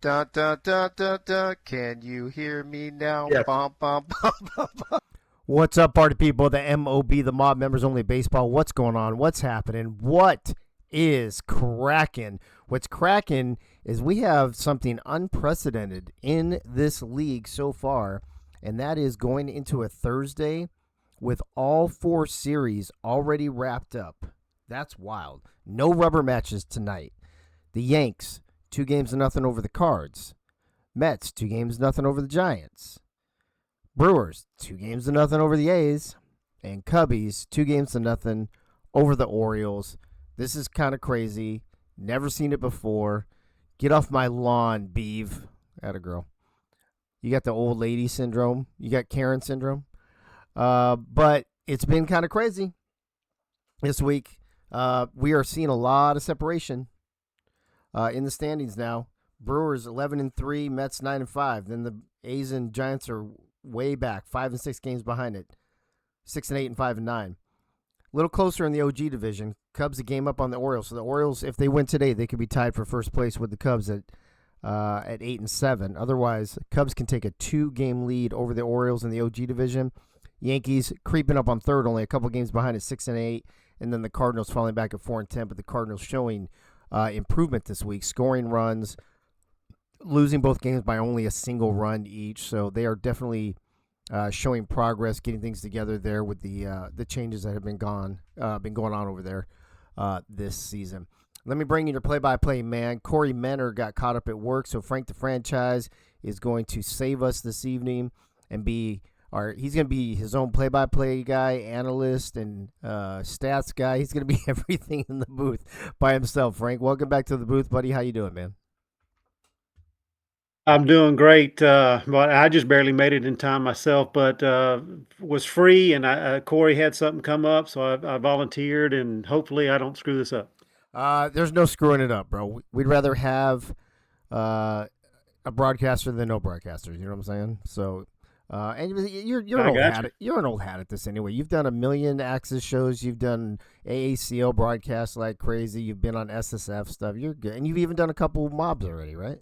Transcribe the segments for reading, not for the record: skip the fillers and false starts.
Da da da da da. Can you hear me now? Yes. Bum bum bum bum bum. What's up, party people? The MOB, the Mob Members Only Baseball. What's going on? What's happening? What is cracking? What's cracking is we have something unprecedented in this league so far, and that is going into a Thursday with all four series already wrapped up. That's wild. No rubber matches tonight. The Yanks, 2 games to nothing over the Cards. Mets, 2 games to nothing over the Giants. Brewers, 2 games to nothing over the A's. And Cubbies, 2 games to nothing over the Orioles. This is kind of crazy. Never seen it before. Get off my lawn, Beeve. Atta girl. You got the old lady syndrome. You got Karen syndrome. But it's been kind of crazy this week. We are seeing a lot of separation in the standings now. Brewers 11-3, Mets 9-5. Then the A's and Giants are way back, 5 and 6 games behind it, 6-8 and 5-9. A little closer in the OG division. Cubs a game up on the Orioles. So the Orioles, if they win today, they could be tied for first place with the Cubs at 8-7. Otherwise, Cubs can take a 2-game lead over the Orioles in the OG division. Yankees creeping up on third, only a couple games behind at 6-8, and then the Cardinals falling back at 4-10. But the Cardinals showing improvement this week, scoring runs, losing both games by only a single run each. So they are definitely showing progress, getting things together there with the changes that have been going on over there this season. Let me bring you your play-by-play man. Corey Menner got caught up at work, so Frank the Franchise is going to save us this evening and he's going to be his own play-by-play guy, analyst, and stats guy. He's going to be everything in the booth by himself. Frank, welcome back to the booth, buddy. How you doing, man? I'm doing great, but I just barely made it in time myself, but was free, and Corey had something come up, so I volunteered, and hopefully I don't screw this up. There's no screwing it up, bro. We'd rather have a broadcaster than no broadcasters. You know what I'm saying? So, and you're an I old got hat. you. You're an old hat at this anyway. You've done a million Access shows. You've done AACL broadcasts like crazy. You've been on SSF stuff. You're good, and you've even done a couple of mobs already, right?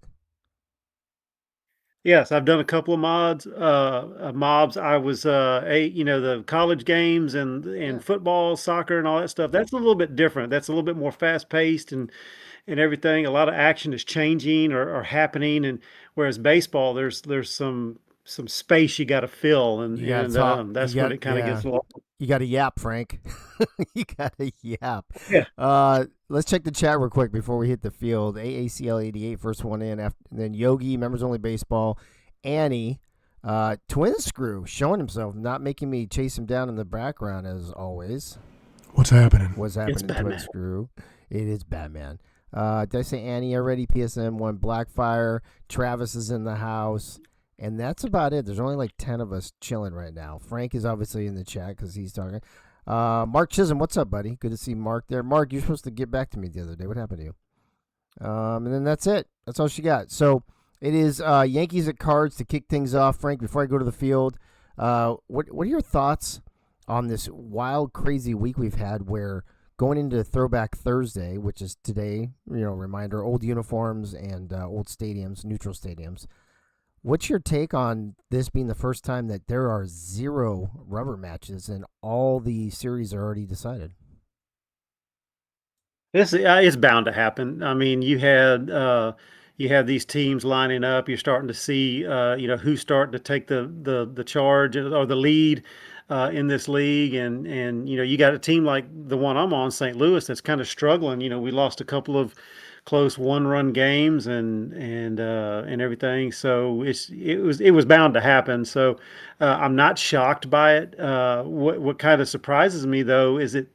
Yes, I've done a couple of mobs. I was the college games Yeah. and football, soccer, and all that stuff. That's a little bit different. That's a little bit more fast paced and everything. A lot of action is changing or happening, and whereas baseball, there's some space you got to fill, and You got to talk. You that's when got it kind of yeah. gets lost. You got to yap, Frank. You got to yap. Yeah. Let's check the chat real quick before we hit the field. AACL 88, first one in. After, and then Yogi, members only baseball. Annie, Twin Screw, showing himself, not making me chase him down in the background as always. What's happening? What's It's happening, Twin Batman. Screw? It is Batman. Did I say Annie already? PSM one Blackfire. Travis is in the house. And that's about it. There's only like 10 of us chilling right now. Frank is obviously in the chat because he's talking. Mark Chisholm, what's up, buddy? Good to see Mark there. Mark, you're supposed to get back to me the other day. What happened to you? And then that's it. That's all she got. So it is Yankees at Cards to kick things off. Frank, before I go to the field, what are your thoughts on this wild, crazy week we've had where going into Throwback Thursday, which is today, reminder, old uniforms and old stadiums, neutral stadiums. What's your take on this being the first time that there are 0 rubber matches and all the series are already decided? This it's bound to happen. I mean, you had these teams lining up. You're starting to see who's starting to take the charge or the lead in this league, and you got a team like the one I'm on, St. Louis, that's kind of struggling. We lost a couple of close one-run games and everything. So it was bound to happen. So I'm not shocked by it. What kind of surprises me though is it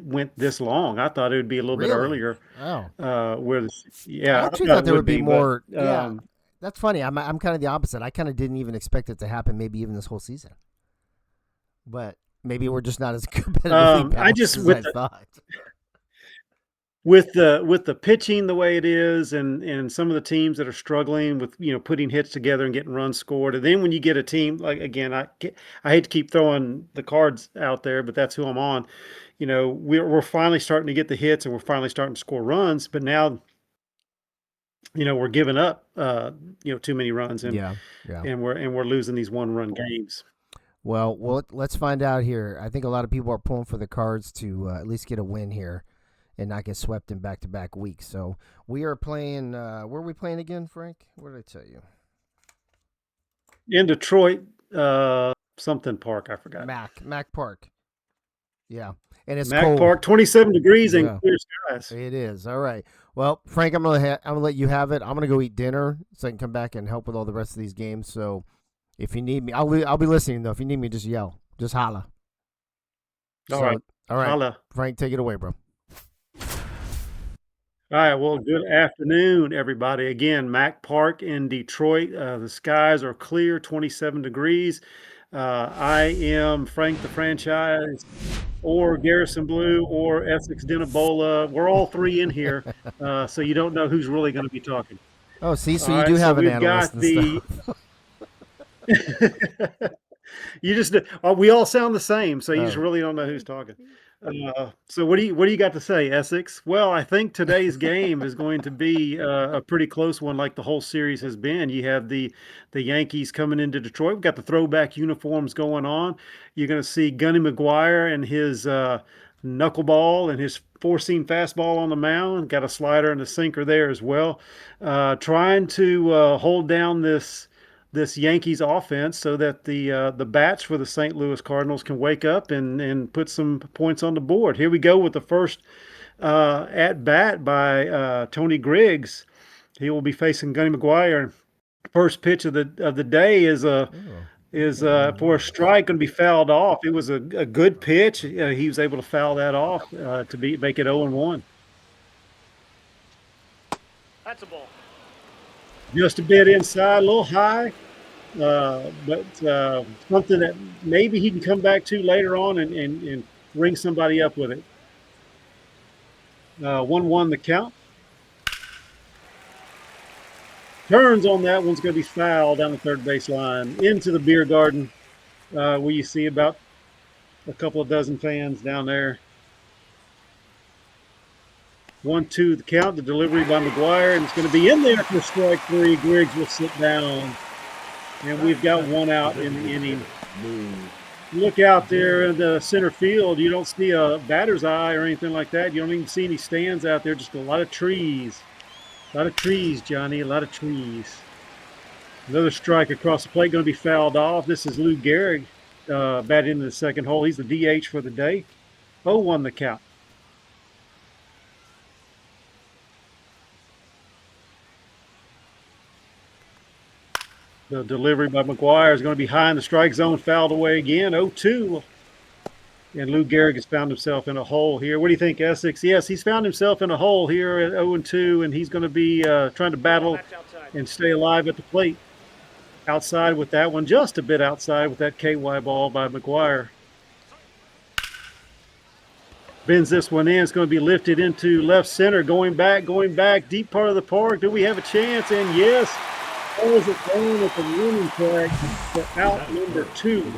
went this long. I thought it would be a little bit Really? earlier. Oh, I Yeah, I actually thought thought it there would would be be, but more. Yeah, that's funny. I'm kind of the opposite. I kind of didn't even expect it to happen. Maybe even this whole season. But maybe we're just not as competitively I balanced just as I thought. with the pitching the way it is, and some of the teams that are struggling with putting hits together and getting runs scored, and then when you get a team like, again, I hate to keep throwing the Cards out there, but that's who I'm on. We're finally starting to get the hits, and we're finally starting to score runs, but now we're giving up, too many runs, and Yeah, yeah. we're losing these one-run games. Well, let's find out here. I think a lot of people are pulling for the Cards to at least get a win here and not get swept in back-to-back weeks. So we are playing. Where are we playing again, Frank? What did I tell you? In Detroit, something park, I forgot. Mac Park. Yeah, and it's Mac cold. Park, 27 degrees and Yeah, clear skies. it is. All right. Well, Frank, I'm gonna let you have it. I'm gonna go eat dinner so I can come back and help with all the rest of these games. So if you need me, I'll be listening though. If you need me, just yell, just holla. All right. So all right, Holla. Frank, take it away, bro. All right. Well, good afternoon, everybody. Again, Mac Park in Detroit. The skies are clear, 27 degrees. I am Frank the franchise, or Garrison Blue, or Essex Dinabola. We're all three in here, so you don't know who's really going to be talking. Oh, see, so All you do right. So have an we've analyst got and the. stuff. You just we all sound the same, so you just Oh, really don't know who's talking. So what do you got to say, Essex? Well, I think today's game is going to be a pretty close one, like the whole series has been. You have the Yankees coming into Detroit. We've got the throwback uniforms going on. You're going to see Gunny McGuire and his knuckleball and his four-seam fastball on the mound. Got a slider and a sinker there as well. Trying to hold down this Yankees offense so that the bats for the St. Louis Cardinals can wake up and put some points on the board. Here we go with the first at bat by Tony Griggs. He will be facing Gunny McGuire. First pitch of the day is oh, for a strike, going to be fouled off. It was a good pitch. He was able to foul that off to make it 0-1. That's a ball. Just a bit inside, a little high. But something that maybe he can come back to later on and ring somebody up with it. 1-1 the count. Turns on that one's going to be fouled down the third base line into the beer garden, where you see about a couple of dozen fans down there. 1-2 the count. The delivery by McGuire, and it's going to be in there for strike three. Griggs will sit down, and we've got one out in the inning. Look out there in the center field. You don't see a batter's eye or anything like that. You don't even see any stands out there. Just a lot of trees. A lot of trees, Johnny. A lot of trees. Another strike across the plate going to be fouled off. This is Lou Gehrig batting into the second hole. He's the DH for the day. 0-1 the count. The delivery by McGuire is going to be high in the strike zone, fouled away again. 0-2. And Lou Gehrig has found himself in a hole here. What do you think, Essex? Yes, he's found himself in a hole here at 0-2, and he's going to be trying to battle and stay alive at the plate. Outside with that one, just a bit outside with that KY ball by McGuire. Bends this one in. It's going to be lifted into left center, going back, deep part of the park. Do we have a chance? And yes, throws it down at the winning track for out number 2.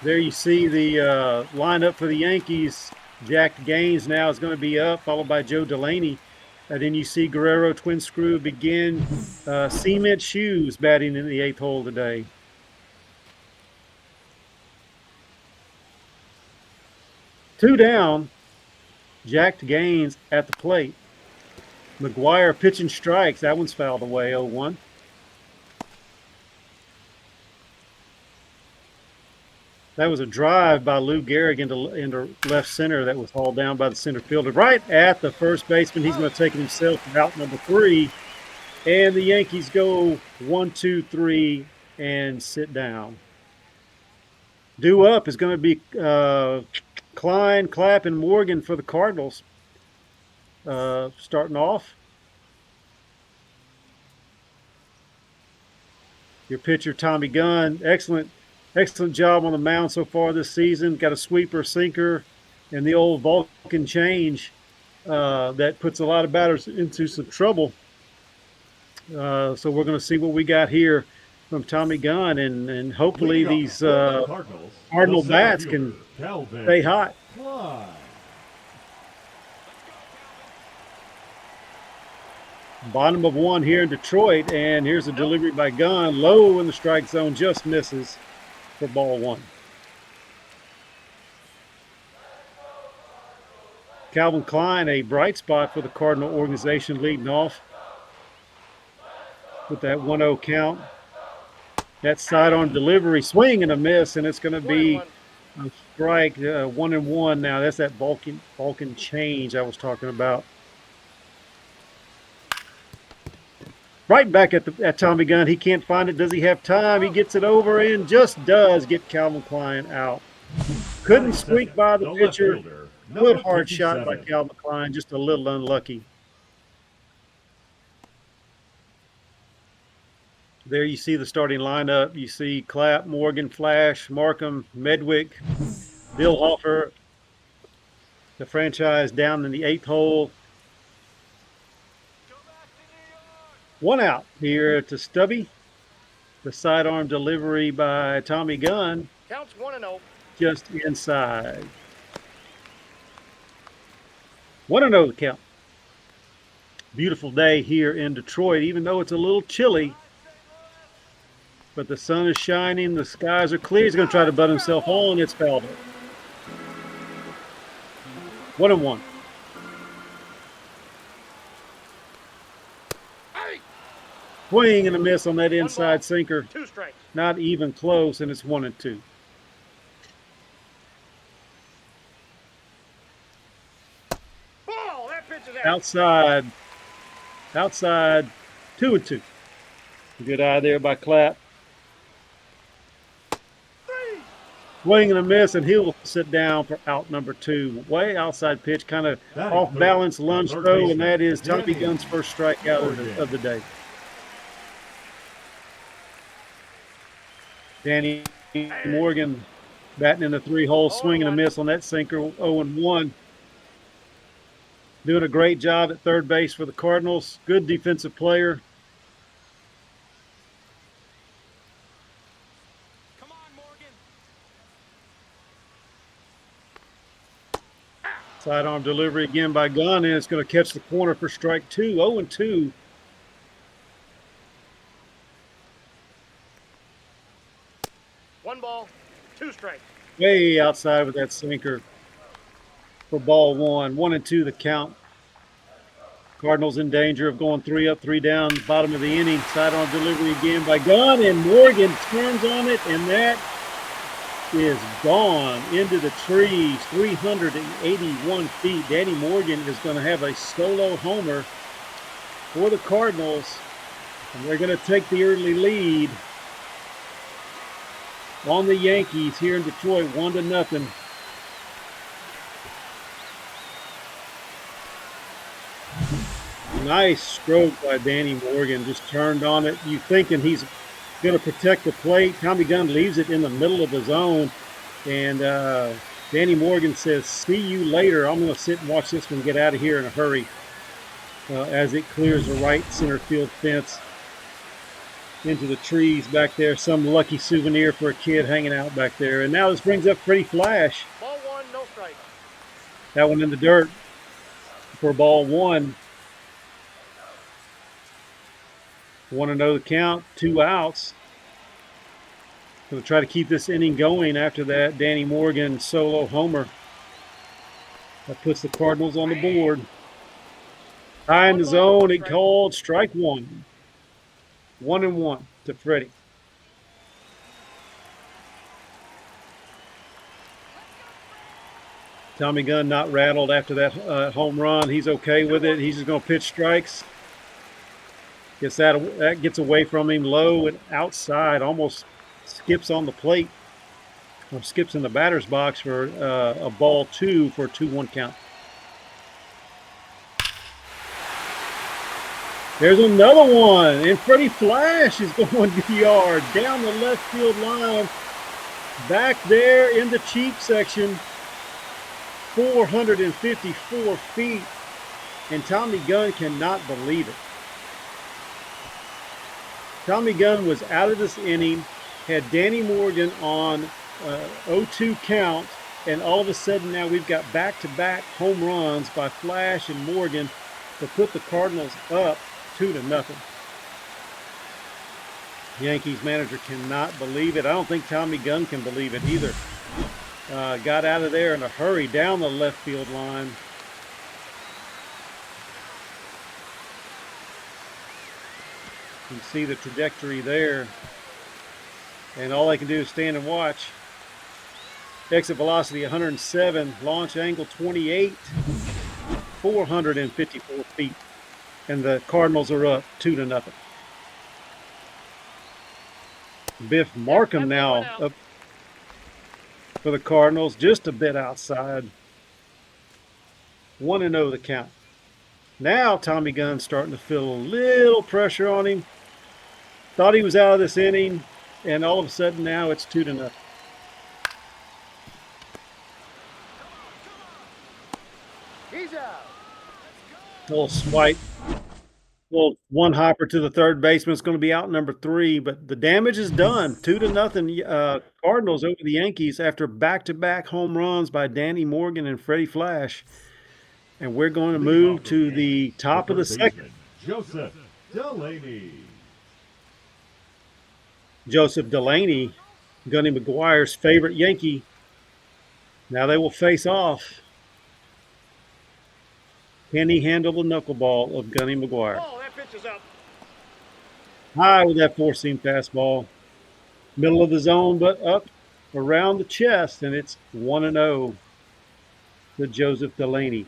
There you see the lineup for the Yankees. Jack Gaines now is going to be up, followed by Joe Delaney. And then you see Guerrero Twin Screw begin. Cement Shoes batting in the 8th hole today. Two down. Jack Gaines at the plate. McGuire pitching strikes. That one's fouled away, 0-1. That was a drive by Lou Gehrig into left center that was hauled down by the center fielder. Right at the first baseman. He's going to take it himself to out number 3. And the Yankees go 1, 2, 3 and sit down. Due up is going to be Klein, Clapp, and Morgan for the Cardinals. Starting off. Your pitcher, Tommy Gunn, excellent job on the mound so far this season. Got a sweeper, sinker, and the old Vulcan change that puts a lot of batters into some trouble. So we're going to see what we got here from Tommy Gunn, and hopefully these Cardinal bats can stay hot. Bottom of one here in Detroit, and here's a delivery by Gunn, low in the strike zone, just misses for ball one. Calvin Klein, a bright spot for the Cardinal organization, leading off with that 1-0 count. That sidearm delivery, swing and a miss, and it's going to be a strike, 1-1 now. That's that Balkan change I was talking about. Right back at Tommy Gunn. He can't find it. Does he have time? He gets it over and just does get Calvin Klein out. Couldn't squeak by the pitcher. Good hard shot by Calvin Klein, just a little unlucky. There you see the starting lineup. You see Clapp, Morgan, Flash, Markham, Medwick, Bill Hoffer, the franchise down in the 8th hole. One out here to Stubby. The sidearm delivery by Tommy Gunn. Counts 1-0. Just inside. 1-0 the count. Beautiful day here in Detroit, even though it's a little chilly. But the sun is shining, the skies are clear. He's going to try to butt himself on. It's fouled. 1-1. Swing and a miss on that inside sinker. 2 strikes. Not even close, and it's 1-2. Ball, that pitch is out. Outside, 2-2. Good eye there by Clapp. Swing and a miss, and he'll sit down for out number 2. Way outside pitch, kind of off balance lunge throw, and that is Tommy Gunn's first strikeout of the day. Danny Morgan batting in the 3-hole, swing and a miss on that sinker, 0-1. Doing a great job at third base for the Cardinals. Good defensive player. Come on, Morgan. Sidearm delivery again by Gunn, and it's going to catch the corner for strike 2, 0-2. One ball, 2 strikes. Way outside with that sinker for ball 1. 1-2 the count. Cardinals in danger of going 3 up, 3 down, bottom of the inning. Sidearm delivery again by Gunn, and Morgan turns on it, and that is gone into the trees, 381 feet. Danny Morgan is going to have a solo homer for the Cardinals, and they're going to take the early lead on the Yankees here in Detroit, 1-0. Nice stroke by Danny Morgan, just turned on it. You thinking he's going to protect the plate. Tommy Gunn leaves it in the middle of the zone, and Danny Morgan says, "See you later. I'm going to sit and watch this one get out of here in a hurry," as it clears the right center field fence into the trees back there. Some lucky souvenir for a kid hanging out back there. And now this brings up Freddie Flash. Ball 1, no strike. That one in the dirt for ball 1. 1-0 the count, 2 outs. Going to try to keep this inning going after that Danny Morgan solo homer. That puts the Cardinals on the board. High in the zone, it called strike 1. 1-1 to Freddie. Tommy Gunn not rattled after that home run. He's okay with it. He's just going to pitch strikes. Gets that gets away from him low and outside. Almost skips on the plate. Or skips in the batter's box for a ball 2 for a 2-1 count. There's another one, and Freddie Flash is going to the yard, down the left field line, back there in the cheap section, 454 feet, and Tommy Gunn cannot believe it. Tommy Gunn was out of this inning, had Danny Morgan on 0-2 count, and all of a sudden now we've got back-to-back home runs by Flash and Morgan to put the Cardinals up 2-0. Yankees manager cannot believe it. I don't think Tommy Gunn can believe it either. Got out of there in a hurry down the left field line. You can see the trajectory there. And all they can do is stand and watch. Exit velocity 107, launch angle 28, 454 feet. And the Cardinals are up 2-0. Biff Markham now up for the Cardinals, just a bit outside. 1-0 the count. Now Tommy Gunn's starting to feel a little pressure on him. Thought he was out of this inning, and all of a sudden now it's 2-0. He's out. Little swipe. Little one hopper to the third baseman. It's going to be out number 3, but the damage is done. 2-0 Cardinals over the Yankees after back-to-back home runs by Danny Morgan and Freddie Flash. And we're going to move to the top of the second. Joseph Delaney. Joseph Delaney, Gunny McGuire's favorite Yankee. Now they will face off. Can he handle the knuckleball of Gunny McGuire? Oh, that pitch is up. High with that four-seam fastball. Middle of the zone, but up around the chest, and it's 1-0 to Joseph Delaney.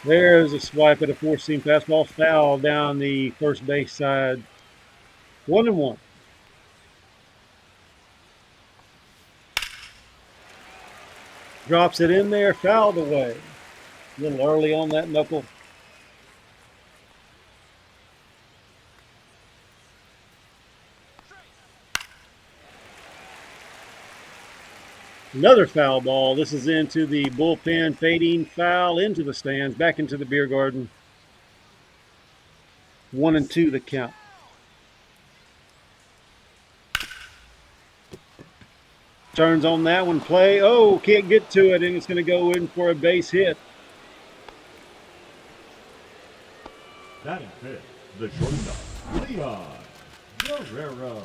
There's a swipe at a four-seam fastball, foul down the first base side. 1-1. Drops it in there, fouled away. A little early on that knuckle. Another foul ball. This is into the bullpen, fading foul into the stands, back into the beer garden. 1-2 the count. Turns on that one, play. Oh, can't get to it, and it's going to go in for a base hit. Batting fifth, the shortstop, Leon Guerrero.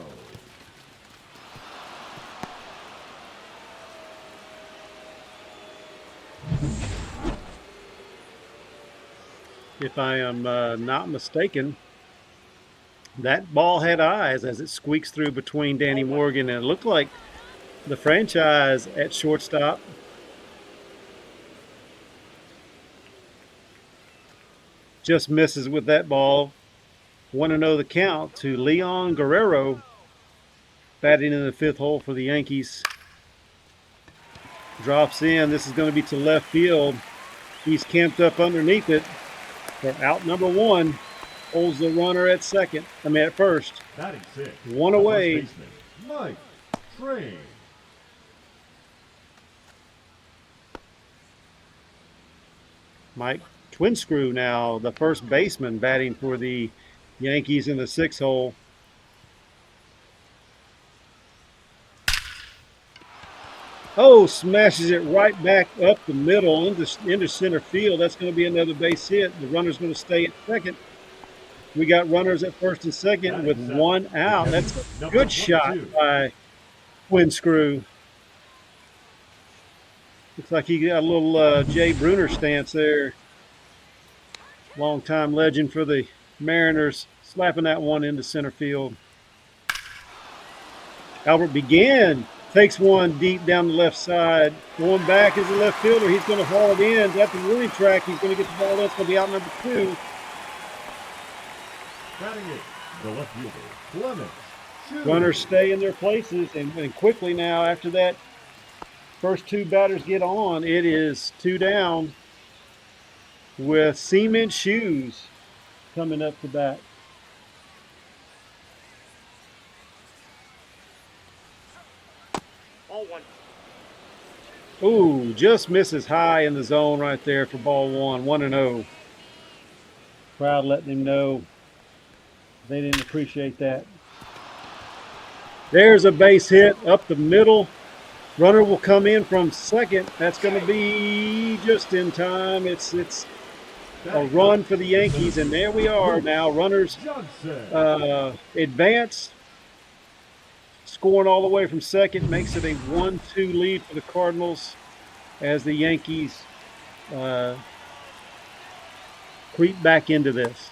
If I am not mistaken, that ball had eyes as it squeaks through between Danny Morgan, and it looked like the franchise at shortstop just misses with that ball. 1-0 the count to Leon Guerrero, batting in the fifth hole for the Yankees. Drops in. This is going to be to left field. He's camped up underneath it. For out number 1, holds the runner at first. Batting sixth, One away. first baseman, Mike Train. Mike Twinscrew now, the first baseman, batting for the Yankees in the sixth hole. Oh, smashes it right back up the middle into center field. That's going to be another base hit. The runner's going to stay at second. We got runners at first and second with 1 out. That's a good shot by Twinscrew. Looks like he got a little Jay Bruner stance there. Longtime legend for the Mariners, slapping that one into center field. Albert Began takes one deep down the left side. Going back as a left fielder. He's going to haul it in. At the running track, he's going to get the ball in. It's going to be out number 2. Batting eighth, the left fielder, Clemens. Runners stay in their places, and quickly now after that first 2 batters get on, it is 2 down with cement shoes coming up to bat. All 1. Ooh, just misses high in the zone right there for ball 1, 1-0. Crowd letting him know they didn't appreciate that. There's a base hit up the middle. Runner will come in from second. That's going to be just in time. It's a run for the Yankees, and there we are now. Runners Johnson. advance, scoring all the way from second, makes it a 1-2 lead for the Cardinals as the Yankees creep back into this.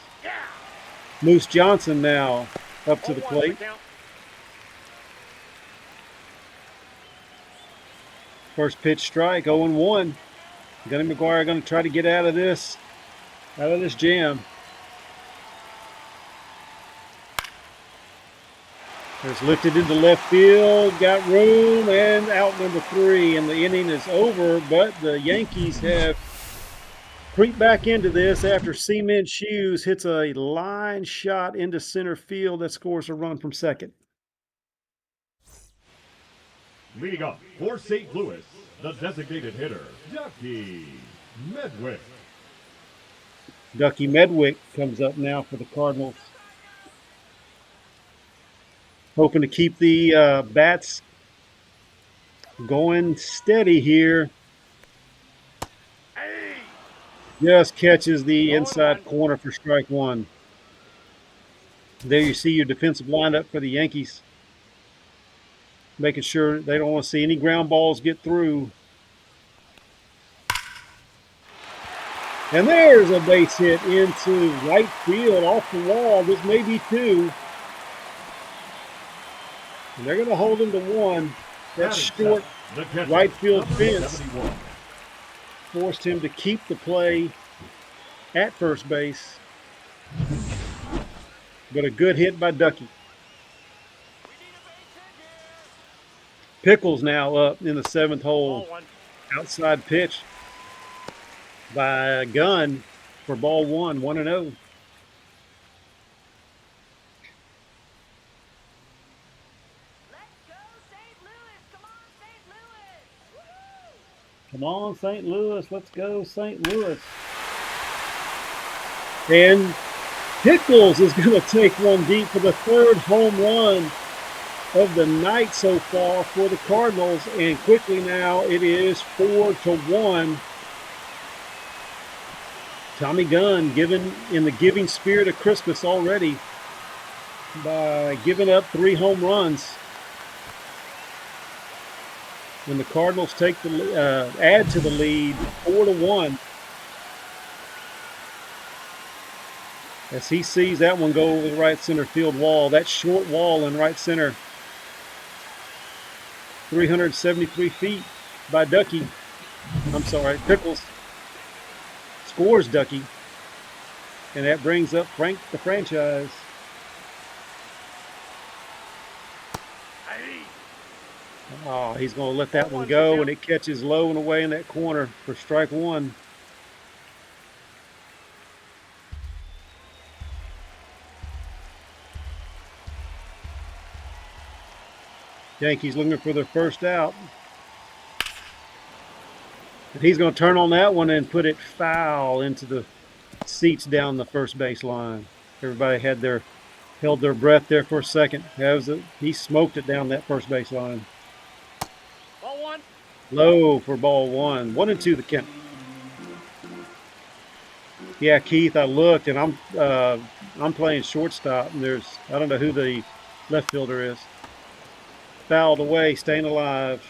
Moose Johnson now up to the plate. First pitch strike, 0-1. Gunny McGuire going to try to get out of this jam. It's lifted into left field, got room, and out number 3. And the inning is over, but the Yankees have creeped back into this after Seaman Shoes hits a line shot into center field that scores a run from second. Leading up for St. Louis, the designated hitter, Ducky Medwick. Ducky Medwick comes up now for the Cardinals. Hoping to keep the bats going steady here. Just catches the inside corner for strike 1. There you see your defensive lineup for the Yankees. Making sure they don't want to see any ground balls get through. And there's a base hit into right field off the wall. This may be 2. And they're going to hold him to 1. That short right field fence forced him to keep the play at first base. But a good hit by Ducky. Pickles now up in the 7th hole. Outside pitch by Gunn for ball 1, 1-0. Come on, St. Louis. Let's go, St. Louis. And Pickles is going to take one deep for the 3rd home run of the night so far for the Cardinals. And quickly now it is 4-1. Tommy Gunn in the giving spirit of Christmas already by giving up 3 home runs. When the Cardinals take add to the lead, 4-1. As he sees that one go over the right center field wall, that short wall in right center, 373 feet by Ducky. I'm sorry, Pickles scores Ducky, and that brings up Frank the franchise. Oh, he's going to let that one go, and it catches low and away in that corner for strike 1. Yankees looking for their first out. And he's going to turn on that one and put it foul into the seats down the first base line. Everybody held their breath there for a second. He smoked it down that first base line. Ball 1. Low for ball 1. 1-2 the count. Yeah, Keith, I looked, and I'm playing shortstop, and I don't know who the left fielder is. Fouled away, staying alive.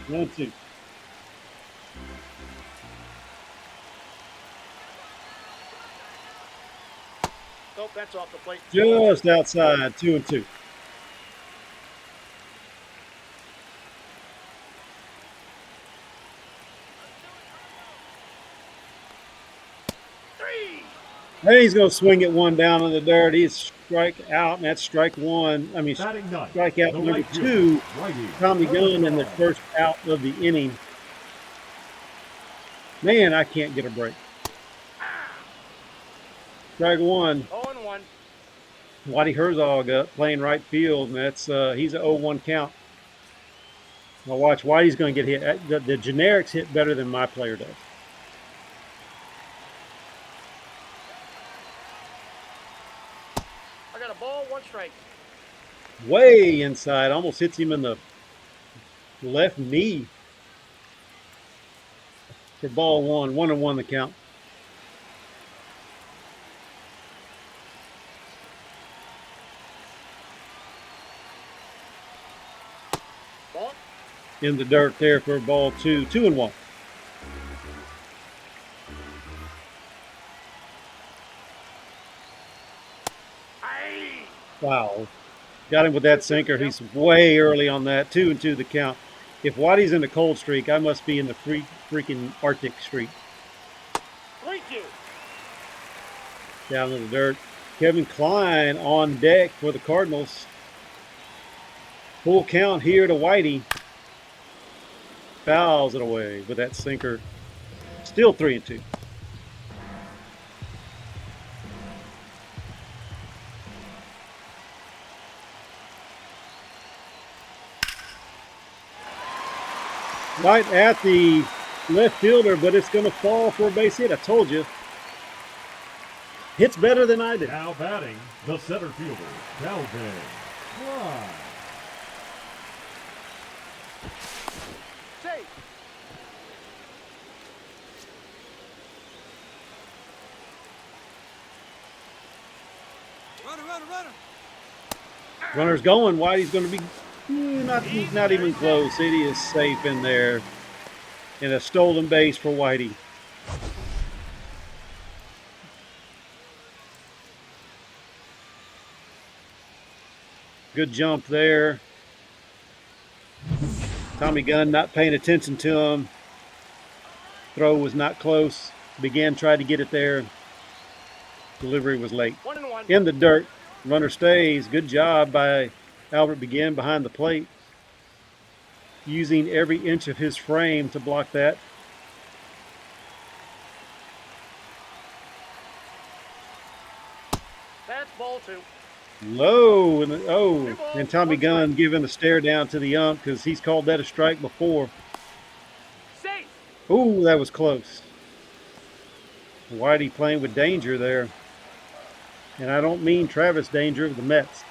1-2. Nope, that's off the plate. Just outside, 2-2. And he's going to swing it one down in the dirt. He's strike out, and that's strike 1. I mean, strike out number 2. Tommy Gunn in the first out of the inning. Man, I can't get a break. Strike 1. 0-1. Waddy Herzog up playing right field, and that's he's an 0-1 count. Now watch, Waddy's going to get hit. The generics hit better than my player does. I got a ball, 1 strike. Way inside, almost hits him in the left knee. for ball one. 1-1 the count. Ball. In the dirt there for ball two. 2-1. Aye. Wow. Got him with that sinker. He's way early on that. 2-2 the count. If Whitey's in the cold streak, I must be in the freaking Arctic streak. 3-2. Down in the dirt. Kevin Klein on deck for the Cardinals. Full count here to Whitey. Fouls it away with that sinker. Still 3-2. Right at the left fielder, but it's going to fall for a base hit. I told you. Hits better than I did. Now batting, the center fielder, Calvin Klein. Safe. Runner. Runner's going. Whitey's going to be not even close. It is safe in there. And a stolen base for Whitey. Good jump there. Tommy Gunn not paying attention to him. Throw was not close. Tried to get it there. Delivery was late. 1-1. In the dirt. Runner stays. Good job by Albert Begin behind the plate. Using every inch of his frame to block that. That's ball 2. Low. And Tommy Gunn giving a stare down to the ump because he's called that a strike before. Safe. Ooh, that was close. Whitey playing with danger there. And I don't mean Travis Danger of the Mets.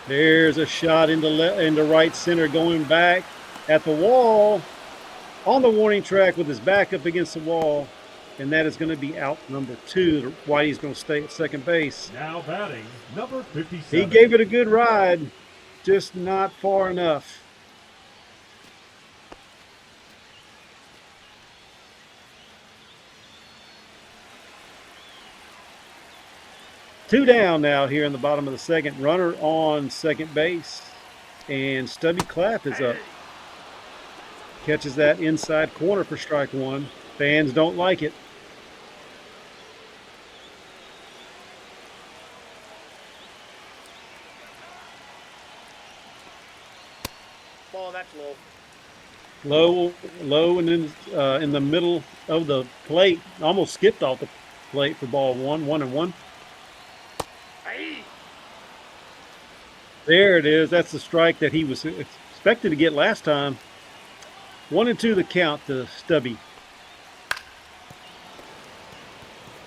There's a shot into right center going back at the wall on the warning track with his back up against the wall. And that is going to be out number 2. Whitey's going to stay at second base. Now batting, number 57. He gave it a good ride, just not far enough. Two down now here in the bottom of the second. Runner on second base. And Stubby Clapp is up. Catches that inside corner for strike 1. Fans don't like it. Ball, that's low. Low and in the middle of the plate. Almost skipped off the plate for ball 1. 1-1. Aye. There it is. That's the strike that he was expected to get last time. 1-2 the count to Stubby.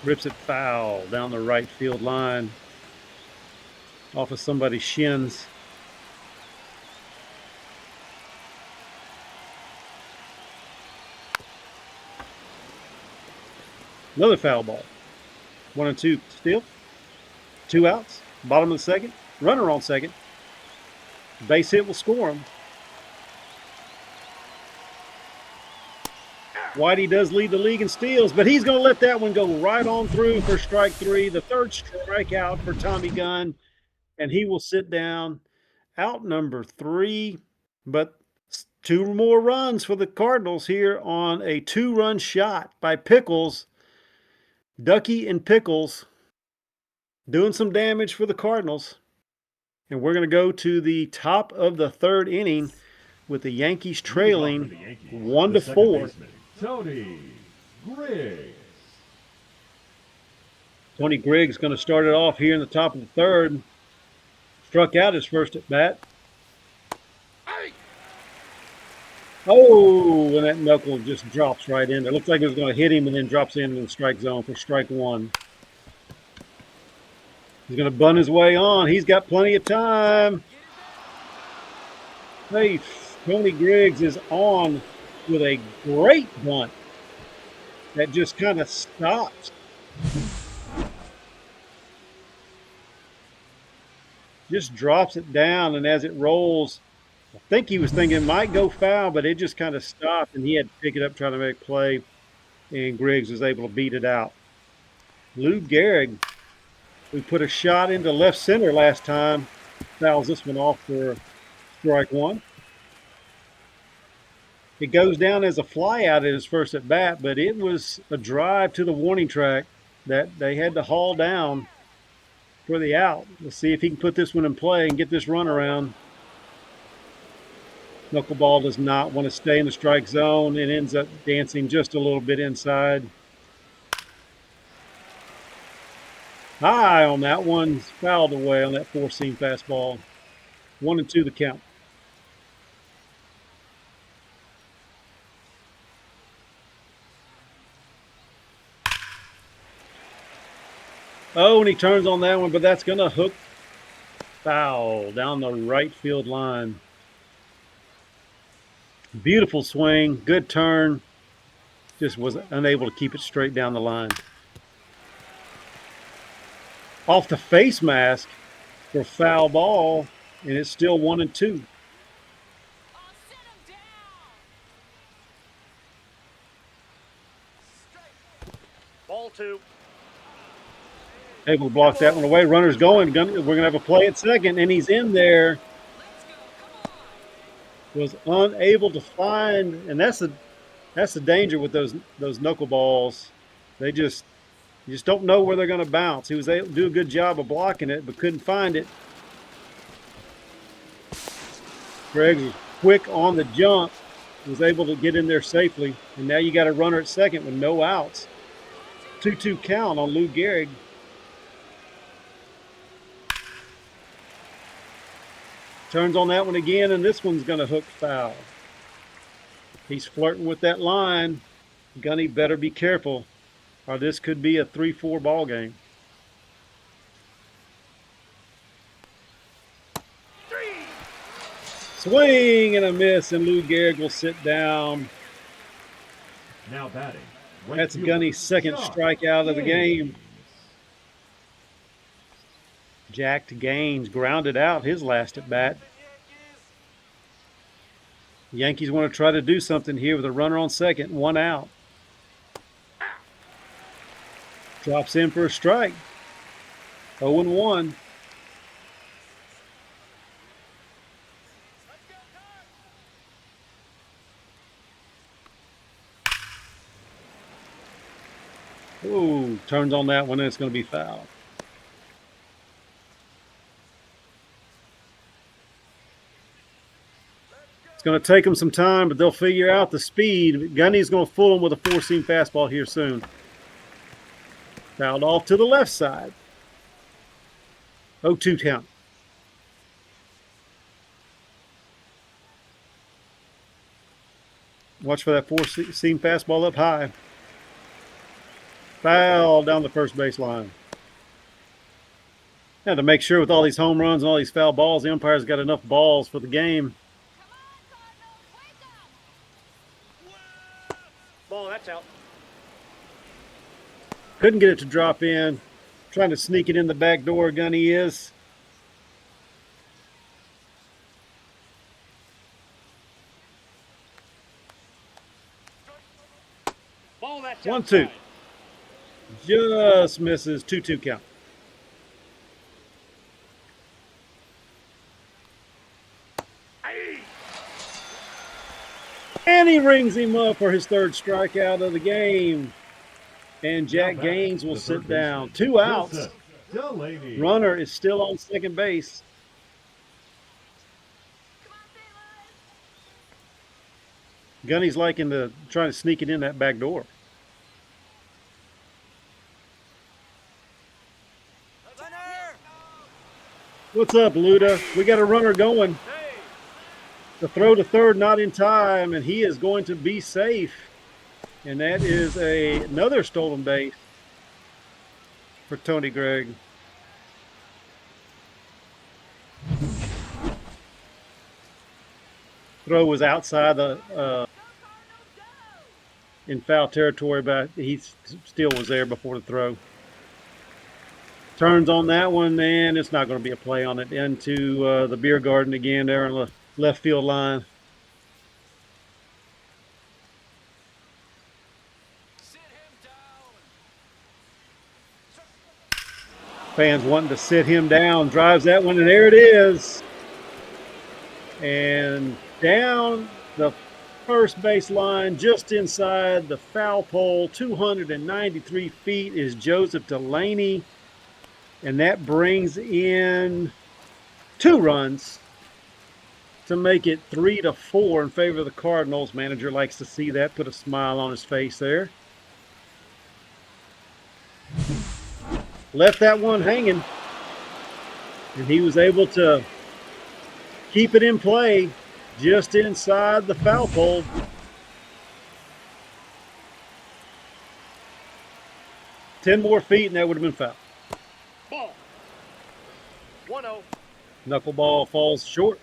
Rips it foul down the right field line. Off of somebody's shins. Another foul ball. 1-2 still. 2 outs. Bottom of the second. Runner on second. Base hit will score him. Whitey does lead the league in steals, but he's going to let that one go right on through for strike 3. The third strikeout for Tommy Gunn, and he will sit down. Out number 3, but 2 more runs for the Cardinals here on a 2-run shot by Pickles. Ducky and Pickles doing some damage for the Cardinals. And we're going to go to the top of the 3rd inning with the Yankees trailing 1-4. Tony Griggs. Tony Griggs going to start it off here in the top of the 3rd. Struck out his first at bat. Oh, and that knuckle just drops right in there. Looks like it was going to hit him and then drops into the strike zone for strike 1. He's going to bunt his way on. He's got plenty of time. Safe. Tony Griggs is on with a great bunt that just kind of stops. Just drops it down, and as it rolls, I think he was thinking it might go foul, but it just kind of stopped, and he had to pick it up trying to make a play, and Griggs was able to beat it out. Lou Gehrig, who put a shot into left center last time, fouls this one off for strike one. It goes down as a fly out at his first at bat, but it was a drive to the warning track that they had to haul down for the out. Let's see if he can put this one in play and get this run around. Knuckleball does not want to stay in the strike zone and ends up dancing just a little bit inside. High on that one, fouled away on that four-seam fastball. 1-2 the count. Oh, and he turns on that one, but that's going to hook foul down the right field line. Beautiful swing, good turn. Just was unable to keep it straight down the line. Off the face mask for foul ball, and it's still 1-2. Ball 2. Able to block that one away. Runner's going. We're going to have a play at second, and he's in there. Was unable to find, and that's the danger with those knuckleballs. They just you just don't know where they're going to bounce. He was able to do a good job of blocking it, but couldn't find it. Griggs was quick on the jump, was able to get in there safely, and now you got a runner at second with no outs. 2-2 count on Lou Gehrig. Turns on that one again, and this one's going to hook foul. He's flirting with that line. Gunny better be careful, or this could be a 3-4 ball game. 3. Swing and a miss, and Lou Gehrig will sit down. Now batting. That's Gunny's second strikeout of the game. Jack Gaines grounded out his last at bat. The Yankees want to try to do something here with a runner on second, 1 out. Drops in for a strike. 0-1. Ooh, turns on that one, and it's going to be foul. It's going to take them some time, but they'll figure out the speed. Gunny's going to fool them with a four-seam fastball here soon. Fouled off to the left side. 0-2 count. Watch for that four-seam fastball up high. Foul down the first base line. Now to make sure with all these home runs and all these foul balls, the umpire's got enough balls for the game. Ball, that's out. Couldn't get it to drop in. Trying to sneak it in the back door, Gunny is. Ball, that's 1-2. outside. Just misses. 2-2 count. Aye. And he rings him up for his third strikeout of the game. And Jack Gaines will sit down. 2 outs. Runner is still on second base. Gunny's liking trying to sneak it in that back door. What's up, Luda? We got a runner going. The throw to third not in time, and he is going to be safe. And that is another stolen base for Tony Gregg. throw was outside the in foul territory, but he still was there before the throw. Turns on that one, and it's not going to be a play on it. Into the beer garden again there on the left field line. Fans wanting to sit him down, drives that one, and there it is. And down the first base line, just inside the foul pole, 293 feet, is Joseph Delaney. And that brings in 2 runs to make it 3-4 in favor of the Cardinals. Manager likes to see that, put a smile on his face there. Left that one hanging, and he was able to keep it in play just inside the foul pole. Ten more feet, and that would have been foul. Ball. 1-0. Knuckleball falls short.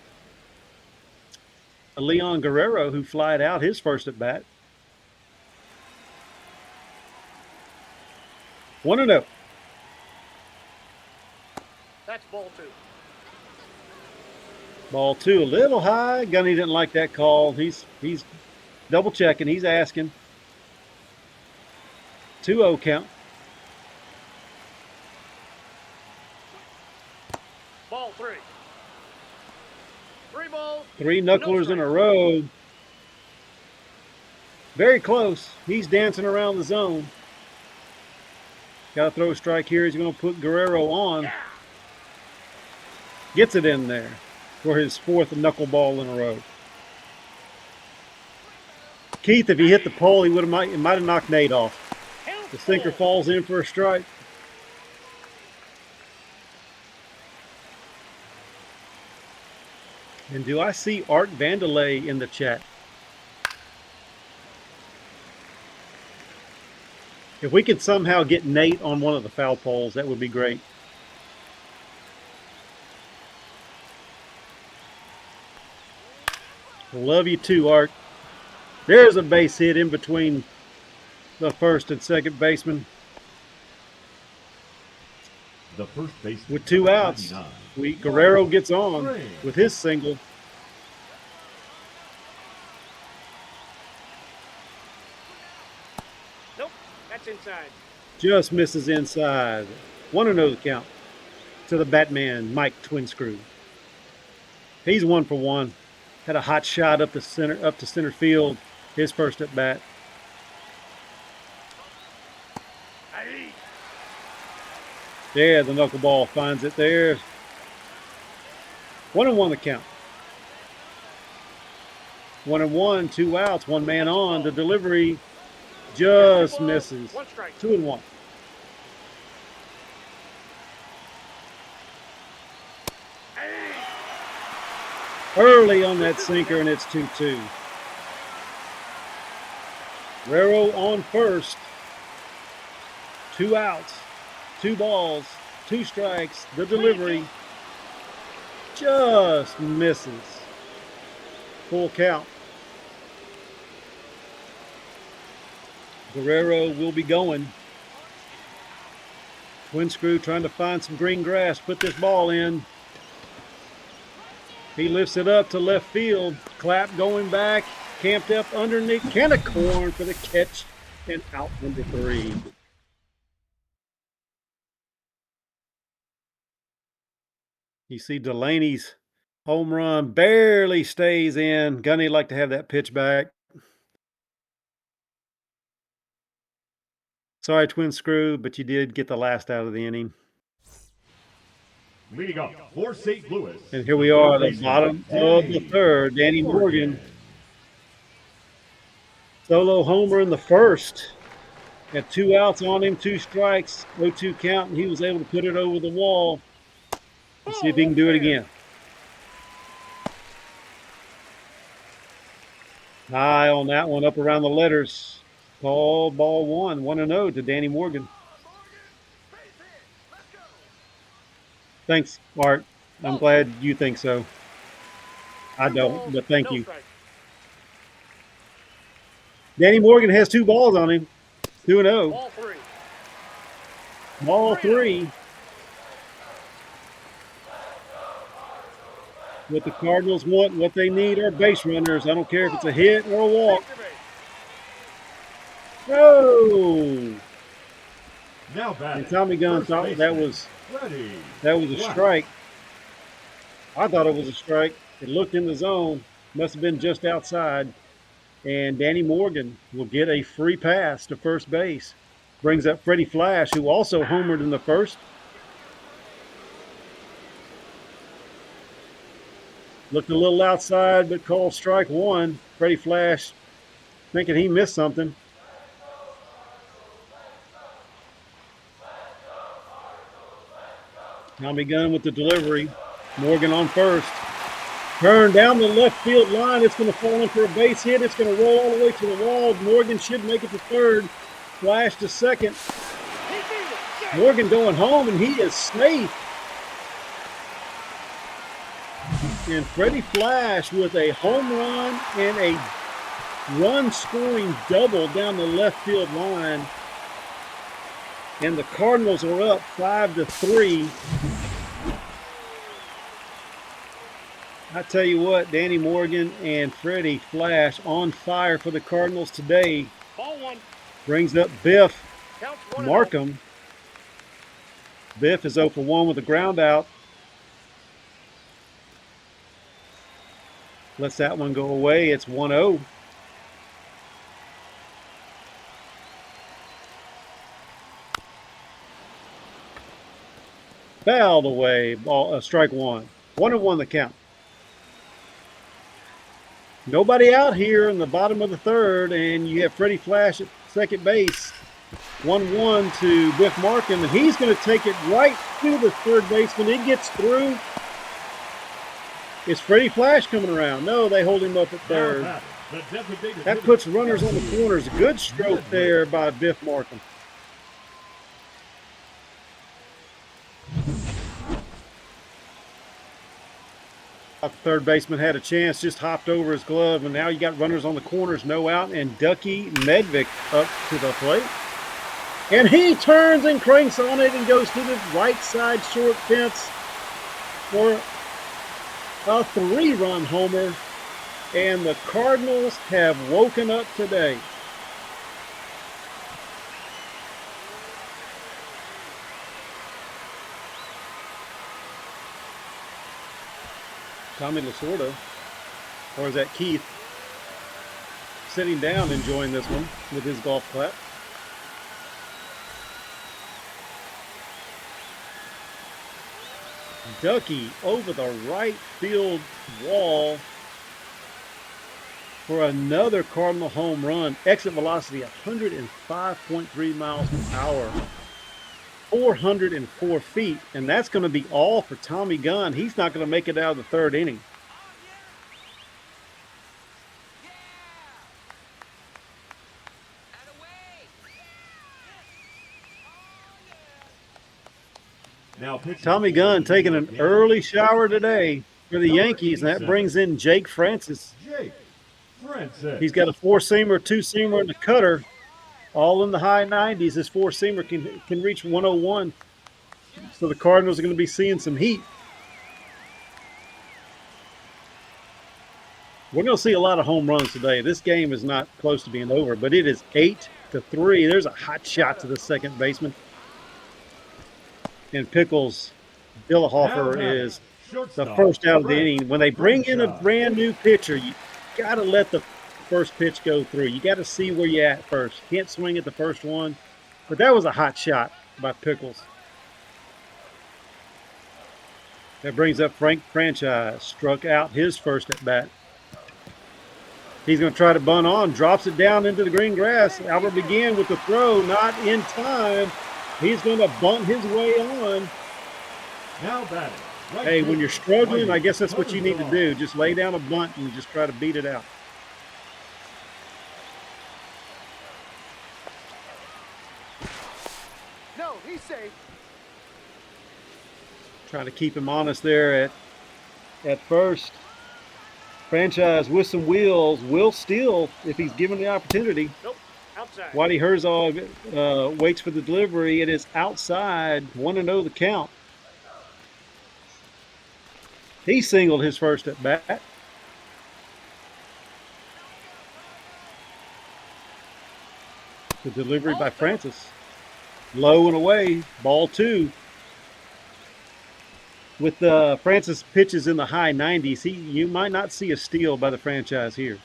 Leon Guerrero, who flied out his first at bat. 1-0. That's ball 2. Ball 2 a little high. Gunny didn't like that call. He's double checking. He's asking. 2-0 count. Ball 3. 3 balls. 3 knucklers in a row. Very close. He's dancing around the zone. Got to throw a strike here. He's going to put Guerrero on. Gets it in there for his 4th knuckleball in a row. Keith, if he hit the pole, he might have knocked Nate off. The sinker falls in for a strike. And do I see Art Vandelay in the chat? If we could somehow get Nate on one of the foul poles, that would be great. Love you too, Art. There's a base hit in between the first and second baseman. The first baseman With 2 outs, 99. Guerrero gets on with his single. Nope. That's inside. Just misses inside. 1-0 the count to the Batman, Mike Twinscrew. He's 1 for 1. Had a hot shot up to center field. His first at bat. Yeah, the knuckleball finds it there. 1-1 the count. 1-1, 2 outs, 1 man on. The delivery just misses. 1 strike. 2-1. Early on that sinker, and it's 2-2. Guerrero on first. 2 outs, 2 balls, 2 strikes. The delivery just misses. Full count. Guerrero will be going. Twinscrew trying to find some green grass, put this ball in. He lifts it up to left field. Clap going back. Camped up underneath. Can of corn for the catch. And out number 3. You see Delaney's home run barely stays in. Gunny like to have that pitch back. Sorry, Twinscrew, but you did get the last out of the inning. Leading up for St. Louis. And here we are at the bottom of the 3rd. Danny Morgan. Solo homer in the first. Had 2 outs on him, 2 strikes, 0-2 count, and he was able to put it over the wall. Let's see if he can do it again. High on that one, up around the letters. Called ball 1, 1-0 to Danny Morgan. Thanks, Art. I'm glad you think so. I don't, but thank you. Strike. Danny Morgan has 2 balls on him. 2-0. Ball 3. Ball 3. What the Cardinals want, what they need are base runners. I don't care if it's a hit or a walk. Extra base. No! Now batting. And Tommy Gunn First thought that baseman, was Freddie a Flash. strike. I thought it was a strike. It looked in the zone. Must have been just outside. And Danny Morgan will get a free pass to first base. Brings up Freddie Flash, who also homered in the first. Looked a little outside, but called strike 1. Freddie Flash thinking he missed something. Tommy Gunn with the delivery. Morgan on first. Turn down the left field line. It's going to fall in for a base hit. It's going to roll all the way to the wall. Morgan should make it to third. Flash to second. He beat it. Safe. Morgan going home, and he is safe. And Freddie Flash with a home run and a run-scoring double down the left field line. And the Cardinals are up 5-3. I tell you what, Danny Morgan and Freddie Flash on fire for the Cardinals today. Ball 1. Brings up Biff Counts 1-0. Markham. Biff is 0 for 1 with a ground out. Lets that one go away. It's 1-0. Fouled away. Ball, strike 1. 1-1 the count. Nobody out here in the bottom of the third, and you have Freddie Flash at second base. 1-1 to Biff Markham, and he's going to take it right to the third baseman. It gets through. Is Freddie Flash coming around? No, they hold him up at third. Now batting, the designated That hitter, puts runners on the corners. Good stroke there by Biff Markham. The third baseman had a chance, just hopped over his glove, and now you got runners on the corners, no out, and Ducky Medvick up to the plate. And he turns and cranks on it and goes to the right side short fence for a 3-run homer. And the Cardinals have woken up today. Tommy Lasorda, or is that Keith, sitting down enjoying this one with his golf clap. Ducky over the right field wall for another Cardinal home run. Exit velocity 105.3 miles per hour. 404 feet, and that's going to be all for Tommy Gunn. He's not going to make it out of the third inning. Now pitching Tommy Gunn taking an early shower today for the Yankees, and that brings in Jake Francis. Jake Francis. He's got a 4-seamer, 2-seamer, and a cutter, all in the high 90s. His 4-seamer can reach 101. So the Cardinals are going to be seeing some heat. We're going to see a lot of home runs today. This game is not close to being over, but it is 8-3. There's a hot shot to the second baseman. And Pickles Dillahofer is the first out of the inning. When they bring in a brand new pitcher, you got to let the first pitch go through. You got to see where you're at first. Can't swing at the first one. But that was a hot shot by Pickles. That brings up Frank Franchise. Struck out his first at bat. He's going to try to bunt on. Drops it down into the green grass. Albert began with the throw. Not in time. He's going to bunt his way on. Now batting. Right Hey, when field, you're struggling, I White guess that's what you need to Cutter's do. Just lay down a bunt and just try to beat it out. No, he's safe. Trying to keep him honest there at first. Franchise with some wheels will steal if he's given the opportunity. Nope. Outside. Whitey Herzog waits for the delivery. It is outside. 1-0 the count. He singled his first at bat. The delivery by Francis. Low and away. Ball 2. With Francis pitches in the high 90s, you might not see a steal by the franchise here.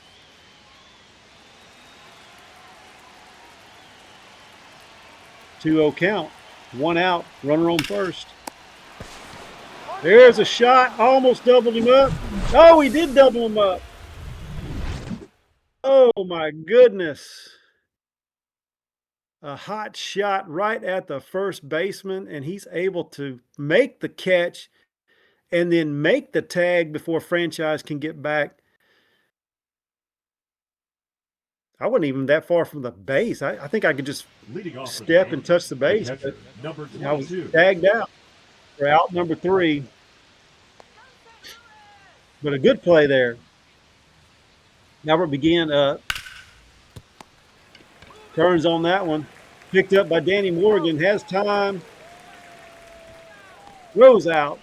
Two-0 count. 1 out. Runner on first. There's a shot. Almost doubled him up. Oh, he did double him up. Oh, my goodness. A hot shot right at the first baseman, and he's able to make the catch and then make the tag before franchise can get back. I wasn't even that far from the base. I think I could just step and touch the base, but I was tagged out for out number 3. But a good play there. Albert began turns on that one. Picked up by Danny Morgan. Has time. Throws out.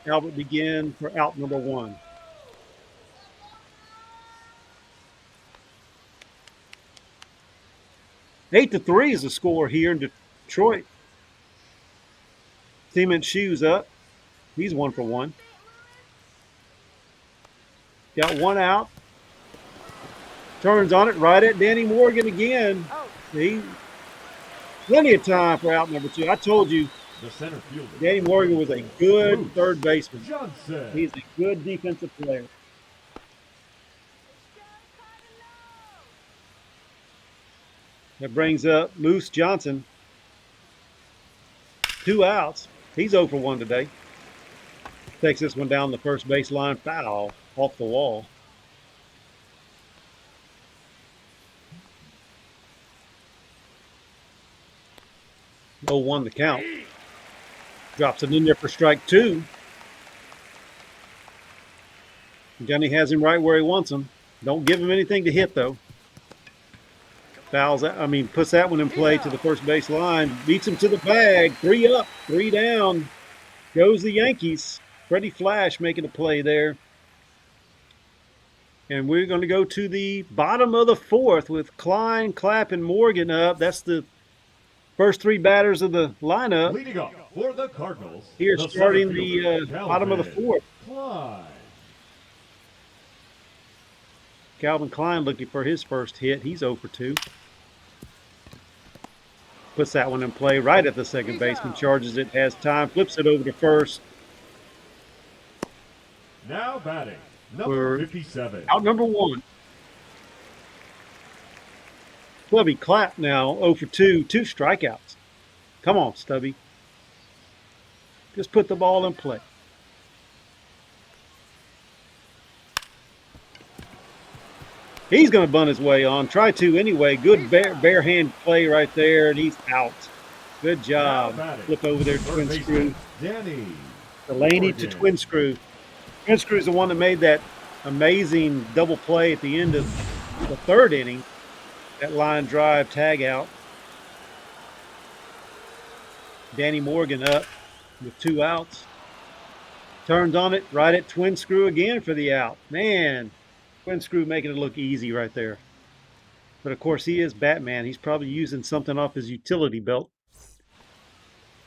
Albert began for out number 1. 8-3 is the score here in Detroit. Cement Shoes up. He's 1 for 1. Got 1 out. Turns on it right at Danny Morgan again. Plenty of time for out number 2. I told you, The center fielder, Danny Morgan was a good Bruce third baseman. Johnson. He's a good defensive player. That brings up Moose Johnson. 2 outs. He's 0 for 1 today. Takes this one down the first base line. Foul off the wall. 0-1 the count. Drops it in there for strike 2. Johnny has him right where he wants him. Don't give him anything to hit, though. Puts that one in play to the first base line. Beats him to the bag. 3 up, 3 down. Goes the Yankees. Freddie Flash making a play there. And we're going to go to the bottom of the 4th with Klein, Clapp, and Morgan up. That's the first 3 batters of the lineup. Leading up for the Cardinals. Here the starting center the fielder, bottom of the Calvin 4th. Klein. Calvin Klein looking for his first hit. He's 0 for 2. Puts that one in play right at the second baseman. Charges it, has time, flips it over to first. Now batting, For number 57. Out number 1. Stubby Clapp now 0 for 2. 2 strikeouts. Come on, Stubby. Just put the ball in play. He's going to bunt his way on. Try to anyway. Good bare hand play right there, and he's out. Good job. Flip over there to Twin Screw. Danny Delaney to Twin Screw. Twin Screw's the one that made that amazing double play at the end of the 3rd inning. That line drive tag out. Danny Morgan up with 2 outs. Turns on it right at Twin Screw again for the out. Man, Twin Screw making it look easy right there. But of course, he is Batman. He's probably using something off his utility belt.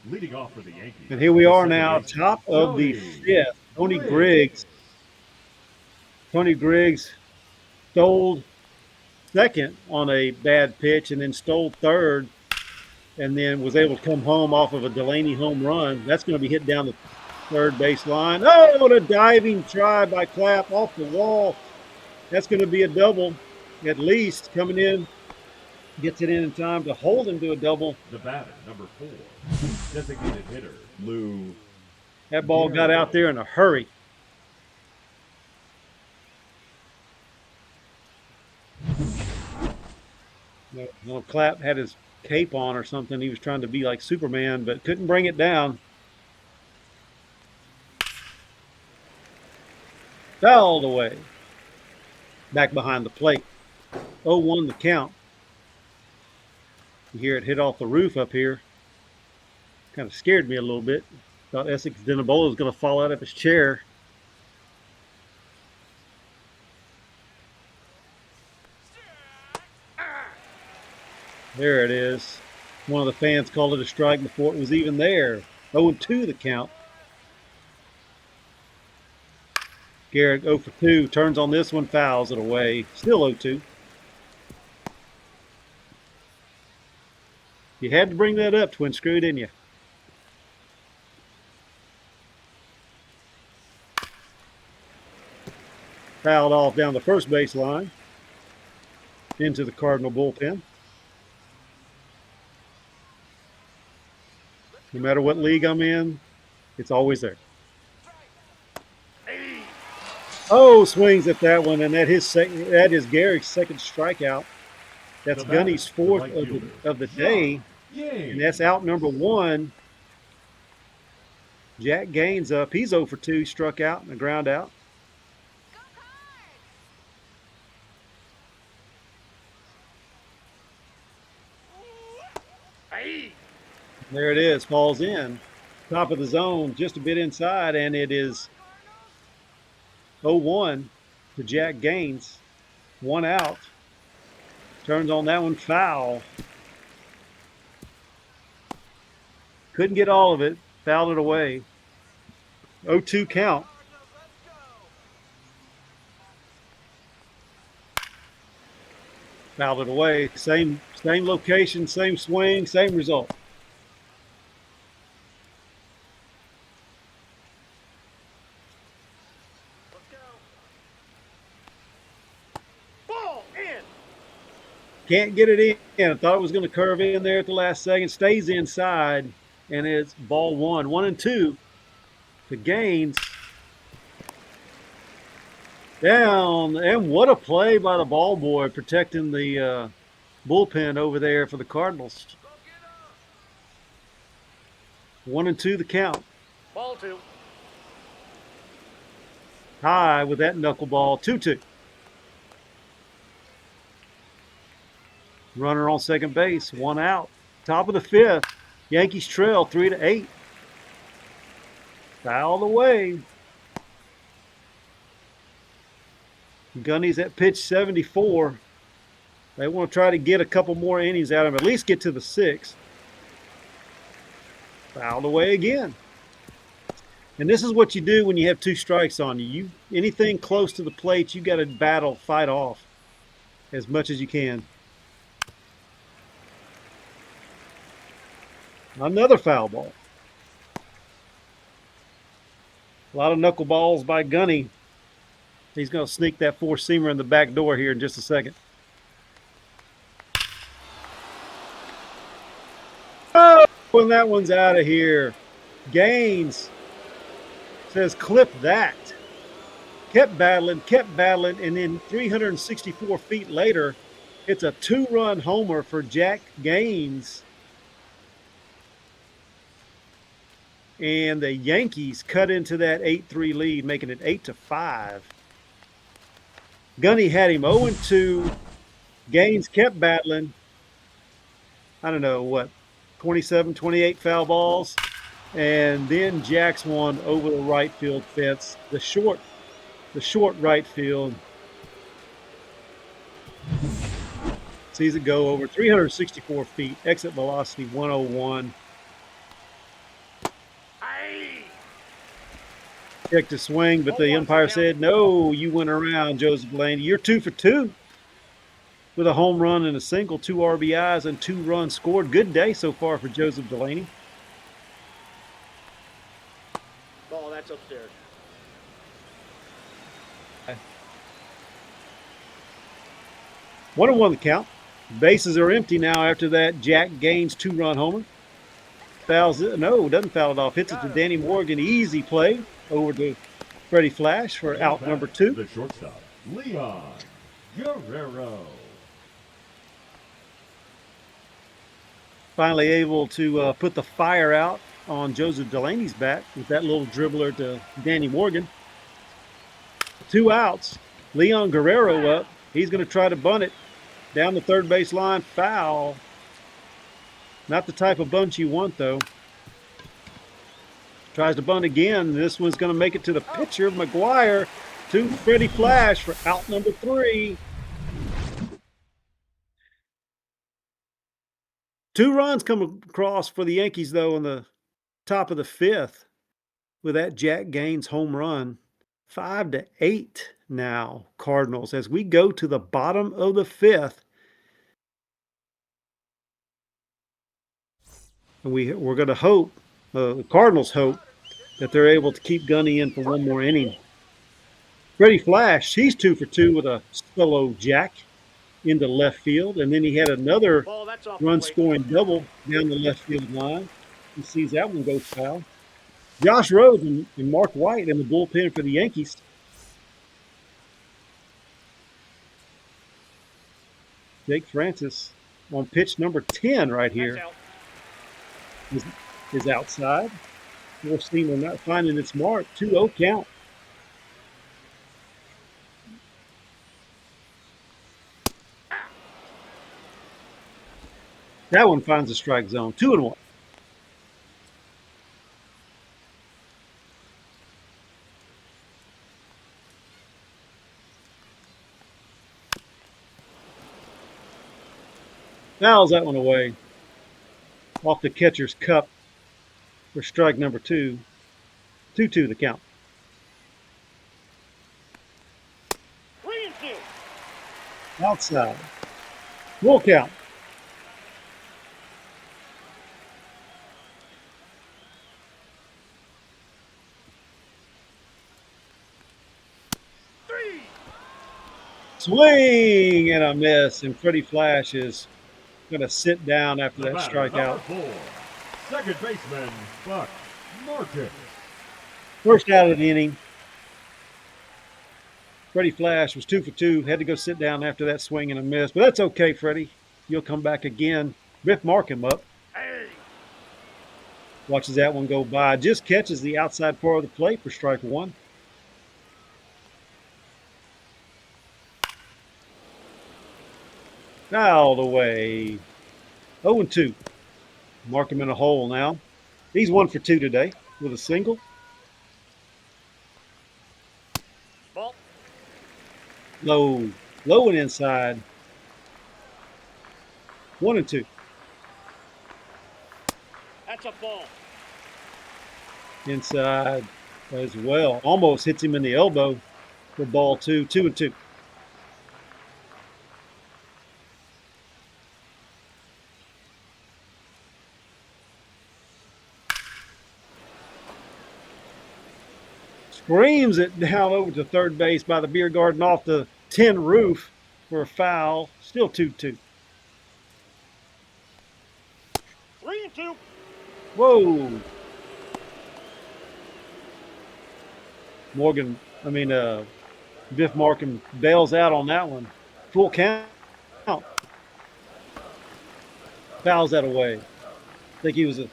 leading off for the Yankees. And here we are now, top of the 5th. Tony Griggs. Tony Griggs stole second on a bad pitch and then stole third and then was able to come home off of a Delaney home run. That's going to be hit down the third base line. Oh, what a diving try by Clapp off the wall. That's going to be a double at least coming in. Gets it in time to hold him to a double. The batter, number 4, designated hitter, Lou. That ball got out there in a hurry. Well, Clapp had his cape on or something. He was trying to be like Superman, but couldn't bring it down. Fouled away. Back behind the plate. 0-1 the count. You hear it hit off the roof up here. Kind of scared me a little bit. Thought Essex Denebola was going to fall out of his chair. There it is. One of the fans called it a strike before it was even there. 0-2 the count. Garrett 0 for 2. Turns on this one, fouls it away. Still 0-2. You had to bring that up, Twin Screw, didn't you? Fouled off down the first base line into the Cardinal bullpen. No matter what league I'm in, it's always there. Oh, swings at that one, and that is Garrick's second strikeout. That's Gunny's fourth of the day, and that's out number 1. Jack Gaines up. He's 0 for 2, struck out and a ground out. There it is, falls in. Top of the zone, just a bit inside, and it is 0-1 to Jack Gaines. 1 out. Turns on that one, foul. Couldn't get all of it, fouled it away. 0-2 count. Fouled it away. Same location, same swing, same result. Can't get it in. I thought it was going to curve in there at the last second. Stays inside, and it's ball 1. 1-2 to Gaines. Down, and what a play by the ball boy protecting the bullpen over there for the Cardinals. 1-2 the count. Ball 2. High with that knuckleball. 2-2. Runner on second base, 1 out. Top of the 5th. Yankees trail 3-8. Fouled away. Gunny's at pitch 74. They want to try to get a couple more innings out of him, at least get to the 6th. Fouled away again. And this is what you do when you have 2 strikes on you. Anything close to the plate, you got to battle, fight off as much as you can. Another foul ball. A lot of knuckleballs by Gunny. He's going to sneak that 4-seamer in the back door here in just a second. Oh, and that one's out of here. Gaines says, clip that. Kept battling, and then 364 feet later, it's a 2-run homer for Jack Gaines. And the Yankees cut into that 8-3 lead, making it 8-5. Gunny had him 0-2. Gaines kept battling. I don't know, what, 27, 28 foul balls. And then Jack's one over the right field fence, the short right field. Sees it go over 364 feet, exit velocity 101. Checked the swing, but the umpire said, no, you went around, Joseph Delaney. You're 2 for 2 with a home run and a single, 2 RBIs and 2 runs scored. Good day so far for Joseph Delaney. Ball, that's upstairs. 1-1 the count. Bases are empty now after that Jack Gaines 2-run homer. Fouls it. No, doesn't foul it off. Hits it to Danny Morgan. Easy play over to Freddie Flash for out number 2. The shortstop, Leon Guerrero. Finally able to put the fire out on Joseph Delaney's bat with that little dribbler to Danny Morgan. 2 outs. Leon Guerrero up. He's going to try to bunt it down the third base line. Foul. Not the type of bunt you want, though. Tries to bunt again. This one's going to make it to the pitcher, McGuire, to Freddie Flash for out number 3. 2 runs come across for the Yankees, though, in the top of the 5th with that Jack Gaines home run. 5-8 now, Cardinals, as we go to the bottom of the 5th. And we're going to hope, the Cardinals hope, that they're able to keep Gunny in for one more inning. Freddie Flash, he's 2 for 2 with a solo jack into left field. And then he had another run-scoring double down the left field line. He sees that one go foul. Josh Rose and Mark White in the bullpen for the Yankees. Jake Francis on pitch number 10 right here is outside. Four-seamer not finding its mark. 2-0 count. That one finds the strike zone. 2-1. Fouls that one away. Off the catcher's cup for strike number 2. 2-2 the count. 3-2. Outside. Full count. Swing and a miss, and Freddie Flash is going to sit down after that strikeout. 4, second baseman, Buck Martin. First out of the inning. Freddie Flash was 2 for 2. Had to go sit down after that swing and a miss, but that's okay, Freddie. You'll come back again. Biff Markham up. Watches that one go by. Just catches the outside part of the plate for strike 1. Fouled away. 0-2. Mark him in a hole now. He's 1 for 2 today with a single. Ball. Low and inside. 1-2. That's a ball. Inside as well. Almost hits him in the elbow for ball 2. 2-2. Screams it down over to third base by the beer garden off the tin roof for a foul. Still 2-2. 3-2. Whoa. Biff Markham bails out on that one. Full count. Fouls that away. I think he was a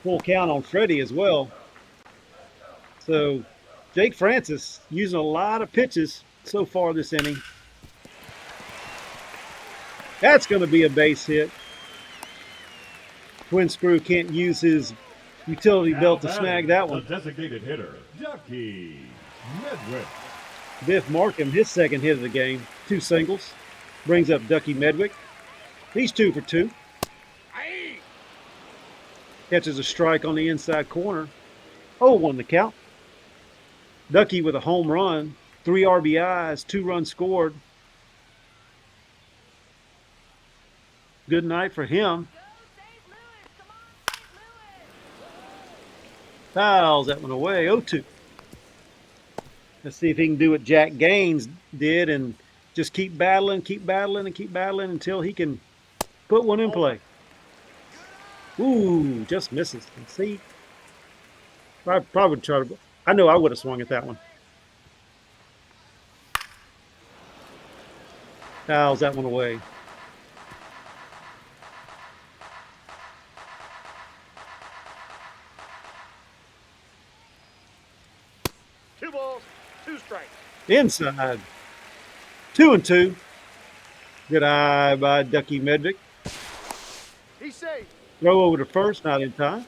full count on Freddie as well. So Jake Francis using a lot of pitches so far this inning. That's going to be a base hit. Twin Screw can't use his utility belt to snag that one. The designated hitter, Ducky Medwick. Biff Markham, his second hit of the game. 2 singles. Brings up Ducky Medwick. He's 2 for 2. Catches a strike on the inside corner. 0-1 the count. Ducky with a home run. 3 RBIs, 2 runs scored. Good night for him. Fouls that one away. 0-2. Let's see if he can do what Jack Gaines did and just keep battling until he can put one in play. Ooh, just misses. See, I probably would try to. I know I would have swung at that one. Fouls that one away. Two balls, 2 strikes. Inside. 2-2. Good eye by Ducky Medvick. He's safe. Throw over to first, not in time.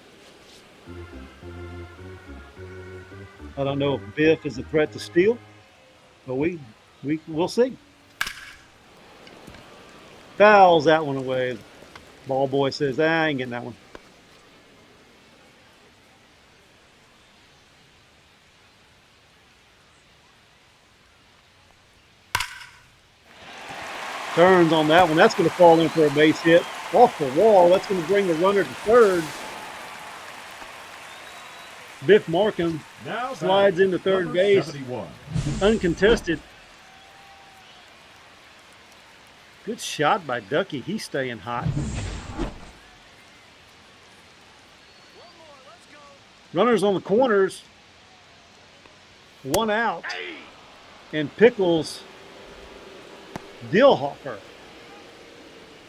I don't know if Biff is a threat to steal, but we'll see. Fouls that one away. Ball boy says, I ain't getting that one. Turns on that one. That's going to fall in for a base hit. Off the wall. That's going to bring the runner to third. Biff Markham Now slides into third number base. 71. Uncontested. Good shot by Ducky. He's staying hot. Runners on the corners. One out. And Pickles Dillhofer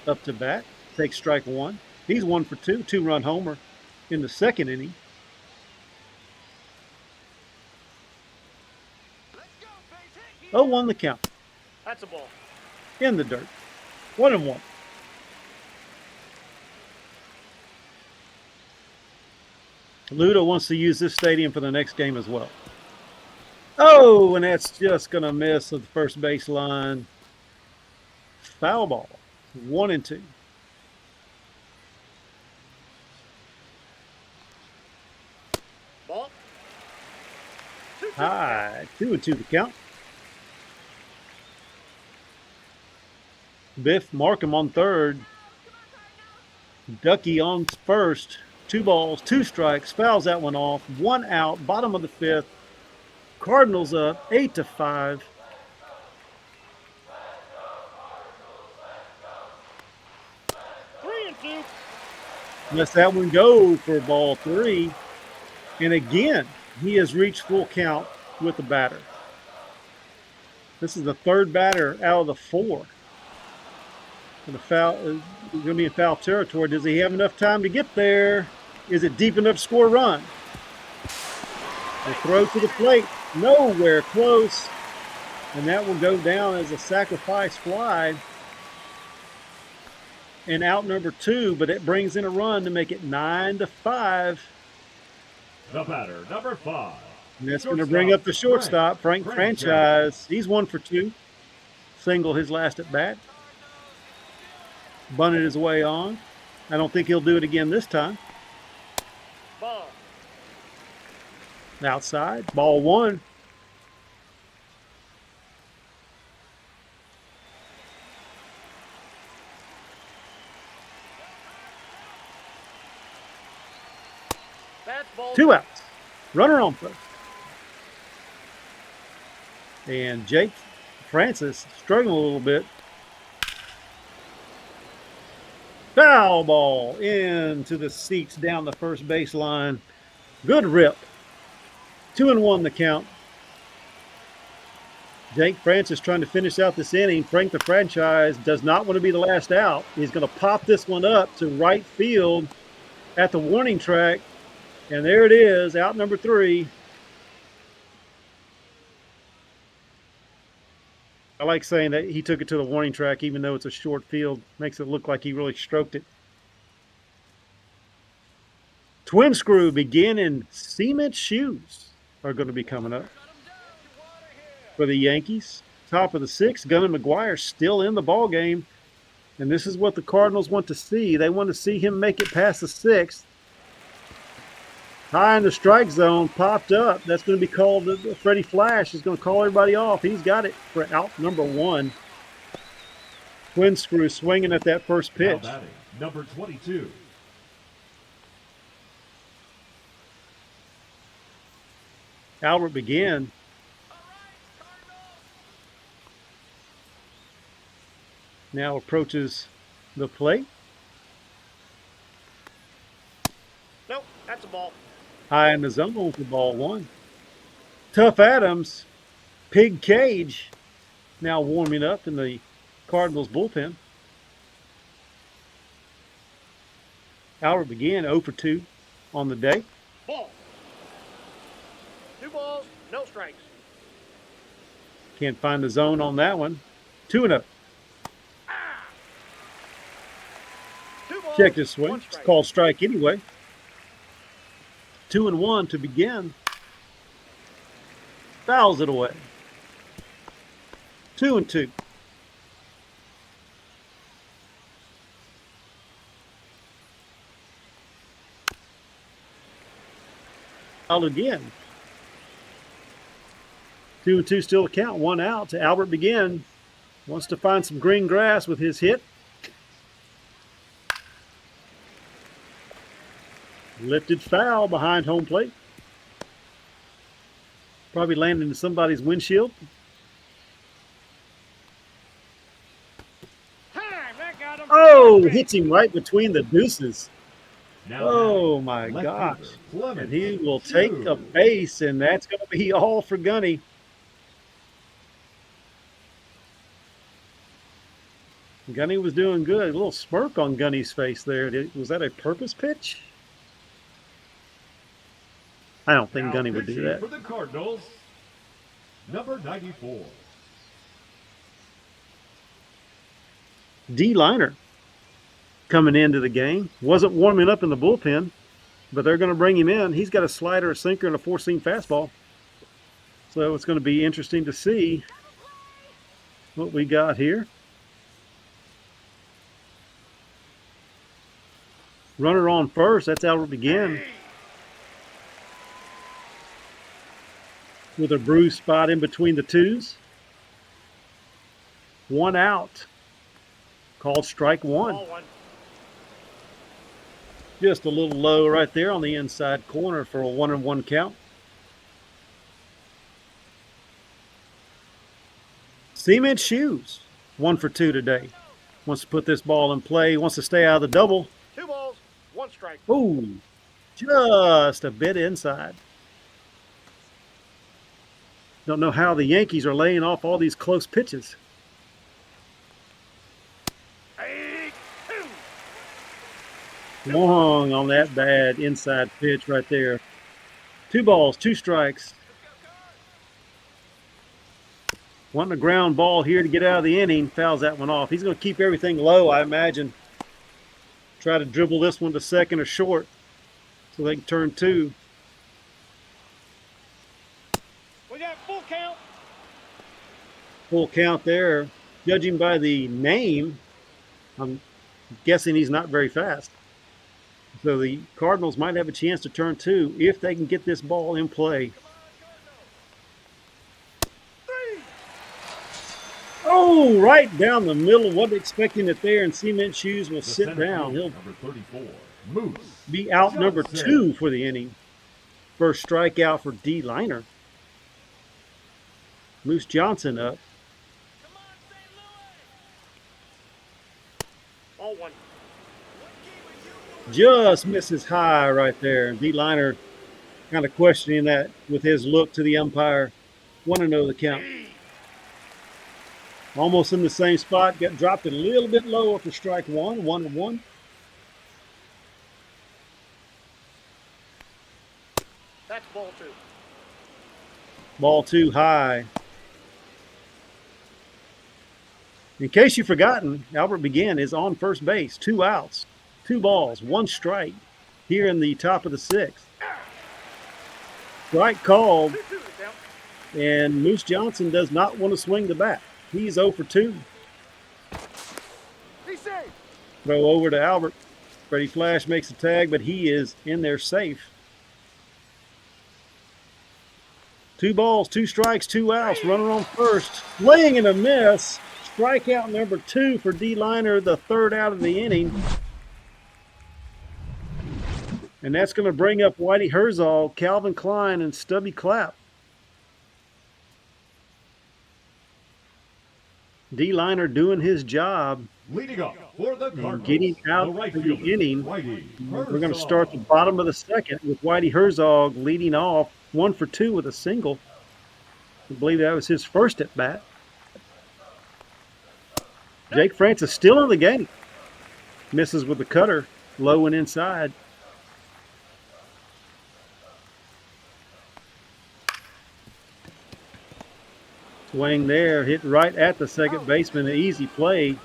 up to bat. Takes strike one. He's 1 for 2. 2-run homer in the second inning. Oh, 1 the count. That's a ball. In the dirt. 1-1. Ludo wants to use this stadium for the next game as well. Oh, and that's just going to miss at the first base line. Foul ball. 1-2. Ball. High. 2-2 the count. Biff Markham on third. Ducky on first. 2 balls, 2 strikes. Fouls that one off. 1 out. Bottom of the 5th. Cardinals up 8-5. Lets that one go for ball 3. And again, he has reached full count with the batter. This is the third batter out of the 4. And the foul is going to be in foul territory. Does he have enough time to get there? Is it deep enough to score a run? The throw to the plate, nowhere close. And that will go down as a sacrifice fly. And out number 2, but it brings in a run to make it 9-5. The batter, number 5. And that's going to bring up the shortstop, Frank Franchise. He's 1 for 2. Single his last at bat. Bunted his way on. I don't think he'll do it again this time. Ball. Outside, ball 1. That's ball. 2 outs. Runner on first. And Jake Francis struggling a little bit. Foul ball into the seats down the first baseline. Good rip. 2-1 the count. Jake Francis trying to finish out this inning. Frank the Franchise does not want to be the last out. He's going to pop this one up to right field at the warning track. And there it is, out number 3. I like saying that he took it to the warning track, even though it's a short field. Makes it look like he really stroked it. Twin Screw begin in cement shoes are going to be coming up for the Yankees. Top of the 6th, Gunnar McGuire still in the ball game. And this is what the Cardinals want to see. They want to see him make it past the 6th. High in the strike zone, popped up. That's going to be called, Freddie Flash is going to call everybody off. He's got it for out number 1. Twin Screw swinging at that first Now pitch. batting, number 22. Albert began. Now approaches the plate. Nope, that's a ball. High in the zone for ball 1. Tough Adams, Pig Cage, now warming up in the Cardinals bullpen. Albert began 0 for 2 on the day. Ball. 2 balls, no strikes. Can't find the zone on that one. 2-0. Two balls, Check this swing. one It's strike. called strike anyway. 2-1 to begin. Fouls it away. 2-2. Fouled again. 2-2 still count. 1 out to Albert Begin. Wants to find some green grass with his hit. Lifted foul behind home plate. Probably landed in somebody's windshield. Time, that got him. Oh, hits him right between the deuces. Now Oh my left gosh. fielder, Clemens, And he will take a 2. base, and that's going to be all for Gunny. Gunny was doing good. A little smirk on Gunny's face there. Was that a purpose pitch? I don't think Now Gunny would do pitching that. for the Cardinals, number 94. D Liner coming into the game. Wasn't warming up in the bullpen, but they're going to bring him in. He's got a slider, a sinker, and a four-seam fastball. So it's going to be interesting to see what we got here. Runner on first. That's Albert Begin. With a bruised spot in between the twos. 1 out. Called strike 1. Ball one. Just a little low right there on the inside corner for a 1-1 count. Cement Shoes, 1 for 2 today. Wants to put this ball in play. Wants to stay out of the double. Two balls, one strike. Ooh, just a bit inside. Don't know how the Yankees are laying off all these close pitches. Hey, two. Long on that bad inside pitch right there. 2 balls, 2 strikes. Wanting a ground ball here to get out of the inning. Fouls that one off. He's going to keep everything low, I imagine. Try to dribble this one to second or short so they can turn 2. We got full count. Full count there. Judging by the name, I'm guessing he's not very fast. So the Cardinals might have a chance to turn 2 if they can get this ball in play. Oh, right down the middle. Wasn't expecting it there, and Cement Shoes will The sit center down. fielder, He'll number 34, Moose. be out number Johnson. 2 for the inning. First strikeout for D Liner. Moose Johnson up. Ball one. Just misses high right there. D Liner kind of questioning that with his look to the umpire. 1-0 the count. Almost in the same spot. Got dropped it a little bit lower for strike 1. 1-1. That's ball two. Ball 2 high. In case you've forgotten, Albert Begin is on first base. 2 outs, 2 balls, 1 strike here in the top of the 6th. Strike called, 2-2 the count. and Moose Johnson does not want to swing the bat. He's 0 for 2. He's safe. Throw over to Albert. Freddie Flash makes a tag, but he is in there safe. 2 balls, 2 strikes, 2 outs. Runner on first. Swing and a miss. Strikeout number 2 for D Liner, the 3rd out of the inning. And that's going to bring up Whitey Herzog, Calvin Klein, and Stubby Clapp. D Liner doing his job. Leading up for the Cardinals, Getting out the right of the fielder, inning. Whitey We're going to Herzog. start the bottom of the 2nd with Whitey Herzog leading off 1 for 2 with a single. I believe that was his first at bat. Jake Francis still in the game. Misses with the cutter, low and inside. Swing there, hit right at the second baseman. An easy play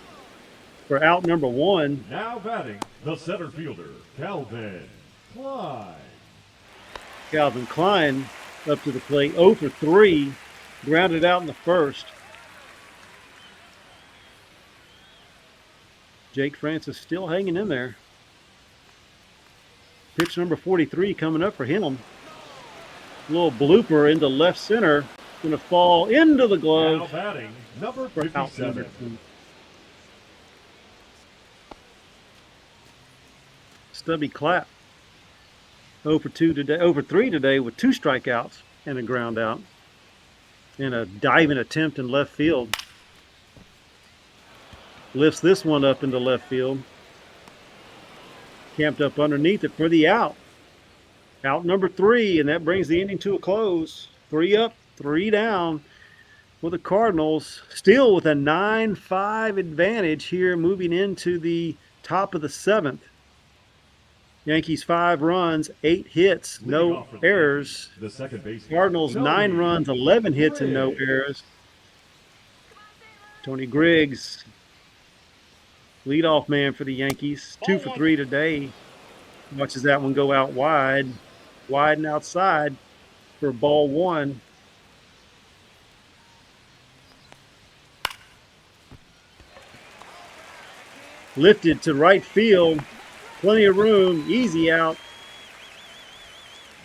for out number 1. Now batting, the center fielder, Calvin Klein. Calvin Klein up to the plate, 0 for 3, grounded out in the first. Jake Francis still hanging in there. Pitch number 43 coming up for him. Little blooper into left center. Going to fall into the Now glove batting, number for out 57. number 2. Stubby Clapp. 0 for 2 today, 0 for 3 today with 2 strikeouts and a ground out. And a diving attempt in left field. Lifts this one up into left field. Camped up underneath it for the out. Out number 3, and that brings the inning to a close. 3 up, 3 down for the Cardinals. Still with a 9-5 advantage here moving into the top of the 7th. Yankees 5 runs, 8 hits, no errors. The second baseman, Cardinals 9 Tony runs, 11 hits, and no Griggs. errors. Tony Griggs, leadoff man for the Yankees. 2 for 3 today. Watches that one go out wide. Wide and outside for ball 1. Lifted to right field. Plenty of room. Easy out.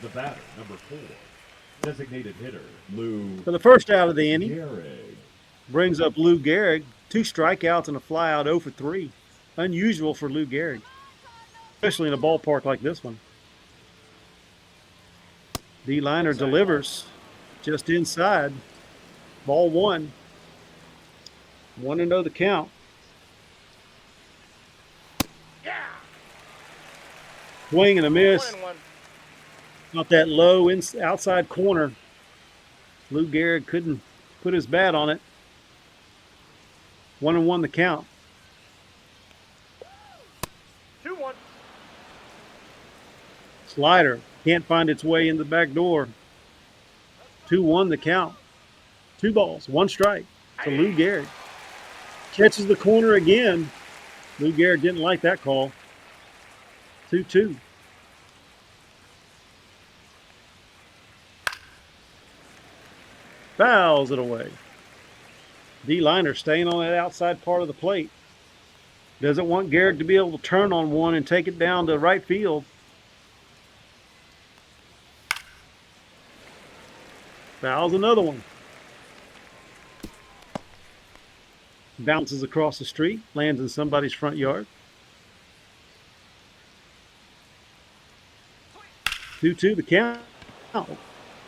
The batter, number 4, designated hitter, Lou For the first out of the inning. Gehrig. Brings up Lou Gehrig. 2 strikeouts and a flyout, 0 for 3. Unusual for Lou Gehrig, especially in a ballpark like this one. D-liner delivers just inside. Ball 1. 1-0 the count. Yeah. Swing and a miss. 1-1. Not that low outside corner. Lou Gehrig couldn't put his bat on it. 1-1 the count. 2-1. Slider can't find its way in the back door. 2-1 the count. 2 balls, 1 strike to Lou Gehrig. Catches the corner again. Lou Gehrig didn't like that call. 2-2. Fouls it away. D-liner staying on that outside part of the plate. Doesn't want Gehrig to be able to turn on one and take it down to right field. Fouls another one. Bounces across the street, lands in somebody's front yard. 2-2 the count.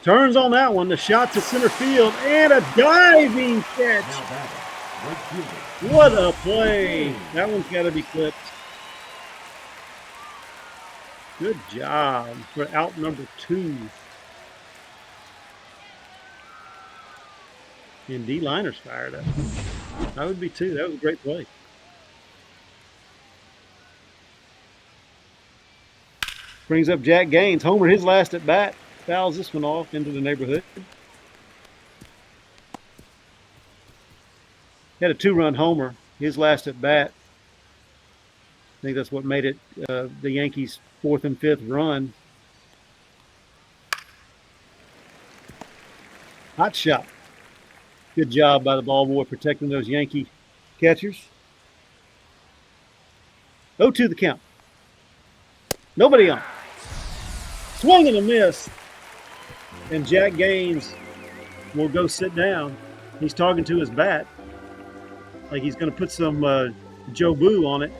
Turns on that one. The shot to center field and a diving catch. Now batting, right fielder, What a play. That one's got to be clipped. Good job for out number 2. And D-liner's fired up. That would be 2. That was a great play. Brings up Jack Gaines. Homer his last at bat. Fouls this one off into the neighborhood. Had a 2-run homer. His last at bat. I think that's what made it the Yankees' 4th and 5th run. Hot shot. Good job by the ball boy protecting those Yankee catchers. 0-2 the count. Nobody on. Swung and a miss. And Jack Gaines will go sit down. He's talking to his bat like he's going to put some Joe Boo on it.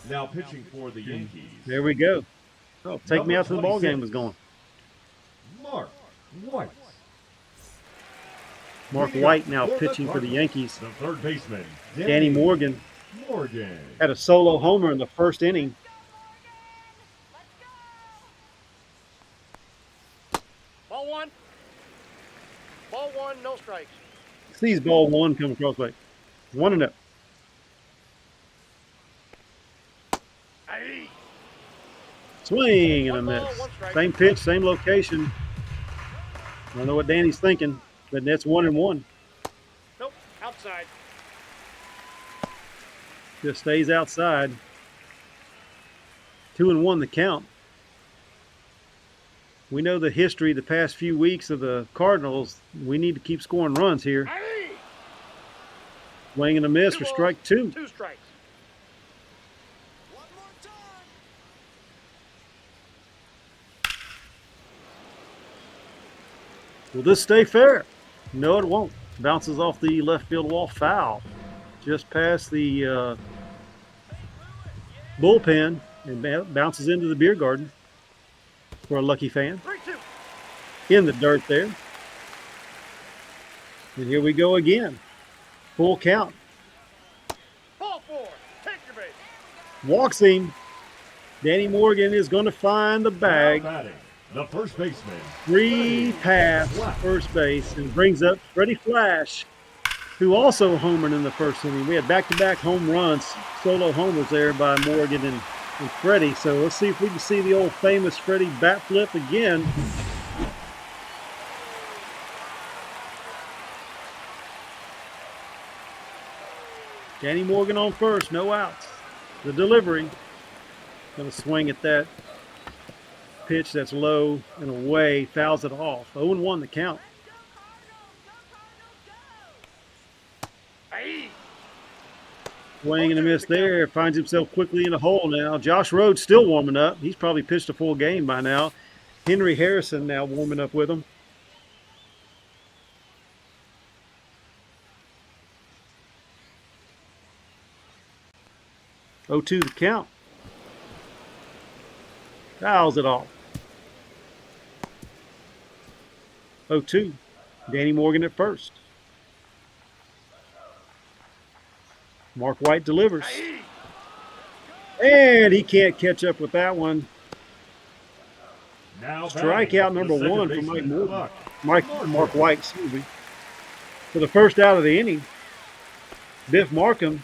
now pitching for the Yankees, There we go. Oh, take me out to the ball game was going. Mark White. Mark White now pitching for the Yankees. The third baseman, Danny Morgan Morgan. had a solo homer in the first inning. Ball 1. Ball 1, no strikes. Sees ball 1 come across like 1-0. Aye. Swing and a 1 ball, miss. 1 strike. Same pitch, same location. I don't know what Danny's thinking. The net's 1-1. Nope, outside. Just stays outside. 2-1 the count. We know the history the past few weeks of the Cardinals. We need to keep scoring runs here. Aye. Swing and a miss 2 for balls, strike 2. 2 strikes. Will this stay fair? No, it won't. Bounces off the left field wall, foul. Just past the bullpen and bounces into the beer garden for a lucky fan. 3-2. In the dirt there. And here we go again. Full count. Ball 4. Take your base. Walks him. Danny Morgan is going to find the Now bag. batting, the first baseman. Free pass first base and brings up Freddie Flash, who also homered in the first inning. We had back-to-back home runs, solo homers there by Morgan and Freddie. So let's see if we can see the old famous Freddie bat flip again. Danny Morgan on first, no outs. The delivery, going to swing at that pitch that's low and away, fouls it off. 0-1 the count. Aye. Swing and a miss there. Finds himself quickly in a hole now. Josh Rhodes still warming up. He's probably pitched a full game by now. Henry Harrison now warming up with him. Oh, 2 the count. Fouls it off. 0-2. Danny Morgan at first. Mark White delivers. Aye. And he can't catch up with that one. Now Strikeout batting, number the second 1 for Mike baseman, Morgan. Buck. Mark White, excuse me. For the first out of the inning, Biff Markham.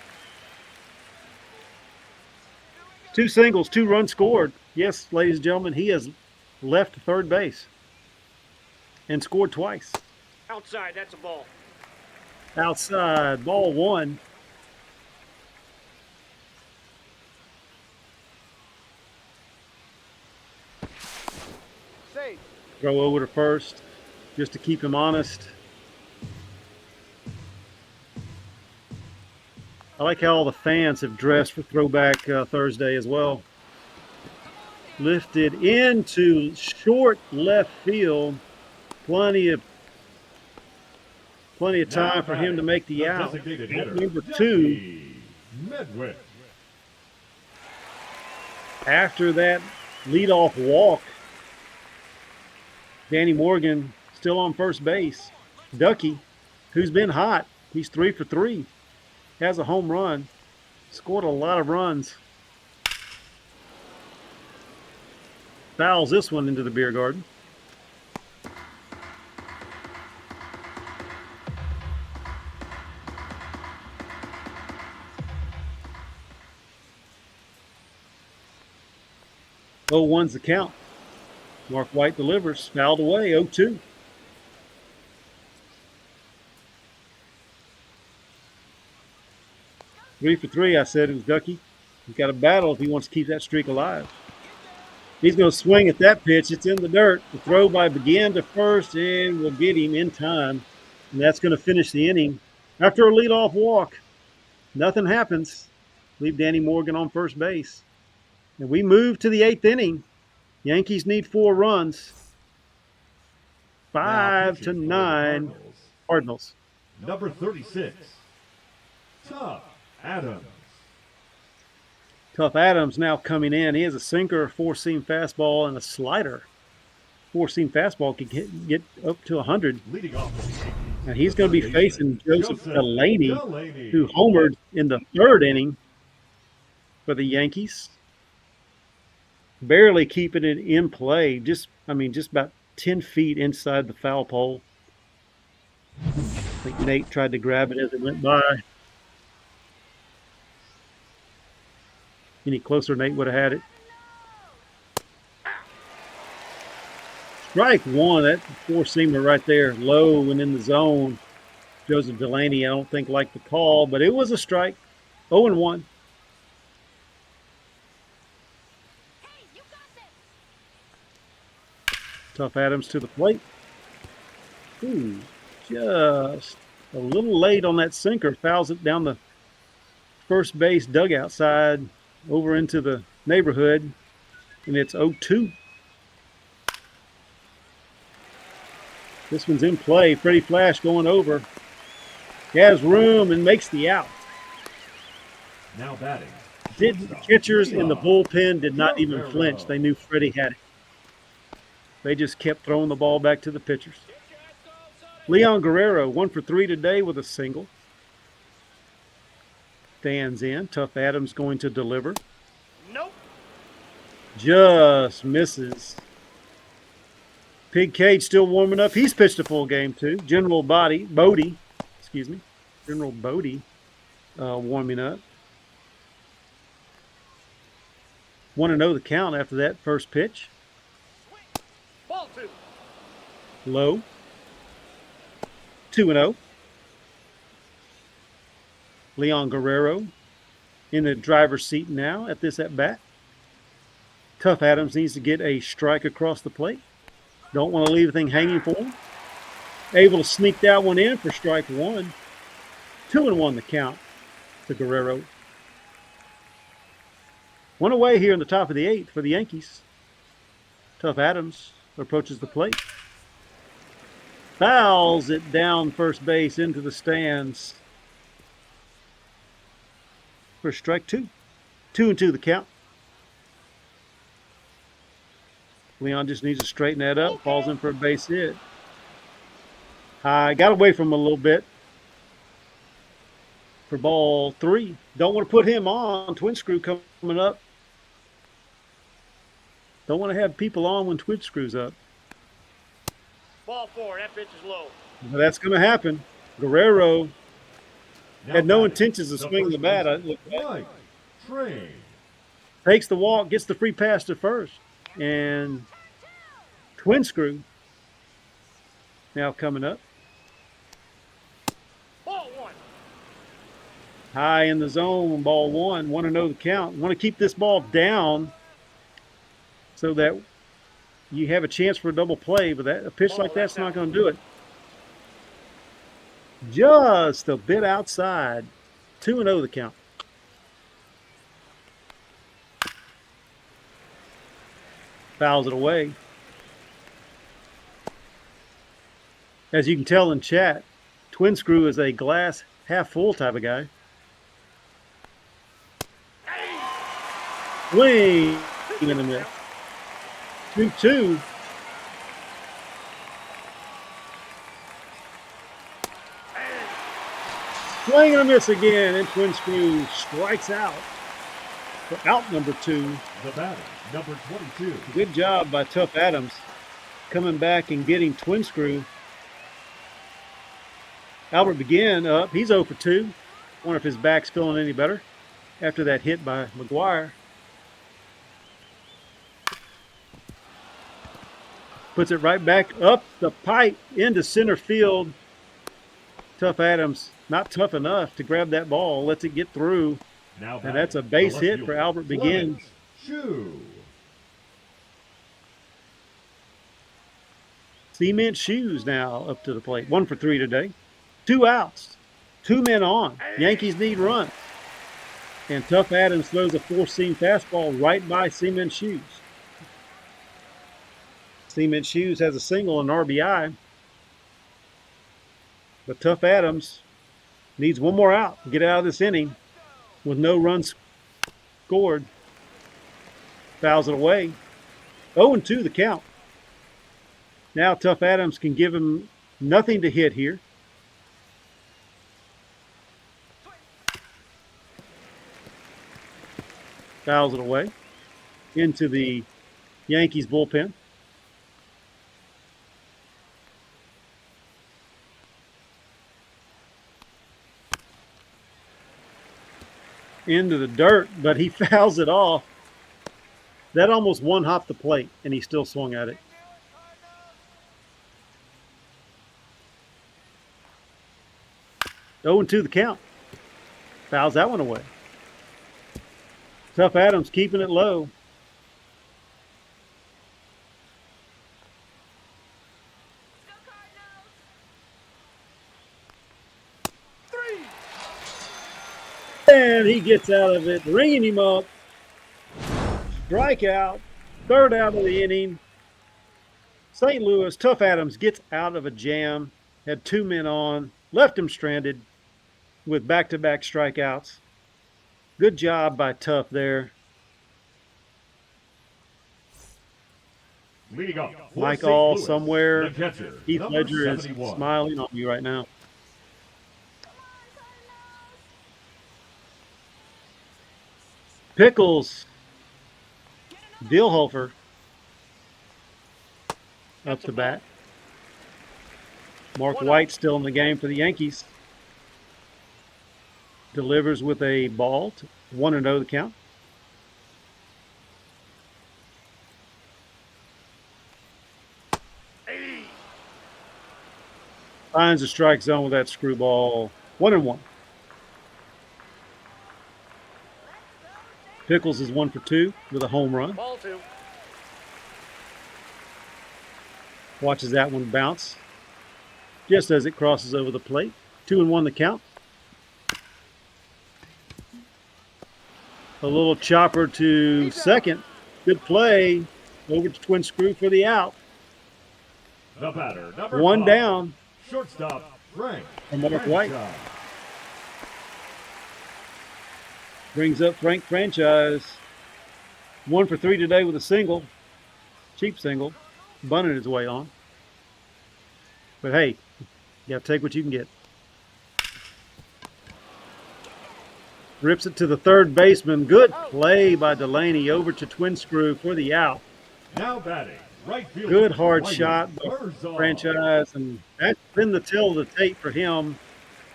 2 singles, 2 runs scored. Yes, ladies and gentlemen, he has left third base and scored twice. Outside, that's a ball. Outside, ball 1. Save. Throw over to first just to keep him honest. I like how all the fans have dressed for Throwback Thursday as well. Lifted into short left field. Plenty of time for him to make the out. Designated hitter, Number 2, Jackie Medwick. after that leadoff walk, Danny Morgan still on first base. Ducky, who's been hot, he's 3 for 3. Has a home run, scored a lot of runs. Fouls this one into the beer garden. Oh, 1's the count. Mark White delivers, fouled away, 0-2. Three for 3, I said it was Ducky. He's got to battle if he wants to keep that streak alive. He's going to swing at that pitch. It's in the dirt. The throw by Begin to first, and we'll get him in time. And that's going to finish the inning. After a leadoff walk, nothing happens. Leave Danny Morgan on first base. And we move to the 8th inning. Yankees need 4 runs. 5 to 9 Cardinals. Number 36, Tough Adams. Tough Adams now coming in. He has a sinker, 4-seam fastball, and a slider. 4-seam fastball can get up to 100. Leading off for the Yankees, And he's going to be facing Joseph Delaney, who who homered in the 3rd inning for the Yankees. Barely keeping it in play. Just about 10 feet inside the foul pole. I think Nate tried to grab it as it went by. Any closer, Nate would have had it. Strike one. That four-seamer right there, low and in the zone. Joseph Delaney, I don't think liked the call, but it was a strike. 0-1. Tough Adams to the plate. Ooh, just a little late on that sinker. Fouls it down the first base dugout side over into the neighborhood, and it's 0-2. This one's in play. Freddie Flash going over. He has room and makes the out. Now batting. The catchers in the bullpen did not even flinch. They knew Freddie had it. They just kept throwing the ball back to the pitchers. Leon Guerrero, 1 for 3 today with a single. Stands in. Tough Adams going to deliver. Nope. Just misses. Pig Cage still warming up. He's pitched a full game too. General Bodie, General Bodie warming up. 1-0 the count after that first pitch. Ball 2. Low. 2-0. Leon Guerrero in the driver's seat now at this at bat. Tough Adams needs to get a strike across the plate. Don't want to leave the thing hanging for him. Able to sneak that one in for strike one. 2-1 the count to Guerrero. One away here in the top of the 8th for the Yankees. Tough Adams approaches the plate. Fouls it down first base into the stands for strike 2. 2-2 the count. Leon just needs to straighten that up. Falls in for a base hit. High. Got away from him a little bit for ball 3. Don't want to put him on. Twin Screw coming up. Don't want to have people on when Twin Screw's up. Ball 4. That pitch is low. But that's going to happen. Guerrero Now had no batting. intentions of swinging the bat. Mike Train. Takes the walk, gets the free pass to first. And Twin Screw now coming up. Ball 1. High in the zone, ball 1. Want to know the count. Want to keep this ball down so that you have a chance for a double play, but a pitch like that's not going to do it. Just a bit outside. 2-0 the count. Fouls it away. As you can tell in chat, Twin Screw is a glass half full type of guy. Swing and a miss. 2-2. Swing and a miss again, and Twin Screw strikes out for out number 2. The batter, number 22. Good job by Tough Adams coming back and getting Twin Screw. Albert Begin up. He's 0 for 2. Wonder if his back's feeling any better after that hit by McGuire. Puts it right back up the pipe into center field. Tough Adams not tough enough to grab that ball. Lets it get through. Now And that's a base hit for Albert Begin. Shoe. Cement Shoes now up to the plate. 1 for 3 today. 2 outs. 2 men on. Yankees need runs. And Tough Adams throws a 4-seam fastball right by Cement Shoes. Cement Shoes has a single and RBI. But Tough Adams needs one more out to get out of this inning with no runs scored. Fouls it away. 0-2 the count. Now Tough Adams can give him nothing to hit here. Fouls it away into the Yankees bullpen. Into the dirt, but he fouls it off. That almost one-hopped the plate, and he still swung at it. 0-2 the count. Fouls that one away. Tough Adams keeping it low. And he gets out of it, ringing him up. Strikeout, third out of the inning. St. Louis, Tough Adams gets out of a jam, had 2 men on, left him stranded with back-to-back strikeouts. Good job by Tough there. Leading off, Mike St. All Louis, somewhere. the catcher, Heath number Ledger is 71. smiling on you right now. Pickles, Dillhofer up to bat. Mark White still in the game for the Yankees. Delivers with a ball, 1-0 the count. Finds the strike zone with that screwball. 1-1. Pickles is 1 for 2 with a home run. Ball 2. Watches that one bounce just as it crosses over the plate. 2-1 the count. A little chopper to second. Good play. Over to Twin Screw for the out. The batter, number 1 5, down. shortstop, Frank. And Mark White brings up Frank Franchise. 1 for 3 today with a single. Cheap single. Bunting his way on. But hey, you have to take what you can get. Rips it to the third baseman. Good play by Delaney over to Twin Screw for the out. Now batting, right field. Good hard shot by Franchise, and that's been the tale of the tape for him.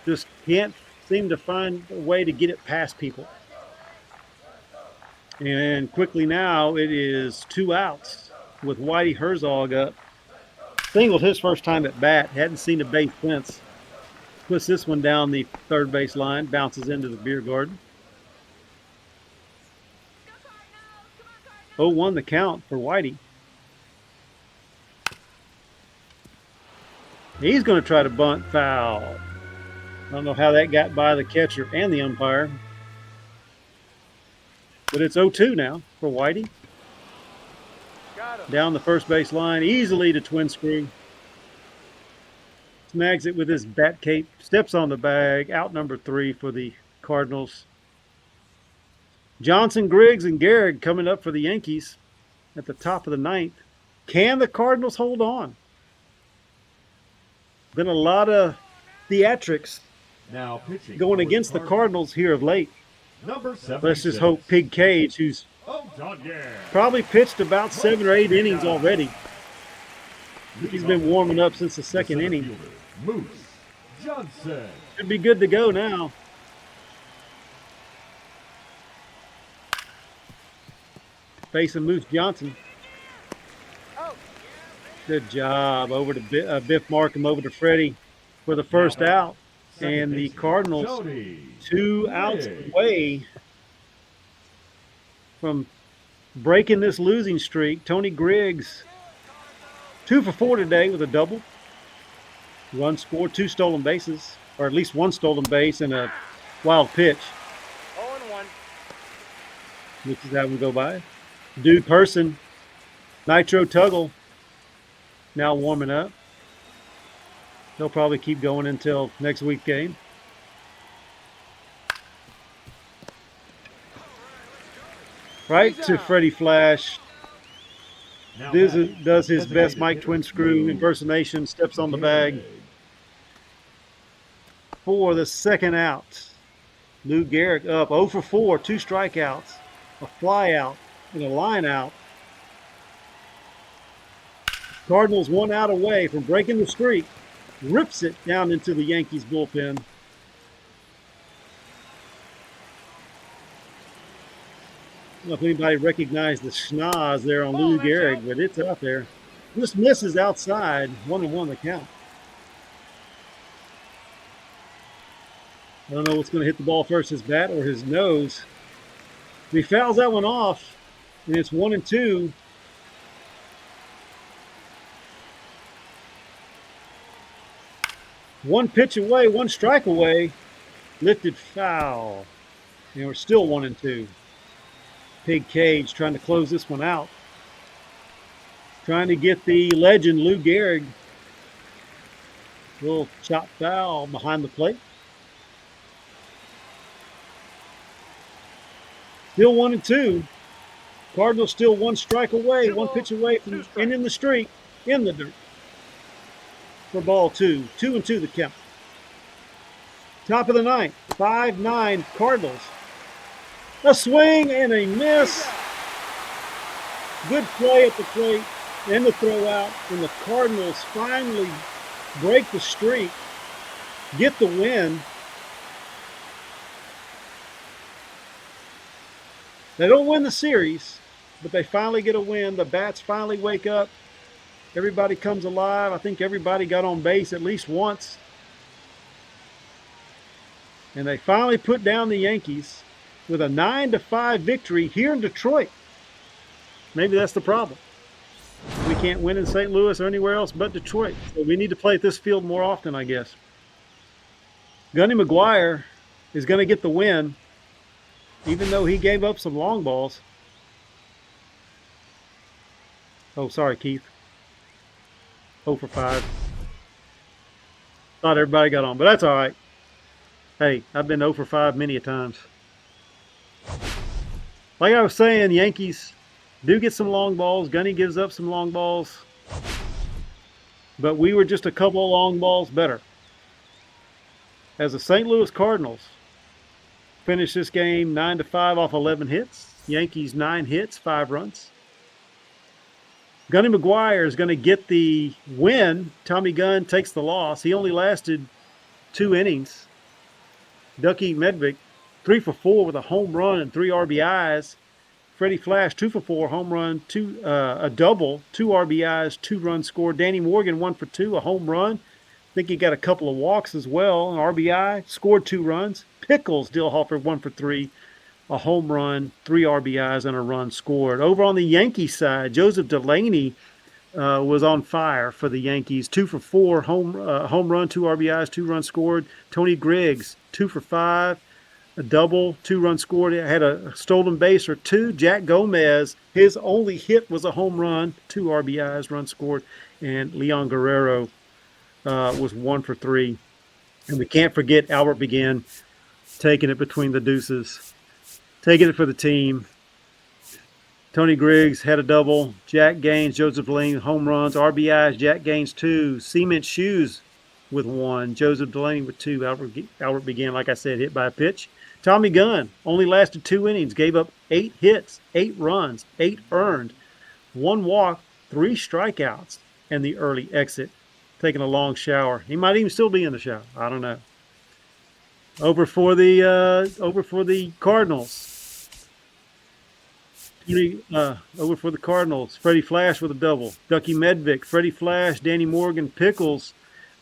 Just can't seem to find a way to get it past people. And quickly now it is 2 outs with Whitey Herzog up. Singled his first time at bat. Hadn't seen a base since. Puts this one down the third base line. Bounces into the beer garden. 0-1 the count for Whitey. He's going to try to bunt, foul. I don't know how that got by the catcher and the umpire. But it's 0-2 now for Whitey. Down the first base line, easily to Twin Screw. Snags it with his bat cape, steps on the bag, out number 3 for the Cardinals. Johnson, Griggs, and Gehrig coming up for the Yankees at the top of the 9th. Can the Cardinals hold on? Been a lot of theatrics Now pitching going for against the Cardinals here of late. Number 76. Let's just hope Pig Cage, who's probably pitched about 7 or 8 innings already. He's been warming up since the second inning. Moose Johnson. Should be good to go now. Facing Moose Johnson. Good job. Over to Biff Markham, over to Freddie for the first out. And the Cardinals 2 outs away from breaking this losing streak. Tony Griggs, 2 for 4 today with a double. Run scored, 2 stolen bases, or at least 1 stolen base and a wild pitch. 0-1. Which is how we go by. Dude Person, Nitro Tuggle, now warming up. They'll probably keep going until next week's game. Right to Freddie Flash. Does his best Mike Twin Screw impersonation, steps on the bag for the second out. Lou Gehrig up 0 for 4, 2 strikeouts, a fly out, and a line out. Cardinals 1 out away from breaking the streak. Rips it down into the Yankees bullpen. I don't know if anybody recognized the schnoz there on Lou Gehrig, but it's out there. Just misses outside. 1-1 the count. I don't know what's going to hit the ball first, his bat or his nose. He fouls that one off, and it's 1-2. One pitch away, one strike away. Lifted foul. And we're still 1-2. Pig Cage trying to close this one out. Trying to get the legend Lou Gehrig. Little chop foul behind the plate. Still 1-2. Cardinals still one strike away, one pitch away from ending the streak in the dirt. For ball 2. 2-2 the count. Top of the ninth. 5-9 Cardinals. A swing and a miss. Good play at the plate and the throw out. And the Cardinals finally break the streak, get the win. They don't win the series, but they finally get a win. The bats finally wake up. Everybody comes alive. I think everybody got on base at least once. And they finally put down the Yankees with a 9-5 victory here in Detroit. Maybe that's the problem. We can't win in St. Louis or anywhere else but Detroit. So we need to play at this field more often, I guess. Gunny McGuire is going to get the win, even though he gave up some long balls. Oh, sorry, Keith. 0 for 5. Thought everybody got on, but that's all right. Hey, I've been 0 for 5 many a times. Like I was saying, Yankees do get some long balls. Gunny gives up some long balls. But we were just a couple of long balls better. As the St. Louis Cardinals finish this game 9-5 off 11 hits. Yankees 9 hits, 5 runs. Gunny McGuire is going to get the win. Tommy Gunn takes the loss. He only lasted 2 innings. Ducky Medvick 3 for 4 with a home run and 3 RBIs. Freddie Flash 2 for 4, home run, a double, 2 RBIs, 2 runs scored. Danny Morgan 1 for 2, a home run. I think he got a couple of walks as well, an RBI, scored 2 runs. Pickles Dillhofer 1 for 3, a home run, 3 RBIs, and a run scored. Over on the Yankee side, Joseph Delaney was on fire for the Yankees. 2 for 4, home run, 2 RBIs, 2 runs scored. Tony Griggs 2 for 5. A double, 2 runs scored. It had a stolen base or 2. Jack Gomez, his only hit was a home run, 2 RBIs, run scored. And Leon Guerrero was 1 for 3. And we can't forget Albert Begin taking it between the deuces, taking it for the team. Tony Griggs had a double. Jack Gaines, Joseph Delaney, home runs, RBIs, Jack Gaines 2. Cement Shoes with 1. Joseph Delaney with 2. Albert Begin, like I said, hit by a pitch. Tommy Gunn only lasted 2 innings, gave up 8 hits, 8 runs, 8 earned, 1 walk, 3 strikeouts, and the early exit. Taking a long shower. He might even still be in the shower. I don't know. Over for the Cardinals. Over for the Cardinals. Freddie Flash with a double. Ducky Medvick, Freddie Flash, Danny Morgan, Pickles,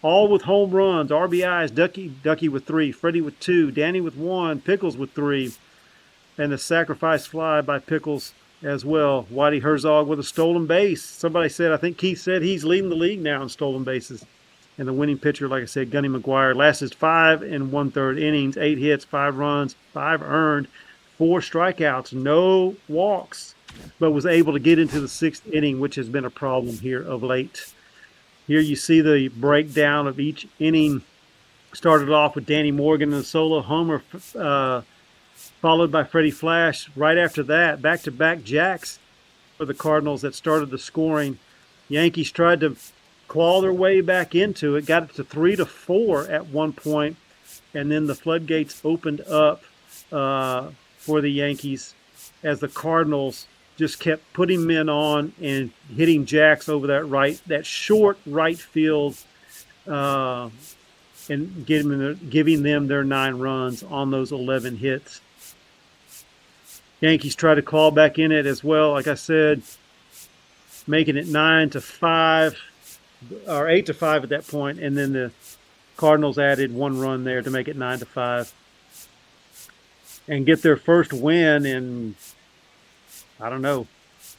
all with home runs, RBIs, Ducky with 3, Freddie with 2, Danny with 1, Pickles with 3, and the sacrifice fly by Pickles as well. Whitey Herzog with a stolen base. Somebody said, I think Keith said he's leading the league now in stolen bases. And the winning pitcher, like I said, Gunny McGuire, lasted 5 1/3 innings, 8 hits, 5 runs, 5 earned, 4 strikeouts, no walks, but was able to get into the 6th inning, which has been a problem here of late. Here you see the breakdown of each inning. Started off with Danny Morgan in a solo homer, followed by Freddie Flash. Right after that, back-to-back jacks for the Cardinals that started the scoring. Yankees tried to claw their way back into it, got it to 3-4 at one point, and then the floodgates opened up for the Yankees as the Cardinals just kept putting men on and hitting jacks over that short right field, and giving them their 9 runs on those 11 hits. Yankees try to claw back in it as well, like I said, making it 9-5 or 8-5 at that point, and then the Cardinals added 1 run there to make it 9-5, and get their first win in I don't know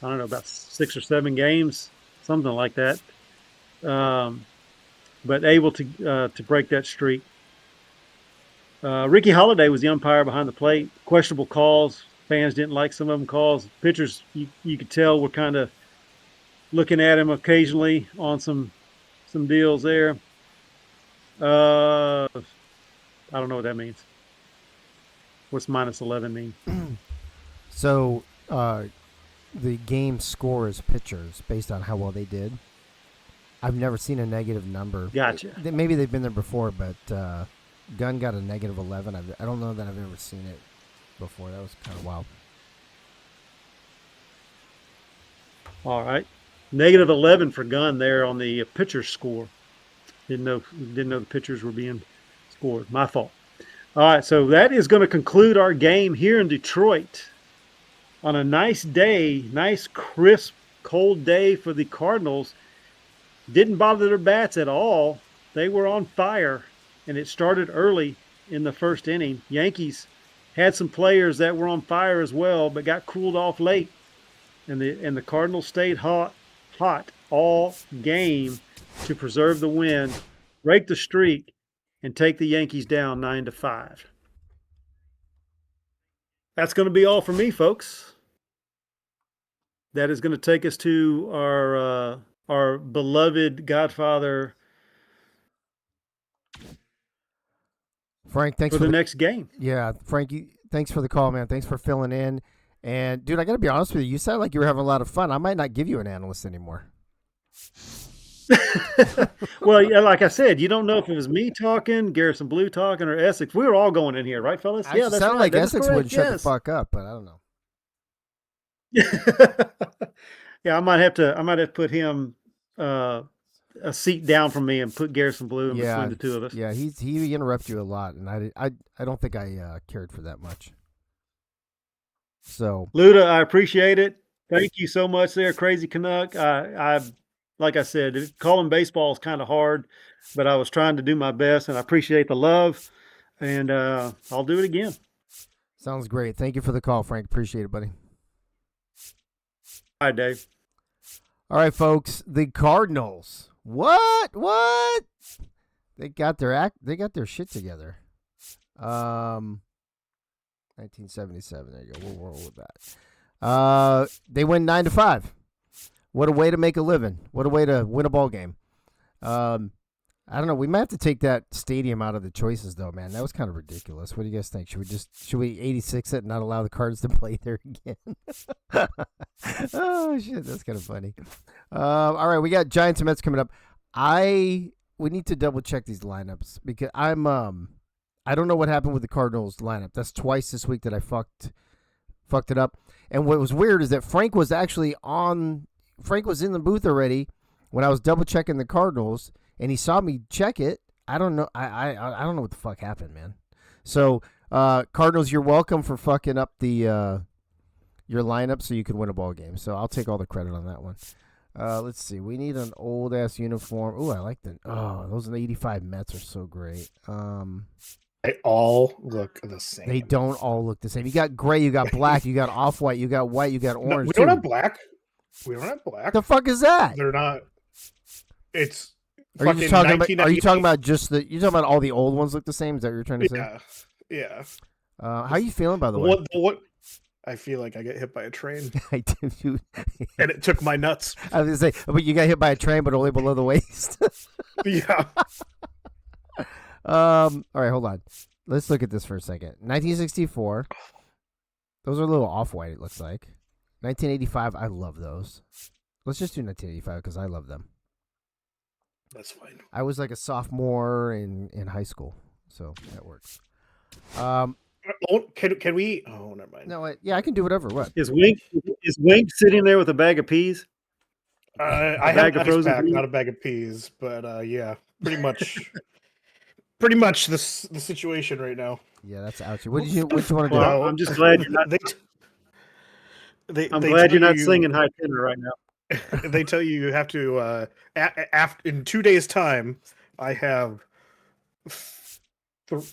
about 6 or 7 games, something like that. But able to break that streak. Ricky Holiday was the umpire behind the plate. Questionable calls. Fans didn't like some of them calls. Pitchers, you could tell, were kind of looking at him occasionally on some deals there. I don't know what that means. What's minus 11 mean? So the game scores pitchers based on how well they did. I've never seen a negative number. Gotcha. Maybe they've been there before, but Gunn got a negative 11. I don't know that I've ever seen it before. That was kind of wild. All right. Negative 11 for Gunn there on the pitcher score. Didn't know the pitchers were being scored. My fault. All right, so that is going to conclude our game here in Detroit on a nice day, nice, crisp, cold day for the Cardinals. Didn't bother their bats at all. They were on fire, and it started early in the first inning. Yankees had some players that were on fire as well, but got cooled off late, and the Cardinals stayed hot all game to preserve the win, break the streak, and take the Yankees down 9-5. That's going to be all for me, folks. That is going to take us to our beloved Godfather Frank, thanks for the next game. Yeah, Frank, thanks for the call, man. Thanks for filling in. And, dude, I got to be honest with you. You sound like you were having a lot of fun. I might not give you an analyst anymore. Well, yeah, like I said, you don't know if it was me talking, Garrison Blue talking, or Essex. We were all going in here, right, fellas? Yeah, that's sounded like Essex would shut the fuck up, but I don't know. Yeah, I might have to put him a seat down from me and put Garrison Blue in between the two of us. Yeah, he interrupted you a lot, and I don't think I cared for that much. So, Luda, I appreciate it. Thank you so much there, Crazy Canuck. Like I said, calling baseball is kind of hard, but I was trying to do my best, and I appreciate the love, and I'll do it again. Sounds great. Thank you for the call, Frank. Appreciate it, buddy. All right, Dave. All right, folks. The Cardinals. What? They got their shit together. 1977. There you go. We'll roll with that. They win 9-5. What a way to make a living. What a way to win a ball game. I don't know. We might have to take that stadium out of the choices, though, man. That was kind of ridiculous. What do you guys think? Should we 86 it and not allow the Cards to play there again? Oh, shit. That's kind of funny. All right. We got Giants and Mets coming up. We need to double check these lineups because I don't know what happened with the Cardinals lineup. That's twice this week that I fucked it up. And what was weird is that Frank was in the booth already when I was double checking the Cardinals, and he saw me check it. I don't know. I don't know what the fuck happened, man. So Cardinals, you're welcome for fucking up the your lineup so you can win a ball game. So I'll take all the credit on that one. Let's see. We need an old ass uniform. Oh, I like those 85 Mets are so great. They all look the same. They don't all look the same. You got gray, you got black, you got off-white, you got white, you got orange. No, we don't have black. We don't have black. The fuck is that? They're not. It's. Are you talking about just the? You're talking about all the old ones look the same? Is that what you're trying to say? Yeah. How are you feeling, by the way? What? I feel like I get hit by a train. I do. And it took my nuts. I was gonna say, but you got hit by a train, but only below the waist. Yeah. All right, hold on. Let's look at this for a second. 1964. Those are a little off-white, it looks like. 1985, I love those. Let's just do 1985 because I love them. That's fine. I was like a sophomore in high school, so that works. Can we? Oh, never mind. No, I can do whatever. What is Wink sitting there with a bag of peas? I have a frozen pack, not a bag of peas, but yeah, pretty much. Pretty much the situation right now. Yeah, that's ouchy. What do you want to do? Well, I'm just glad you're not. I'm glad you're not singing high tenor right now. They tell you have to. In 2 days' time, I have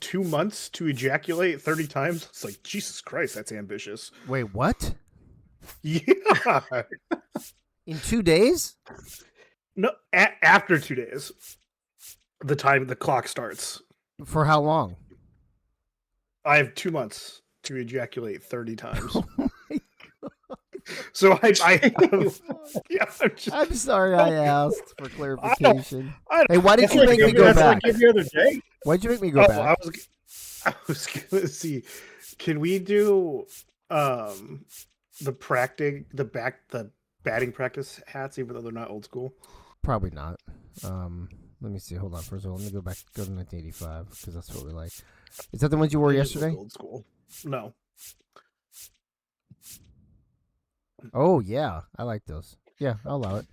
2 months to ejaculate 30 times. It's like, Jesus Christ, that's ambitious. Wait, what? Yeah. In 2 days? No, after 2 days, the time the clock starts. For how long? I have 2 months to ejaculate 30 times. Oh my God. So yeah, I'm sorry I asked for clarification. I Hey, why did you make me go That's back? like every other day. Why'd you make me go back? I was gonna see. Can we do the batting practice hats, even though they're not old school? Probably not. Let me see. Hold on. First of all, let me go to 1985 because that's what we like. Is that the ones you wore yesterday? Old school. No. Oh yeah, I like those. Yeah, I'll allow it.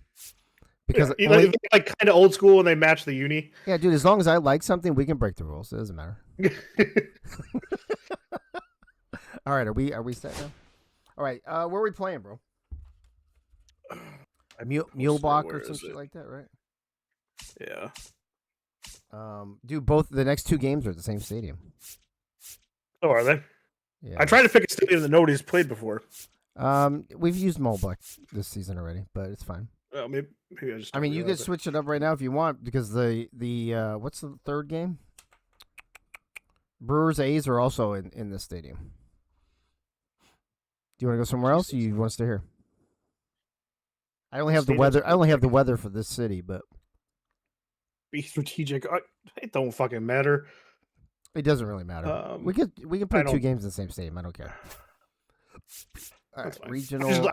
Because Yeah, like kind of old school and they match the uni. yeah, dude. As long as I like something, we can break the rules. It doesn't matter. All right, are we set now? All right, where are we playing, bro? Mulebach or some shit like that, right? Yeah. Dude, both the next 2 games are at the same stadium. Oh, are they? Yeah. I tried to pick a stadium that nobody's played before. We've used Mulebach this season already, but it's fine. Well, maybe I just. I mean, you could switch it up right now if you want because the what's the third game? Brewers A's are also in this stadium. Do you want to go somewhere else? Or you want to stay here? I only have the weather. I only have the weather for this city, but be strategic. It don't fucking matter. it doesn't really matter. We can play 2 games in the same stadium. I don't care. All right, regional.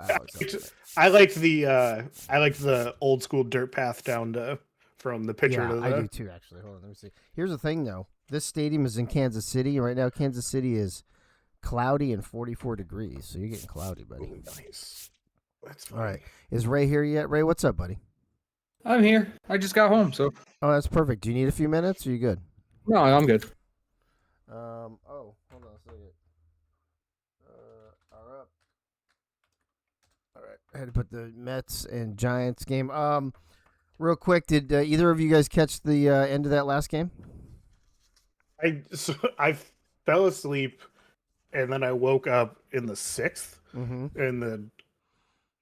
I like the old school dirt path down to from the pitcher to the. I do too, actually. Hold on, let me see. Here's the thing, though. This stadium is in Kansas City, and right now Kansas City is cloudy and 44 degrees, so you're getting cloudy, buddy. Ooh, nice. That's funny. All right. Is Ray here yet? Ray, what's up, buddy? I'm here. I just got home, so. Oh, that's perfect. Do you need a few minutes? Or are you good? No, I'm good. Oh, hold on a second. All right. I had to put the Mets and Giants game. Real quick, did either of you guys catch the end of that last game? I fell asleep, and then I woke up in the 6th, and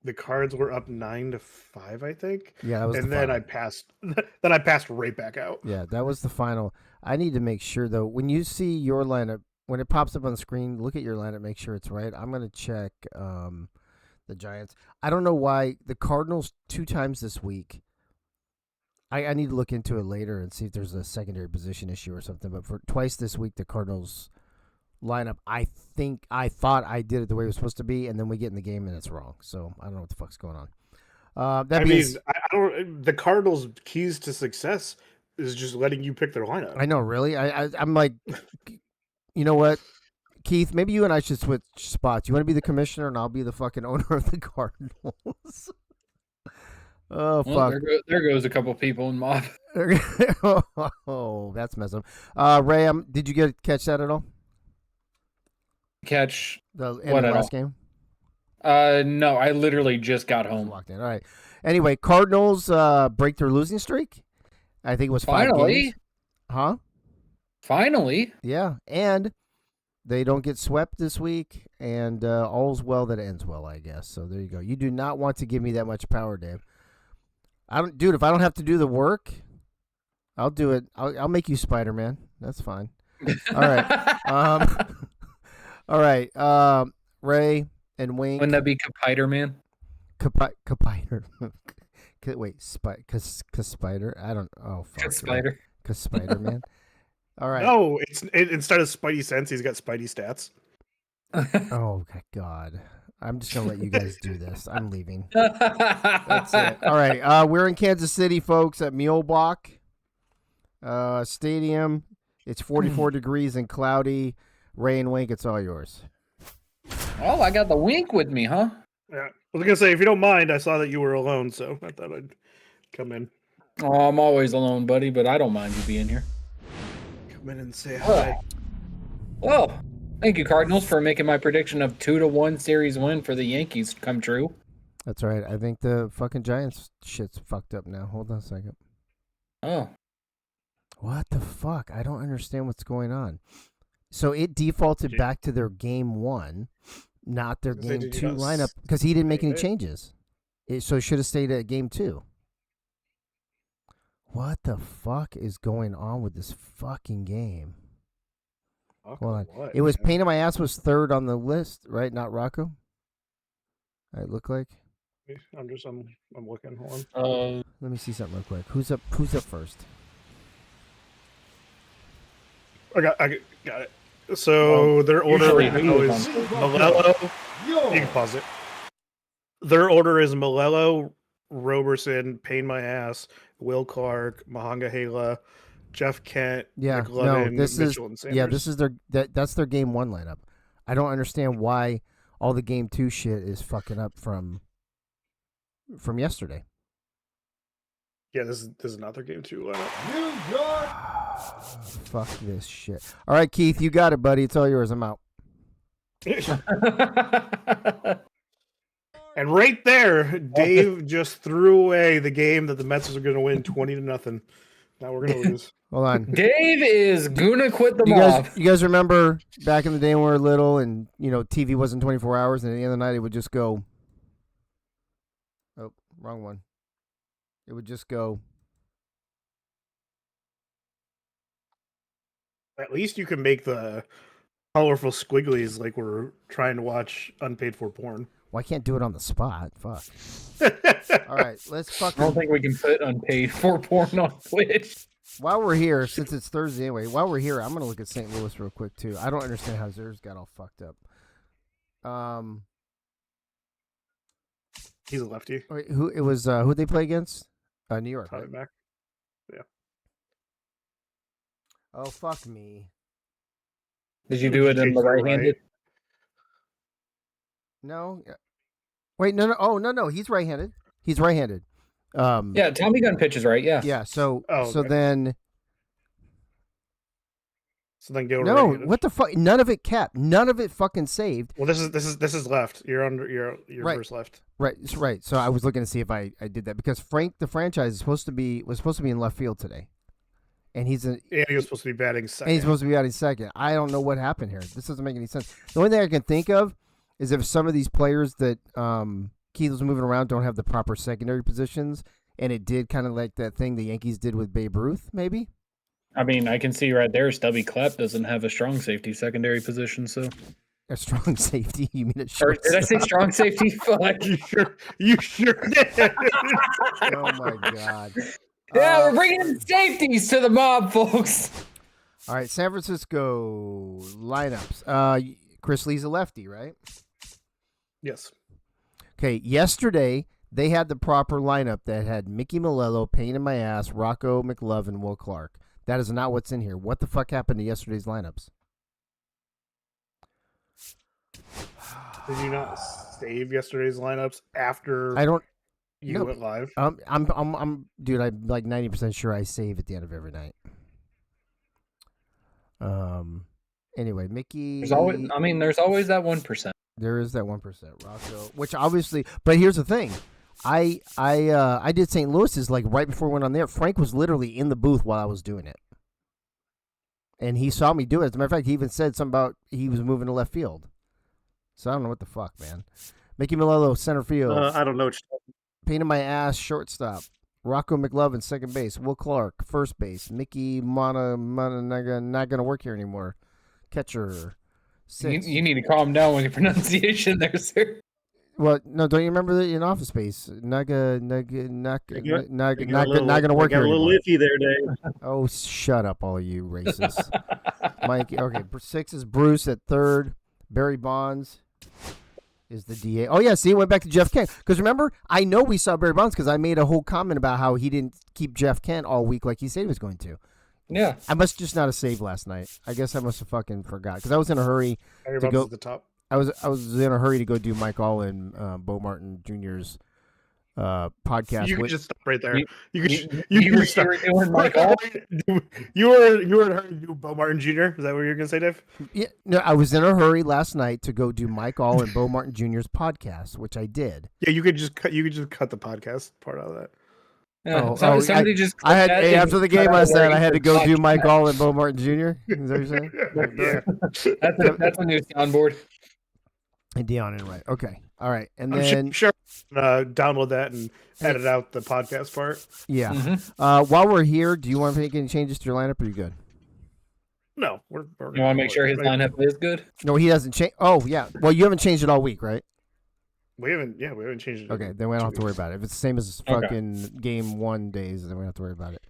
the Cards were up 9-5, I think. Yeah, that was. And then I passed. Then I passed right back out. Yeah, that was the final. I need to make sure though. When you see your lineup, when it pops up on the screen, look at your lineup, make sure it's right. I'm gonna check the Giants. I don't know why the Cardinals 2 times this week. I need to look into it later and see if there's a secondary position issue or something. But for twice this week, the Cardinals lineup, I thought I did it the way it was supposed to be, and then we get in the game and it's wrong. So I don't know what the fuck's going on. I don't. The Cardinals' keys to success is just letting you pick their lineup. I know, really. I'm like, you know what, Keith? Maybe you and I should switch spots. You want to be the commissioner, and I'll be the fucking owner of the Cardinals. Oh, fuck. Well, there goes a couple people in mob. Oh, that's messed up. Ray, did you catch that at all? Catch the end of the last game? No, I literally just got home. Walked in. All right. Anyway, Cardinals break their losing streak. I think it was 5 games. Huh? Finally. Yeah, and they don't get swept this week, and all's well that ends well, I guess. So there you go. You do not want to give me that much power, Dave. Dude, if I don't have to do the work, I'll do it. I'll make you Spider-Man. That's fine. All right. All right. Ray and Wink. Wouldn't that be Spider-Man? Spider. Wait, Spider? I don't. Oh, fuck. Spider. Spider-Man. All right. No, instead of Spidey Sense, he's got Spidey Stats. Oh God. I'm just gonna let you guys do this. I'm leaving. That's it. All right. We're in Kansas City, folks, at Mulebach Stadium. It's 44 degrees and cloudy. Ray and Wink, it's all yours. Oh, I got the Wink with me, huh? Yeah. I was gonna say, if you don't mind, I saw that you were alone, so I thought I'd come in. Oh, I'm always alone, buddy, but I don't mind you being here. Come in and say hi. Well, thank you, Cardinals, for making my prediction of 2-1 series win for the Yankees come true. That's right. I think the fucking Giants shit's fucked up now. Hold on a second. Oh. What the fuck? I don't understand what's going on. So it defaulted back to their game 1, not their game 2 lineup, because he didn't make any changes. So it should have stayed at game 2. What the fuck is going on with this fucking game? Hold on. It was Pain in My Ass was 3rd on the list, right? Not Rocco? It looked like. I'm looking. Hold on. Let me see something real quick. Who's up first? I got it. So their order is Malello. You can pause it. Their order is Malello, Roberson, Pain My Ass, Will Clark, Mahanga Hala, Jeff Kent, McLovin, Mitchell, and Sanders. Yeah, this is that's their game 1 lineup. I don't understand why all the game 2 shit is fucking up from yesterday. Yeah, this is not their game 2 lineup. New York. Fuck this shit. All right, Keith, you got it, buddy. It's all yours. I'm out. And right there, Dave just threw away the game that the Mets are going to win 20-0. Now we're going to lose. Hold on. Dave is gonna quit the mob. You guys remember back in the day when we were little and, TV wasn't 24 hours and at the end of the night it would just go. Oh, wrong one. It would just go. At least you can make the colorful squigglies like we're trying to watch unpaid for porn. Well, I can't do it on the spot. Fuck. All right, let's fucking. I don't think we can put unpaid for porn on Twitch. While we're here, since it's Thursday anyway, I'm going to look at St. Louis real quick, too. I don't understand how theirs got all fucked up. He's a lefty. Wait, who'd they play against? New York. Right? Back. Yeah. Oh, fuck me. Did you do it in the right-handed? No. Wait, no. Oh, no. He's right-handed. Yeah, Tommy Gunn pitches right. Yeah. Yeah. So okay. then. So then go. No, what the fuck? None of it capped. None of it fucking saved. Well, this is left. You're under your right. first left. Right. So I was looking to see if I did that because Frank the franchise was supposed to be in left field today, and he was supposed to be batting second. I don't know what happened here. This doesn't make any sense. The only thing I can think of is if some of these players that Keith was moving around don't have the proper secondary positions, and it did kind of like that thing the Yankees did with Babe Ruth, maybe. I mean, I can see right there, Stubby Clapp doesn't have a strong safety secondary position, so. A strong safety? You mean a short? Did I say strong safety? Fuck. You sure did. Oh my god. Yeah, we're bringing in safeties to the mob, folks. All right, San Francisco lineups. Chris Lee's a lefty, right? Yes. Okay, yesterday they had the proper lineup that had Mickey Malello, Pain in My Ass, Rocco McLovin, Will Clark. That is not what's in here. What the fuck happened to yesterday's lineups? Did you not save yesterday's lineups after you went live? Dude, I'm like 90% sure I save at the end of every night. Anyway, Mickey. There's always that 1%. There is that 1%, Rocco. Which obviously, but here's the thing. I did St. Louis's like right before we went on there. Frank was literally in the booth while I was doing it. And he saw me do it. As a matter of fact, he even said something about he was moving to left field. So I don't know what the fuck, man. Mickey Malello, center field. I don't know what you're talking about. Pain in My Ass, shortstop. Rocco McLovin, second base. Will Clark, first base. Mickey not going to work here anymore. Catcher. You need to calm down with your pronunciation there, sir. Well, no, don't you remember that in Office Space? Not gonna work here anymore. Got a little iffy there, Dave. Oh, shut up, all of you racists. Mike, okay, 6 is Bruce at third. Barry Bonds is the DA. Oh, yeah, see, it went back to Jeff Kent. Because remember, I know we saw Barry Bonds because I made a whole comment about how he didn't keep Jeff Kent all week like he said he was going to. Yeah. I must just not have saved last night. I guess I must have fucking forgot because I was in a hurry to go. At the top. I was in a hurry to go do Mike All and Bo Martin Jr.'s podcast. You could just stop right there. You were doing Mike All? You were in a hurry to do Bo Martin Jr.? Is that what you were gonna say, Dave? Yeah, no, I was in a hurry last night to go do Mike All and Bo Martin Jr.'s podcast, which I did. Yeah, you could just cut the podcast part out of that. Somebody just. I had after the game last night. I had to go do Mike All. All and Bo Martin Jr. Is that what you're saying? That's a new soundboard. And Dion and right. Okay. All right. And I'm then sure download that and edit out the podcast part. yeah. Mm-hmm. While we're here, do you want to make any changes to your lineup? Or are you good? No, we're You want to make sure his lineup is good? No, he hasn't changed. Oh yeah. Well, you haven't changed it all week, right? We haven't changed it. Okay, then we don't have to worry about it. If it's the same as fucking game 1 days, then we don't have to worry about it.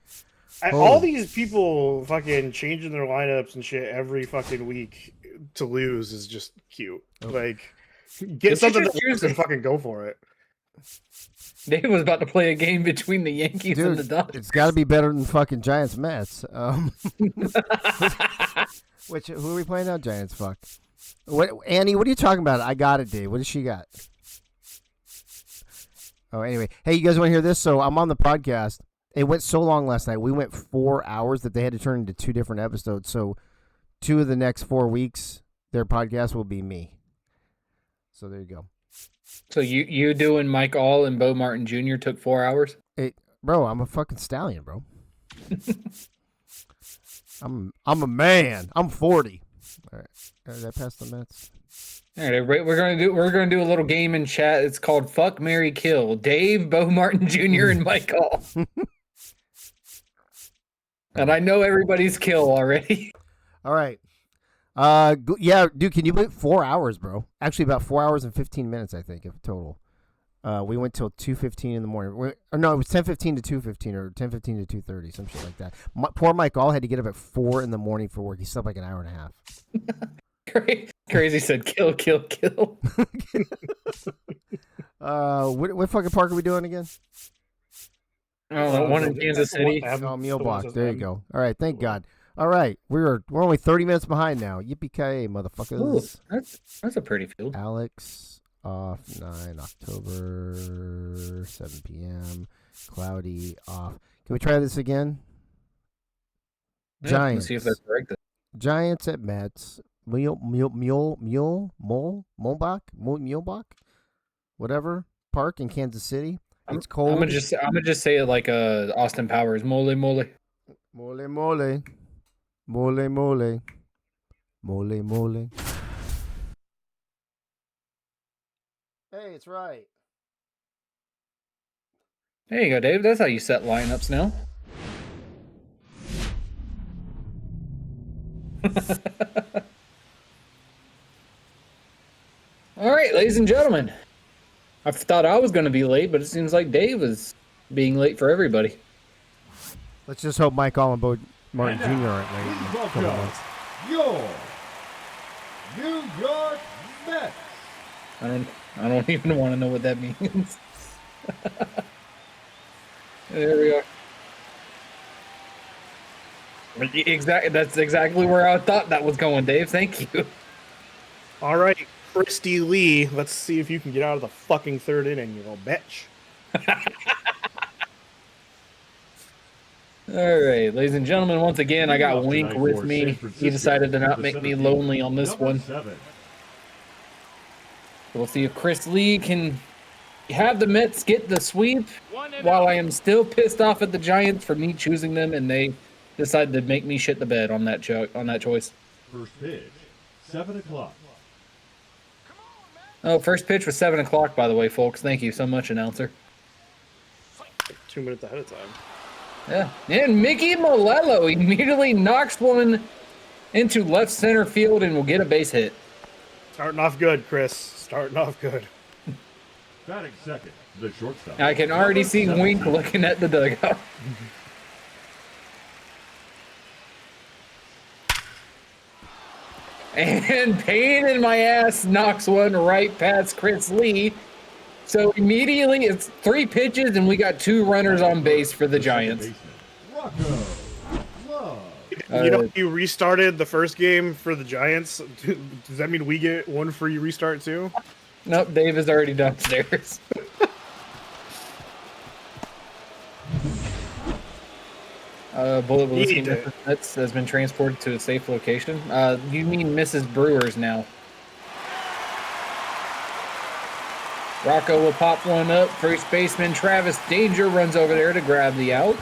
All these people fucking changing their lineups and shit every fucking week to lose is just cute. Like, get something to lose and fucking go for it. Dave was about to play a game between the Yankees and the Dodgers. It's got to be better than fucking Giants Mets. Which who are we playing now? Giants. Fuck. What, Annie? What are you talking about? I got it, Dave. What does she got? Oh, anyway. Hey, you guys want to hear this? So I'm on the podcast. It went so long last night. We went 4 hours that they had to turn into 2 different episodes. So 2 of the next 4 weeks, their podcast will be me. So there you go. So you doing Mike All and Bo Martin Jr. took 4 hours? Hey, bro, I'm a fucking stallion, bro. I'm a man. I'm 40. All right. Did I pass the Mets? All right, everybody, we're gonna do a little game in chat. It's called Fuck, Marry, Kill. Dave, Bo Martin Jr., and Mike All. And I know everybody's kill already. All right. Yeah, dude, can you wait 4 hours, bro? Actually, about 4 hours and 15 minutes, I think, total. We went till 2:15 in the morning. No, it was 10:15 to 2:15 or 10:15 to 2:30, some shit like that. Poor Mike All had to get up at 4 in the morning for work. He slept like an hour and a half. Crazy said kill, kill, kill. What fucking park are we doing again? Oh, one in Kansas City. Oh, Mule Block. There you go. All right, thank God. All right, we're only 30 minutes behind now. Yippee-ki-yay, motherfuckers. Ooh, that's a pretty field. Alex off 9 October 7 p.m. Cloudy off. Can we try this again? Yeah, Giants. let's see if that's correct. Giants at Mets. Mulebach, whatever park in Kansas City. It's cold. I'm gonna just say it like Austin Powers. Mole, mole. Mole, mole. Mole, mole. Mole, mole. Hey, it's right. There you go, Dave. That's how you set lineups now. All right, ladies and gentlemen. I thought I was going to be late, but it seems like Dave is being late for everybody. Let's just hope Mike All and Bo Martin Jr. aren't late. Your New York Mets. I don't even want to know what that means. There we are. That's exactly where I thought that was going, Dave. Thank you. All right, Christy Lee. Let's see if you can get out of the fucking third inning, you little bitch. All right, ladies and gentlemen, once again, I got Wink with me. He decided to not make me lonely on this one. We'll see if Chris Lee can have the Mets get the sweep while I am still pissed off at the Giants for me choosing them, and they decided to make me shit the bed on that choice. First pitch, 7 o'clock. Oh, first pitch was 7 o'clock, by the way, folks. Thank you so much, announcer. 2 minutes ahead of time. Yeah, and Mickey Molello immediately knocks one into left center field and will get a base hit. Starting off good, Chris. Starting off good. Batting second, the shortstop. I can already see Wink looking at the dugout. And pain in my ass knocks one right past Chris Lee. So immediately it's 3 pitches and we got 2 runners on base for the Giants. You know, you restarted the first game for the Giants. Does that mean we get one free restart too? Nope, Dave is already downstairs. Bullet Mrs. Mets has been transported to a safe location. You mean Mrs. Brewers now. Rocco will pop one up. First baseman Travis Danger runs over there to grab the out.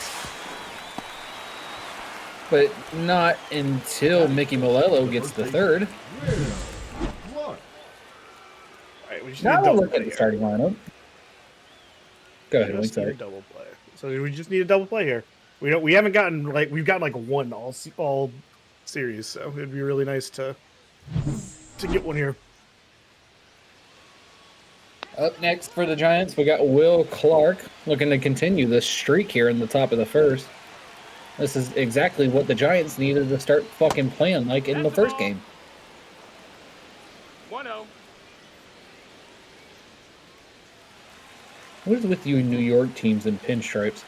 But not until Mickey Malello gets the third. All right, we just Now need a we'll double look play at the here. starting lineup. Go ahead, Wink. Just need a Sorry. double play. So we just need a double play here. We haven't gotten we've gotten like one all series, so it'd be really nice to get one here. Up next for the Giants, we got Will Clark looking to continue the streak here in the top of the first. This is exactly what the Giants needed to start fucking playing like in the first game. 1-0. What is with you New York teams in pinstripes?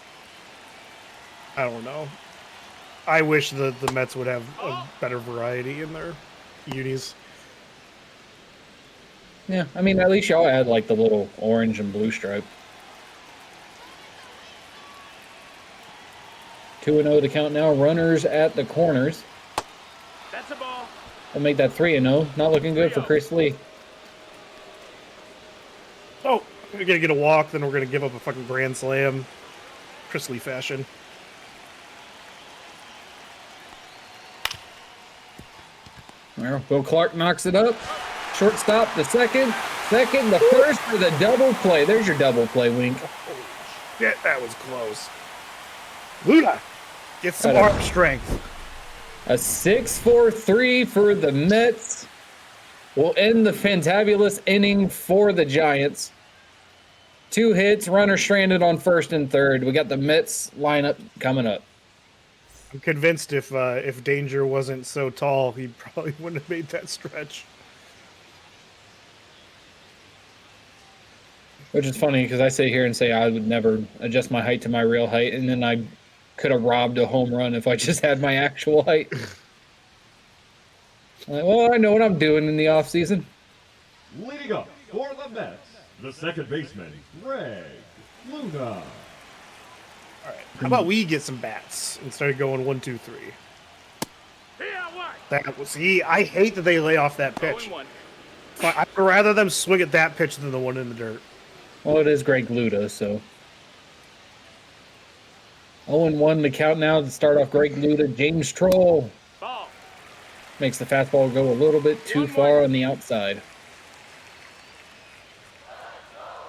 I don't know. I wish the Mets would have a better variety in their unis. Yeah, I mean, at least y'all had like the little orange and blue stripe. 2-0 to count now. Runners at the corners. That's a ball. We'll make that 3-0. Not looking good for Chris Lee. Oh, we're gonna get a walk, then we're gonna give up a fucking grand slam, Chris Lee fashion. Well, Will Clark knocks it up. Shortstop, the second, the first for the double play. There's your double play, Wink. Shit, that was close. Luda, get some Got it. arm strength. A 6-4-3 for the Mets will end the fantabulous inning for the Giants. 2 hits, runner stranded on first and third. We got the Mets lineup coming up. I'm convinced if Danger wasn't so tall, he probably wouldn't have made that stretch. Which is funny because I sit here and say I would never adjust my height to my real height, and then I could have robbed a home run if I just had my actual height. Like, well, I know what I'm doing in the off season. Leading up for the Mets, the second baseman, Greg Luna. All right, how about we get some bats instead of going 1, 2, 3? That was, see, I hate that they lay off that pitch. 0-1. I'd rather them swing at that pitch than the one in the dirt. Well, it is Greg Luda, so. 0-1 to count now to start off Greg Luda. James Troll Ball. makes the fastball go a little bit too far on the outside.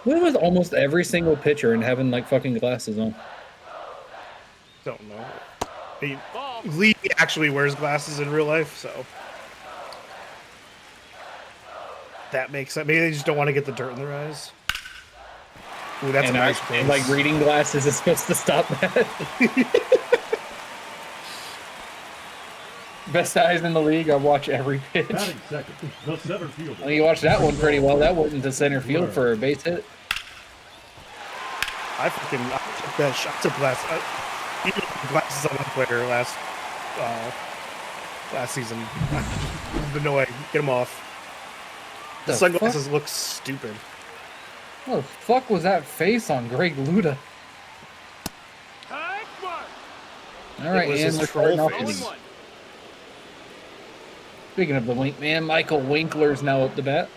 What was almost every single pitcher and having like fucking glasses on? Don't know. Lee actually wears glasses in real life, so that makes sense. Maybe they just don't want to get the dirt in their eyes. Ooh, that's And a nice and place. like reading glasses is supposed to stop that. Best eyes in the league. I watch every pitch. Batting second, the center fielder. Well, you watched that one pretty well. That went into center field for a base hit. I took that shot. I took glasses on that player last season. But no way, get them off. The The sunglasses look stupid. What the fuck was that face on Greg Luda? All right, It was and his we're troll starting off face. with- Speaking of the Wink Man, Michael Winkler's now up the bat.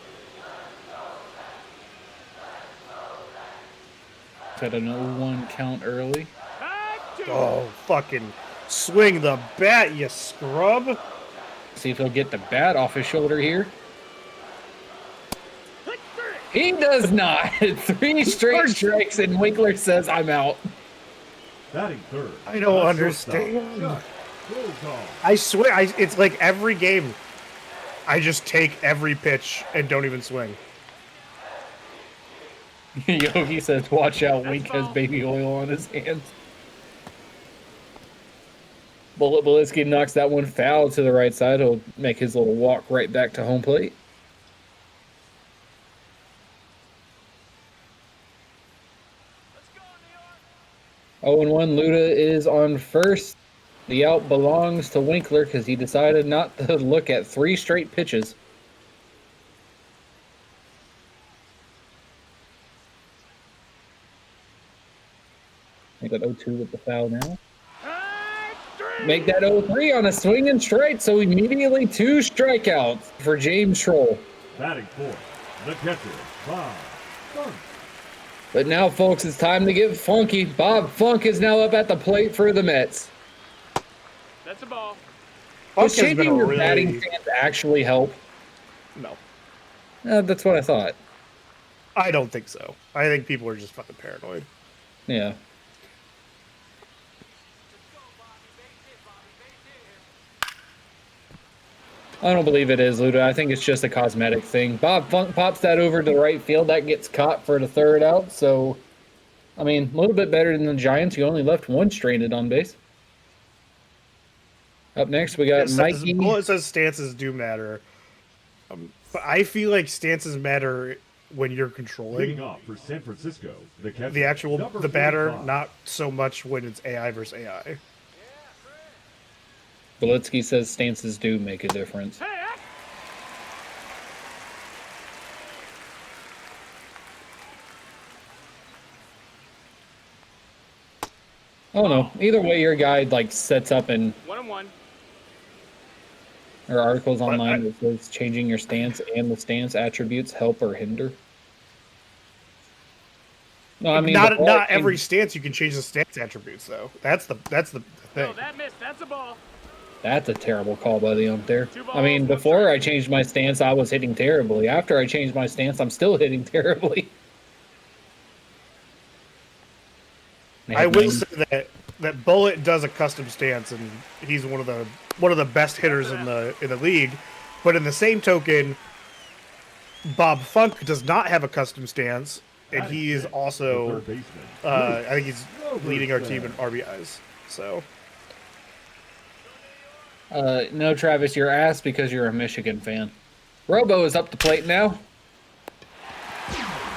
Had an 0-1 count early. Oh, fucking swing the bat, you scrub. See if he'll get the bat off his shoulder here. He does not. 3 straight strikes, and Winkler says, I'm out. Batting third. I don't the understand. shortstop, Chuck Rosenthal. I swear, it's like every game, I just take every pitch and don't even swing. Yogi says, watch out, Wink has baby oil on his hands. Bullet Belinsky knocks that one foul to the right side. He'll make his little walk right back to home plate. Oh, and 1, Luda is on first. The out belongs to Winkler because he decided not to look at 3 straight pitches. Make that 0-2 with the foul now. Make that 0-3 on a swinging straight, so immediately 2 strikeouts for James Troll. Batting fourth, the catcher, Bob But now, folks, it's time to get funky. Bob Funk is now up at the plate for the Mets. That's a ball. Does Funk has been changing your really batting stance actually help? no. That's what I thought. I don't think so. I think people are just fucking paranoid. Yeah. I don't believe it is, Luda. I think it's just a cosmetic thing. Bob Funk pops that over to the right field. That gets caught for the third out. So, I mean, a little bit better than the Giants. You only left one stranded on base. Up next, we got Mikey. Bullet says stances do matter. But I feel like stances matter when you're controlling Leading off for San Francisco, the catcher, the actual number the batter, 45. not so much when it's AI versus AI. Belitsky says stances do make a difference. Oh no! Either way, your guy like sets up and 1-1. or articles online that says changing your stance and the stance attributes help or hinder. No, I mean not every stance you can change the stance attributes though. That's the thing. No, that missed. That's a ball. That's a terrible call by the umpire. I mean, before I changed my stance, I was hitting terribly. After I changed my stance, I'm still hitting terribly. I will say that Bullet does a custom stance, and he's one of the best hitters in the league. But in the same token, Bob Funk does not have a custom stance, and he is also I think he's leading our team in RBIs. So. No, Travis, you're asked because you're a Michigan fan. Robo is up the plate now.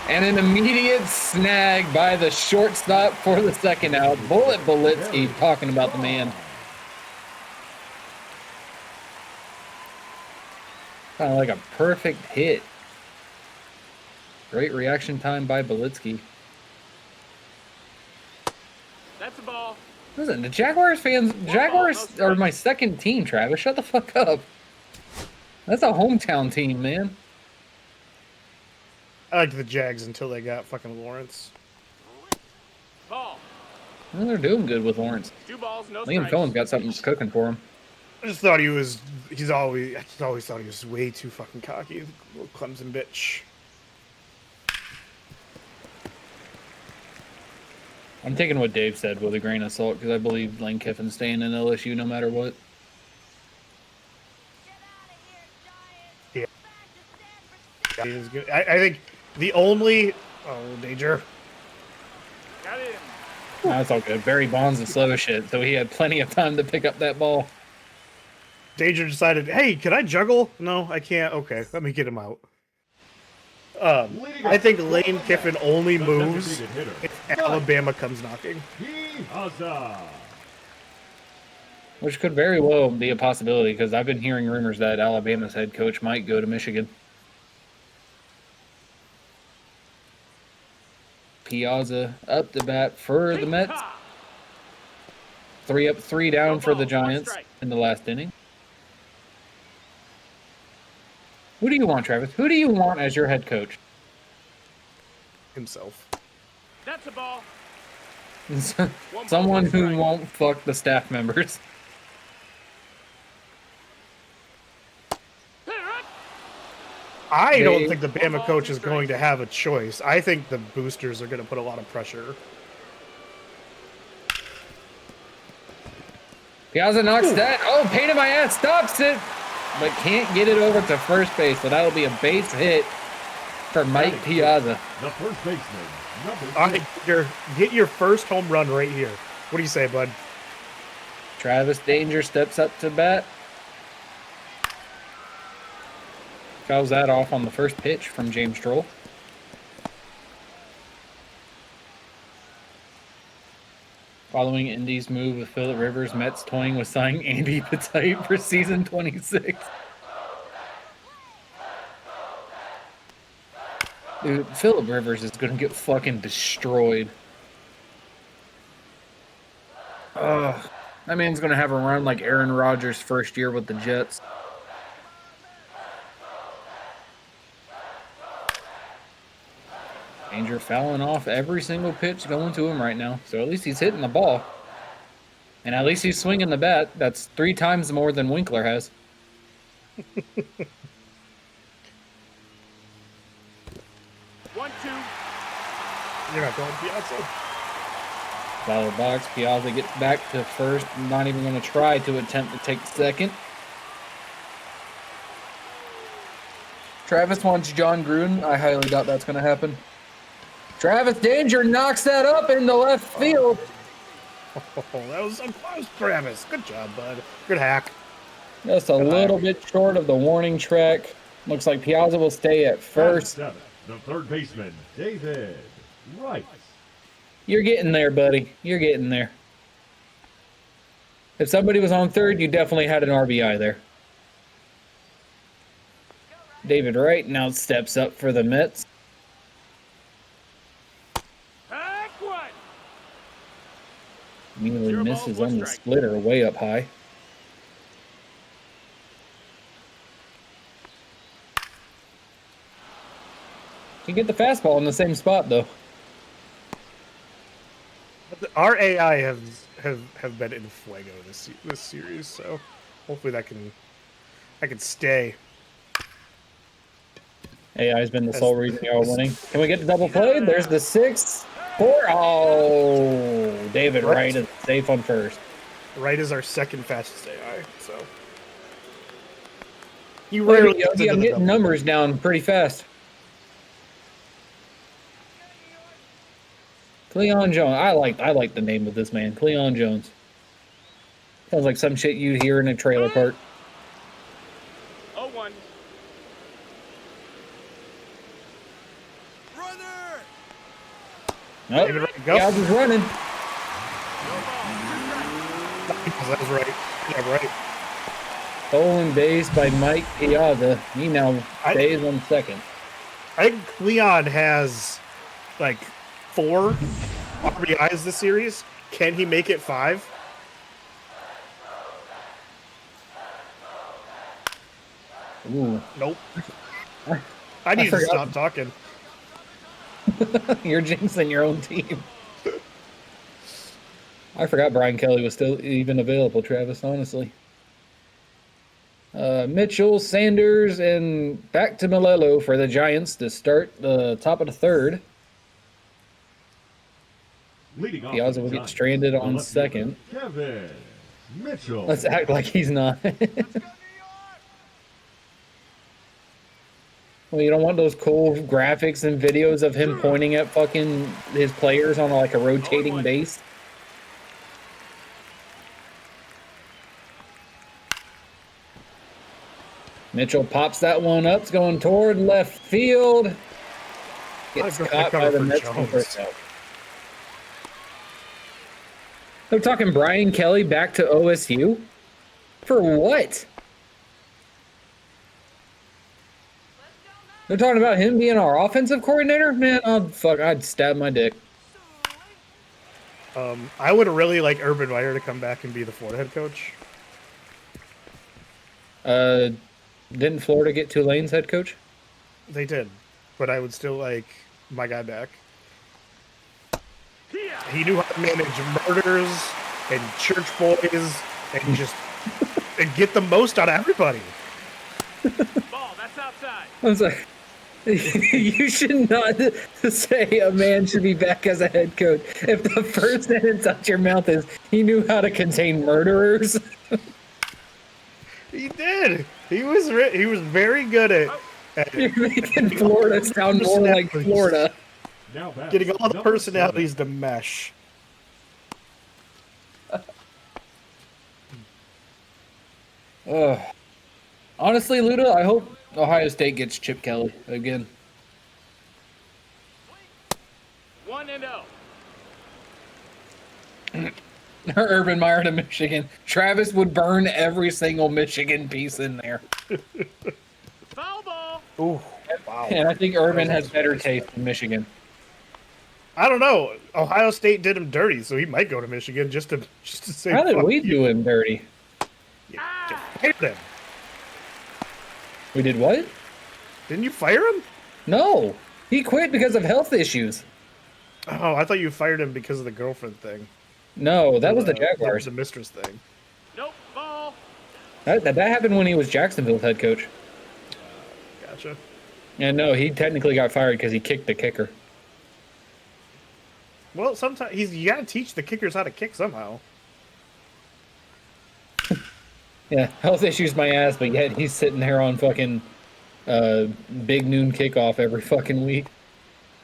And an immediate snag by the shortstop for the second out. Bullet Belitsky talking about the man. Kind of like a perfect hit. Great reaction time by Belitsky. That's a ball. Listen, the Jaguars are my second team, Travis. Shut the fuck up. That's a hometown team, man. I liked the Jags until they got fucking Lawrence. Ball. Well, they're doing good with Lawrence. 2 balls, no Liam strikes. Cohen's got something cooking for him. I just thought I just always thought he was way too fucking cocky. Little Clemson bitch. I'm taking what Dave said with a grain of salt because I believe Lane Kiffin's staying in LSU no matter what. Yeah. He is good. I think the only danger. Got it. That's all good. Barry Bonds is slow as shit, so he had plenty of time to pick up that ball. Danger decided, hey, can I juggle? No, I can't. Okay, let me get him out. I think Lane Kiffin only moves if Alabama comes knocking. Which could very well be a possibility because I've been hearing rumors that Alabama's head coach might go to Michigan. Piazza up to bat for the Mets. 3 up, 3 down for the Giants in the last inning. Who do you want, Travis? Who do you want as your head coach? Himself. That's a ball. Someone who won't fuck the staff members. I don't think the Bama coach is going to have a choice. I think the boosters are going to put a lot of pressure. Piazza knocks that. Oh, pain in my ass. Stops it. But can't get it over to first base. So that'll be a base hit for Mike Piazza. The first baseman, number All right, get your first home run right here. What do you say, bud? Travis Danger steps up to bat. Fouls that off on the first pitch from James Stroll. Following Indy's move with Phillip Rivers, Mets toying with signing Andy Petite for season 26. Dude, Phillip Rivers is going to get fucking destroyed. That man's going to have a run like Aaron Rodgers' first year with the Jets. Danger fouling off every single pitch going to him right now. So at least he's hitting the ball. And at least he's swinging the bat. That's 3 times more than Winkler has. 1-2. You're not going Piazza. Foul box. Piazza gets back to first. Not even going to try to attempt to take second. Travis wants John Gruden. I highly doubt that's going to happen. Travis Danger knocks that up into left field. Oh, that was so close, Travis. Good job, bud. Good hack. Just a little bit short of the warning track. Looks like Piazza will stay at first. The third baseman, David Wright. You're getting there, buddy. You're getting there. If somebody was on third, you definitely had an RBI there. David Wright now steps up for the Mets. Pack one. Immediately misses on the splitter way up high. Can get the fastball in the same spot, though. Our AI have been in fuego this series, so hopefully that can stay. AI's been the sole reason y'all winning. Can we get the double play? There's the 6-4. Oh, David Wright is safe on first. Wright is our second fastest AI, so. You Wait, rarely Yogi, I'm getting numbers down pretty fast. Cleon Jones. I like the name of this man, Cleon Jones. Sounds like some shit you hear in a trailer park. 0-1. Oh, David Wright, go. Piazza's running. That was right. Yeah, right. Stolen base by Mike Piazza. He now stays on second. I think Cleon has like 4 RBIs this series. Can he make it 5? Ooh. Nope. I need to stop talking. You're jinxing your own team. I forgot Brian Kelly was still even available, Travis, honestly. Mitchell, Sanders, and back to Malello for the Giants to start the top of the third. Piazza will get stranded on second. Kevin Mitchell. Let's act like he's not. Well, you don't want those cool graphics and videos of him pointing at fucking his players on like a rotating base. Mitchell pops that one up. It's going toward left field. Gets caught by the Mets on first out. They're talking Brian Kelly back to OSU? For what? They're talking about him being our offensive coordinator? Man, I'd stab my dick. I would really like Urban Meyer to come back and be the Florida head coach. Didn't Florida get Tulane's head coach? They did, but I would still like my guy back. He knew how to manage murders and church boys and just and get the most out of everybody. Ball, that's outside. I'm sorry. You should not say a man should be back as a head coach if the first sentence out your mouth is he knew how to contain murderers. He did. He was very good at You're making Florida sound more like Florida. getting all the personalities to mesh. Honestly, Luda, I hope Ohio State gets Chip Kelly again. 1-0. Urban Meyer to Michigan. Travis would burn every single Michigan piece in there. Foul ball. Ooh, wow. And I think Urban has better taste than Michigan. I don't know. Ohio State did him dirty, so he might go to Michigan just to say. How did fuck we you. do him dirty? Just fired him. We did what? Didn't you fire him? No. He quit because of health issues. Oh, I thought you fired him because of the girlfriend thing. No, that was the Jaguars. The mistress thing. Nope, ball. That happened when he was Jacksonville's head coach. Gotcha. And no, he technically got fired because he kicked the kicker. Well, sometimes you gotta teach the kickers how to kick somehow. Yeah, health issues my ass, but yet he's sitting there on fucking big noon kickoff every fucking week.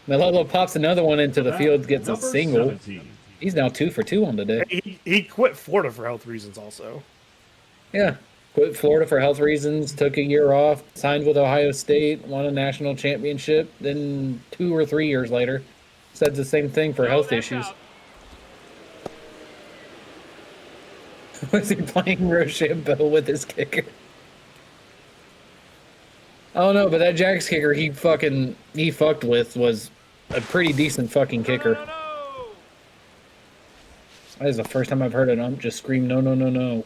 Malolo pops another one into the field, gets a single. 17. He's now 2 for 2 on the day. He quit Florida for health reasons also. Yeah, quit Florida for health reasons, took a year off, signed with Ohio State, won a national championship. Then 2 or 3 years later, said the same thing for health issues. Was he playing Rochambeau with his kicker? Oh no, but that Jags kicker he fucked with was a pretty decent fucking kicker. That is the first time I've heard an ump just scream no no no no.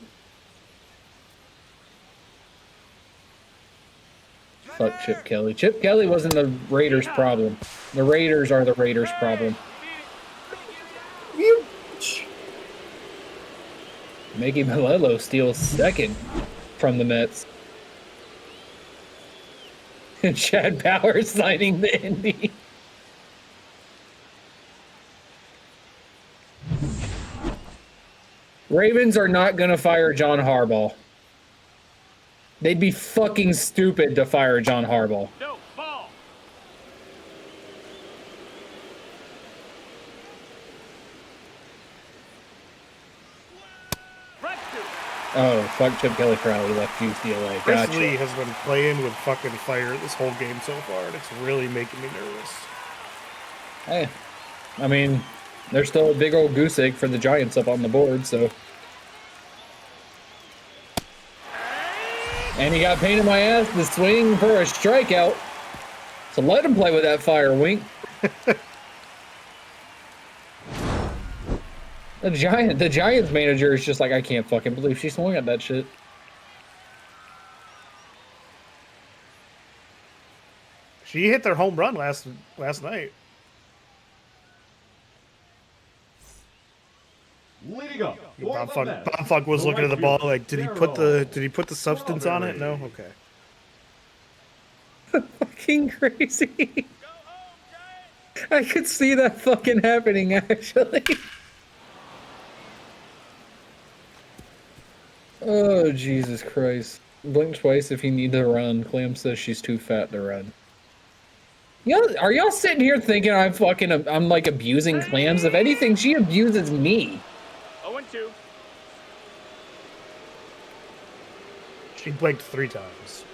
Fuck Chip Kelly. Chip Kelly wasn't the Raiders' problem. The Raiders are the Raiders' problem. Mickey Malello steals second from the Mets. And Chad Powers signing the Indy. Ravens are not going to fire John Harbaugh. They'd be fucking stupid to fire John Harbaugh. No, ball. Oh, fuck Chip Kelly Crowley left UCLA. Chris Gotcha. Lee has been playing with fucking fire this whole game so far, and it's really making me nervous. Hey, I mean, there's still a big old goose egg for the Giants up on the board, so. And he got pain in my ass to swing for a strikeout. So let him play with that fire, Wink. The Giants manager is just like, I can't fucking believe she swung at that shit. She hit their home run last night. Leading up. for Bob the Fuck, Mets, Bob Fuck was the looking at the right ball fielder, like, did he put the substance on it? No, Strawberry. okay. Fucking crazy. I could see that fucking happening, actually. Oh, Jesus Christ. Blink twice if you need to run. Clam says she's too fat to run. Are y'all sitting here thinking I'm like abusing Clams? If anything, she abuses me. 0-2. She blinked 3 times.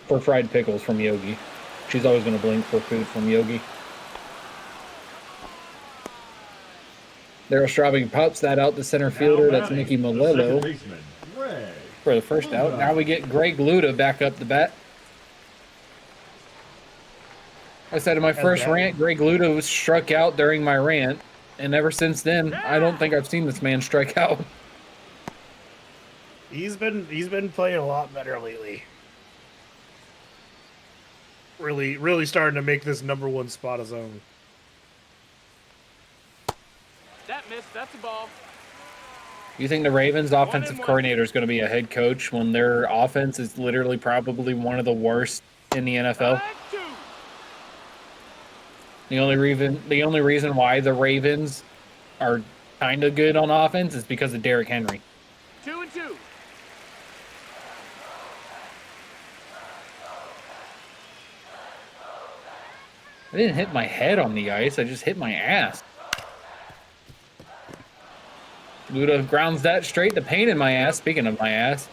For fried pickles from Yogi. She's always going to blink for food from Yogi. Daryl Straubing pops that out to center fielder. That's Mickey Malello for the first out. Now we get Greg Luda back up the bat. I said in my first rant, Greg Luda was struck out during my rant. And ever since then, I don't think I've seen this man strike out. He's been playing a lot better lately. Really starting to make this #1 spot his own. That missed. That's a ball. You think the Ravens' offensive coordinator is going to be a head coach when their offense is literally probably one of the worst in the NFL? The only reason why the Ravens are kind of good on offense is because of Derrick Henry. 2-2. I didn't hit my head on the ice. I just hit my ass. Luda grounds that straight to pain in my ass. Speaking of my ass.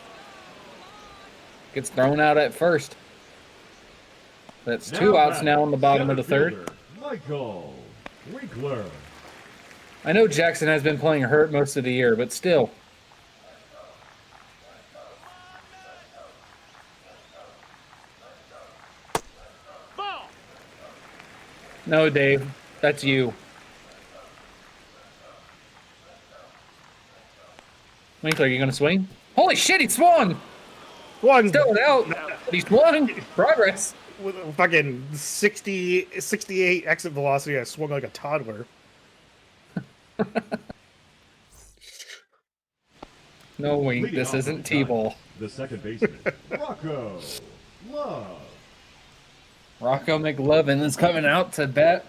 Gets thrown out at first. That's 2 outs now in the bottom of the third. Michael Winkler. I know Jackson has been playing hurt most of the year, but still. Ball. No, Dave. That's you. Winkler, you going to swing? Holy shit, he swung! One. Still out. But he swung. Progress. with a fucking 68 exit velocity, I swung like a toddler. No, Wink, Leading this off isn't with the T-ball. Giants, the second baseman, Rocco Love. Rocco McLovin is coming out to bat.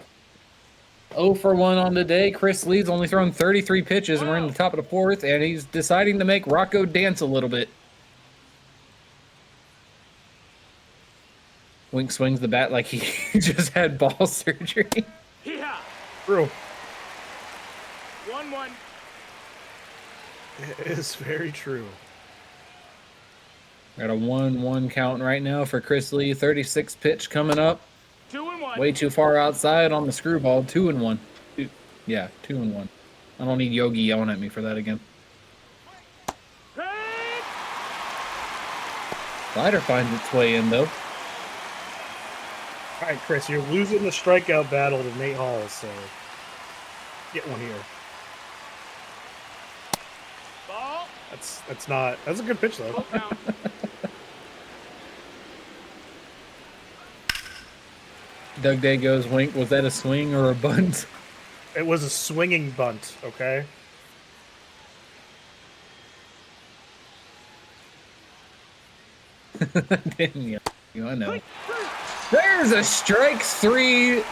0 for 1 on the day. Chris Lee's only thrown 33 pitches, and we're in the top of the fourth, and he's deciding to make Rocco dance a little bit. Wink swings the bat like he just had ball surgery. Hee-haw. True. 1-1. It is very true. Got a 1-1 count right now for Chris Lee. 36 pitch coming up. 2-1. Way too far outside on the screwball. 2-1. Yeah, 2-1. I don't need Yogi yelling at me for that again. Hey! Slider finds its way in, though. All right, Chris, you're losing the strikeout battle to Nate Hall, so get one here. Ball. That's a good pitch, though. Full count. Doug Day goes, Wink, was that a swing or a bunt? It was a swinging bunt, okay? Didn't you? I know. There's a strike 3. A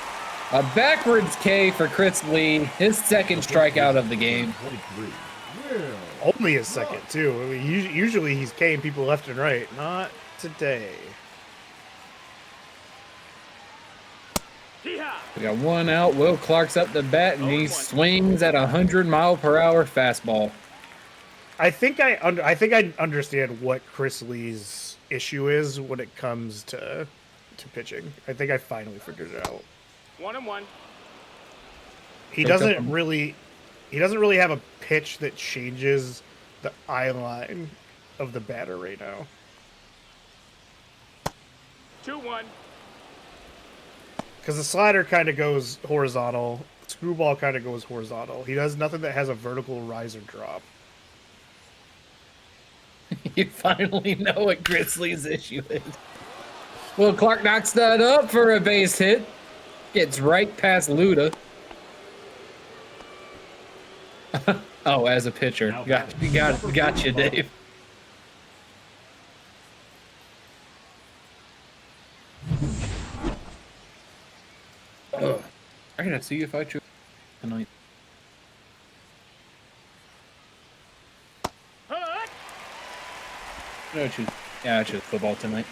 backwards K for Chris Lee. His second strikeout of the game. 23, Will Only his second, too. I mean, usually he's K'ing people left and right. Not today. Hee-haw. We got one out. Will Clark's up the bat, and he swings at 100-mile-per-hour fastball. I think I understand what Chris Lee's issue is when it comes to pitching. I think I finally figured it out. 1-1. He doesn't really have a pitch that changes the eye line of the batter right now. 2-1. Because the slider kind of goes horizontal, screwball kind of goes horizontal. He does nothing that has a vertical rise or drop. You finally know what Chris Lee's issue is. Will Clark knocks that up for a base hit. Gets right past Luda. Oh, as a pitcher. Got you, Dave. I gotta see if I choose tonight. Hut. No, I choose. Yeah, I choose football tonight.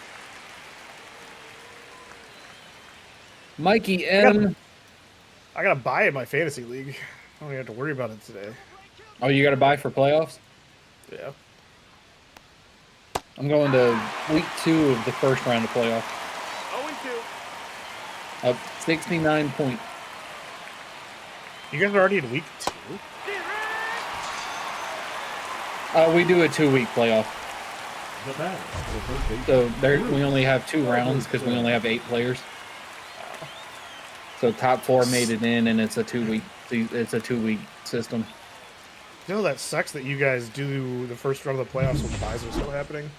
Mikey M. I got to buy in my fantasy league. I don't even have to worry about it today. Oh, you got to buy for playoffs? Yeah. I'm going to week 2 of the first round of playoffs. 0-2. Up 69 points. You guys are already in week 2? We do a 2-week playoff. the batter for first base. So there, we only have 2 rounds because we only have 8 players. So top 4 made it in, and it's a 2-week. It's a 2-week system. You know that sucks that you guys do the first round of the playoffs when buys are still happening.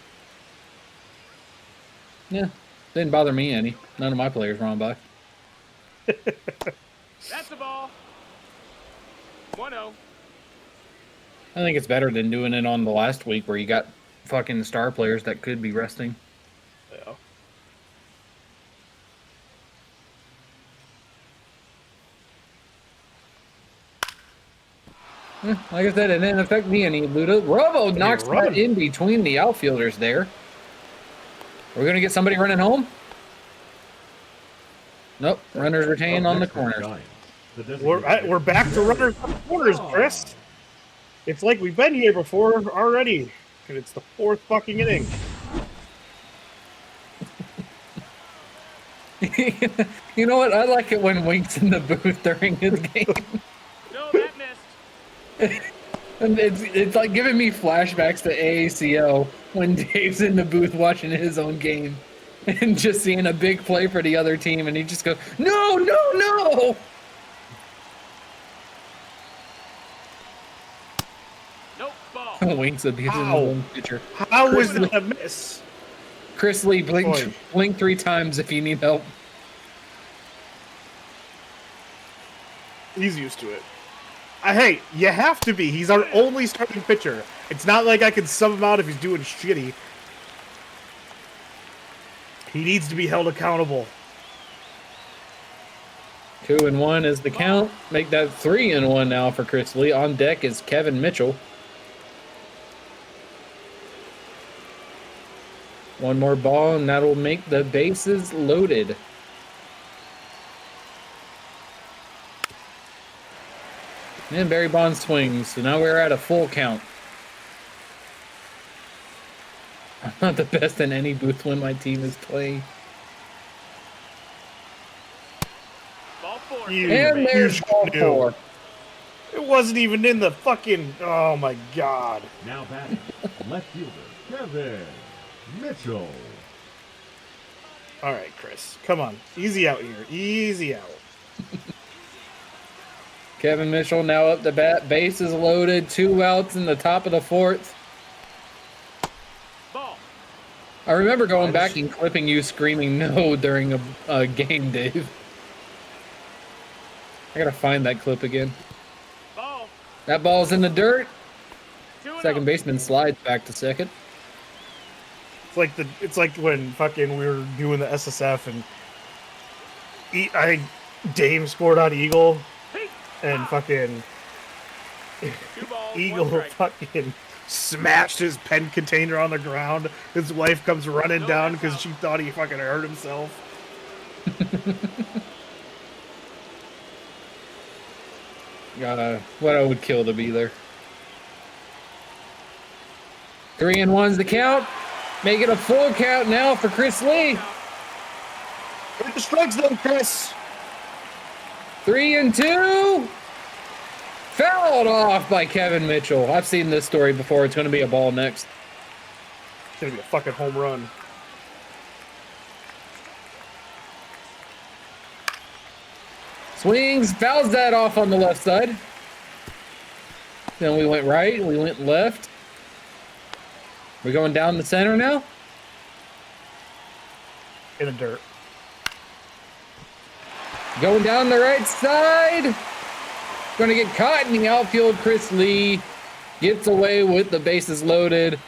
Yeah, didn't bother me any. None of my players were on bye. That's the ball. 1-0. I think it's better than doing it on the last week where you got fucking star players that could be resting. Yeah. Like I said, it didn't affect me any. Luda Robo knocks that in between the outfielders there. We're going to get somebody running home? Nope. Runners retained on the corners. We're back to runners on the corners, Chris. It's like we've been here before already. And it's the 4th fucking inning. You know what? I like it when Wink's in the booth during his game. No, that missed. And it's like giving me flashbacks to AACO when Dave's in the booth watching his own game and just seeing a big play for the other team, and he just goes, "No, no, no!" Nope, ball. Wink's abusing his own pitcher. How was that a miss? Chris Lee, blink Boy. 3 times if you need help. He's used to it. Hey, you have to be. He's our only starting pitcher. It's not like I can sub him out if he's doing shitty. He needs to be held accountable. 2-1 is the count. Make that 3-1 now for Chris Lee. On deck is Kevin Mitchell. One more ball, and that'll make the bases loaded. And Barry Bonds swings, so now we're at a full count. I'm not the best in any booth when my team is playing. And there's ball 4. It wasn't even in the fucking... Oh, my God. Now batting, left fielder, Kevin Mitchell. All right, Chris. Come on. Easy out here. Easy out. Kevin Mitchell now up to bat. Bases loaded. 2 outs in the top of the 4th. I remember going back and clipping you screaming no during a game, Dave. I gotta find that clip again. That ball's in the dirt. Second baseman slides back to second. It's like when fucking we were doing the SSF and I think Dame scored on Eagle and fucking Eagle fucking smashed his pen container on the ground. His wife comes running down because she thought he fucking hurt himself. What I would kill to be there. 3-1's the count. Make it a full count now for Chris Lee. Hit the strikes though, Chris. 3-2. Fouled off by Kevin Mitchell. I've seen this story before. It's going to be a ball next. It's going to be a fucking home run. Swings, fouls that off on the left side. Then we went right, we went left. We're going down the center now. In the dirt. Going down the right side. Going to get caught in the outfield. Chris Lee gets away with the bases loaded,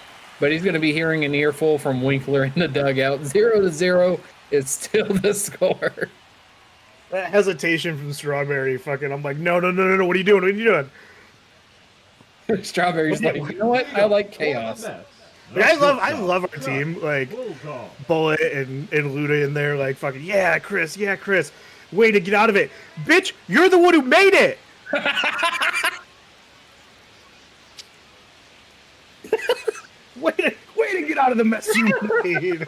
but he's going to be hearing an earful from Winkler in the dugout. 0-0 is still the score. That hesitation from Strawberry, fucking, I'm like, no, what are you doing? What are you doing? Strawberry's like, you know what? I like chaos. I love our team. Like, Bullet and Luda in there, like, fucking, yeah, Chris. Way to get out of it. Bitch, you're the one who made it. way to get out of the mess you made.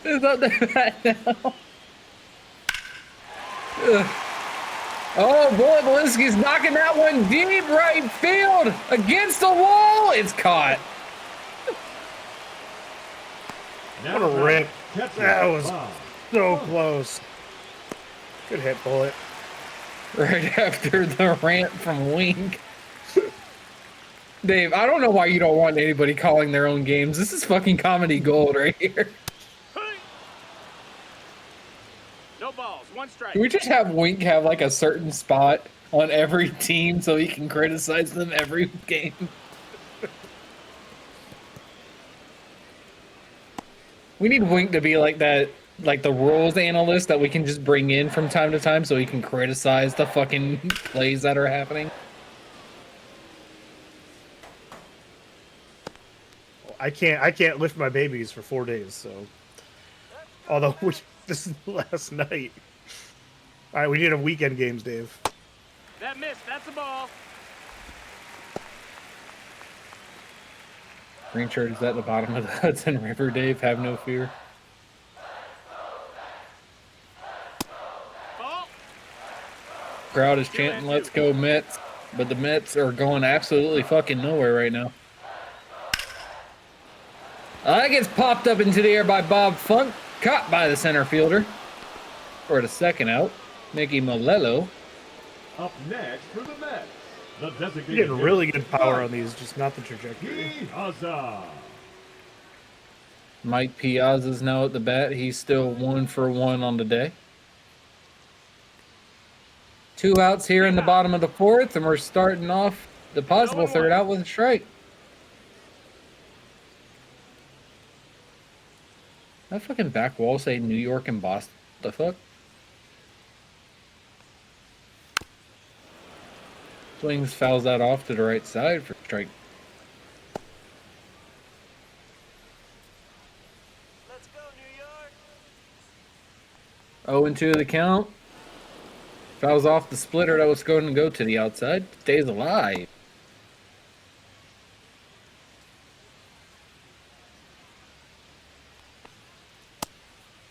It's not that bad now. Oh, boy, Belinsky's knocking that one deep right field against the wall. It's caught. What a rip. That was so close. Good hit, Bullet. Right after the rant from Wink. Dave, I don't know why you don't want anybody calling their own games. This is fucking comedy gold right here. No balls, 1 strike. Can we just have Wink have like a certain spot on every team so he can criticize them every game? We need Wink to be like that, like the rules analyst that we can just bring in from time to time so he can criticize the fucking plays that are happening. I can't lift my babies for 4 days, so. Although this is last night. All right, we need a weekend games, Dave. That missed, that's a ball. Green shirt is at the bottom of the Hudson River, Dave. Have no fear. Ball. Crowd is chanting, "Let's go Mets," but the Mets are going absolutely fucking nowhere right now. That gets popped up into the air by Bob Funk, caught by the center fielder for the second out. Mickey Molello Up next for the Mets, the designated You're getting really hitter, good power on these, just not the trajectory. Piazza. Mike Piazza's now at the bat. He's still 1 for 1 on the day. 2 outs here in the bottom of the 4th, and we're starting off the possible 3rd out with a strike. That fucking back wall say New York and Boston. What the fuck? Swings, fouls that off to the right side for strike. Let's go, New York. 0-2 the count. Fouls off the splitter that was going to go to the outside. Stays alive.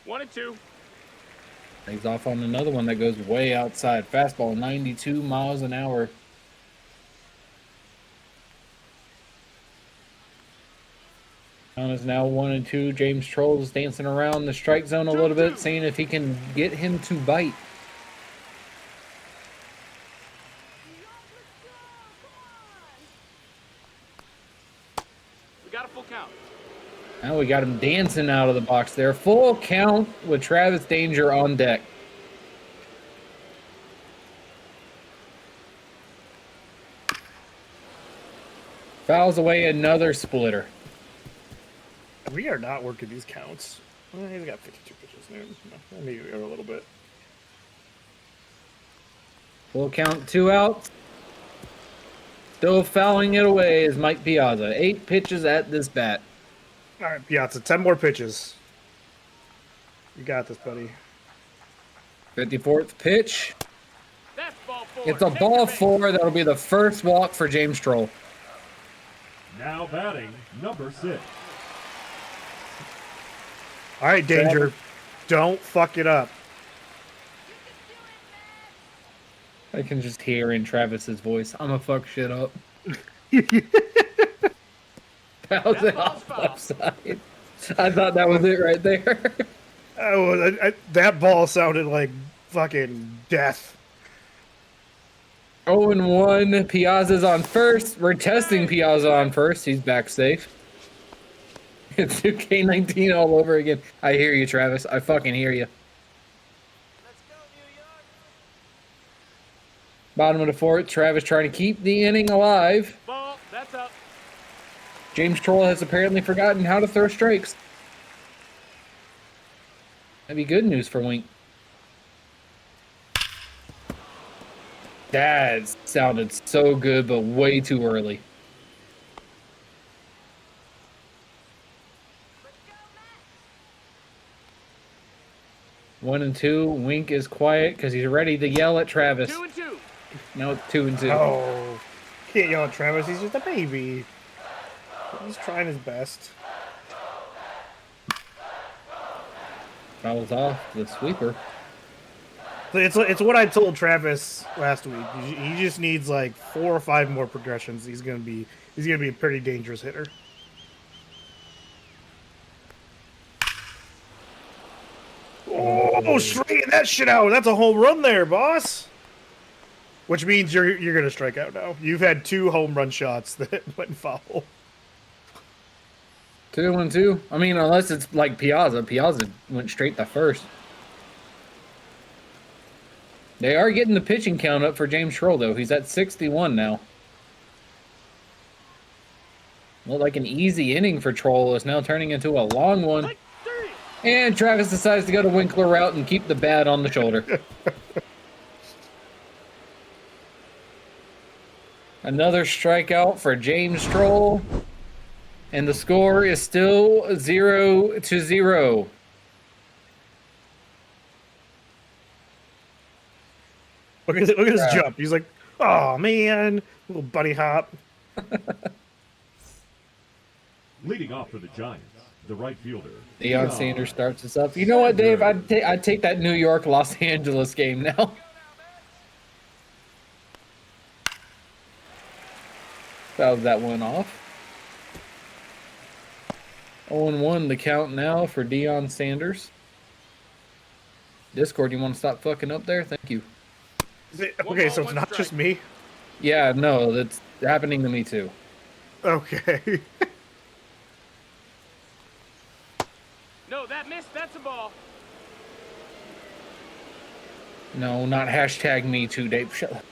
One and two. Stays off on another one that goes way outside. Fastball 92 miles an hour. Count is now 1-2. James Troll is dancing around the strike zone a little bit, seeing if he can get him to bite. We got a full count. Now we got him dancing out of the box there. Full count with Travis Danger on deck. Fouls away another splitter. We are not working these counts. Well, he's got 52 pitches there. Maybe a little bit. Full count, 2 outs. Still fouling it away is Mike Piazza. 8 pitches at this bat. All right, Piazza, 10 more pitches. You got this, buddy. 54th pitch. That's ball four. It's a ball 4. That'll be the first walk for James Troll. Now batting, number 6. All right, Danger. Don't fuck it up. I can just hear in Travis's voice, I'm gonna fuck shit up. Fouls it off left side. I thought that was it right there. That ball sounded like fucking death. 0-1. Piazza's on first. We're testing Piazza on first. He's back safe. It's 2K19 all over again. I hear you, Travis. I fucking hear you. Let's go, New York. Bottom of the 4th. Travis trying to keep the inning alive. Ball. That's up. James Troll has apparently forgotten how to throw strikes. That'd be good news for Wink. That sounded so good, but way too early. One and 2. Wink is quiet because he's ready to yell at Travis. 2-2. Now it's 2-2. Oh, can't yell at Travis. He's just a baby. He's trying his best. Fouls off the sweeper. It's what I told Travis last week. He just needs like 4 or 5 more progressions. He's gonna be a pretty dangerous hitter. Oh, straighten that shit out. That's a home run there, boss. Which means you're gonna strike out now. You've had 2 home run shots that went foul. 2-2. I mean, unless it's like Piazza. Piazza went straight to first. They are getting the pitching count up for James Troll, though. He's at 61 now. Looked like an easy inning for Troll is now turning into a long one. And Travis decides to go the Winkler route and keep the bat on the shoulder. Another strikeout for James Troll. And the score is still 0-0. Look at his jump. He's like, oh man, little bunny hop. Leading off for the Giants, the right fielder. Deion Sanders starts us up. You know what, Dave? I'd take that New York Los Angeles game now. Fouls that one off. 0-1 the count now for Deion Sanders. Discord, you want to stop fucking up there? Thank you. Okay, so it's not just me? Yeah, no, that's happening to me too. Okay. No, that missed. That's a ball. No, not hashtag me too, Dave. Shut up.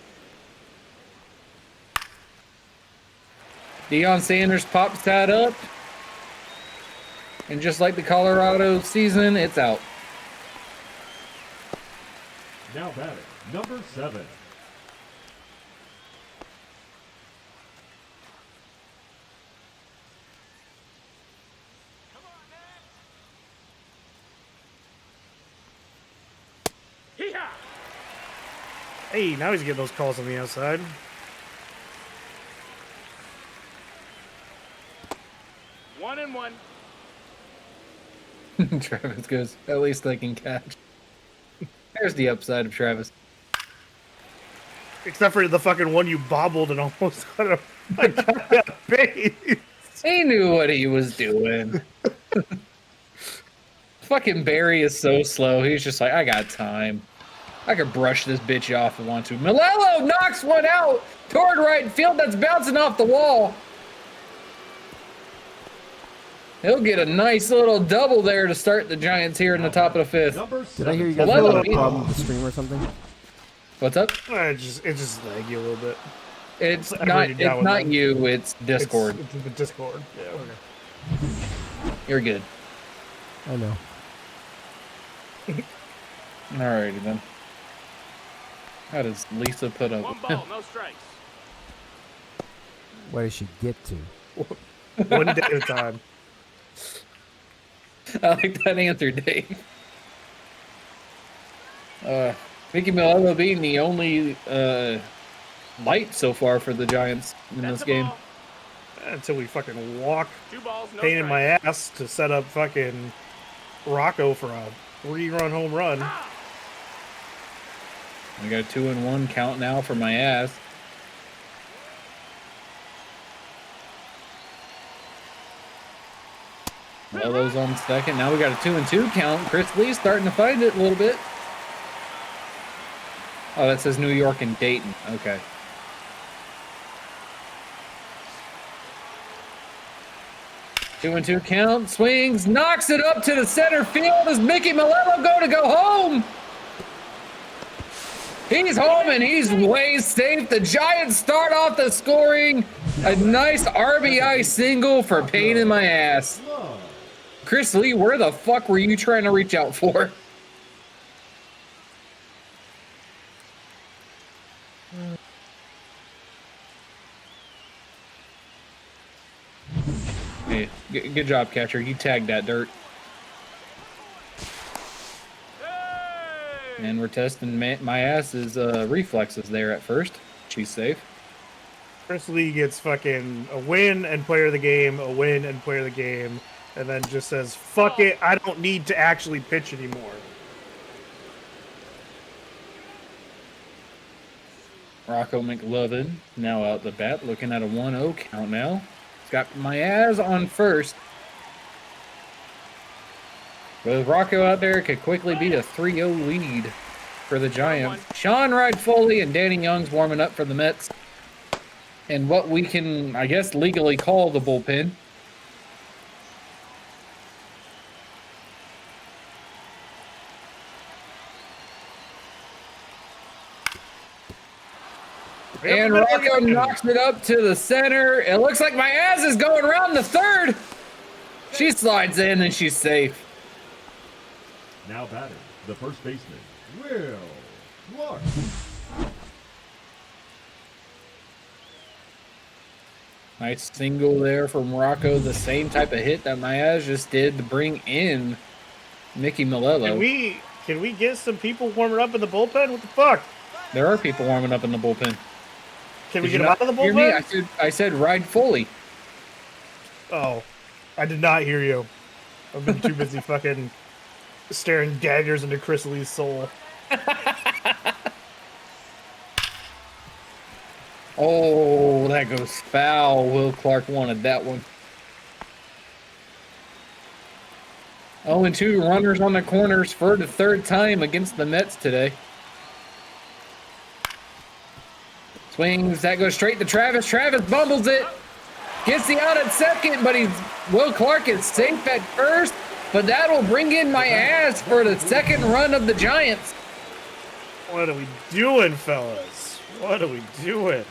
Deion Sanders pops that up. And just like the Colorado season, it's out. Now batting, number 7. Hee-haw! Hey, now he's getting those calls on the outside. One and one. Travis goes, at least I can catch. There's the upside of Travis. Except for the fucking one you bobbled and almost got a base. He knew what he was doing. Fucking Barry is so slow. He's just like, I got time. I could brush this bitch off if I want to. Malello knocks one out toward right field that's bouncing off the wall. He'll get a nice little double there to start the Giants here in the top of the 5th. Number Did I hear you 7. guys have Malello a beat- problem with the stream or something? What's up? It's just laggy a little bit. It's I not. already It's got one not then. you. It's Discord. It's the Discord. Yeah. Okay. You're good. I know. Alrighty then. How does Lisa put up? One ball, no strikes. Where does she get to? One day at a time. I like that answer, Dave. Mickey Malello being the only light so far for the Giants in That's this a game. ball. Until we fucking walk, 2 balls, no pain in my strikes. ass to set up fucking Rocco for a 3-run home run. I got a 2-1 count now for my ass. Malello's on second. Now we got a 2-2 count. Chris Lee's starting to find it a little bit. Oh, that says New York and Dayton. Okay. 2-2 count. Swings. Knocks it up to the center field. Does Mickey Malello go home? He's home and he's way safe. The Giants start off the scoring. A nice RBI single for pain in my ass. Love. Chris Lee, where the fuck were you trying to reach out for? Hey, good job, catcher. You tagged that dirt. And we're testing my ass's reflexes there at first. She's safe. Chris Lee gets fucking a win and player of the game, a win and player of the game, and then just says, fuck it, I don't need to actually pitch anymore. Rocco McLovin now out the bat, looking at a 1-0 count now. He's got Myaz on first. With Rocco out there, it could quickly be a 3-0 lead for the Giants. Sean Wright Foley and Danny Young's warming up for the Mets. And what we can, I guess, legally call the bullpen. And Rocco knocks it up to the center. It looks like Myaz is going around the third. She slides in and she's safe. Now batting, the first baseman, Will Clark. Nice single there from Rocco. The same type of hit that Myaz just did to bring in Mickey Malello. Can we get some people warming up in the bullpen? What the fuck? There are people warming up in the bullpen. Can we Did get you them out of the not hear me? bullpen? I said ride Foley. Oh, I did not hear you. I've been too busy fucking staring daggers into Chris Lee's soul. Oh, that goes foul. Will Clark wanted that one. 0-2 runners on the corners for the third time against the Mets today. Swings. That goes straight to Travis. Travis bumbles it. Gets the out at second, but Will Clark is safe at first. But that'll bring in my ass for the second run of the Giants. What are we doing, fellas? What are we doing?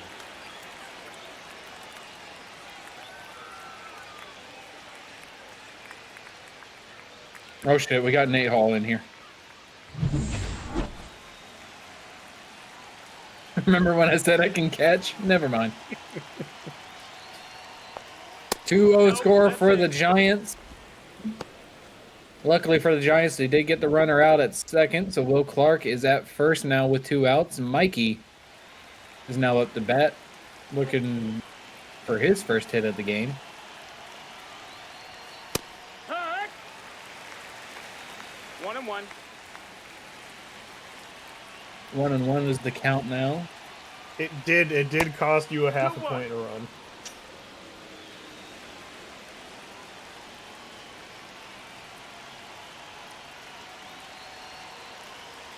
Oh shit, we got Nate Hall in here. Remember when I said I can catch? Never mind. 2-0 score for the Giants. Luckily for the Giants, they did get the runner out at second, so Will Clark is at first now with 2 outs. Mikey is now up to bat, looking for his first hit of the game. Hut. 1-1. 1-1 is the count now. It did cost you a half a point to run.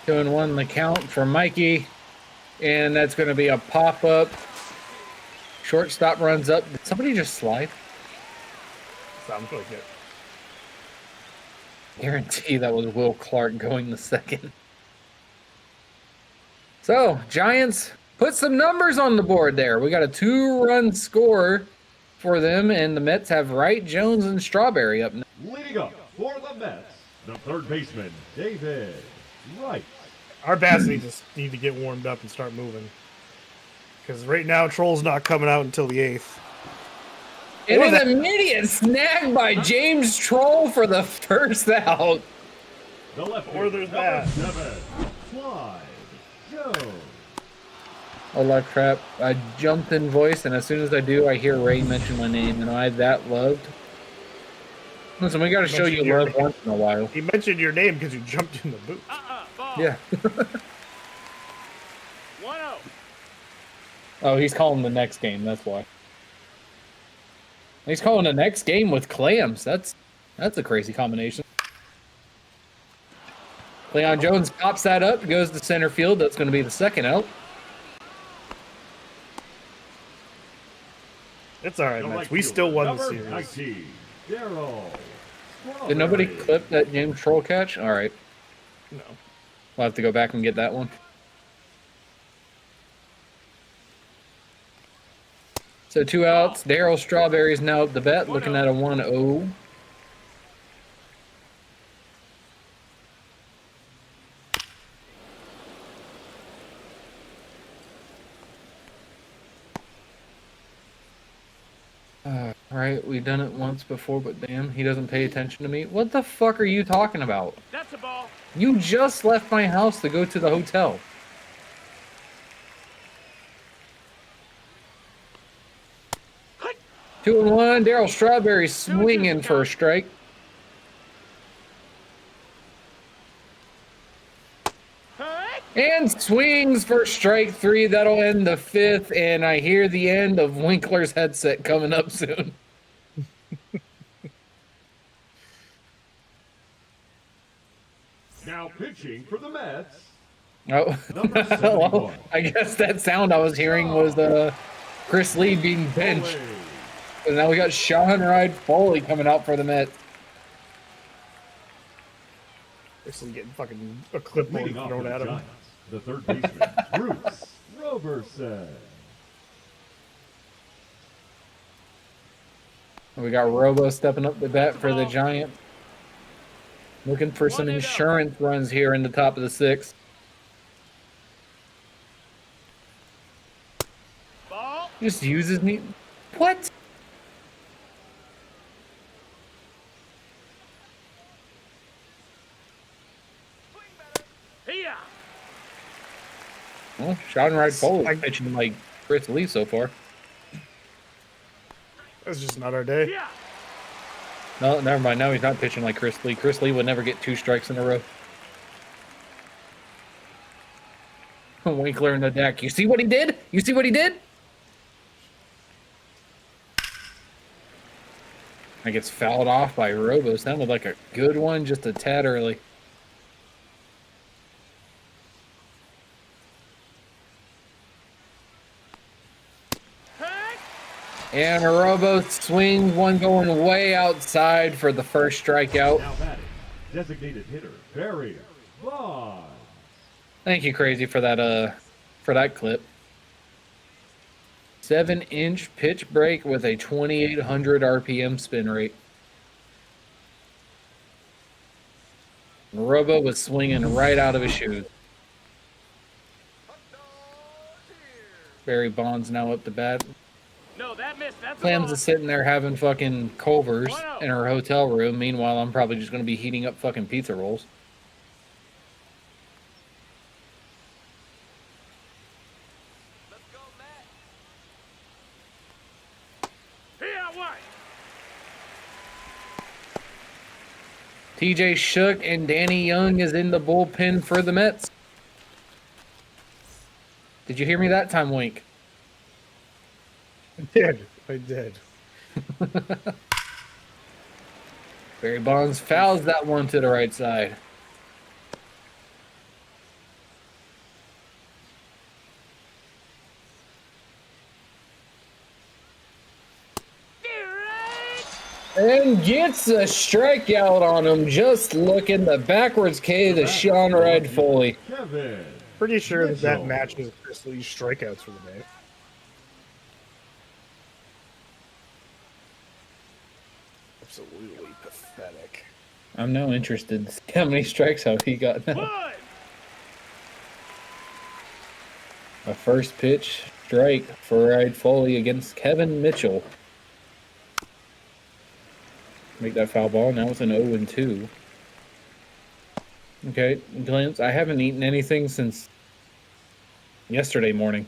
Two and one the count for Mikey, and that's going to be a pop-up. Shortstop runs up. Did somebody just slide? Sounds like it. Guarantee that was Will Clark going the second. So, Giants put some numbers on the board there. We got a 2-run score for them, and the Mets have Wright, Jones, and Strawberry up now. Leading up for the Mets, the third baseman, David Wright. Our bats need to get warmed up and start moving. Because right now, Troll's not coming out until the 8th. And an immediate snag by James Troll for the first out. The left Or there's that. 7, Clyde Jones. Hola crap. I jumped in voice, and as soon as I do, I hear Ray mention my name, and I that loved. Listen, we got to show you love once in a while. He mentioned your name because you jumped in the booth. Ball. Yeah. 1-0. Oh, he's calling the next game. That's why. He's calling the next game with clams. That's a crazy combination. Cleon Jones pops that up, goes to center field. That's going to be the second out. It's all right, The Mets. right We fielder, still won the number series. 19, Darryl Did nobody Strawberry. clip that James Troll catch? All right. No. We'll have to go back and get that one. So 2 outs. Darryl Strawberry is now up the bat, looking at a 1-0. All right, we've done it once before, but damn, he doesn't pay attention to me. What the fuck are you talking about? That's a ball. You just left my house to go to the hotel. Hut. 2-1. Darryl Strawberry swinging for a strike. Hut. And swings for strike 3. That'll end the 5th. And I hear the end of Winkler's headset coming up soon. Now pitching for the Mets, Oh, Number well, 71. I guess that sound I was hearing was Chris Lee being benched. Foley. And now we got Sean Ride Foley coming out for the Mets. Basically getting fucking a clipboard Leading off for thrown the at him. Giants, the third baseman, Bruce Roberson. We got Robo stepping up the bat for the Giants. Looking for some insurance runs here in the top of the 6th. Ball. Just uses me. What? Here. Well, Sean Ride Foley's pitching like Chris Lee so far. That's just not our day. Here. No, never mind. Now he's not pitching like Chris Lee. Chris Lee would never get 2 strikes in a row. Winkler in the deck. You see what he did? You see what he did? I gets fouled off by Robo. Sounded like a good one, just a tad early. And Robo swings one going way outside for the first strikeout. Now batting, designated hitter Barry Bonds. Thank you, Crazy, for that clip. 7-inch pitch break with a 2,800 RPM spin rate. Robo was swinging right out of his shoes. Barry Bonds now up to bat. No, that missed. That's Clams is sitting there having fucking Culvers 1-0. in her hotel room. Meanwhile, I'm probably just going to be heating up fucking pizza rolls. TJ Shook and Danny Young is in the bullpen for the Mets. Did you hear me that time, Wink? I did. Barry Bonds fouls that one to the right side. And gets a strikeout on him, just looking the backwards K to Sean Red Foley. Kevin. Pretty sure that Mitchell. matches Chris Lee's strikeouts for the day. Absolutely pathetic. I'm now interested to see how many strikes out he got now. One. A first pitch strike for Red Foley against Kevin Mitchell. Make that foul ball. Now it's an 0-2. Okay, glance. I haven't eaten anything since yesterday morning.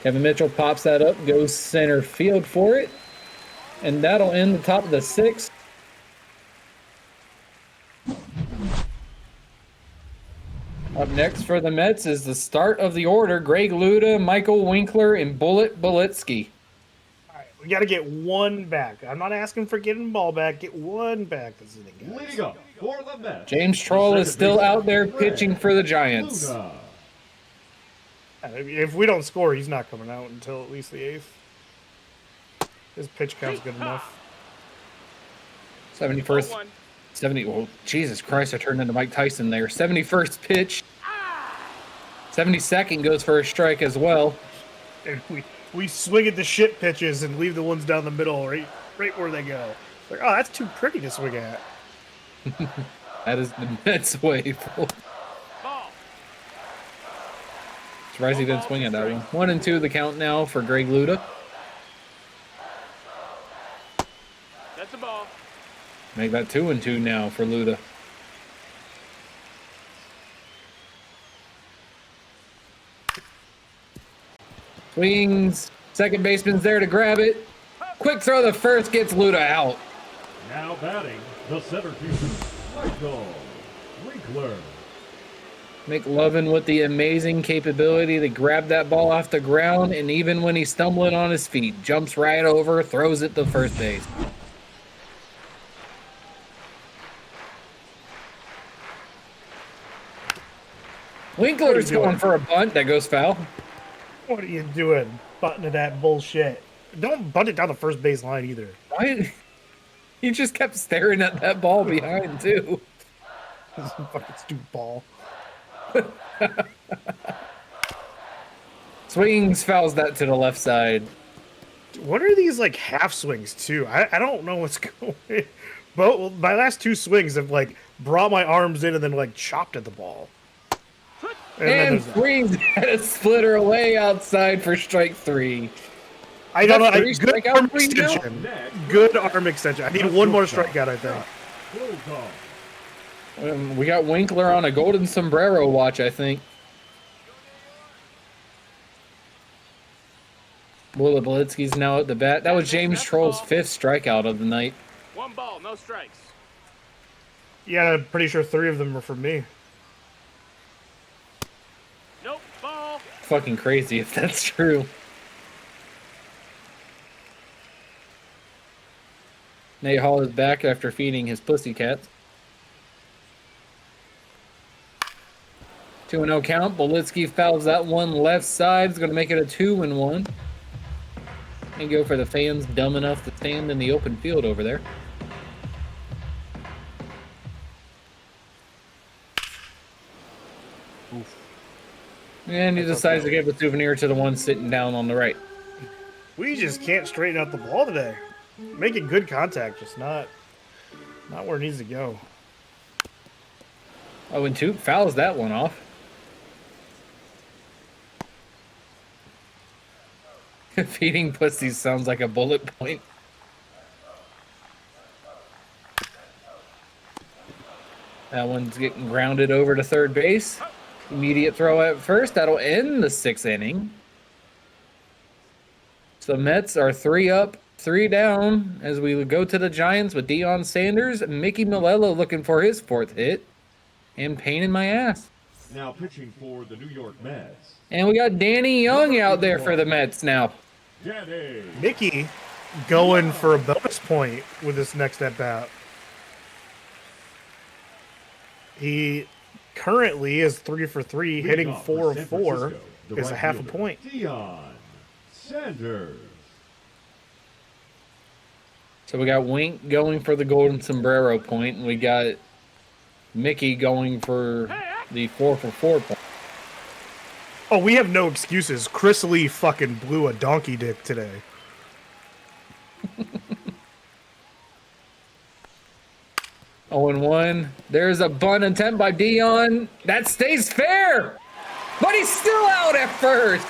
Kevin Mitchell pops that up, goes center field for it, and that'll end the top of the sixth. Up next for the Mets is the start of the order. Greg Luda, Michael Winkler, and Bullet Bolitsky. All right, we got to get one back. I'm not asking for getting the ball back. Get one back this inning, guys. Leading up for the Mets. James Troll is still out there pitching for the Giants. Luna. If we don't score, he's not coming out until at least the 8th. His pitch count's good enough. 71st. 1-1. 70. Well, Jesus Christ, I turned into Mike Tyson there. 71st pitch. 72nd goes for a strike as well. And we swing at the shit pitches and leave the ones down the middle right where they go. Like, oh, that's too pretty to swing at. That is the Mets way. Ball. Surprised he didn't swing at that one. 1-2 the count now for Greg Luda. That's a ball. Make that 2-2 now for Luda. Swings. Second baseman's there to grab it. Quick throw to first gets Luda out. Now batting, the center fielder, Michael Winkler. McLovin with the amazing capability to grab that ball off the ground, and even when he's stumbling on his feet, jumps right over, throws it to first base. Winkler's going for a bunt that goes foul. What are you doing? Butting that bullshit. Don't bunt it down the first base line either. Why? He just kept staring at that ball behind, too. This fucking stupid ball. Swings, fouls that to the left side. What are these like half swings too? I don't know what's going. But my last two swings have like brought my arms in and then like chopped at the ball. And swings at a splitter away outside for strike 3. I don't know. Three Good strikeout arm three now? extension. Good arm extension. I need one more strikeout, I think. We got Winkler on a golden sombrero watch, I think. Willa Bolitsky's now at the bat. That was James Troll's 5th strikeout of the night. 1 ball, no strikes. Yeah, I'm pretty sure 3 of them were from me. Nope, ball. Fucking crazy if that's true. Nate Hall is back after feeding his pussycats. 2-0 count. Bolitsky fouls that one left side. It's going to make it a 2-1. And go for the fans dumb enough to stand in the open field over there. Oof. And he decides to give the souvenir to the one sitting down on the right. We just can't straighten out the ball today. Making good contact, just not where it needs to go. Oh, and Toop fouls that one off. Feeding pussies sounds like a bullet point. That one's getting grounded over to third base. Immediate throw at first. That'll end the 6th inning. So Mets are 3 up, 3 down as we go to the Giants with Deion Sanders. Mickey Malello looking for his 4th hit. And pain in my ass. Now pitching for the New York Mets. And we got Danny Young out there for the Mets now. Danny. Mickey going for a bonus point with this next at bat. He currently is 3 for 3, hitting 4 of 4, is a half a point. Deion Sanders. So we got Wink going for the golden sombrero point, and we got Mickey going for the 4 for 4 point. Oh, we have no excuses. Chris Lee fucking blew a donkey dick today. Oh, and 1. There's a bunt attempt by Deion. That stays fair, but he's still out at first.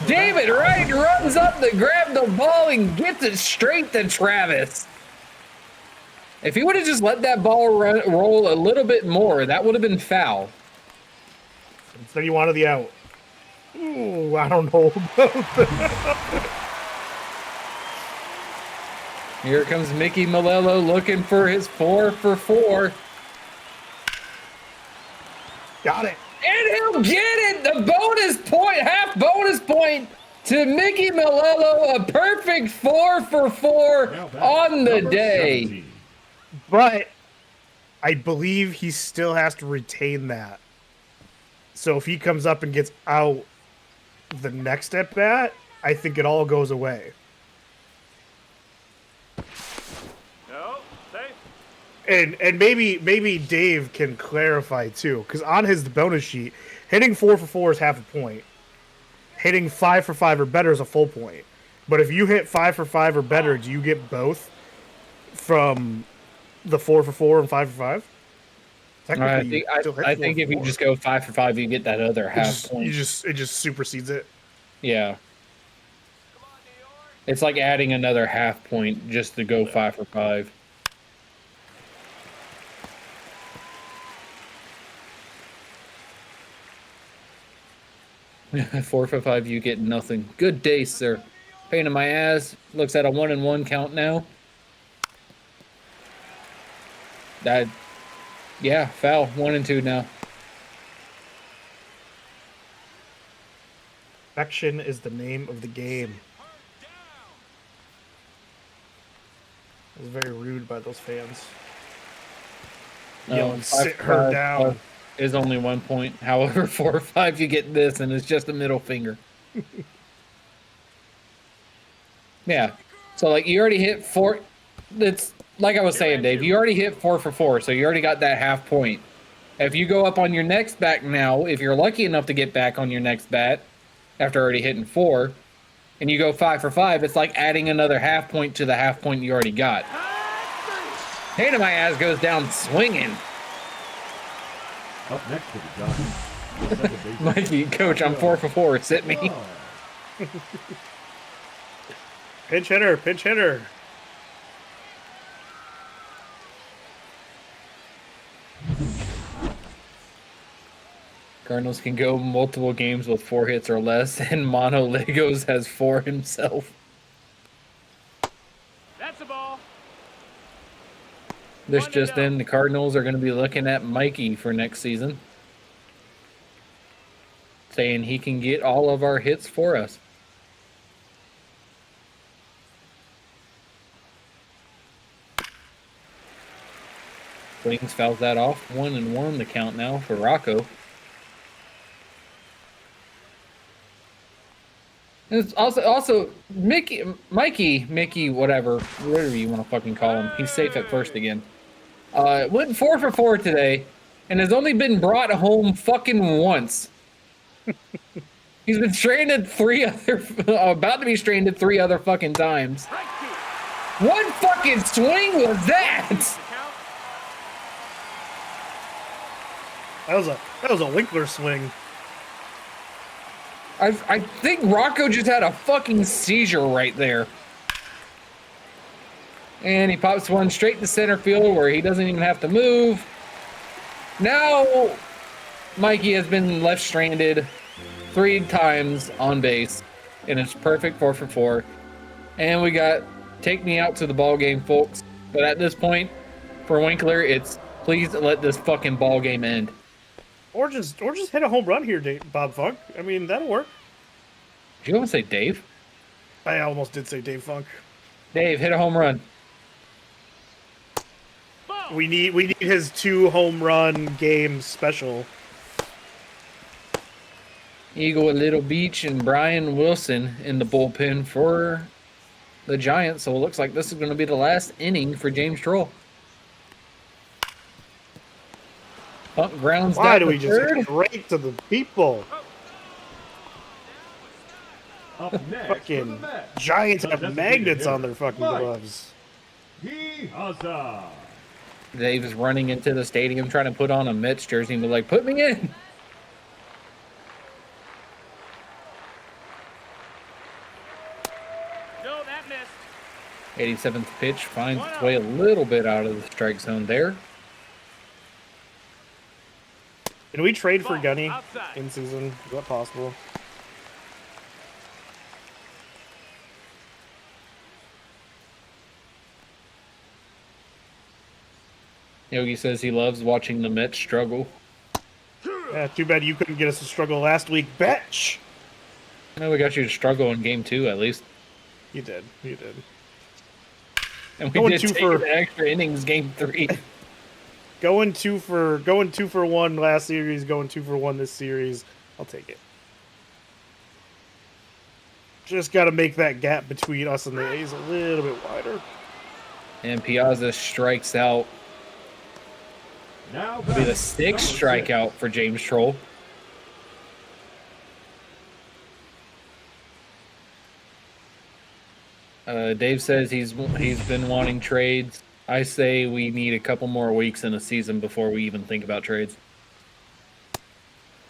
David Wright runs up to grab the ball and gets it straight to Travis. If he would have just let that ball roll a little bit more, that would have been foul. Instead, you wanted the out. Ooh, I don't know about that. Here comes Mickey Malello looking for his 4 for 4. Got it. And he'll get it! The bonus point, half bonus point to Mickey Malello. A perfect 4 for 4 on the day. 17. But I believe he still has to retain that. So if he comes up and gets out the next at bat, I think it all goes away. No, safe. And maybe Dave can clarify too, because on his bonus sheet, hitting 4 for 4 is half a point. Hitting 5 for 5 or better is a full point. But if you hit 5 for 5 or better, do you get both from the 4 for 4 and 5 for 5? I think if you just go 5 for 5, you get that other half point. It just supersedes it. Yeah. It's like adding another half point just to go 5 for 5. Four for 5, you get nothing. Good day, sir. Pain in my ass. Looks at a 1-1 count now. Yeah, foul. 1-2 now. Action is the name of the game. It was very rude by those fans. Yelling, sit her down. Is only 1 point. However, 4 or 5, you get this, and it's just a middle finger. Yeah. So, like, you already hit 4. It's like I was saying, Dave. You already hit 4 for 4, so you already got that half point. If you go up on your next bat now, if you're lucky enough to get back on your next bat after already hitting 4, and you go 5 for 5, it's like adding another half point to the half point you already got. Pain in my ass goes down swinging. Up next to the Giants. Mikey, coach, I'm 4 for 4. Sit me. Pinch hitter, pinch hitter. Cardinals can go multiple games with 4 hits or less, and Mono Legos has 4 himself. That's a ball. This just in, the Cardinals are going to be looking at Mikey for next season, saying he can get all of our hits for us. Wings fouls that off. 1-1 the count now for Rocco. It's also Mickey, whatever you want to fucking call him. He's safe at first again. Went 4 for 4 today, and has only been brought home fucking once. He's been stranded about to be stranded 3 other fucking times. What fucking swing was that? That was a Winkler swing. I think Rocco just had a fucking seizure right there. And he pops one straight to center field where he doesn't even have to move. Now, Mikey has been left stranded 3 times on base, and it's perfect 4 for 4. And we got take me out to the ball game, folks. But at this point, for Winkler, it's please let this fucking ball game end. Or just hit a home run here, Bob Funk. I mean, that'll work. Did you almost say Dave? I almost did say Dave Funk. Dave, hit a home run. We need his 2 home run game special. Eagle at Little Beach and Brian Wilson in the bullpen for the Giants. So it looks like this is going to be the last inning for James Troll. Grounds Why down do we to just third. hit right to the people? Up next, Fucking for the Mets, Giants the have designated magnets hitter, on their fucking Mike gloves. Piazza. Dave is running into the stadium trying to put on a Mets jersey and be like, put me in. No, that missed. 87th pitch finds its way a little bit out of the strike zone there. Can we trade for Gunny Outside. in season? Is that possible? Yogi says he loves watching the Mets struggle. Yeah, too bad you couldn't get us to struggle last week, bitch. Well, we got you to struggle in game 2 at least. You did. You did. And we Going did 2 take for- the extra innings game 3. Going two for 1 last series, going 2 for 1 this series. I'll take it. Just got to make that gap between us and the A's a little bit wider. And Piazza strikes out. Now It'll be the 6th strikeout for James Troll. Dave says he's been wanting trades. I say we need a couple more weeks in a season before we even think about trades.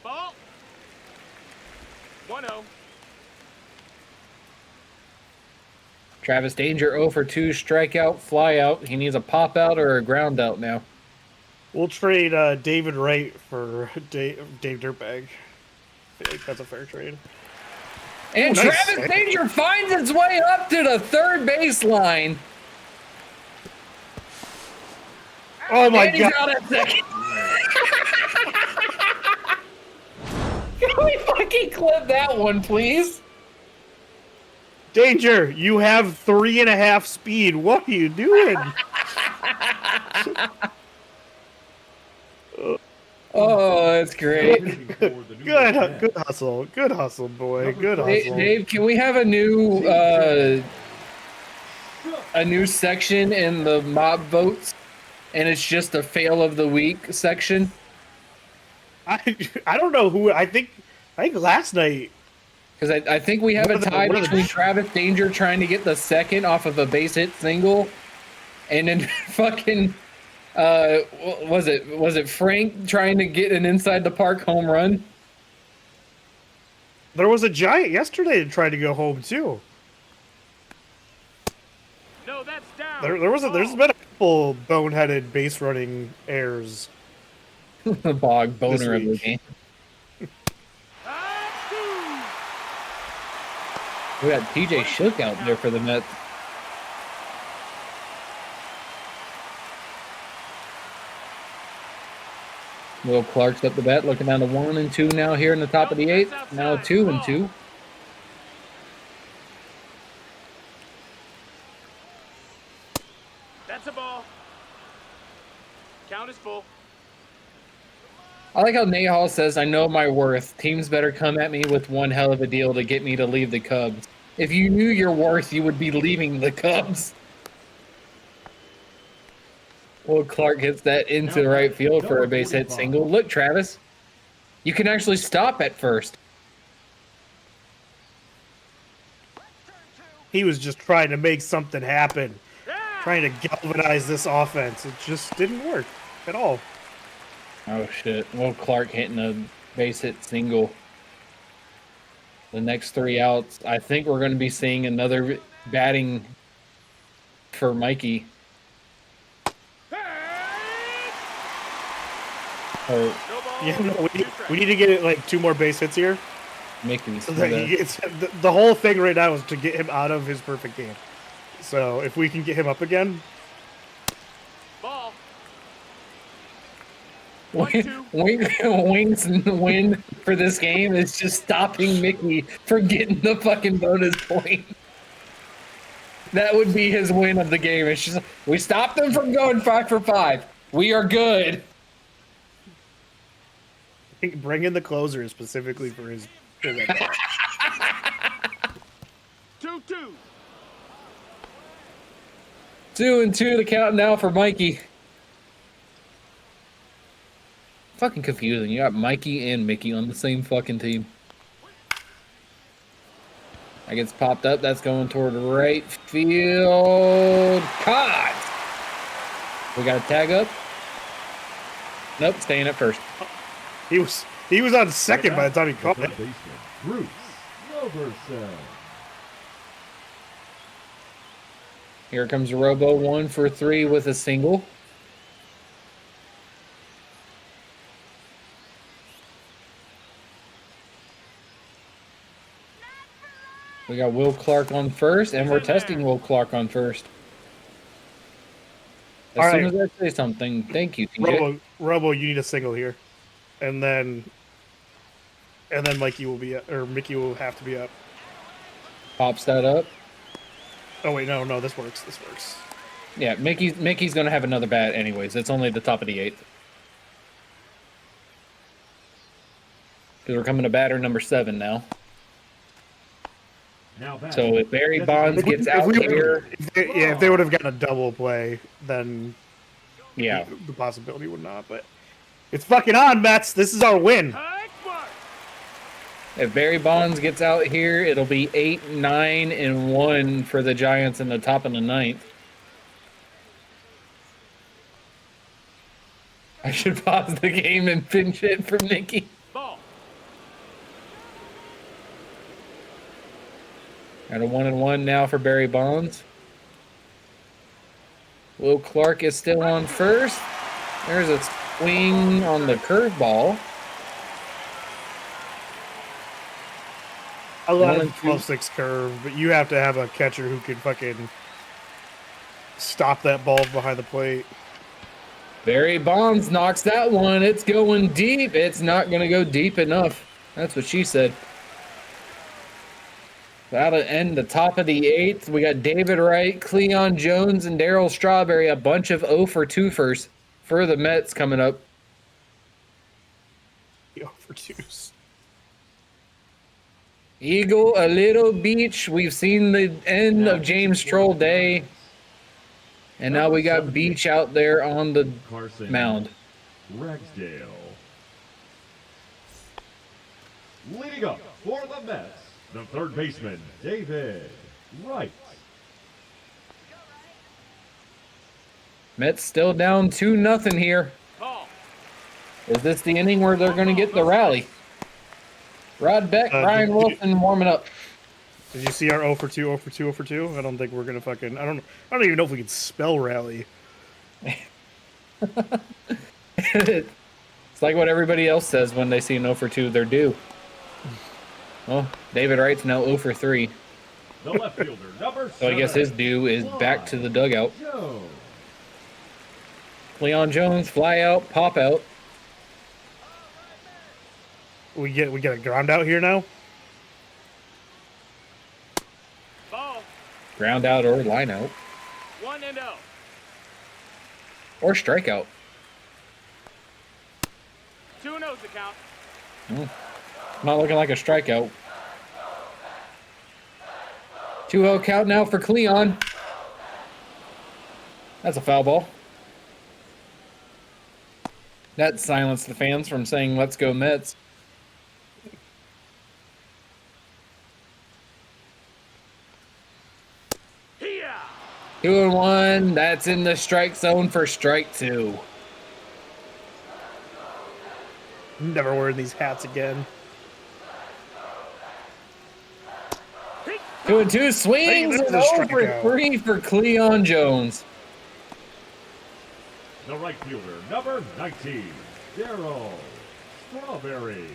Ball. 1-0. Travis Danger 0 for 2 strikeout, fly out. He needs a pop out or a ground out now. We'll trade David Wright for Dave Dirtbag. I feel like that's a fair trade. And Ooh, nice. Travis Danger finds its way up to the third baseline. Oh my And he's god! out at second. Can we fucking clip that one, please? Danger, you have 3.5 speed. What are you doing? Oh, that's great. Good hustle, boy. Good hustle. Dave, can we have a new section in the mob votes? And it's just a fail of the week section? I don't know who. I think last night. Because I think we have a tie what are the- between Travis Danger trying to get the second off of a base hit single, and then fucking was it Frank trying to get an inside the park home run? There was a Giant yesterday that tried to go home too. No, that's down. There's been a couple boneheaded base running errors. The bog boner of the week. game. We got TJ Shook out there for the Mets. Will Clark's up the bat, looking down to 1 and 2 now here in the top of the 8th. Now 2 and 2. That's a ball. Count is full. I like how Nate Hall says, I know my worth. Teams better come at me with one hell of a deal to get me to leave the Cubs. If you knew your worth, you would be leaving the Cubs. Well, Clark hits that into right field for a base hit single. Look, Travis, you can actually stop at first. He was just trying to make something happen, trying to galvanize this offense. It just didn't work at all. Oh, shit. Well, Clark hitting a base hit single. The next 3 outs. I think we're going to be seeing another batting for Mikey. Or Yeah, no, we need to get it like 2 more base hits here. Mickey's. So that he gets, the whole thing right now is to get him out of his perfect game. So if we can get him up again. Ball. Wings win for this game is just stopping Mickey from getting the fucking bonus point. That would be his win of the game. It's just we stopped them from going 5 for 5. We are good. I think bring in the closer specifically for his. 2-2. 2-2 the count now for Mikey. Fucking confusing. You got Mikey and Mickey on the same fucking team. That gets popped up. That's going toward right field. Caught. We got a tag up. Nope, staying at first. He was on second by the time he caught it. Bruce Robertson. Here comes Robo 1 for 3 with a single. We got Will Clark on first, and we're testing Will Clark on first. As soon as I say something, thank you, TJ. Robo, you need a single here, and then Mikey will be or Mickey will have to be up. Pops that up. Oh wait, no, this works. This works. Yeah, Mickey's gonna have another bat anyways. It's only the top of the 8th. Because we're coming to batter number 7 now. So if Barry Bonds gets out here, if they would have gotten a double play, then yeah, the possibility would not. But it's fucking on, Mets. This is our win. If Barry Bonds gets out here, it'll be 8-9-1 for the Giants in the top of the 9th. I should pause the game and pinch it for Mickey. Got a 1-1 now for Barry Bonds. Will Clark is still on first. There's a swing on the curveball. I love 12-6 curve, but you have to have a catcher who can fucking stop that ball behind the plate. Barry Bonds knocks that one. It's going deep. It's not going to go deep enough. That's what she said. That'll end the top of the 8th. We got David Wright, Cleon Jones, and Darryl Strawberry. A bunch of 0 for 2-fers for the Mets coming up. 0 for 2s. Eagle, a little beach. We've seen the end of James Troll Day. And now we got Beach out there on the mound. Ragsdale. Leading up for the Mets, the third baseman, David Wright. Mets still down 2-0 here. Is this the inning where they're going to get the rally? Rod Beck, Ryan Wilson warming up. Did you see our 0 for 2, 0 for 2, 0 for 2? I don't think we're gonna fucking. I don't even know if we can spell rally. It's like what everybody else says when they see an 0 for 2, they're due. Well, David Wright's now 0 for 3. The left fielder, number 7. So I guess his due is back to the dugout. Cleon Jones, fly out, pop out. We get a ground out here now. Ball. Ground out or line out. 1-0. Or strikeout. 2-2. 2-0's the count. Not looking like a strikeout. 2-0 count now for Cleon. That's a foul ball. That silenced the fans from saying, "Let's go Mets." Here. 2-1. That's in the strike zone for strike 2. Never wearing these hats again. 2-2 swings Hey, and that's a over strikeout. 3 for Cleon Jones. The right fielder, number 19, Daryl Strawberry.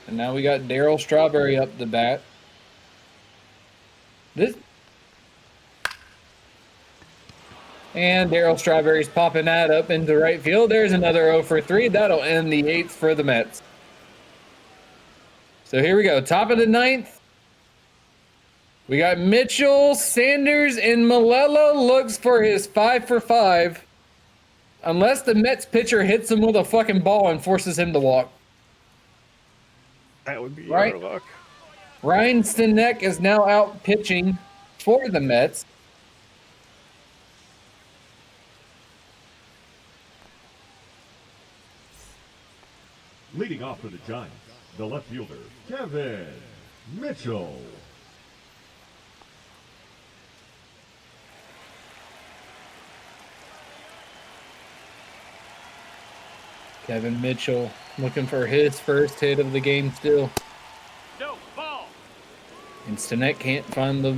And now we got Daryl Strawberry up the bat. And Daryl Strawberry's popping that up into right field. There's another 0 for 3. That'll end the 8th for the Mets. So here we go. Top of the 9th. We got Mitchell, Sanders, and Malello looks for his 5 for 5. Unless the Mets pitcher hits him with a fucking ball and forces him to walk. That would be Right. our luck. Ryan Stanek is now out pitching for the Mets. Leading off for the Giants, the left fielder, Kevin Mitchell. Kevin Mitchell looking for his first hit of the game still. No, ball. And Stanek can't find the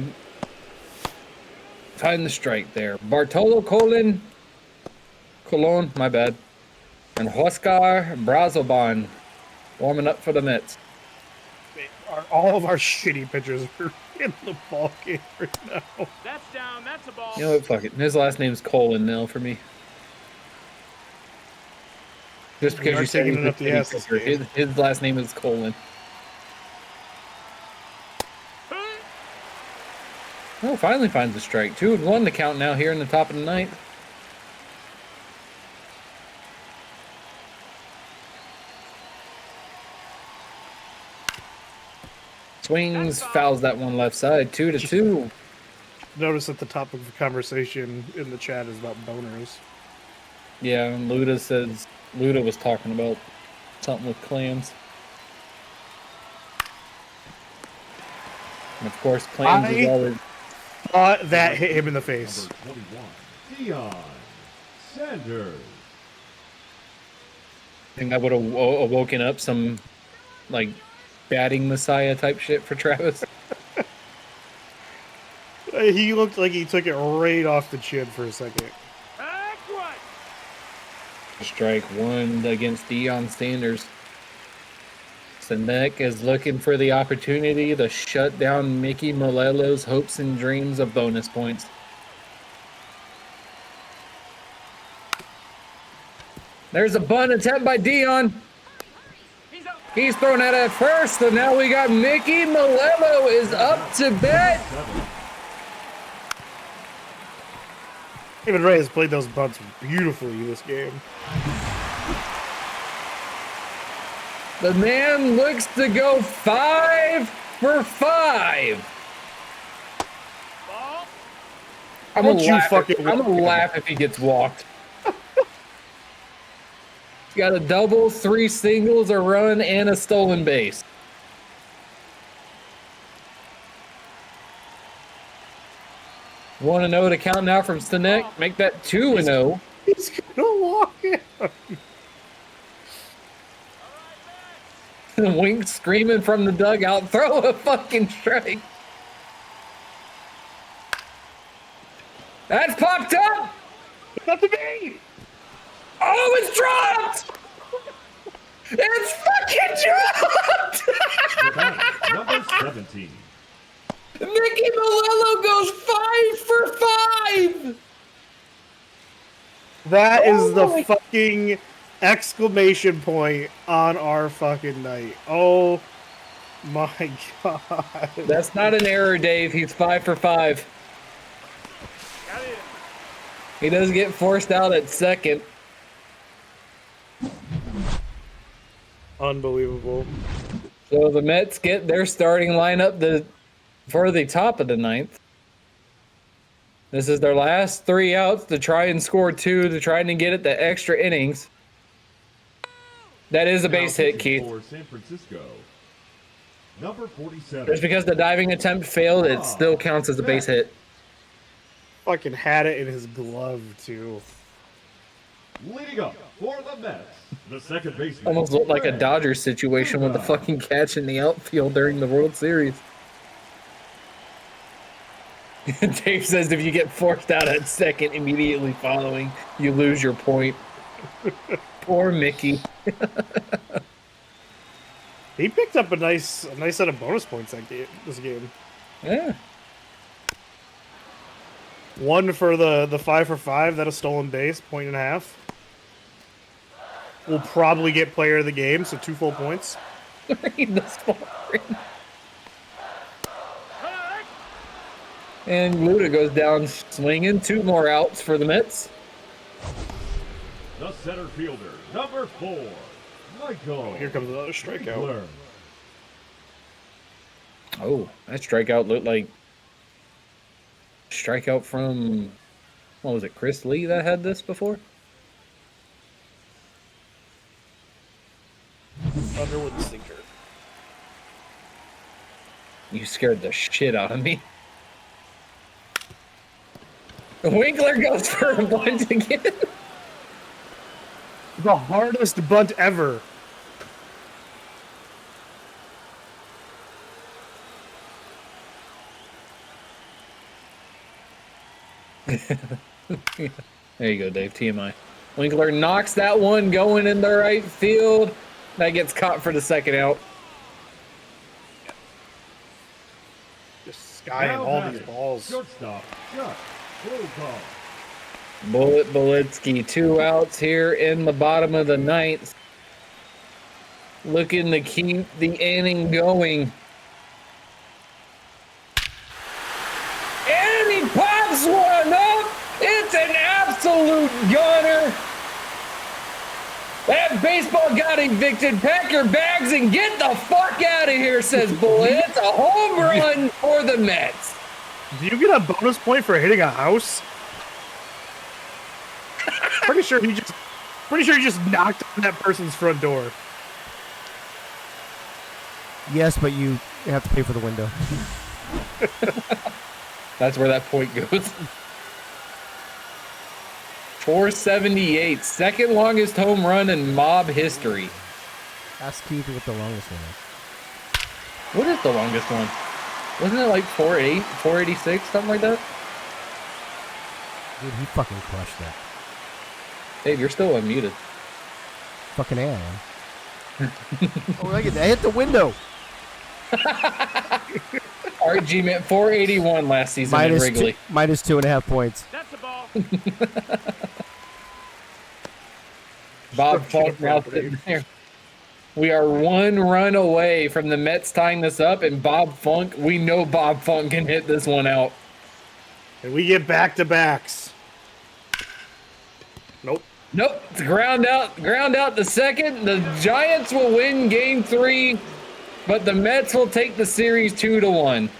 strike there. Bartolo Colon, my bad. And Huascar Brazoban warming up for the Mets. All of our shitty pitchers are in the ball game right now. That's down. That's a ball. You know what? Fuck it. His last name's Colon now for me. Just because are you said taking he's it up the a ass this pitcher, game. his last name is Colon. Oh, finally finds a strike. 2-1 to count now here in the top of the 9th. Swings, fouls that one left side. 2-2. Notice at the top of the conversation in the chat is about boners. Yeah, and Luda says Luda was talking about something with clams. And of course, clams is always. That hit him in the face. Number 21, Deion Sanders. I think I would have woken up some, like, batting messiah type shit for Travis. He looked like he took it right off the chin for a second. Back right. Strike 1 against Deion Sanders. Stanek is looking for the opportunity to shut down Mickey Malello's hopes and dreams of bonus points. There's a bunt attempt by Deion. He's thrown out at first, so now we got Mickey Malello is up to bat. David Ray has played those bunts beautifully this game. The man looks to go 5 for 5. Ball. I'm Don't gonna you laugh. fucking- I'm gonna laugh if he gets walked. He's got a double, 3 singles, a run, and a stolen base. One and 0 to count now from Stanek. Make that 2-0. He's gonna walk in. Wink screaming from the dugout. Throw a fucking strike. That's popped up. Not to me. Oh, it's dropped. It's fucking dropped. The batter, number 17, Mickey Malello goes 5 for 5. That is the my- fucking exclamation point on our fucking night. Oh my god. That's not an error, Dave. He's 5 for 5. Got it. He does get forced out at second. Unbelievable. So the Mets get their starting lineup for the top of the ninth. This is their last 3 outs to try and score 2 to try and get it the extra innings. That is a base hit, Keith. For San Francisco, number 47. Just because the diving attempt failed, it still counts as a base hit. Fucking had it in his glove, too. Leading up for the Mets, the second baseman. Almost looked like a Dodgers situation with the fucking catch in the outfield during the World Series. Dave says if you get forced out at second immediately following, you lose your point. Poor Mickey. He picked up a nice set of bonus points this game. Yeah. 1 for the 5 for 5, that a stolen base, 1.5. We'll probably get player of the game, so 2 full points. And Luda goes down swinging. 2 more outs for the Mets. The center fielder, number 4, Michael. Here comes another strikeout. Oh, that strikeout looked like strikeout from, what was it, Chris Lee that had this before? Underwood sinker. You scared the shit out of me. Winkler goes for a bunt again. The hardest bunt ever. There you go, Dave. TMI. Winkler knocks that one going in the right field. That gets caught for the second out. Just skying all these balls. Shortstop, Chuck. Roll call. Bullet Bolitsky, 2 outs here in the bottom of the ninth. Looking to keep the inning going. And he pops one up. It's an absolute gunner. That baseball got evicted. Pack your bags and get the fuck out of here, says Bullet. It's a home run for the Mets. Do you get a bonus point for hitting a house? Pretty sure he just knocked on that person's front door. Yes, but you have to pay for the window. That's where that point goes. 478, second longest home run in Mob history. Ask Keith what the longest one is. What is the longest one? Wasn't it like 480, 486, something like that? Dude, he fucking crushed that. Dave, you're still unmuted. Fucking am. Oh, I hit the window. RG meant 481 last season in Wrigley. Minus 2.5 points. That's the ball. Bob Falk now sitting there. We are 1 run away from the Mets tying this up, and Bob Funk, we know Bob Funk can hit this one out. And we get back-to-backs. Nope. Nope. It's ground out the second. The Giants will win game 3, but the Mets will take the series 2-1.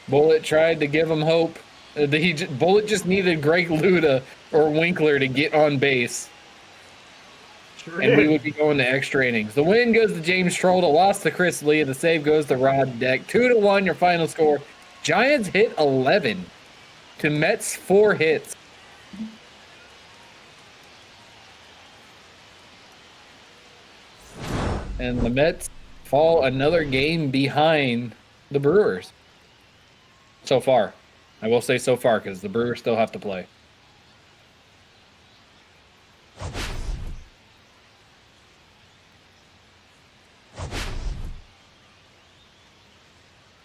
Bullet tried to give him hope. Bullet just needed Greg Luda or Winkler to get on base. And we would be going to extra innings. The win goes to James Troll. The loss to Chris Lee. The save goes to Rod Deck. 2-1, your final score. Giants hit 11 to Mets 4 hits. And the Mets fall another game behind the Brewers. So far. I will say so far because the Brewers still have to play.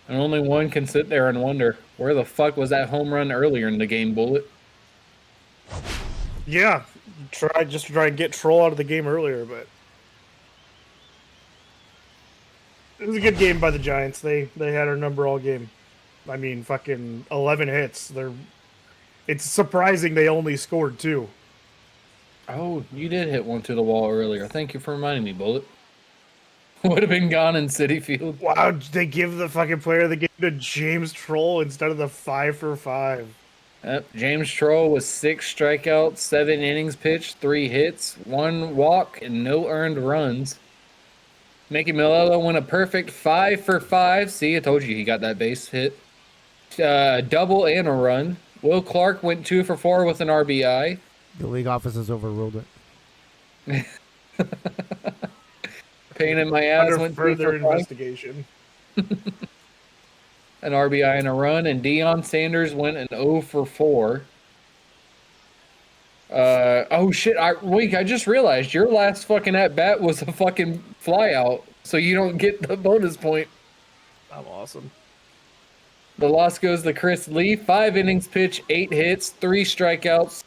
And only one can sit there and wonder, where the fuck was that home run earlier in the game, Bullet? Yeah, tried just to try and get Troll out of the game earlier, but it was a good game by the Giants. They had our number all game. I mean, fucking 11 hits. It's surprising they only scored 2. Oh, you did hit one to the wall earlier. Thank you for reminding me, Bullet. Would have been gone in City Field. Wow, they give the fucking player of the game to James Troll instead of the 5 for 5. Yep. James Troll with 6 strikeouts, 7 innings pitched, 3 hits, 1 walk, and no earned runs. Mickey Milello went a perfect 5 for 5. See, I told you he got that base hit. Double and a run. Will Clark went 2 for 4 with an RBI. The league office has overruled it. Pain in my ass Under went 2 further for 5. investigation. An RBI and a run, and Deion Sanders went an 0 for 4. Oh shit! Wink, I just realized your last fucking at bat was a fucking flyout, so you don't get the bonus point. I'm awesome. The loss goes to Chris Lee. 5 innings pitched, 8 hits, 3 strikeouts,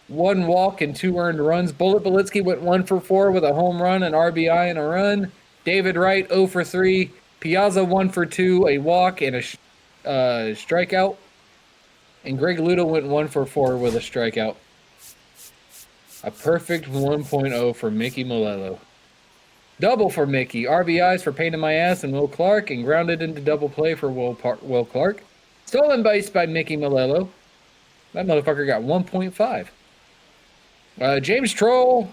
1 walk, and 2 earned runs. Bullet Belitsky went 1 for 4 with a home run, an RBI, and a run. David Wright 0 for 3. Piazza 1 for 2, a walk, and a strikeout. And Greg Ludo went 1 for 4 with a strikeout. A perfect 1.0 for Mickey Milello. Double for Mickey. RBIs for Pain in My Ass and Will Clark, and grounded into double play for Will Clark. Stolen base by Mickey Milello. That motherfucker got 1.5. James Troll,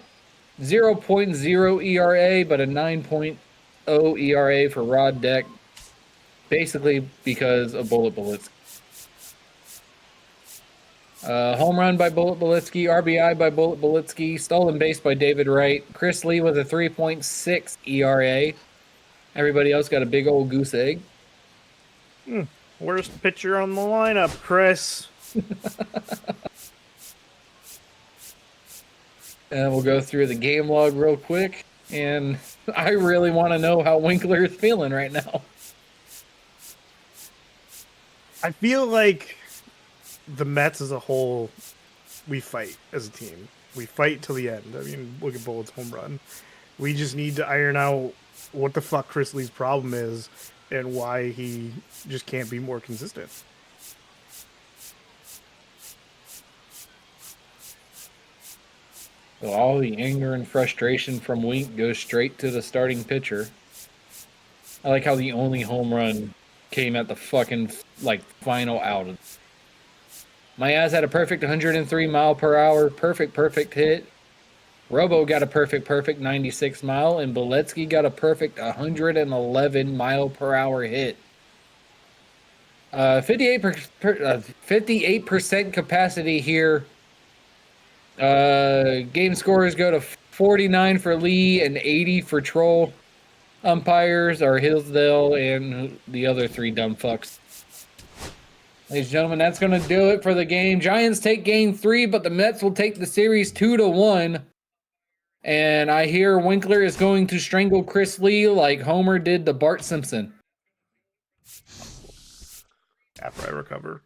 0.0 ERA, but a 9.0 ERA for Rod Deck. Basically because of Bullet Belitsky. Home run by Bullet Belitsky, RBI by Bullet Belitsky, stolen base by David Wright. Chris Lee with a 3.6 ERA. Everybody else got a big old goose egg. Worst pitcher on the lineup, Chris. And we'll go through the game log real quick. And I really want to know how Winkler is feeling right now. I feel like the Mets as a whole, we fight as a team. We fight till the end. I mean, look at Bullet's home run. We just need to iron out what the fuck Chris Lee's problem is and why he just can't be more consistent. So all the anger and frustration from Wink goes straight to the starting pitcher. I like how the only home run came at the fucking, final out. My ass had a perfect 103 mile per hour, perfect hit. Robo got a perfect 96 mile, and Beletsky got a perfect 111 mile per hour hit. 58% capacity here. Game scores go to 49 for Lee and 80 for Troll. Umpires are Hillsdale and the other 3 dumb fucks. Ladies and gentlemen, that's going to do it for the game. Giants take game 3, but the Mets will take the series 2-1. And I hear Winkler is going to strangle Chris Lee like Homer did to Bart Simpson. After I recover.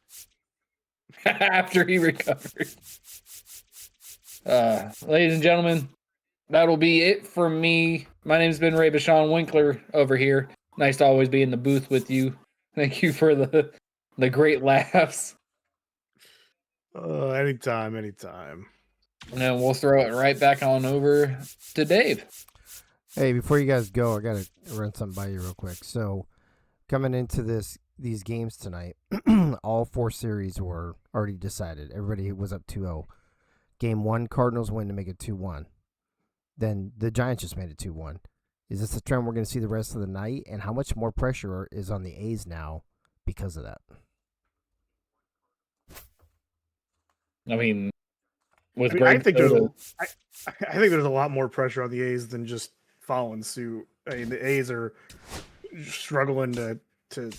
After he recovered. Ladies and gentlemen, that'll be it for me. My name's been Ray Bashawn Winkler over here. Nice to always be in the booth with you. Thank you for the great laughs. Anytime. And then we'll throw it right back on over to Dave. Hey, before you guys go, I got to run something by you real quick. So, coming into these games tonight, all 4 series were already decided. Everybody was up 2-0. Game 1, Cardinals win to make it 2-1. Then the Giants just made it 2-1. Is this the trend we're going to see the rest of the night? And how much more pressure is on the A's now because of that? I mean, I think there's a lot more pressure on the A's than just following suit. I mean, the A's are struggling to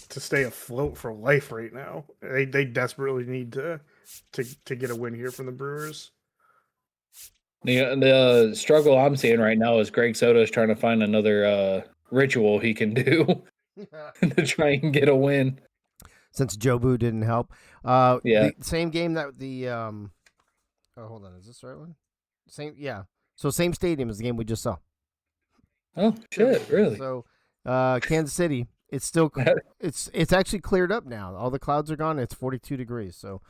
stay afloat for life right now. They desperately need to get a win here from the Brewers. The struggle I'm seeing right now is Greg Soto is trying to find another ritual he can do to try and get a win. Since Jobu didn't help. Yeah. The same game that oh, hold on. Is this the right one? So same stadium as the game we just saw. Oh, shit, really? So Kansas City, it's still it's actually cleared up now. All the clouds are gone. It's 42 degrees. So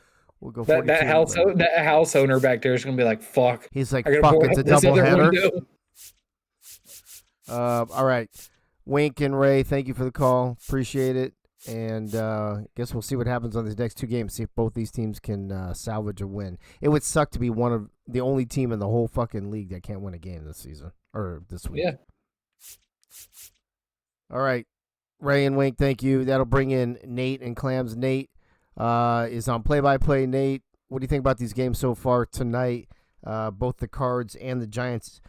We'll go That 42. that house owner back there is gonna be like, "Fuck." He's like, I gotta fuck, pour it's a out this double other header. window. All right. Wink and Ray, thank you for the call. Appreciate it. And I guess we'll see what happens on these next two games. See if both these teams can salvage a win. It would suck to be one of the only team in the whole fucking league that can't win a game this season or this week. Yeah. All right. Ray and Wink, thank you. That'll bring in Nate and Clams. Nate is on play-by-play. Nate, what do you think about these games so far tonight? Both the Cards and the Giants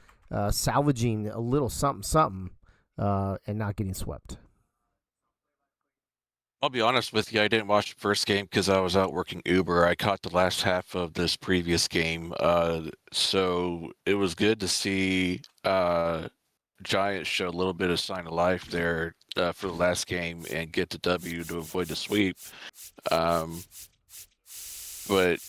salvaging a little something and not getting swept. I'll be honest with you. I didn't watch the first game because I was out working Uber. I caught the last half of this previous game. So it was good to see Giants show a little bit of sign of life there for the last game and get the W to avoid the sweep. But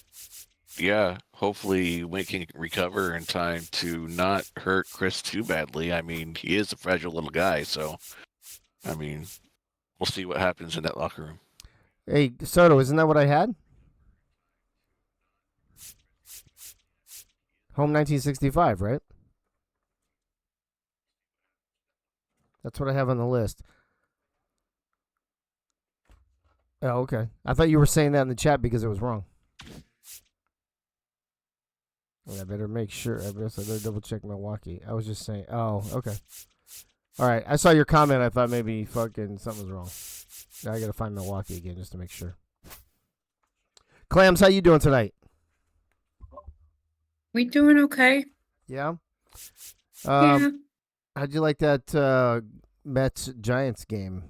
yeah, hopefully Wink can recover in time to not hurt Chris too badly. I mean, he is a fragile little guy, so I mean, we'll see what happens in that locker room. Hey, Soto, isn't that what I had? Home 1965, right? That's what I have on the list. Oh, okay. I thought you were saying that in the chat because it was wrong. I better make sure. I better double check Milwaukee. I was just saying. Oh, okay. All right. I saw your comment. I thought maybe fucking something was wrong. Now I got to find Milwaukee again just to make sure. Clams, how you doing tonight? We doing okay? Yeah. Yeah. How'd you like that Mets Giants game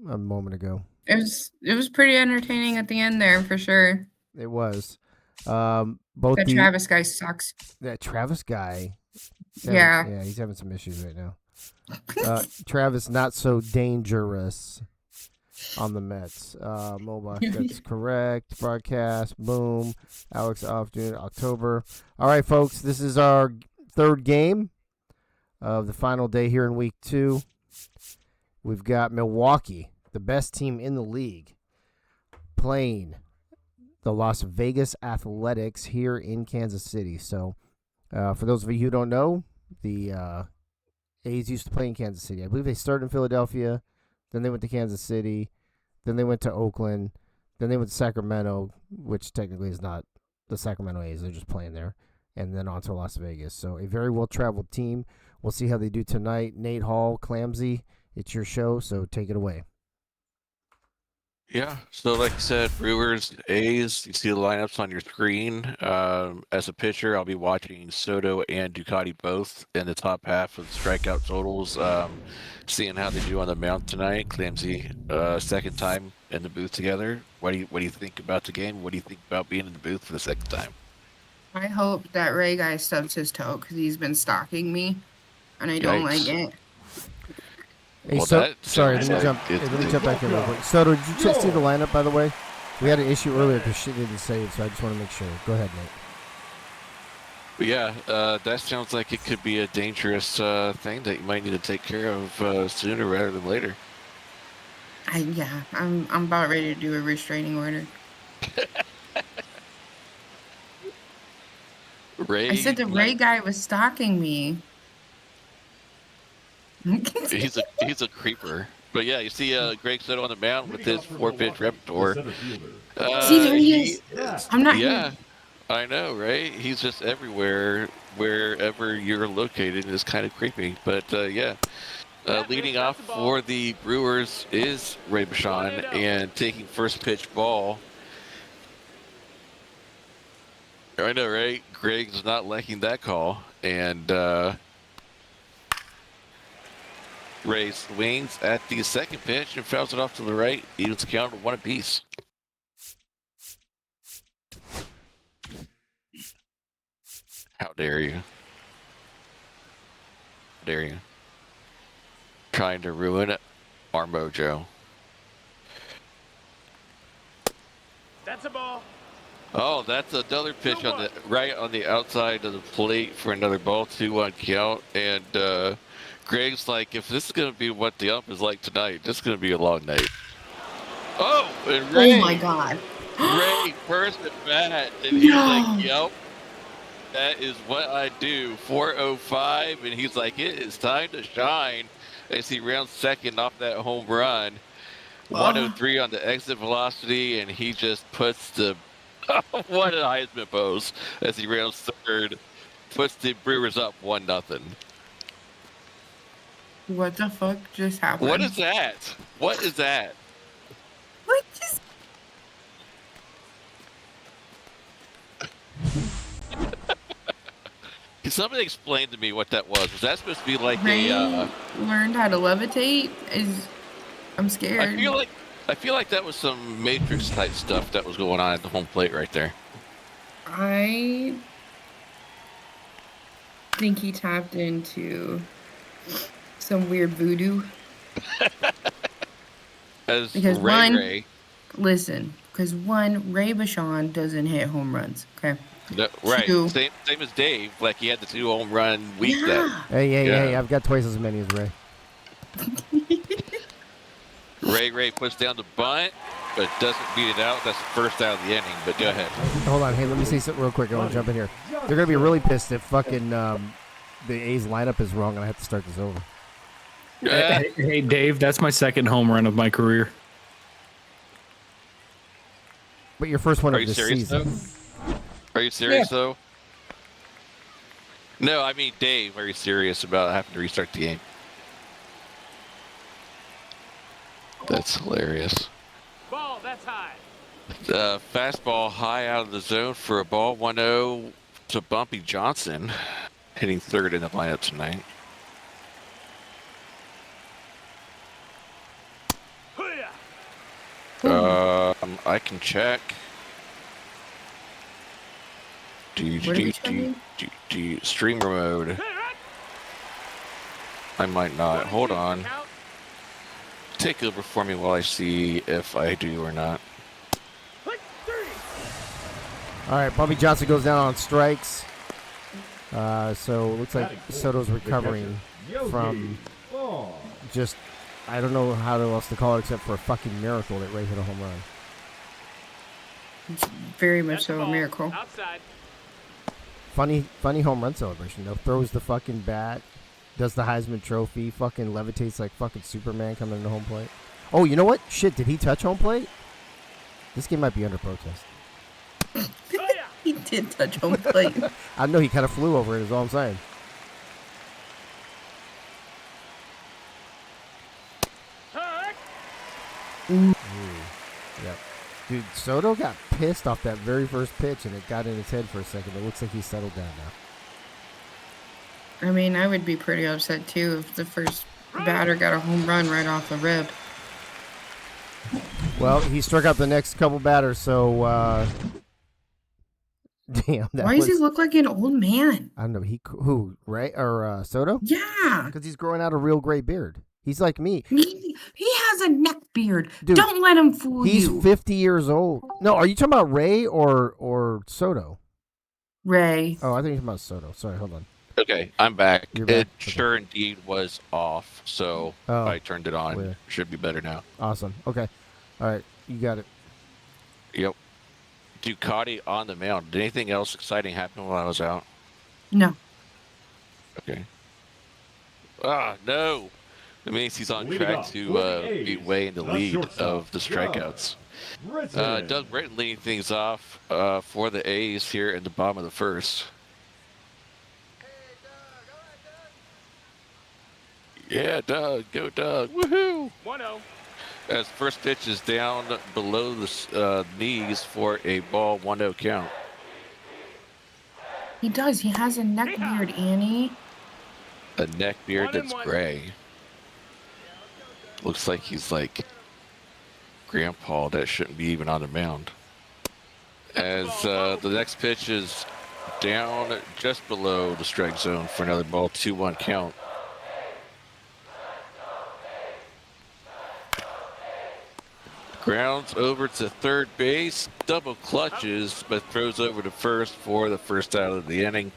a moment ago? It was pretty entertaining at the end there for sure. It was. Both That Travis guy sucks. That Travis guy. Yeah. He's having some issues right now. Travis, not so dangerous on the Mets. Mobile, that's correct. Broadcast, boom. Alex off June, October. All right, folks, this is our third game of the final day here in week 2. We've got Milwaukee, the best team in the league, playing the Las Vegas Athletics here in Kansas City. So, for those of you who don't know, the A's used to play in Kansas City. I believe they started in Philadelphia, then they went to Kansas City, then they went to Oakland, then they went to Sacramento, which technically is not the Sacramento A's. They're just playing there, and then on to Las Vegas. So a very well-traveled team. We'll see how they do tonight. Nate Hall, Clamsy, it's your show, so take it away. Yeah, so like you said, Brewers, A's, you see the lineups on your screen. As a pitcher, I'll be watching Soto and Ducati both in the top half of the strikeout totals, seeing how they do on the mound tonight. Clamsy, second time in the booth together. What do you think about the game? What do you think about being in the booth for the second time? I hope that Ray guy stubs his toe because he's been stalking me, and I don't like it. Hey, Well, sorry, let me jump back in real quick. Soto, did you just see the lineup, by the way? We had an issue earlier because she didn't save, so I just want to make sure. Go ahead, Nate. But yeah, that sounds like it could be a dangerous thing that you might need to take care of sooner rather than later. I'm about ready to do a restraining order. Ray, I said the Ray guy was stalking me. he's a creeper. But yeah, you see Greg Soto on the mound with his 4-pitch repertoire. See, there he is. I'm not Yeah, here. I know, right? He's just everywhere, wherever you're located. Is kind of creepy. But yeah, leading off for the Brewers is Ray Bashan, and taking first pitch ball. I know, right? Greg's not liking that call, and Ray swings at the second pitch and fouls it off to the right. Evens the count of 1 apiece. How dare you? How dare you? Trying to ruin our mojo. That's a ball. Oh, that's another pitch on the right on the outside of the plate for another ball, 2-1 count. And Greg's like, if this is going to be what the ump is like tonight, this is going to be a long night. Oh, and Ray. Oh my God. Ray first at bat, and he's like, "Yep, that is what I do." 405, and he's like, "It is time to shine." As he rounds second off that home run, 103 on the exit velocity, and he just puts the what an Heisman pose as he rounds third, puts the Brewers up 1-0. What the fuck just happened? What is that? What is that? What just? Can somebody explain to me what that was? Was that supposed to be like Ray a? learned how to levitate. I'm scared. I feel like that was some Matrix type stuff that was going on at the home plate right there. I think he tapped into some weird voodoo. Because Ray. Listen, because one, Ray Bashan doesn't hit home runs. Okay. No, right. Two. Same as Dave. Like he had the 2 home run week. Yeah. Hey, I've got twice as many as Ray. Ray puts down the bunt, but doesn't beat it out. That's the first out of the inning, but go ahead. Hold on. Hey, let me say something real quick. I want to jump in here. They're going to be really pissed if fucking the A's lineup is wrong and I have to start this over. Hey, Dave, that's my second home run of my career. But your first one Are of you this serious, season. though? Are you serious, though? No, I mean, Dave, are you serious about having to restart the game? That's hilarious. Ball, that's high. Fastball high out of the zone for a ball. 1-0 to Bumpy Johnson, hitting third in the lineup tonight. I can check. Streamer mode. I might not. Hold on. Take over for me while I see if I do or not. All right, Bobby Johnson goes down on strikes. So it looks like Soto's recovering from just, I don't know how else to call it except for a fucking miracle that Ray hit a home run. It's very much so a miracle. Outside. Funny home run celebration though. Throws the fucking bat, does the Heisman Trophy, fucking levitates like fucking Superman coming into home plate. Oh, you know what? Shit, did he touch home plate? This game might be under protest. He did touch home plate. I know he kind of flew over it, is all I'm saying. Ooh. Yep. Dude, Soto got pissed off that very first pitch, and it got in his head for a second. It looks like he's settled down now. I mean, I would be pretty upset too if the first batter got a home run right off the rip. Well, he struck out the next couple batters, so damn. Why does he look like an old man? I don't know. Who? Ray or Soto? Yeah. Because he's growing out a real gray beard. He's like me. He has a neck beard. Dude, don't let him fool you. He's 50 years old. No, are you talking about Ray or Soto? Ray. Oh, I think you're talking about Soto. Sorry, hold on. Okay, I'm back. You're back? It sure indeed was off, so I turned it on. Weird. Should be better now. Awesome. Okay. All right, you got it. Yep. Ducati on the mound. Did anything else exciting happen while I was out? No. Okay. No. That means he's on track to be way in the lead of the strikeouts. Doug Britton leading things off for the A's here in the bottom of the first. Yeah, Doug. Go, Doug. Woohoo! 1-0. As first pitch is down below the knees for a ball 1-0 count. He does. He has a neck beard, Annie. A neck beard that's gray. Looks like he's like grandpa that shouldn't be even on the mound. As the next pitch is down just below the strike zone for another ball 2-1 count. Grounds over to third base, double clutches, but throws over to first for the first out of the inning.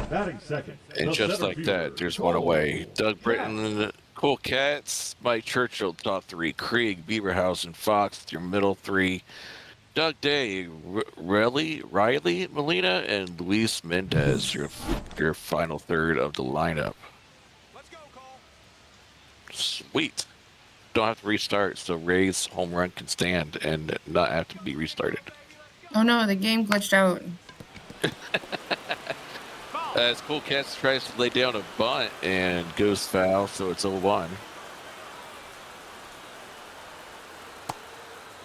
Batting second. And just like that, there's one away. Doug Britton, Cole Katz, Mike Churchill, top three. Krieg, Beaverhouse, and Fox, your middle three. Doug Day, Riley Molina, and Luis Mendez, your final third of the lineup. Let's go, Cole. Sweet. Don't have to restart, so Ray's home run can stand and not have to be restarted. Oh no, the game glitched out. As Cool Cats tries to lay down a bunt and goes foul, so it's 0-1.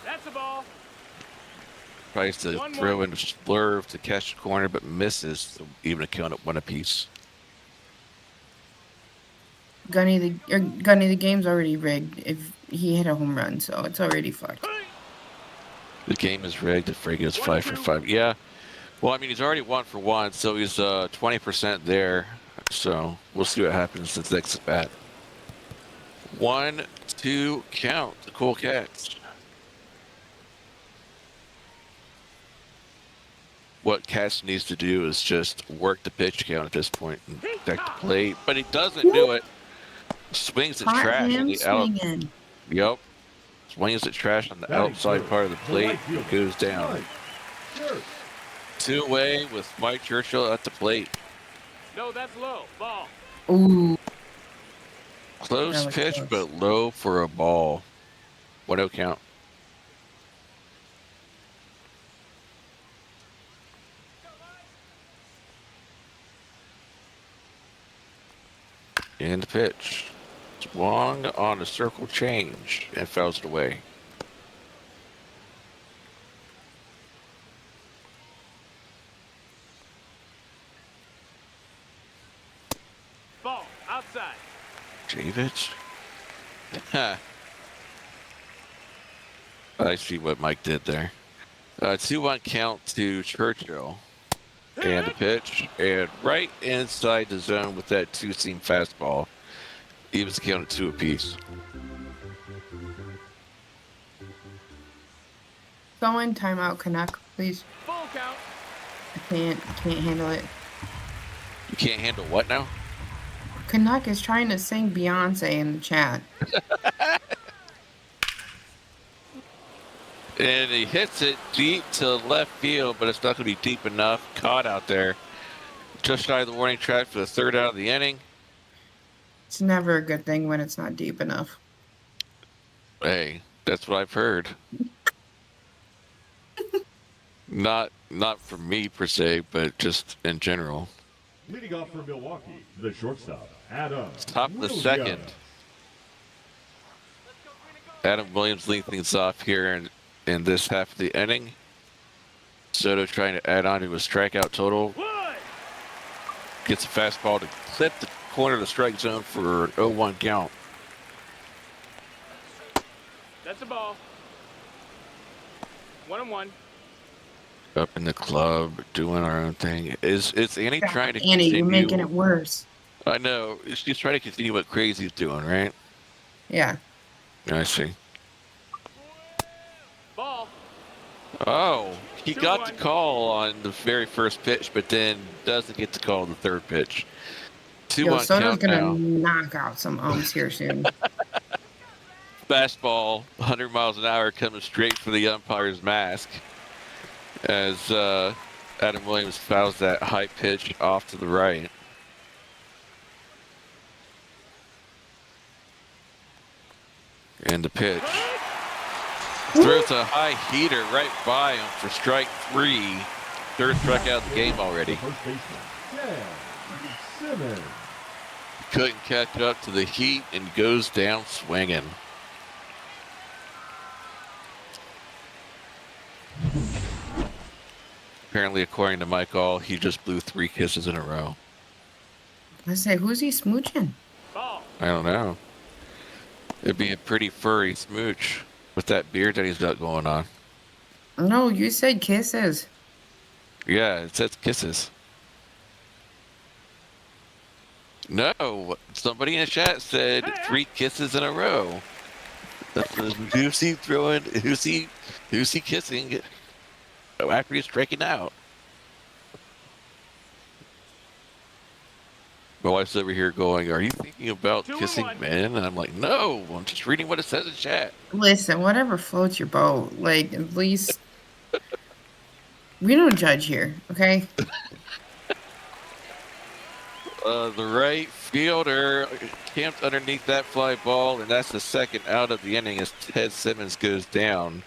That's a ball. Tries to throw in a slurve to catch the corner, but misses, so even a count at 1 apiece. Gunny, the game's already rigged. If he hit a home run, so it's already fucked. The game is rigged if Ray goes 5 for 5. Yeah. Well, I mean, he's already 1 for 1, so he's 20% there. So we'll see what happens since next at bat. 1-2 count. The Cool Cats. What Cass needs to do is just work the pitch count at this point and protect the plate, but he doesn't do it. Swings at trash on the out. Yep. Swings at trash on the outside part of the plate. It goes down. 2-away with Mike Churchill at the plate. No, that's low. Ball. Ooh. Close pitch, but low for a ball. 1-0 count. In the pitch. Swung on a circle change and fouls it away. Ball. Outside. Javich? I see what Mike did there. 2-1 count to Churchill. And the pitch. And right inside the zone with that two-seam fastball. Evens the count at 2 apiece. Go in, timeout, Canuck, please. Full count. I can't handle it. You can't handle what now? Canuck is trying to sing Beyonce in the chat. And he hits it deep to left field, but it's not going to be deep enough. Caught out there. Just shy of the warning track for the 3rd out of the inning. It's never a good thing when it's not deep enough. Hey, that's what I've heard. Not from me per se, but just in general. Leading off for Milwaukee, the shortstop, Adam. Top of the 2nd. Adam Williams leading things off here in this half of the inning. Soto trying to add on to a strikeout total. Gets a fastball to clip the corner of the strike zone for an 0-1 count. That's a ball. 1-1. Up in the club, doing our own thing. Is Annie trying to Annie, continue? you're making it worse. I know. She's trying to continue what Crazy's doing, right? Yeah. I see. Ball. Oh, he got the call on the very first pitch, but then doesn't get to call the 3rd pitch. 2-1 Soto's count gonna now. knock out some umps here soon. Fastball, 100 miles an hour, coming straight for the umpire's mask. As Adam Williams fouls that high pitch off to the right. And the pitch. Throws a high heater right by him for strike 3. 3rd strikeout of the game already. First baseman, Dan Simmons. Couldn't catch up to the heat and goes down swinging. Apparently, according to Mike All, he just blew 3 kisses in a row. Let's say, who's he smooching? I don't know. It'd be a pretty furry smooch with that beard that he's got going on. No, you said kisses. Yeah, it says kisses. No, somebody in the chat said 3 kisses in a row. Who's he throwing? Who's he kissing after he's striking out? My wife's over here going, "Are you thinking about kissing men?" And I'm like, "No, I'm just reading what it says in chat." Listen, whatever floats your boat. Like, at least We don't judge here, okay? The right fielder camped underneath that fly ball, and that's the second out of the inning as Ted Simmons goes down.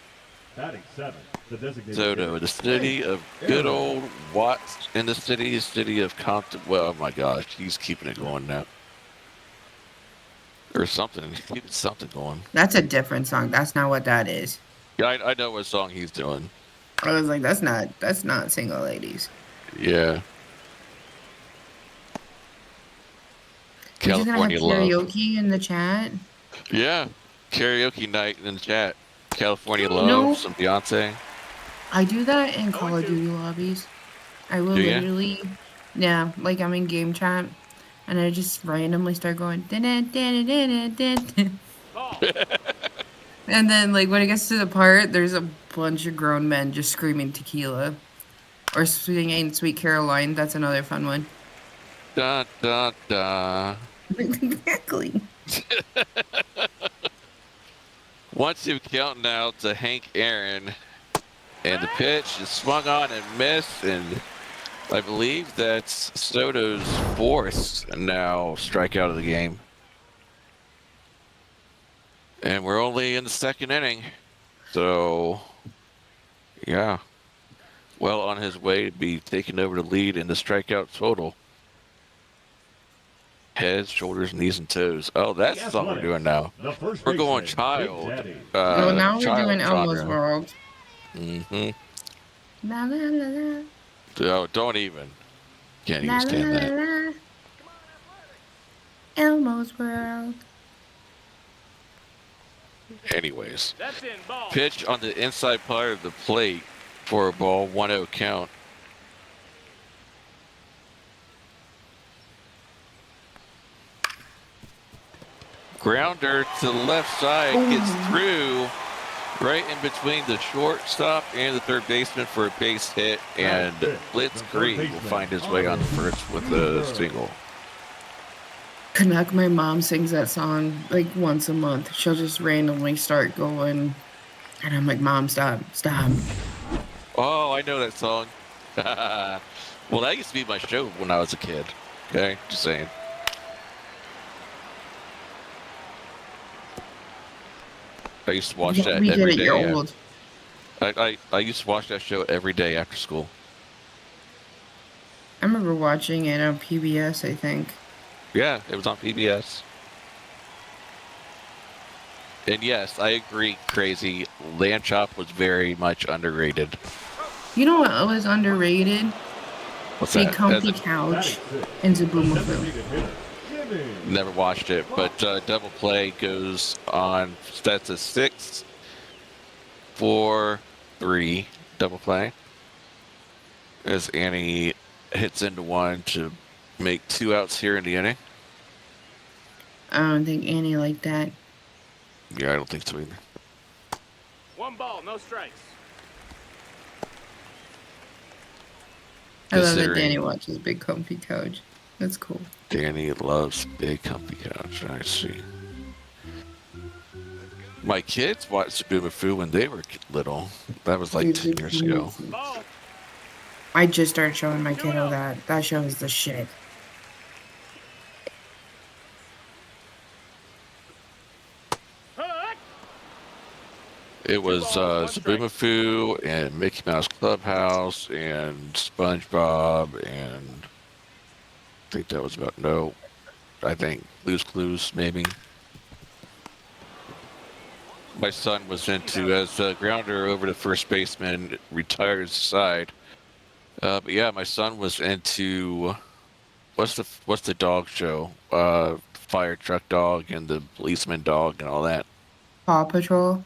Batting 7, the designated Soto, hitter. the city of good old Watts, in the city of Compton. Well, oh my gosh, he's keeping it going now. Or something. He's keeping something going. That's a different song. That's not what that is. Yeah, I know what song he's doing. I was like, that's not Single Ladies. Yeah. We're just gonna have California Love. karaoke in the chat. Yeah. Karaoke night in the chat. California Love, No. some Beyonce. I do that in Call of Duty lobbies. I will Do ya? literally, yeah, like I'm in game chat, and I just randomly start going, "Dun-dun-dun-dun-dun-dun-dun." And then like when it gets to the part, there's a bunch of grown men just screaming tequila, or singing Sweet Caroline. That's another fun one. Da, da, da. Exactly. Once you count now to Hank Aaron, and the pitch is swung on and missed, and I believe that's Soto's fourth now strikeout of the game. And we're only in the second inning, so yeah, well on his way to be taking over the lead in the strikeout total. Heads, shoulders, knees, and toes. Oh, that's the song we're doing now. We're going child. Oh, now we're child doing Elmo's genre. World. Mm-hmm. La la la la. Oh, don't even. Can't La even stand la that. la la. Elmo's World. Anyways, That's in ball. pitch on the inside part of the plate for a ball, 1-0 count. Grounder to the left side, gets through right in between the shortstop and the third baseman for a base hit, and Blitz Green will find his way on the first with a single. Canuck, my mom sings that song like once a month. She'll just randomly start going, and I'm like, Mom, stop. Oh, I know that song. Well, that used to be my show when I was a kid. Okay, just saying. I used to watch that We get every it, day. you're old. I used to watch that show every day after school. I remember watching it on PBS, I think. Yeah, it was on PBS. And yes, I agree, Crazy. Lamb Chop was very much underrated. You know what was underrated? What's Big that? Comfy Couch and Zaboomafoo. Never watched it, but Double Play goes on. That's a 6-4-3 Double Play. As Annie hits into one to make 2 outs here in the inning. I don't think Annie liked that. Yeah, I don't think so either. 1 ball, no strikes. I love that Considering- Danny watches Big Comfy Couch. That's cool. Danny loves Big Comfy Couch. I see. My kids watched Zaboomafoo when they were little. That was like 10 years ago. Ball. I just started showing my kiddo that. That show is the shit. Hook. It was Zaboomafoo and Mickey Mouse Clubhouse and SpongeBob and I think that was about I think Blue's Clues maybe. My son was into as Grounder over to first baseman retires side. But yeah, my son was into what's the dog show? Fire truck dog and the policeman dog and all that. Paw Patrol.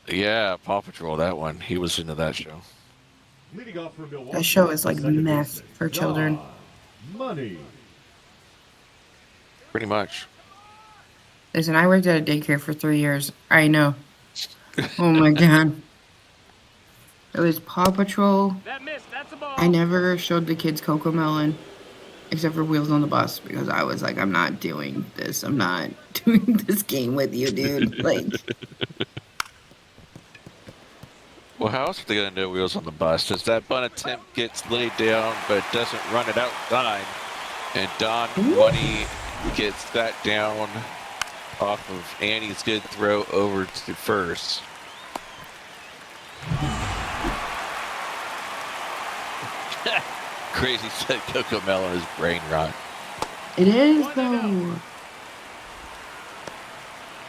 Yeah, Paw Patrol, that one. He was into that show. That show is like meth for children. Money. Pretty much. Listen, I worked at a daycare for 3 years. I know. Oh my god. It was Paw Patrol. That missed. That's a ball. I never showed the kids Coco Melon, except for Wheels on the Bus, because I was like, I'm not doing this. I'm not doing this game with you, dude. Like, Well, how else are they going to know wheels on the bus? As that bunt attempt gets laid down, but doesn't run it outside. And Don Money gets that down off of Annie's good throw over to first. Crazy said Coco Melon is brain rot. It is, though.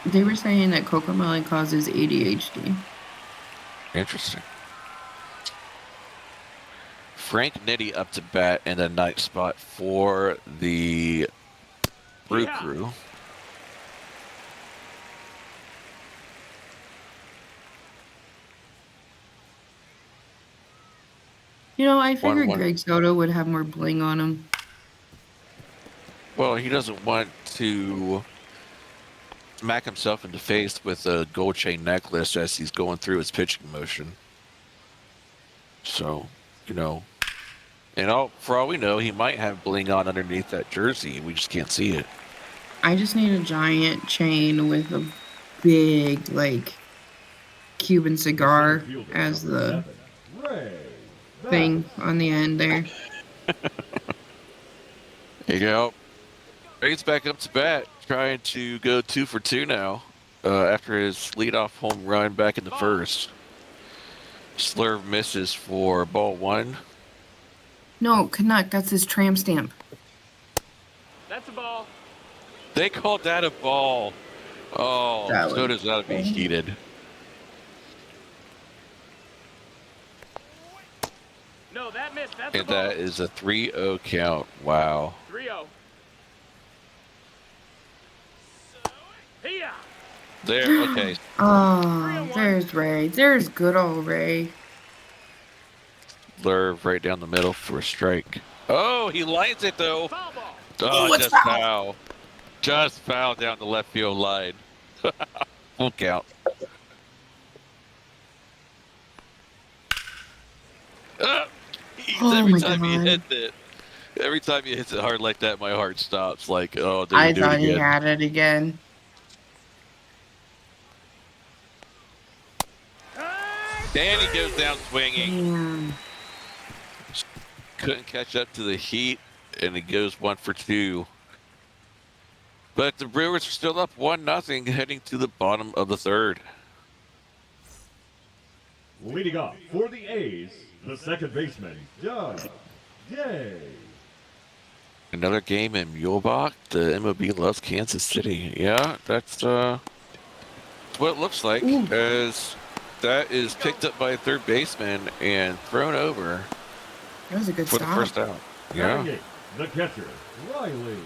They were saying that cocomelon causes ADHD. Interesting. Frank Nitti up to bat in the ninth spot for the Brew Crew. You know, I figured 1-1. Greg Soto would have more bling on him. Well, he doesn't want to smack himself in the face with a gold chain necklace as he's going through his pitching motion. So, you know, and for all we know, he might have bling on underneath that jersey. We just can't see it. I just need a giant chain with a big, like, Cuban cigar as the thing on the end there. There you go. Ray's back up to bat, trying to go 2 for 2 now after his leadoff home run back in the first. Slurve misses for ball 1. No, Canuck, that's his tramp stamp. That's a ball. They called that a ball. Oh, so does that be heated. No, that missed. That's And that is a 3-0 count. Wow. 3-0. There, okay. Oh, there's Ray. There's good old Ray. Slurve right down the middle for a strike. Oh, he lines it though. Oh, just foul. Just foul down the left field line. Full count. Every time he hits it hard like that, my heart stops. Like, oh, did he do it thought he again? had it again. Danny goes down swinging. Damn. Couldn't catch up to the heat, and he goes 1 for 2. But the Brewers are still up 1-0 heading to the bottom of the third. Leading off for the A's, the second baseman, Doug Day. Another game in Mulebach. The MLB loves Kansas City. Yeah, that's what it looks like. As that is picked up by a third baseman and thrown over. That was a good for stop. the first out. Yeah. The catcher, Riley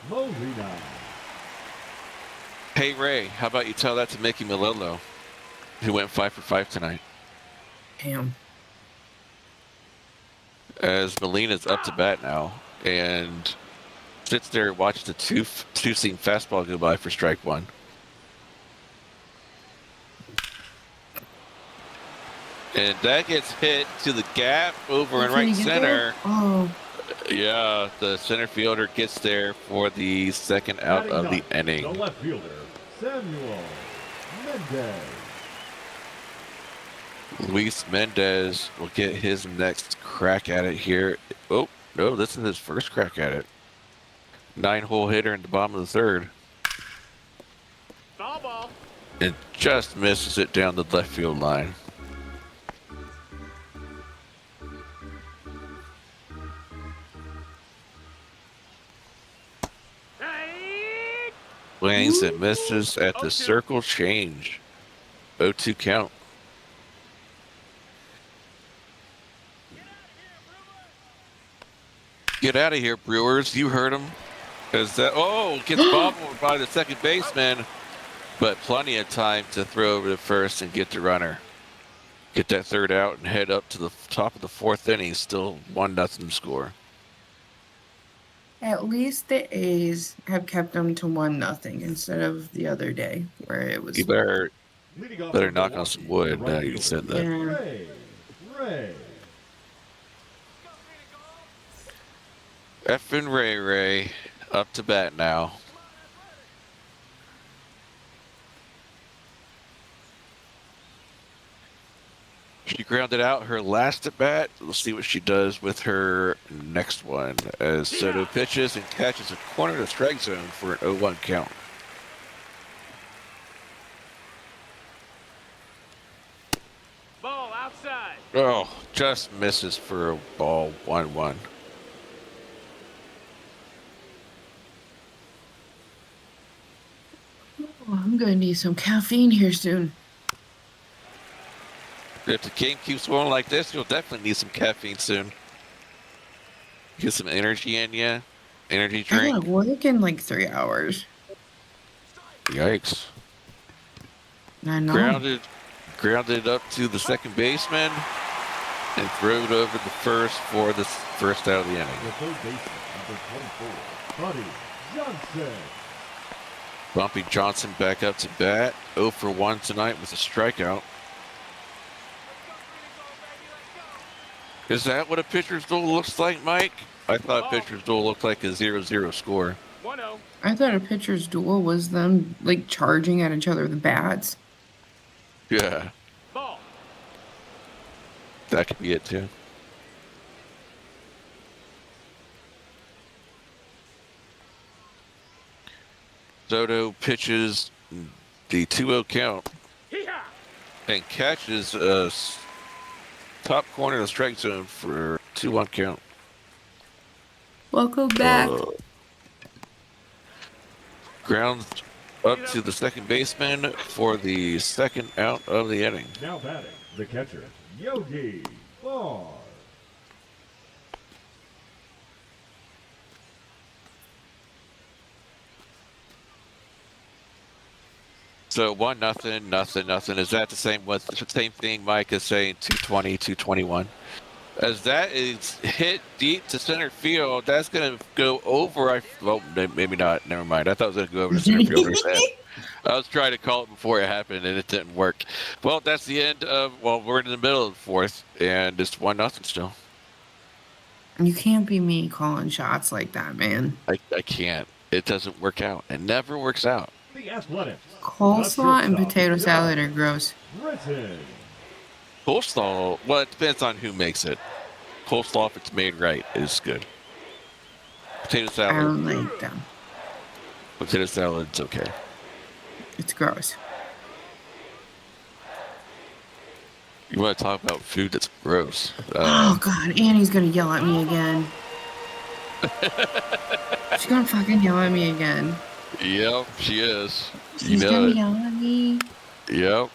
Molina. Hey Ray, how about you tell that to Mickey Melillo, who went 5 for 5 tonight? Damn. As Molina's up to bat now and sits there and watches the two-seam fastball go by for strike 1. And that gets hit to the gap over in right center. Oh. Yeah, the center fielder gets there for the second out of the inning. The left fielder, Samuel Mendez. Luis Mendez will get his next crack at it here. Oh, no, this is his first crack at it. 9-hole hitter in the bottom of the third. Foul ball. And just misses it down the left field line. Swings and misses at the circle change. 0-2 count. Get out of here, Brewers. You heard him. Gets bobbled by the second baseman, but plenty of time to throw over to first and get the runner. Get that third out and head up to the top of the fourth inning. Still 1-0 score. At least the A's have kept them to 1-0 instead of the other day where it was. You better knock on some wood now you said that. Yeah. Ray. Effin' Ray up to bat now. She grounded out her last at bat. Let's see what she does with her next one. As Soto pitches and catches a corner to strike zone for an 0-1 count. Ball outside. Oh, just misses for a ball. 1-1. Oh, I'm gonna need some caffeine here soon. If the game keeps going like this, you'll definitely need some caffeine soon. Get some energy in you. Energy I drink. gotta work in like 3 hours. Yikes. I know. Grounded up to the second baseman and threw it over the first for the first out of the inning. The third baseman, number 24, Buddy Johnson. Bumpy Johnson back up to bat. 0 for 1 tonight with a strikeout. Is that what a pitcher's duel looks like, Mike? I thought pitcher's duel looked like a 0-0 score. 1-0. I thought a pitcher's duel was them like charging at each other with bats. Yeah, Ball. that could be it too. Soto pitches the 2-0 count Hee-haw. and catches a top corner of the strike zone for 2-1 count. Welcome back. Grounds up to the second baseman for the second out of the inning. Now batting, the catcher, Yogi Barr. So 1-0, nothing. Is that the same thing Mike is saying? 220, 221. As that is hit deep to center field, that's going to go over. Well, maybe not. Never mind. I thought it was going to go over the center fielder's head. I was trying to call it before it happened, and it didn't work. Well, that's the end of. Well, we're in the middle of the fourth, and it's 1-0 still. You can't be me calling shots like that, man. I can't. It doesn't work out. It never works out. The Athletics. Coleslaw and potato salad are gross. Britton. Coleslaw, well, it depends on who makes it. Coleslaw, if it's made right, is good. Potato I salad. don't like them. Potato salad's okay. It's gross. You want to talk about food that's gross? Oh God, Annie's gonna yell at me again. She's gonna fucking yell at me again. Yep, she is. She's gonna yell at me. Yep.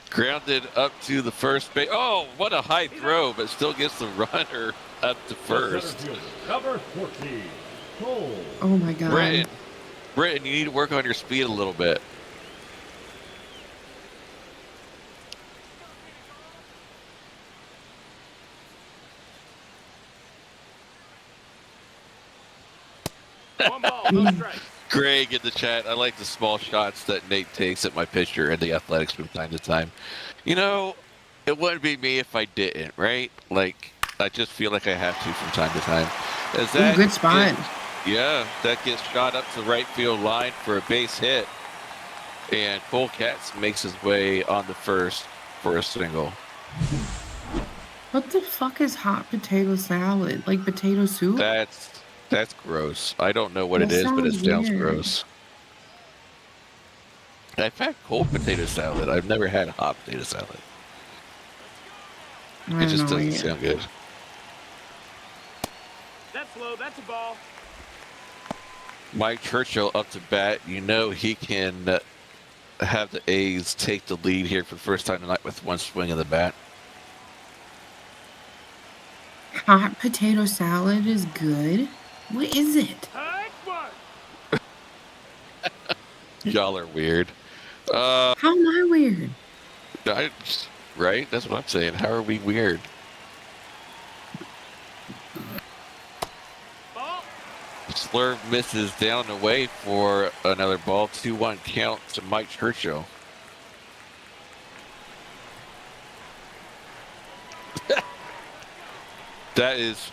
Grounded up to the first base. Oh, what a high throw, but still gets the runner up to first. Number 14, Cole. Oh my God. Britton, you need to work on your speed a little bit. One ball, no strike. Greg in the chat, I like the small shots that Nate takes at my pitcher and the Athletics from time to time. You know, it wouldn't be me if I didn't, right? Like, I just feel like I have to from time to time. Ooh, good spot. That gets shot up to the right field line for a base hit. And Cole Katz makes his way on the first for a single. What the fuck is hot potato salad? Like potato soup? That's gross. I don't know what That it is, but it sounds sounds weird. gross. I've had cold potato salad. I've never had hot potato salad. I It just don't know doesn't yet. sound good. That's low. That's a ball. Mike Churchill up to bat. You know he can have the A's take the lead here for the first time tonight with one swing of the bat. Hot potato salad is good. What is it? High one. Y'all are weird. How am I weird? Right? That's what I'm saying. How are we weird? Ball. Slurve misses down and away for another ball. 2-1 count to Mike Churchill. That is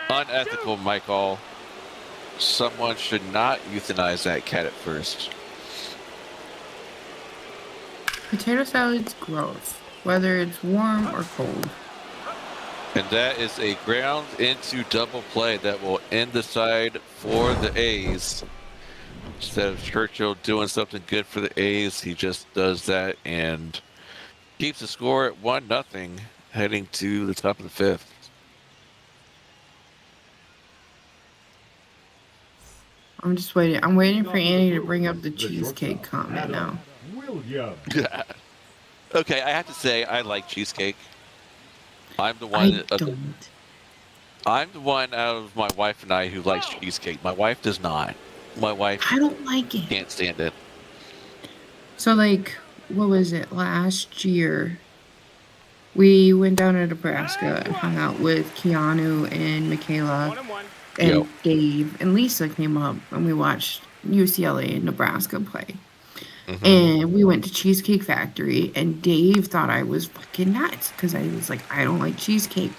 unethical, Michael. Someone should not euthanize that cat at first. Potato salad's gross. whether it's warm or cold. And that is a ground into double play that will end the side for the A's. Instead of Churchill doing something good for the A's, he just does that and keeps the score at 1-0 heading to the top of the fifth. I'm just waiting. I'm waiting for Annie to bring up the cheesecake comment now. Okay, I have to say I like cheesecake. I'm the I one. don't. I'm the one out of my wife and I who likes cheesecake. My wife does not. My wife I don't like it. can't stand it. So, like, what was it? Last year, we went down to Nebraska and hung out with Keanu and Michaela and Dave and Lisa came up and we watched UCLA and Nebraska play. Mm-hmm. And we went to Cheesecake Factory and Dave thought I was fucking nuts because I was like, I don't like cheesecake.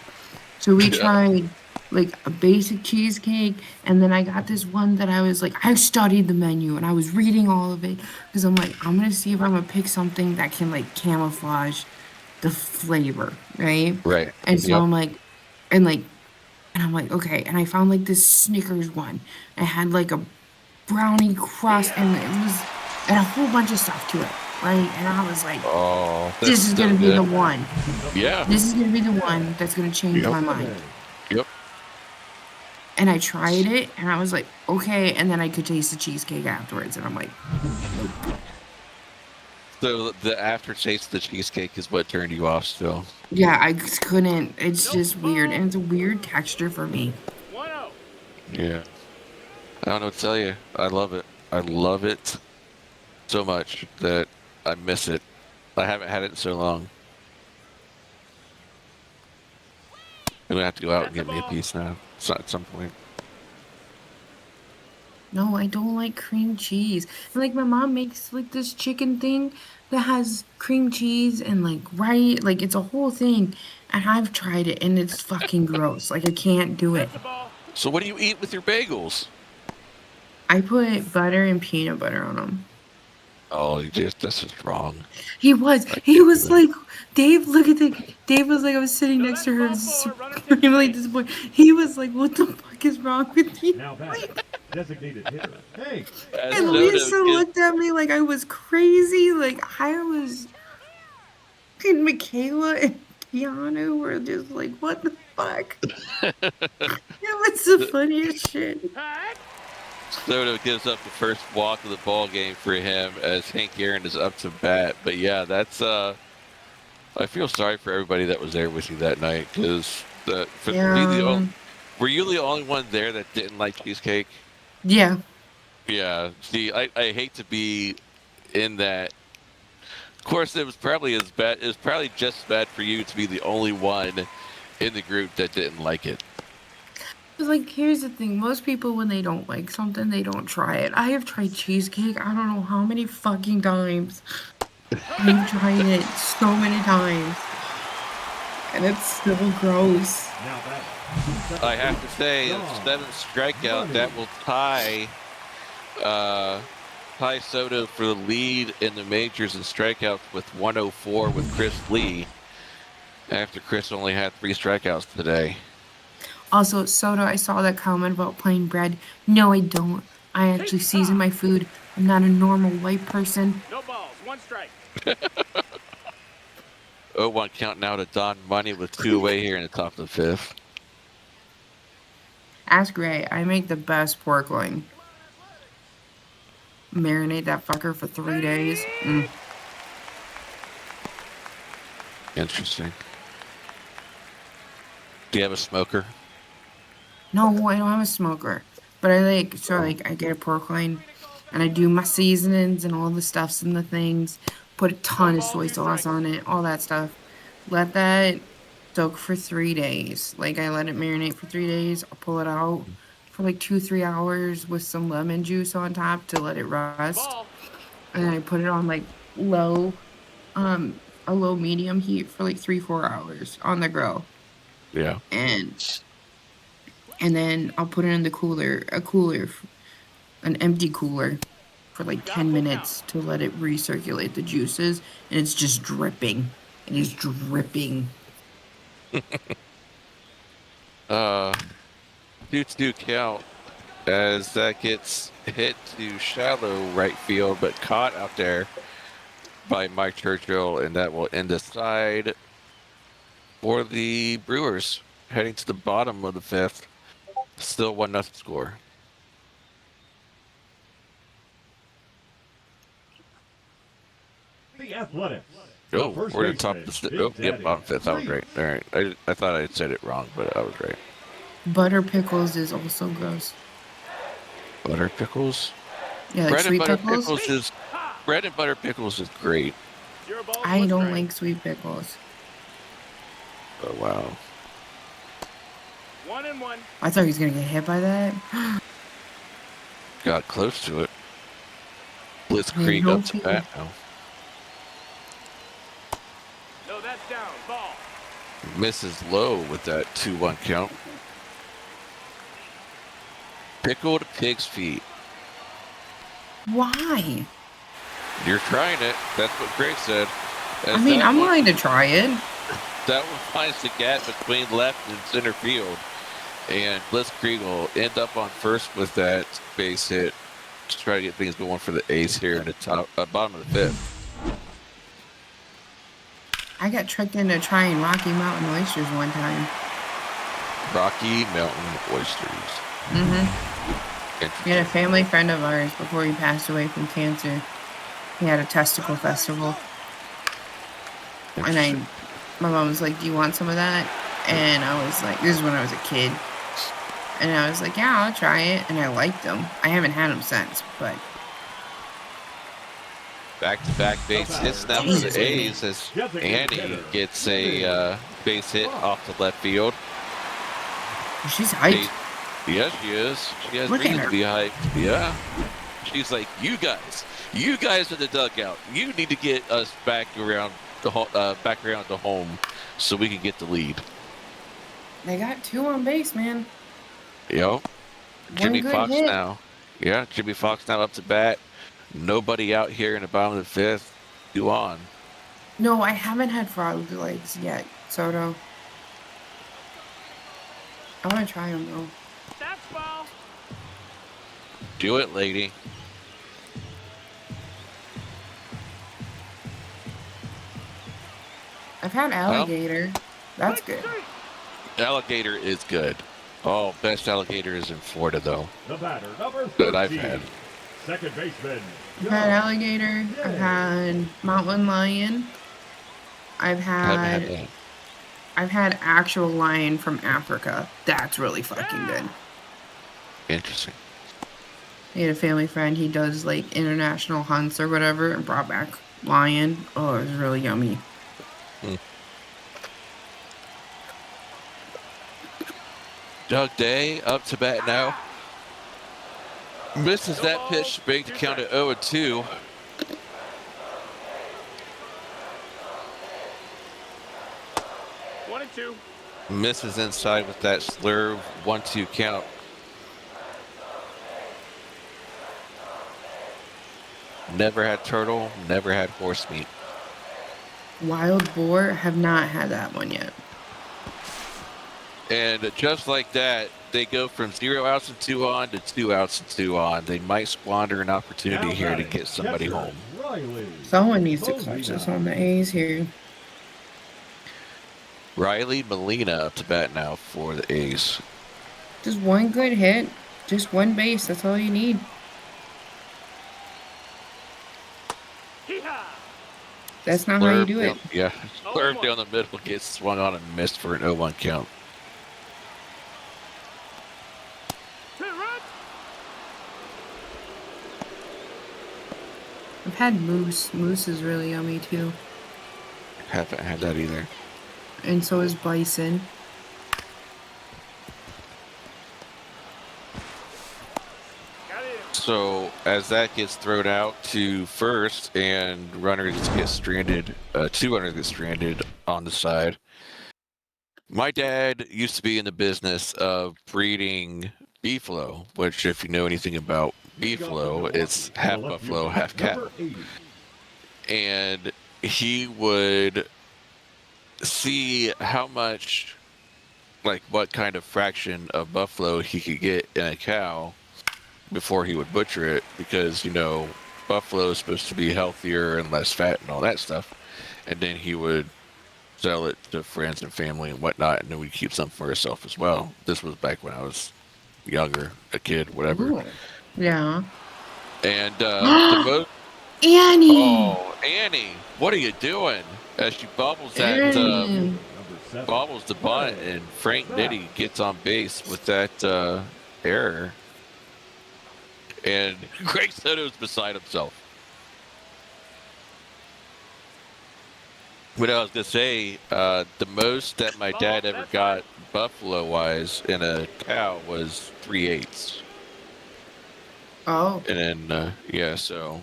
So we tried like a basic cheesecake and then I got this one that I was like, I studied the menu and I was reading all of it because I'm like, I'm gonna see if I'm gonna pick something that can like camouflage the flavor, right? Right. And so I'm like, and I'm like, okay. And I found like this Snickers one. It had like a brownie crust and and a whole bunch of stuff to it, right? And I was like, oh, this is so gonna be good. the one. Yeah. This is gonna be the one that's gonna change my mind. Yep. And I tried it and I was like, okay. And then I could taste the cheesecake afterwards. And I'm like, nope. So the aftertaste of the cheesecake is what turned you off still. Yeah, I just couldn't. It's just weird. And it's a weird texture for me. Yeah. I don't know what to tell you. I love it. I love it so much that I miss it. I haven't had it in so long. I'm gonna have to go out and get me a piece now. At some point. No, I don't like cream cheese. And, like, my mom makes like this chicken thing that has cream cheese and like like it's a whole thing. And I've tried it and it's fucking gross. Like I can't do it. So what do you eat with your bagels? I put butter and peanut butter on them. Oh, this is wrong. He was like, Dave, look at Dave was like, I was sitting next to her, extremely disappointed. He was like, what the fuck is wrong with you? Now back, designated hitter. Hey. And Lisa looked at me like I was crazy. Like I was, and Michaela and Keanu were just like, what the fuck? It was the funniest shit. Soto gives up the first walk of the ball game for him as Hank Aaron is up to bat. But yeah, that's I feel sorry for everybody that was there with you that night because were you the only one there that didn't like cheesecake? Yeah. Yeah. See, I hate to be in that. Of course, it was probably as bad. It was probably just as bad for you to be the only one in the group that didn't like it. Like, here's the thing. Most people, when they don't like something, they don't try it. I have tried cheesecake. I don't know how many fucking times. I've tried it so many times. And it's still gross. I have to say, 7th strikeout, that will tie Soto for the lead in the majors in strikeouts with 104 with Chris Lee. After Chris only had 3 strikeouts today. Also, Soto, I saw that comment about plain bread. No, I don't. I actually season my food. I'm not a normal white person. No balls, 1 strike. 0-1 count now to Don Money with 2 away here in the top of the 5th. Ask Ray. I make the best pork loin. Marinate that fucker for 3 days. Interesting. Do you have a smoker? No, I don't have a smoker. But I get a pork loin and I do my seasonings and all the stuffs and the things. Put a ton of soy sauce on it, all that stuff. Let that soak for 3 days. Like I let it marinate for 3 days. I'll pull it out for like 2-3 hours with some lemon juice on top to let it rust. And then I put it on like a low medium heat for like 3-4 hours on the grill. Yeah. And then I'll put it in the an empty cooler for like 10 minutes to let it recirculate the juices. And it's just dripping. It is dripping. 2-2 count as that gets hit to shallow right field, but caught out there by Mike Churchill, and that will end the side for the Brewers, heading to the bottom of the fifth. Still 1-0 score. The Athletics. Oh, first we're at the top of baseman, the oh, Big yep, Daddy. bottom fifth. I was right. All right. I thought I said it wrong, but I was right. Butter pickles is also gross. Butter pickles? Yeah, like Bread and sweet butter pickles. is bread and butter pickles is great. I don't like sweet pickles. Oh wow. 1-1. I thought he was gonna get hit by that. Got close to it. Man, Blitzkrieg no up to fear. bat now. No, that's down. Ball. Misses low with that 2-1 count. Pickled pig's feet. Why? You're trying it. That's what Greg said. I mean, I'm willing to try it. That one finds the gap between left and center field. And Blitzkrieg will end up on first with that base hit to try to get things going for the ace here in the bottom of the fifth. I got tricked into trying Rocky Mountain oysters one time. Rocky Mountain Oysters. We had a family friend of ours before he passed away from cancer. He had a testicle festival. And my mom was like, "Do you want some of that?" And I was like, this is when I was a kid. And I was like, "Yeah, I'll try it." And I liked them. I haven't had them since, but Back-to-back base hits now for the A's as Annie gets a base hit off the left field. she's hyped. Yeah, she is. She has Look at reason her. to be hyped. Yeah. She's like, you guys in the dugout, you need to get us back around the home so we can get the lead. They got 2 on base, man. Yep. Jimmy good Fox hit. now. Yeah, Jimmy Fox now up to bat. Nobody out here in the bottom of the fifth. 2 on. No, I haven't had frog legs yet, Soto. I want to try them, though. That's ball. Do it, lady. I've had alligator. That's good. Alligator is good. Oh, best alligator is in Florida, though. The batter, number 13. That I've had. Second baseman. I've had alligator. I've had mountain lion. Haven't had that. I've had actual lion from Africa. That's really fucking good. Interesting. I had a family friend. He does like international hunts or whatever, and brought back lion. Oh, it was really yummy. Doug Day up to bat now. Misses that pitch, big to count at 0-2. One and two. Misses inside with that slurve 1-2 count. Never had turtle, never had horse meat. Wild boar, have not had that one yet. And just like that, they go from 0 outs and 2 on to 2 outs and 2 on. They might squander an opportunity here to get somebody home. Someone needs to clutch us on the A's here. Riley Molina up to bat now for the A's. Just one good hit, just one base. That's all you need. That's not how you do it. Yeah, slurve down the middle, gets swung on and missed for an 0-1 count. I've had moose. Moose is really yummy too. Haven't had that either. And so is bison. So as that gets thrown out to first and runners get stranded, 2 runners get stranded on the side. My dad used to be in the business of breeding beefalo, which if you know anything about beefalo, it's half buffalo, half cattle. And he would see how much, like what kind of fraction of buffalo he could get in a cow before he would butcher it, because, you know, buffalo is supposed to be healthier and less fat and all that stuff. And then he would sell it to friends and family and whatnot, and then we'd keep some for herself as well. This was back when I was younger, a kid, whatever. Ooh. Yeah. And the most... Annie! Oh, Annie, what are you doing? As she bobbles that, Annie. bobbles the bunt, and Frank Nitti gets on base with that error. And Greg Soto's beside himself. What I was going to say, the most that my dad ever got buffalo-wise in a cow was 3/8. Oh. And then, yeah, so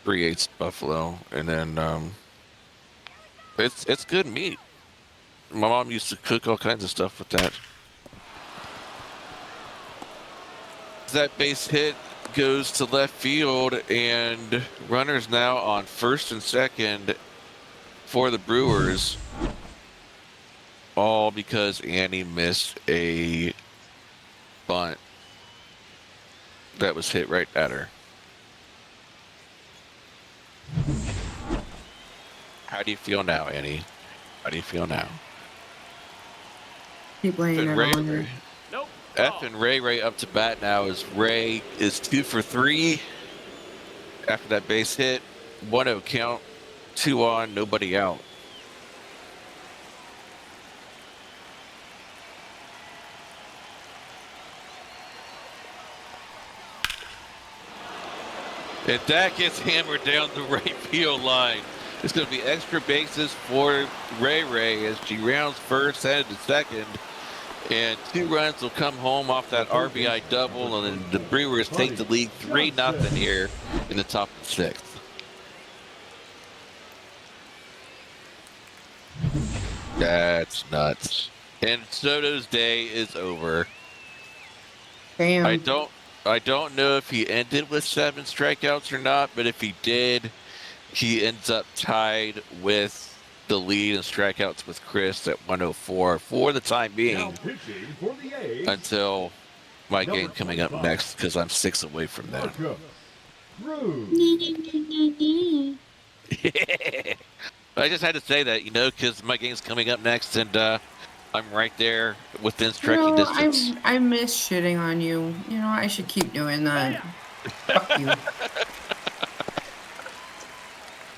3/8 buffalo. And then it's good meat. My mom used to cook all kinds of stuff with that. That base hit goes to left field, and runners now on first and second for the Brewers, all because Annie missed a bunt that was hit right at her. How do you feel now, Annie? How do you feel now? Keep laying it on her. Nope. F and Ray up to bat now, as Ray is 2 for 3 after that base hit. 1-0 count, 2 on, nobody out. And that gets hammered down the right field line. It's going to be extra bases for Ray as she rounds first, headed to second. And 2 runs will come home off that RBI double, and then the Brewers take the lead 3-0 here in the top of the 6th. That's nuts. And Soto's day is over. Damn. I don't know if he ended with 7 strikeouts or not, but if he did, he ends up tied with the lead in strikeouts with Chris at 104 for the time being, until my game coming up next, because I'm 6 away from that. I just had to say that, you know, because my game's coming up next, and I'm right there within striking distance. I miss shitting on you. You know, I should keep doing that. Fuck you.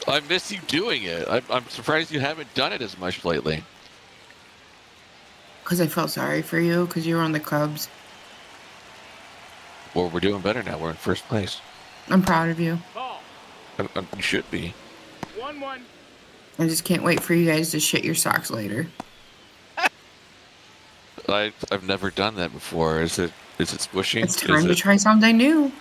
I miss you doing it. I'm surprised you haven't done it as much lately. Because I felt sorry for you, because you were on the Cubs. Well, we're doing better now. We're in first place. I'm proud of you. You should be. 1-1. I just can't wait for you guys to shit your socks later. I've never done that before. Is it squishing? It's time to try something new.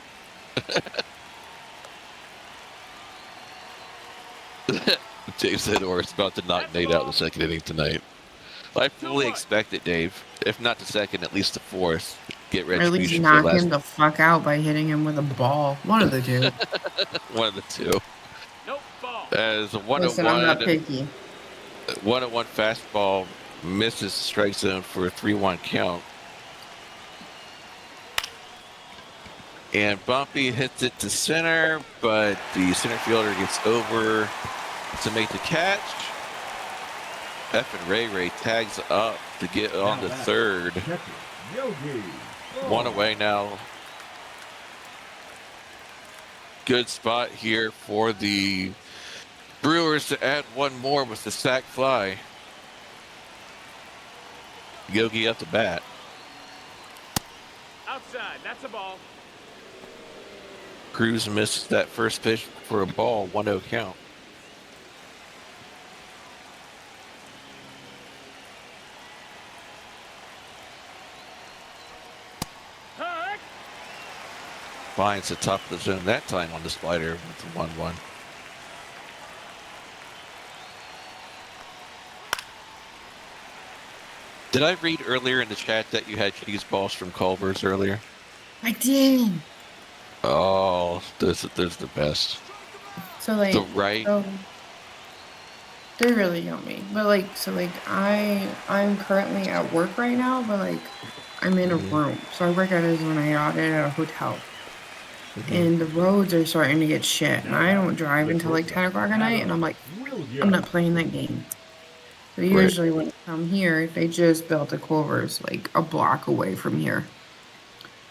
Dave said it's about to knock Nate out in the second inning tonight. I fully expect it, Dave. If not the second, at least the fourth. Get Or at least retribution knock for him the fuck out by hitting him with a ball. One of the two. One of the two. Nope. Ball. As a 1-1, Listen, I'm not picky. 1-1 fastball misses the strike zone for a 3-1 count. And Bumpy hits it to center, but the center fielder gets over to make the catch. F and Ray tags up to get on the third. 1 away now. Good spot here for the Brewers to add 1 more with the sac fly. Yogi up the bat. Outside. That's a ball. Cruz misses that first pitch for a ball, 1-0 count. Finds the top of the zone that time on the slider with the 1-1. Did I read earlier in the chat that you had cheese balls from Culver's earlier? I did. Oh, those are the best. So like The right. So They're really yummy. But like, so like I'm currently at work right now, but like I'm in a room. So I work at Arizona Yacht at a hotel. And the roads are starting to get shit. And I don't drive until like 10 o'clock at night. And I'm like, I'm not playing that game. So usually when I come here, they just built a Culver's like a block away from here.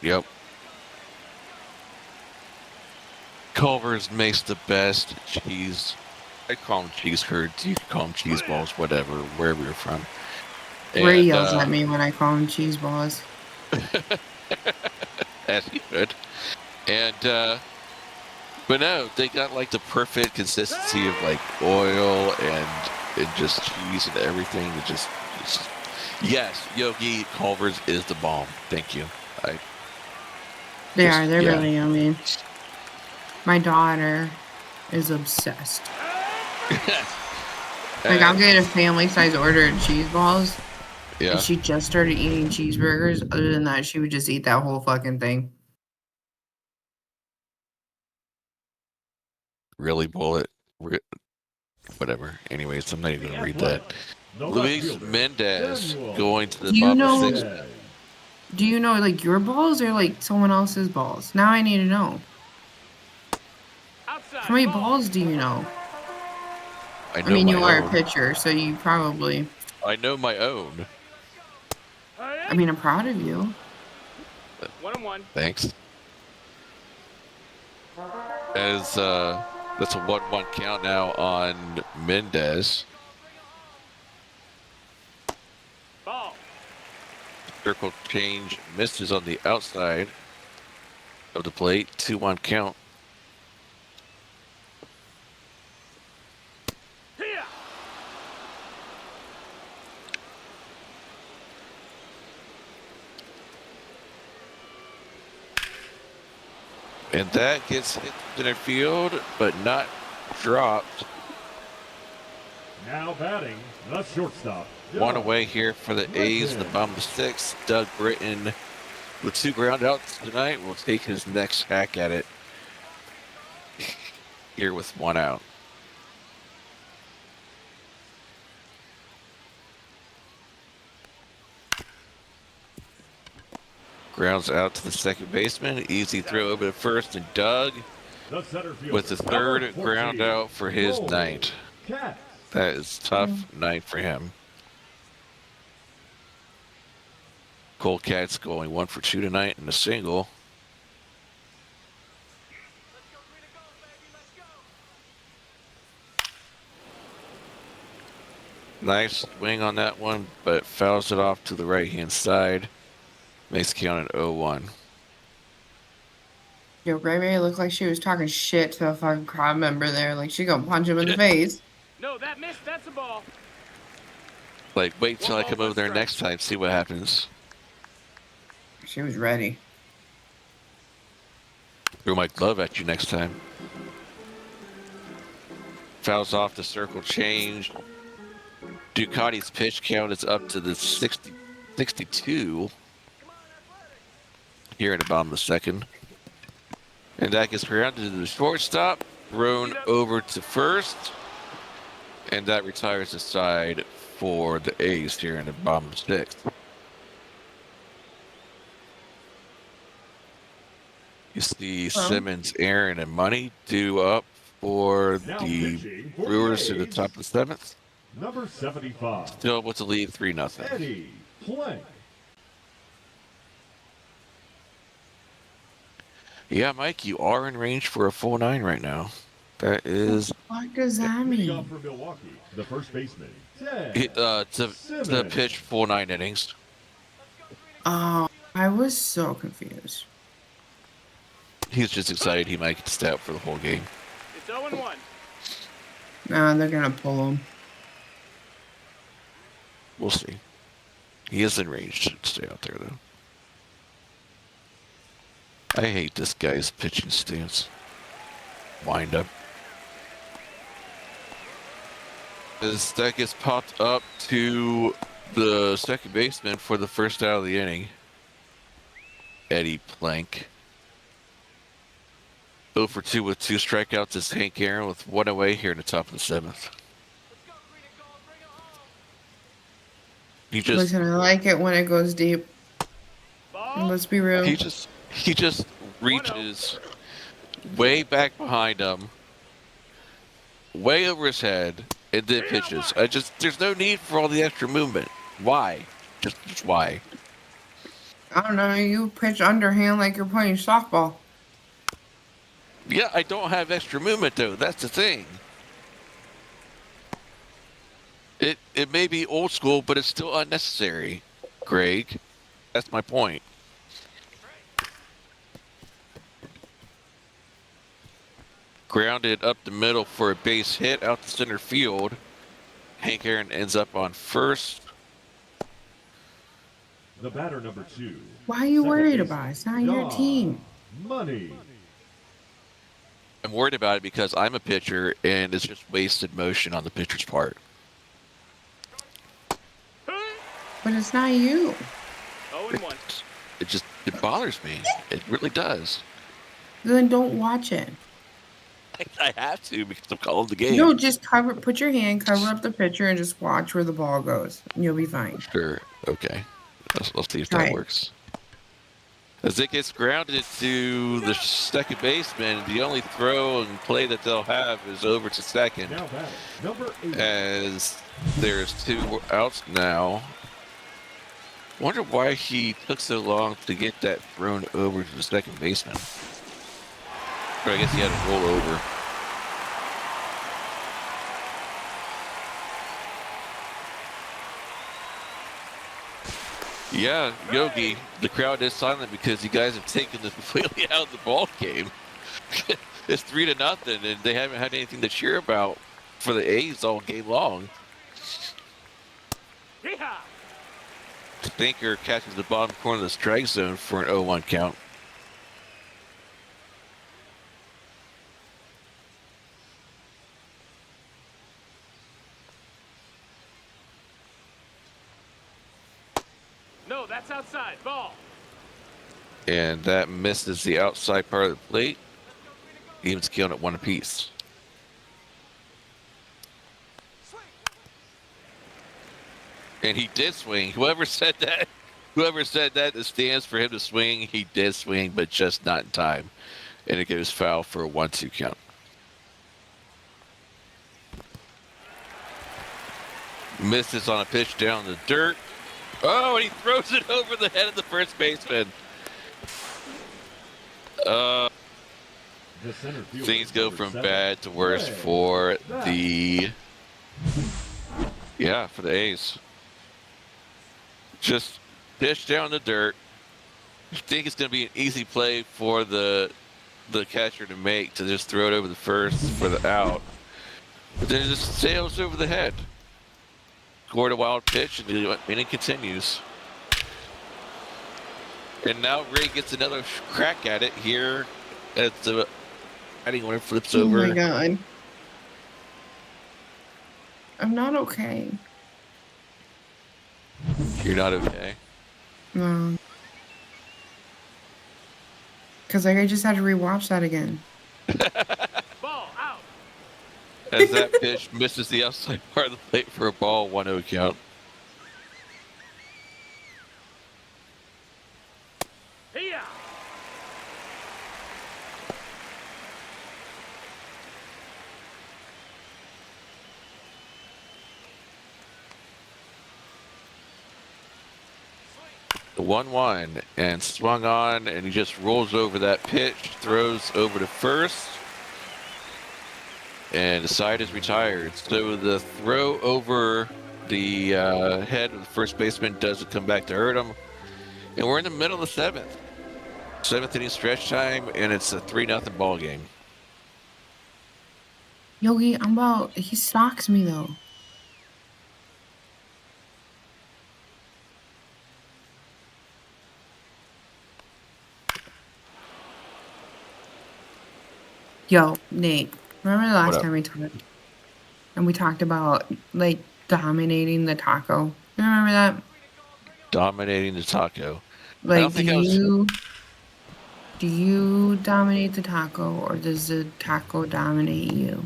Yep. Culver's makes the best cheese. I call them cheese curds. You can call them cheese balls, whatever, wherever you're from. Ray yells at me when I call them cheese balls. As he would. And, but no, they got like the perfect consistency of like oil and just cheese and everything. It just yes, Yogi Culver's is the bomb. Thank you. They're really yummy. My daughter is obsessed. Like, I'll get a family size order of cheese balls. Yeah. And she just started eating cheeseburgers. Other than that, she would just eat that whole fucking thing. Really, Bullet? Whatever. Anyways, I'm not even going to read that. Luis Mendez going to the bottom 6. Do you know, like, your balls or, like, someone else's balls? Now I need to know. How many balls do you know? I mean, you are a pitcher, so you probably... I know my own. I mean, I'm proud of you. 1-1. Thanks. As, that's a 1-1 count now on Mendez. Ball. Circle change misses on the outside of the plate. 2-1 count. And that gets hit to center field, but not dropped. Now batting, the shortstop. One away here for the A's in the bottom of the 6th. Doug Britton with 2 ground outs tonight will take his next hack at it here with 1 out. Grounds out to the second baseman. Easy throw over to first, and Doug with the 3rd ground out for his night. That is tough night for him. Cole Cat's going 1 for 2 tonight in a single. Nice swing on that one, but fouls it off to the right-hand side. Makes count at 0-1. Yo, Ray looked like she was talking shit to a fucking crowd member there. Like, she gonna punch him in the face. No, that missed. That's a ball. Like, wait till I come over there next time, see what happens. She was ready. Throw my glove at you next time. Fouls off the circle change. Ducati's pitch count is up to the 62 here in the bottom of the 2nd. And that gets grounded to the shortstop, thrown over to first, and that retires the side for the A's here in the bottom of the 6th. You see Simmons, Aaron, and Money due up for the Brewers to the top of the 7th. Number 75. Still with the lead 3-0. Eddie Plank. Yeah, Mike, you are in range for a full 9 right now. That is. What does that mean? For Milwaukee, the first baseman. To pitch full 9 innings. Oh, I was so confused. He's just excited he might get to stay out for the whole game. It's 0-1. Nah, they're gonna pull him. We'll see. He is in range to stay out there, though. I hate this guy's pitching stance. Wind up. As that gets popped up to the second baseman for the first out of the inning. Eddie Plank. 0 for 2 with 2 strikeouts is Hank Aaron with 1 away here in the top of the 7th. He just Listen, I like it when it goes deep. Let's be real. he just reaches way back behind him, way over his head, and then pitches. There's no need for all the extra movement. Why? Just why? I don't know. You pitch underhand like you're playing softball. Yeah, I don't have extra movement though. That's the thing. It may be old school, but it's still unnecessary, Greg. That's my point. Grounded up the middle for a base hit out to center field. Hank Aaron ends up on first. The batter number 2. Why are you worried about it? It's not your team. Money. I'm worried about it because I'm a pitcher and it's just wasted motion on the pitcher's part. But it's not you. 0-1. It bothers me. It really does. Then don't watch it. I have to because I'm calling the game. No, just put your hand, cover up the pitcher, and just watch where the ball goes. And you'll be fine. Sure. Okay. Let's see if that works. As it gets grounded to the second baseman, the only throw and play that they'll have is over to second. Now batter, number 8. As there's 2 outs now. Wonder why he took so long to get that thrown over to the second baseman. But I guess he had to roll over. Yeah, Yogi, the crowd is silent because you guys have taken this completely out of the ball game. It's 3-0, and they haven't had anything to cheer about for the A's all game long. Stinker catches the bottom corner of the strike zone for an 0-1 count. No, that's outside. Ball. And that misses the outside part of the plate. Even killing it 1 apiece. And he did swing. Whoever said that it stands for him to swing, he did swing, but just not in time. And it goes foul for a 1-2 count. Misses on a pitch down the dirt. Oh, and he throws it over the head of the first baseman. Things go from bad to worse for the A's. Just pitch down the dirt. I think it's going to be an easy play for the catcher to make, to just throw it over the first for the out. But then it just sails over the head. Scored a wild pitch, and it continues. And now Ray gets another crack at it here at the batting when it flips over. Oh my god. I'm not okay. You're not okay? No. Because I just had to rewatch that again. Ball out. As that pitch misses the outside part of the plate for a ball, 1-0 count. Here. The 1-1 and swung on, and he just rolls over that pitch, throws over to first, and the side is retired. So the throw over the head of the first baseman doesn't come back to hurt him. And we're in the middle of the seventh. 7th inning stretch time, and it's a 3-0 ball game. Yogi, he stalks me though. Yo, Nate, remember the last time we talked? And we talked about, like, dominating the taco. You remember that? Dominating the taco. Like, do you dominate the taco, or does the taco dominate you?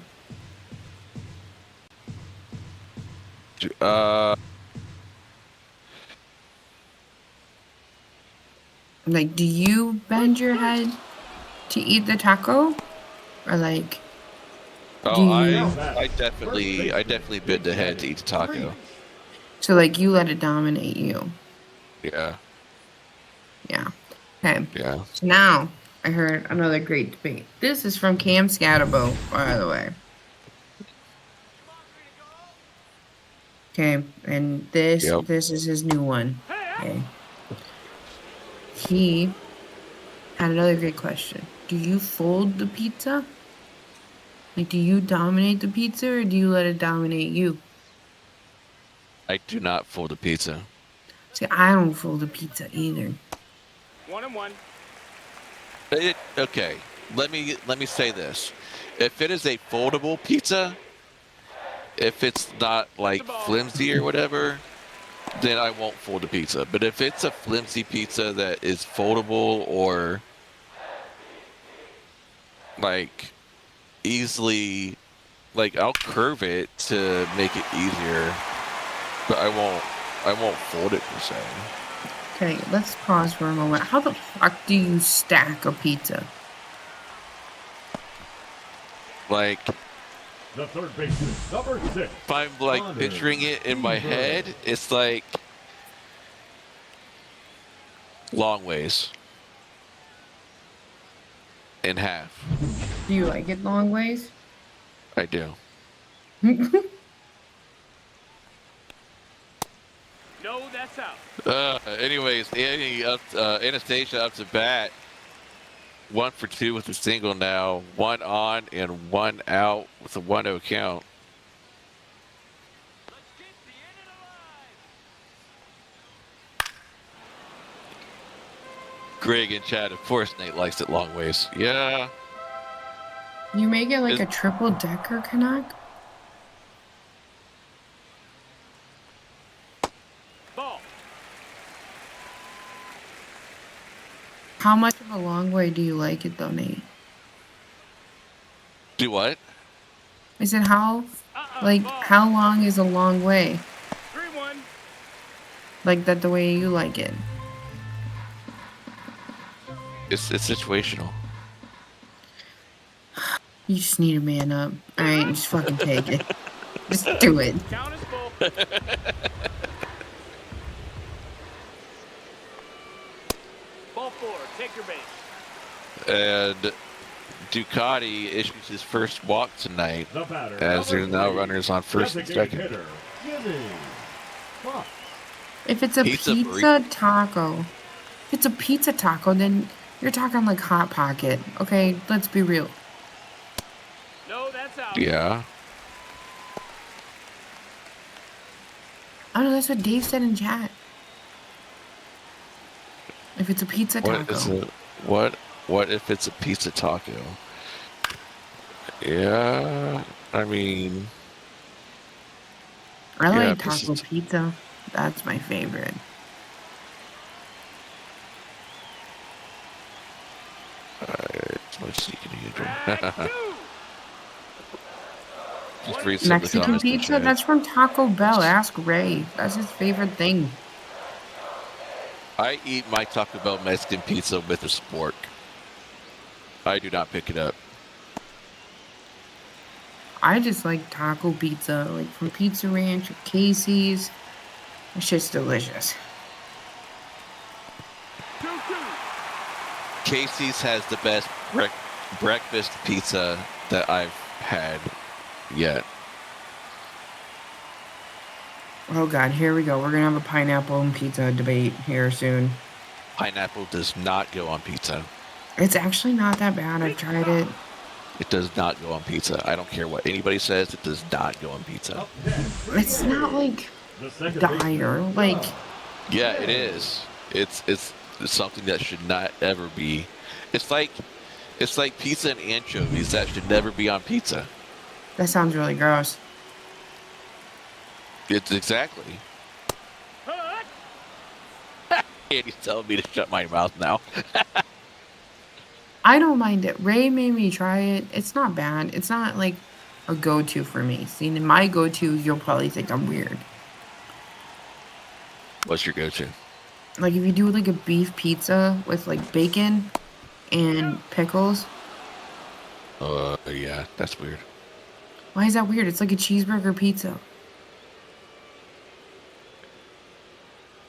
Like, do you bend your head to eat the taco, or like? Oh, I definitely bid the head to eat the taco. So like you let it dominate you. Yeah. Yeah. Okay. Yeah. So now I heard another great debate. This is from Cam Scatterbo, by the way. Okay, and this is his new one. Okay. He had another great question. Do you fold the pizza? Like, do you dominate the pizza or do you let it dominate you? I do not fold the pizza. See, I don't fold the pizza either. 1-1. Okay, let me say this: if it is a foldable pizza, if it's not like flimsy or whatever, then I won't fold the pizza. But if it's a flimsy pizza that is foldable or like easily, like I'll curve it to make it easier, but I won't fold it per se. Okay, let's pause for a moment. How the fuck do you stack a pizza? Like, The third baseman, number 6. if I'm like picturing it in my head, it's like long ways in half. Do you like it long ways? I do. No, that's out. Anyways, Anastasia up to bat. 1 for 2 with a single now. 1 on and 1 out with a 1-0 count. Let's keep the inning alive. Greg in chat, of course Nate likes it long ways. Yeah. You make it like a triple decker Canuck? Ball. How much of a long way do you like it though, Nate? Do what? I said how long is a long way? 3-1. Like that the way you like it. It's situational. You just need to man up. Alright, just fucking take it. Just do it. Count is full. Ball 4. Take your base. And Ducati issues his first walk tonight, The batter, as there's now number 3, runners on first and designated second. hitter, Jimmy Fox. If it's a pizza taco, if it's a pizza taco, then you're talking like Hot Pocket. Okay, let's be real. No, that's out. Yeah. Oh no, that's what Dave said in chat. If it's a pizza taco. What if it's a pizza taco? Yeah, I mean, I like yeah, taco pizza. That's my favorite. Just read some of the Mexican comments in pizza? chat. That's from Taco Bell. Ask Ray. That's his favorite thing. I eat my Taco Bell Mexican pizza with a spork. I do not pick it up. I just like taco pizza, like from Pizza Ranch or Casey's. It's just delicious. Casey's has the best breakfast pizza that I've had yet. Oh god, here we go. We're gonna have a pineapple and pizza debate here soon. Pineapple does not go on pizza. It's actually not that bad. I've tried it. It does not go on pizza. I don't care what anybody says. It does not go on pizza. It's not like dire. Like, yeah, it is. It's something that should not ever be. It's like pizza and anchovies that should never be on pizza. that sounds really gross. It's exactly. Andy's telling me to shut my mouth now. I don't mind it. Ray made me try it. It's not bad. It's not like a go-to for me. See, in my go-to, you'll probably think I'm weird. What's your go-to? Like if you do like a beef pizza with like bacon and pickles. Yeah, that's weird. Why is that weird? It's like a cheeseburger pizza.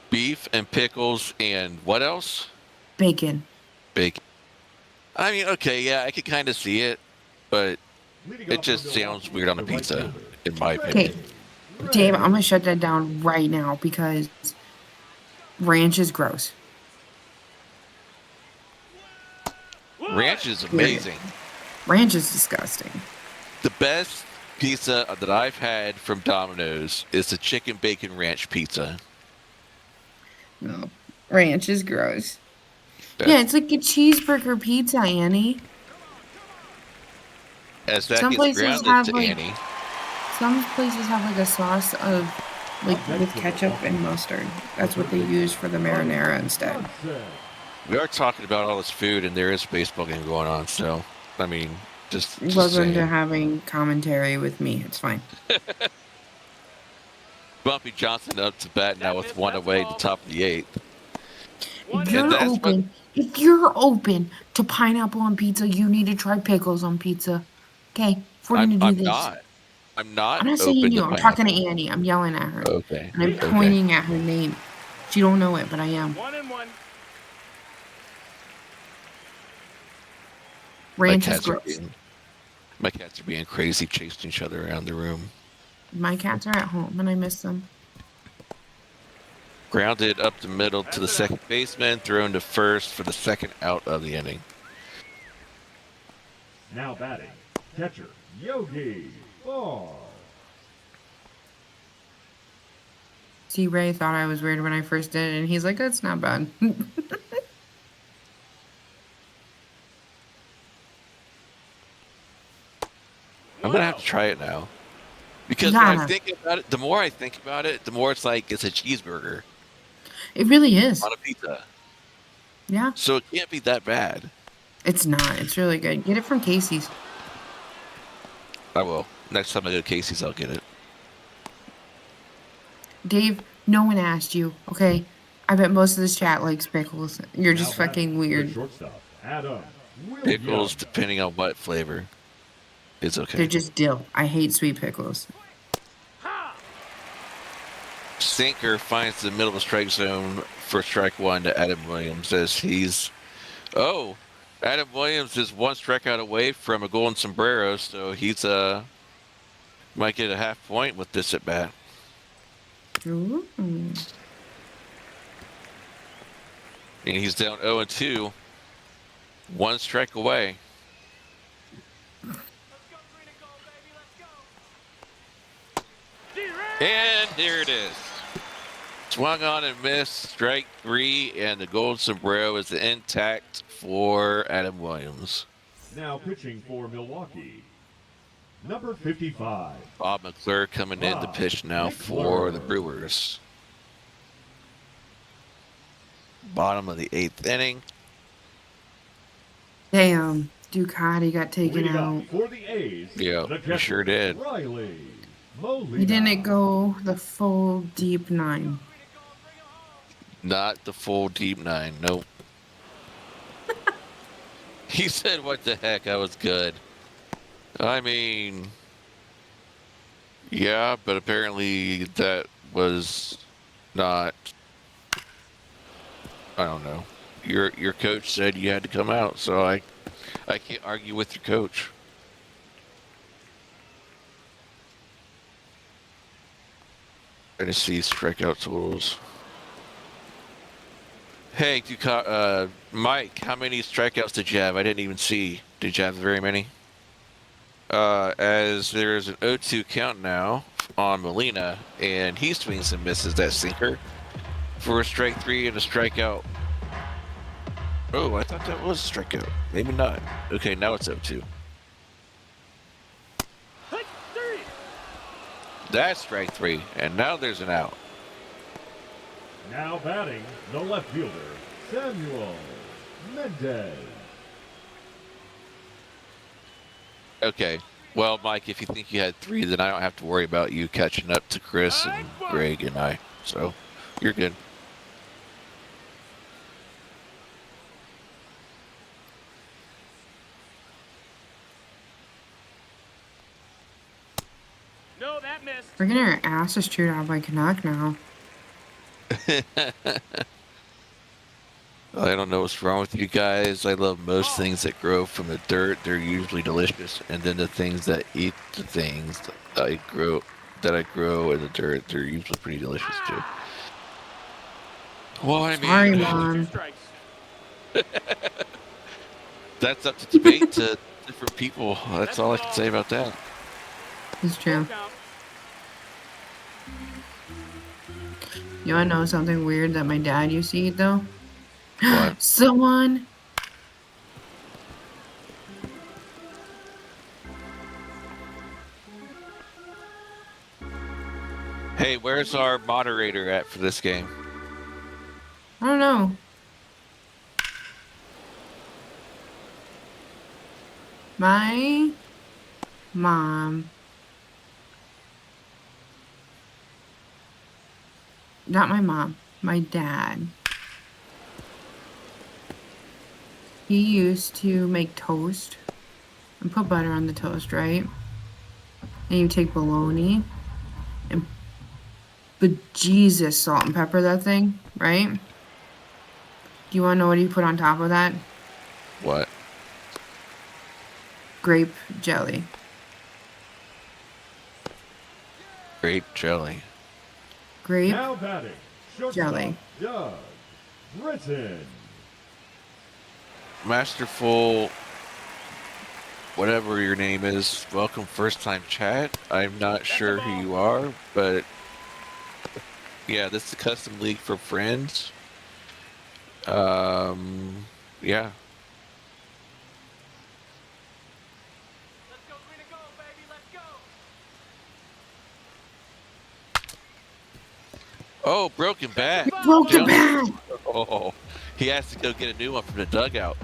Beef and pickles and what else? Bacon. Bacon. I mean, okay, yeah, I could kind of see it, but it just sounds weird on a pizza, in my Okay, opinion. Dave, I'm gonna shut that down right now because ranch is gross. Ranch is amazing. Ranch is disgusting. The best pizza that I've had from Domino's is the chicken bacon ranch pizza. No, ranch is gross. Yeah, it's like a cheeseburger pizza, Annie. As that Some gets places grounded have to like Annie. some places have like a sauce of like with ketchup and mustard. That's what they use for the marinara instead. We are talking about all this food, and there is a baseball game going on, so, I mean, just Welcome to saying. having commentary with me. It's fine. Bumpy Johnson up to bat now with one away at the top of the eighth. If you're open to pineapple on pizza, you need to try pickles on pizza. Okay, if we're gonna do this. I'm not I'm not saying open you. to I'm talking to pineapple. Annie. I'm yelling at her. Okay. And I'm pointing at her name. She don't know it, but I am. 1-1. Ranch is gross. My cats are being crazy, chasing each other around the room. My cats are at home, and I miss them. Grounded up the middle to the second baseman, thrown to first for the second out of the inning. Now batting, catcher Yogi Ball. See, Ray thought I was weird when I first did it, and he's like, "That's not bad." I'm gonna have to try it now, because when I think about it, the more I think about it, the more it's like it's a cheeseburger. It really is on a pizza. Yeah. So it can't be that bad. It's not. It's really good. Get it from Casey's. I will. Next time I go to Casey's, I'll get it. Dave, no one asked you, okay? I bet most of this chat likes pickles. You're just fucking weird. Pickles, depending on what flavor, it's okay. They're just dill. I hate sweet pickles. Sinker finds the middle of the strike zone for strike one to Adam Williams as he's... Oh, Adam Williams is one strikeout away from a golden sombrero, so he's might get a half point with this at bat. Ooh. And he's down 0-2. One strike away. And here it is. Swung on and missed. Strike three, and the gold sombrero is intact for Adam Williams. Now pitching for Milwaukee, number 55. Bob McClure coming in to pitch now for the Brewers. Bottom of the eighth inning. Damn, Ducati got taken out. For the A's, Yeah, he sure did. He didn't go the full deep nine. Not the full deep nine, nope. He said, what the heck, I was good. I mean, yeah, but apparently that was not, I don't know. Your coach said you had to come out, so I can't argue with your coach. Trying to see strikeout totals. Hey, Mike, how many strikeouts did you have? I didn't even see. Did you have very many? As there's an 0-2 count now on Molina, and he swings and misses that sinker for a strike three and a strikeout. Oh, I thought that was a strikeout. Maybe not. Okay, now it's 0-2. That's strike three, and now there's an out. Now batting, the left fielder, Samuel Mendez. Okay. Well, Mike, if you think you had three, then I don't have to worry about you catching up to Chris and Greg and I. So, you're good. missed. We're getting our asses chewed out by Canuck now. I don't know what's wrong with you guys. I love most things that grow from the dirt. They're usually delicious, and then the things that eat the things that I grow in the dirt, they're usually pretty delicious too. Well, I Sorry, mean, Mom. that's up to debate to different people. That's all I can say about that. It's true. You wanna know something weird that my dad used to eat though? What? Someone. Hey, where's our moderator at for this game? I don't know. My mom. Not my mom. My dad. He used to make toast and put butter on the toast, right? And you take bologna and bejesus salt and pepper that thing, right? Do you want to know what he put on top of that? What? Grape jelly. Grape jelly. Grape Now batting, shortstop, jelly. Doug Britton. Masterful, whatever your name is, welcome first time chat. I'm not sure who you are, but yeah, this is a custom league for friends. Yeah. Oh, broken bat. Broken bat. Oh, he has to go get a new one from the dugout.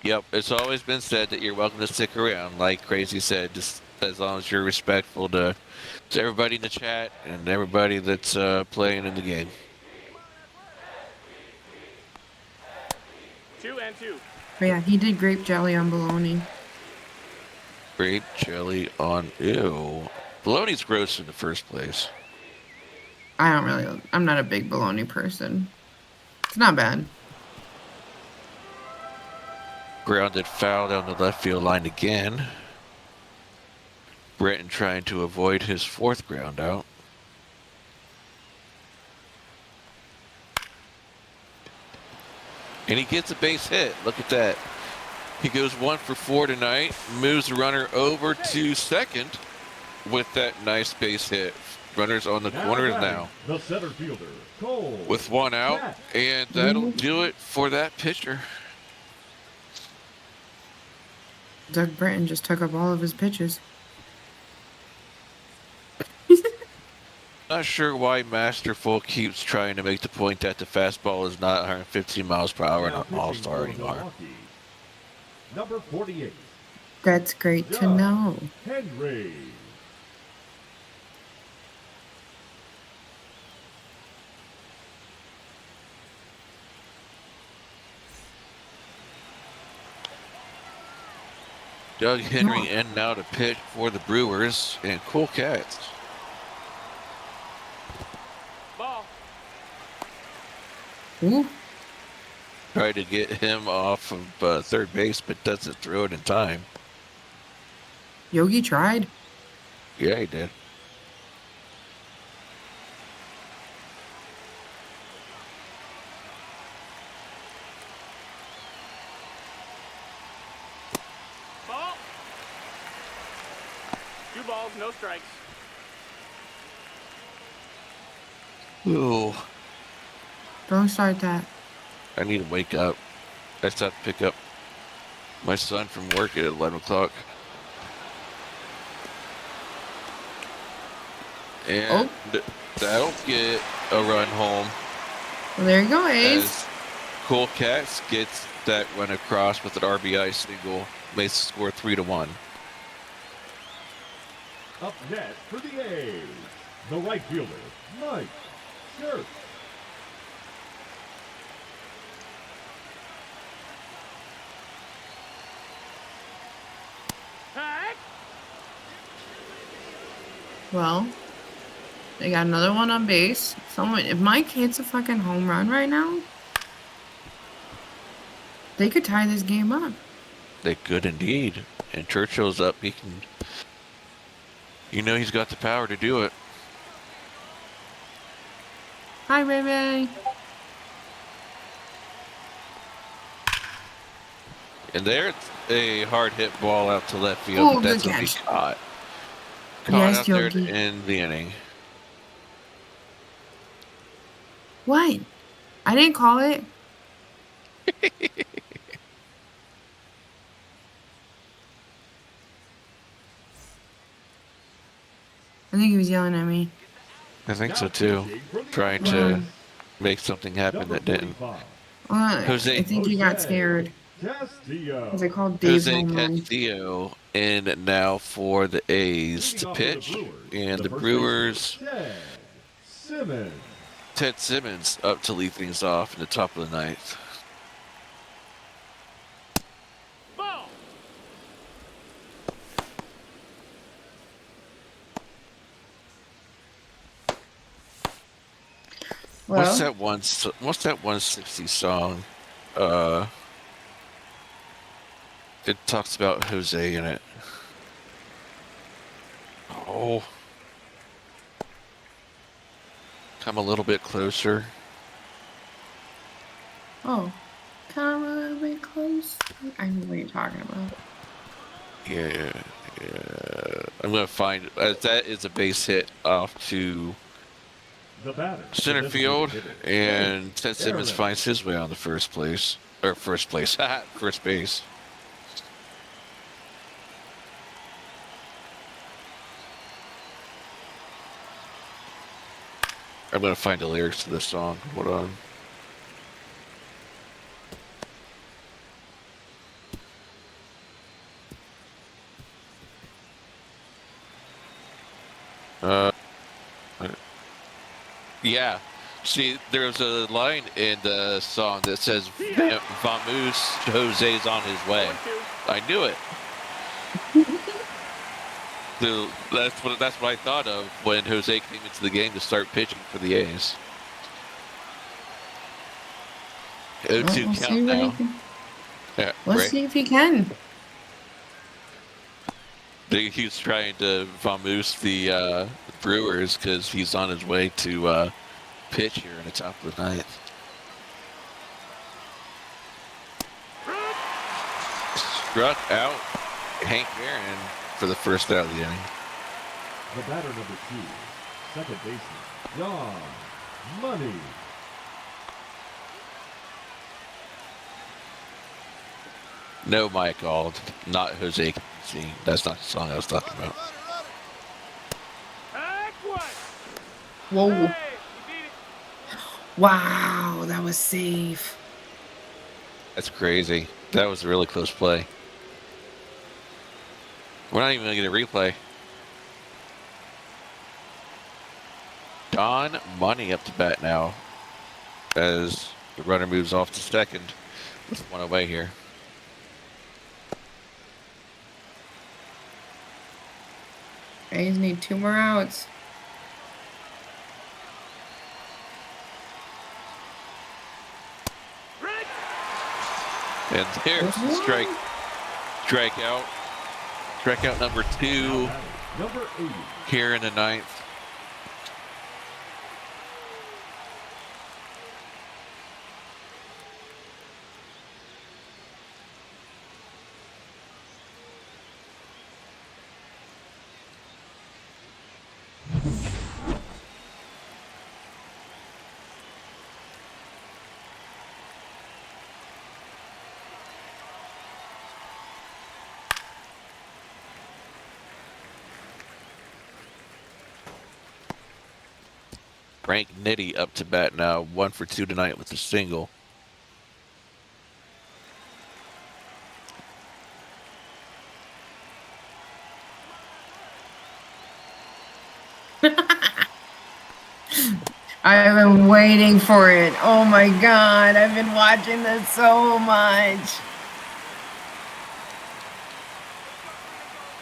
Yep, it's always been said that you're welcome to stick around. Like Crazy said, just as long as you're respectful to everybody in the chat and everybody that's playing in the game. 2-2. But yeah, he did grape jelly on bologna. Grape jelly on ew. Bologna's gross in the first place. I'm not a big bologna person. It's not bad. Grounded foul down the left field line again. Britton trying to avoid his fourth ground out. And he gets a base hit. Look at that. He goes 1 for 4 tonight. Moves the runner over to second with that nice base hit. Runners on the corners now. The center fielder, Cole. With one out. And that'll do it for that pitcher. Doug Britton just took up all of his pitches. Not sure why Masterful keeps trying to make the point that the fastball is not 115 miles per hour and an all-star anymore. Number 48. That's great to know. Henry. Doug Henry in now to pitch for the Brewers and Cool Cats. Ball. Ooh. Try to get him off of third base, but doesn't throw it in time. Yogi tried. Yeah, he did. Ball. 2 balls, no strikes. Ooh, Don't start that. I need to wake up. I just have to pick up my son from work at 11 o'clock. And that'll get a run home. Well, there you go, Ace. As Cool Cats gets that run across with an RBI single, makes the score 3-1. Up next for the A's, the right fielder, Mike Schertz. Well, they got another one on base. If Mike hits a fucking home run right now, they could tie this game up. They could indeed. And Churchill's up. He can. He's got the power to do it. Hi, baby. And there's a hard hit ball out to left field. Oh, But that's good going to be catch. caught. Yes, Out there Yogi. in the inning. What? I didn't call it. I think he was yelling at me. I think so too. Trying to make something happen that didn't. Jose- I think he got scared. Because I called Dave's Jose home run. Castillo in now for the A's to pitch. And the Brewers, Ted Simmons up to lead things off in the top of the ninth. Ball. What's Well, that 160 song? It talks about Jose in it. Oh. Come a little bit closer. oh, come a little bit close. I know what you're talking about. Yeah. I'm gonna find that is a base hit off to center field, and Ted Simmons finds his way on the first base. First base. I'm gonna find the lyrics to this song. Hold on. Yeah. See, there's a line in the song that says "Vamos, Jose's on his way." I knew it. That's what I thought of when Jose came into the game to start pitching for the A's. 0-2 We'll count see what now. he can. Yeah, Let's right. see if he can. He's trying to vamoose the Brewers because he's on his way to pitch here in the top of the ninth. Struck out Hank Aaron for the first out of the inning. The batter number 2, second baseman, John Money. No, Mike Ald, not Jose Castillo. That's not the song I was talking about. Back one. Whoa. Hey, he beat it. Wow, that was safe. That's crazy. That was a really close play. We're not even going to get a replay. Don Money up to bat now as the runner moves off to second with one away here. A's need 2 more outs. And there's the strikeout. Strikeout number 2 Number 80. here in the ninth. Frank Nitti up to bat now, 1 for 2 tonight with a single. I've been waiting for it. Oh my god, I've been watching this so much.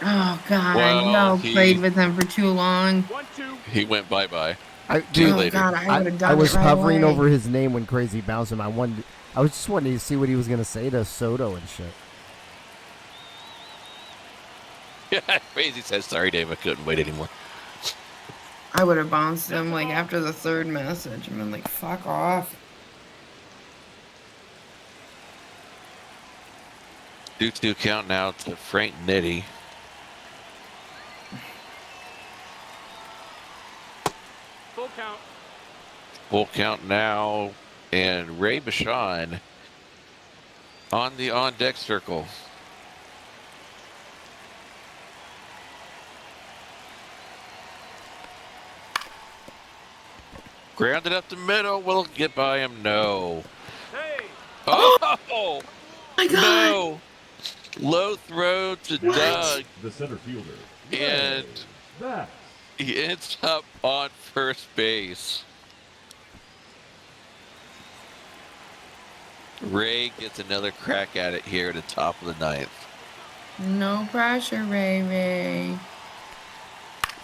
Oh God, Well, y'all played with him for too long. he went bye-bye. Dude, Oh later. God, I would have done I was it right hovering away. over his name when Crazy bounced him. I was just wanting to see what he was gonna say to Soto and shit. Crazy says, sorry, Dave, I couldn't wait anymore. I would have bounced him like after the third message and been like, "Fuck off." 2-2 count now to Frank Nitti. Full count. Full count now, and Ray Bashan on the on-deck circle. Grounded up the middle. Will it get by him? No. Hey. Oh! My God. No. Low throw to Doug, The center fielder. and That's he ends up on first base. Ray gets another crack at it here at the top of the ninth. No pressure, Ray.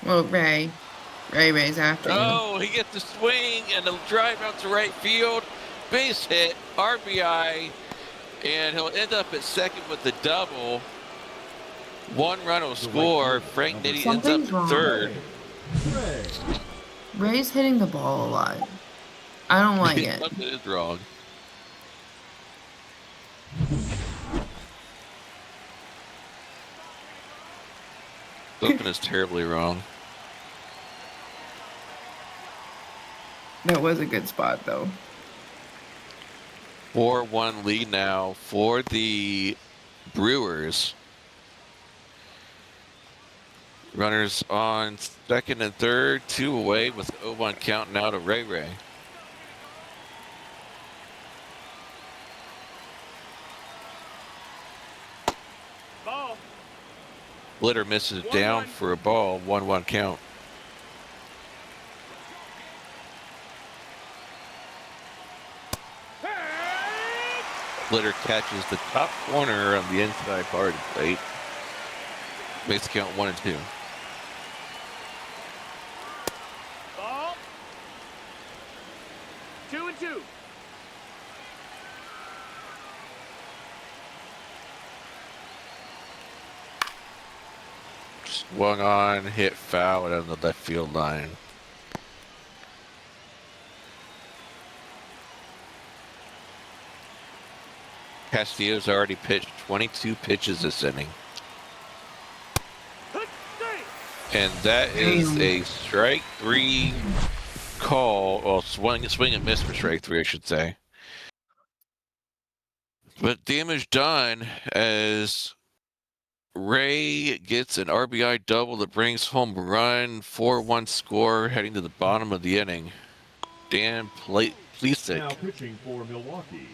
Well, Ray's after you. Oh, he gets the swing and the drive out to right field. Base hit, RBI, and he'll end up at second with the double. One run will score. Frank Nitti ends up Something's at wrong. third. Ray's hitting the ball a lot. I don't like it. Something is wrong. Something is terribly wrong. That was a good spot, though. 4-1 lead now for the Brewers. Runners on second and third, 2 away with 0-1 count now to Ray. Ball. Blitter misses down for a ball, 1-1 count. Blitter catches the top corner on the inside part of the plate. Makes the count 1-2. Ball. 2-2. Swung on, hit foul down the left field line. Castillo's already pitched 22 pitches this inning. And that is a strike 3 call. Well, swing and miss for strike 3, I should say. But damage done as Ray gets an RBI double that brings home a run. 4-1 score heading to the bottom of the inning. Dan Pleasic now pitching for Milwaukee.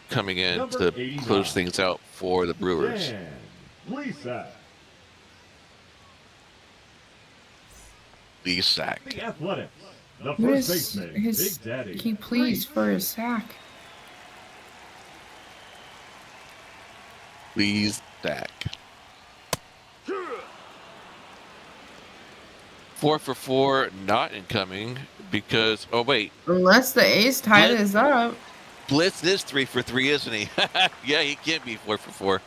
coming in Number to 89. close things out for the Brewers. Dan Pleasic. Pleasic. The Athletics. The What first is baseman, his? Big Daddy. He pleased for his sack. Pleasic. 4 for 4, not incoming because, oh wait, Unless the A's tie this up. Blitz is 3 for 3, isn't he? Yeah, he can't be 4 for 4.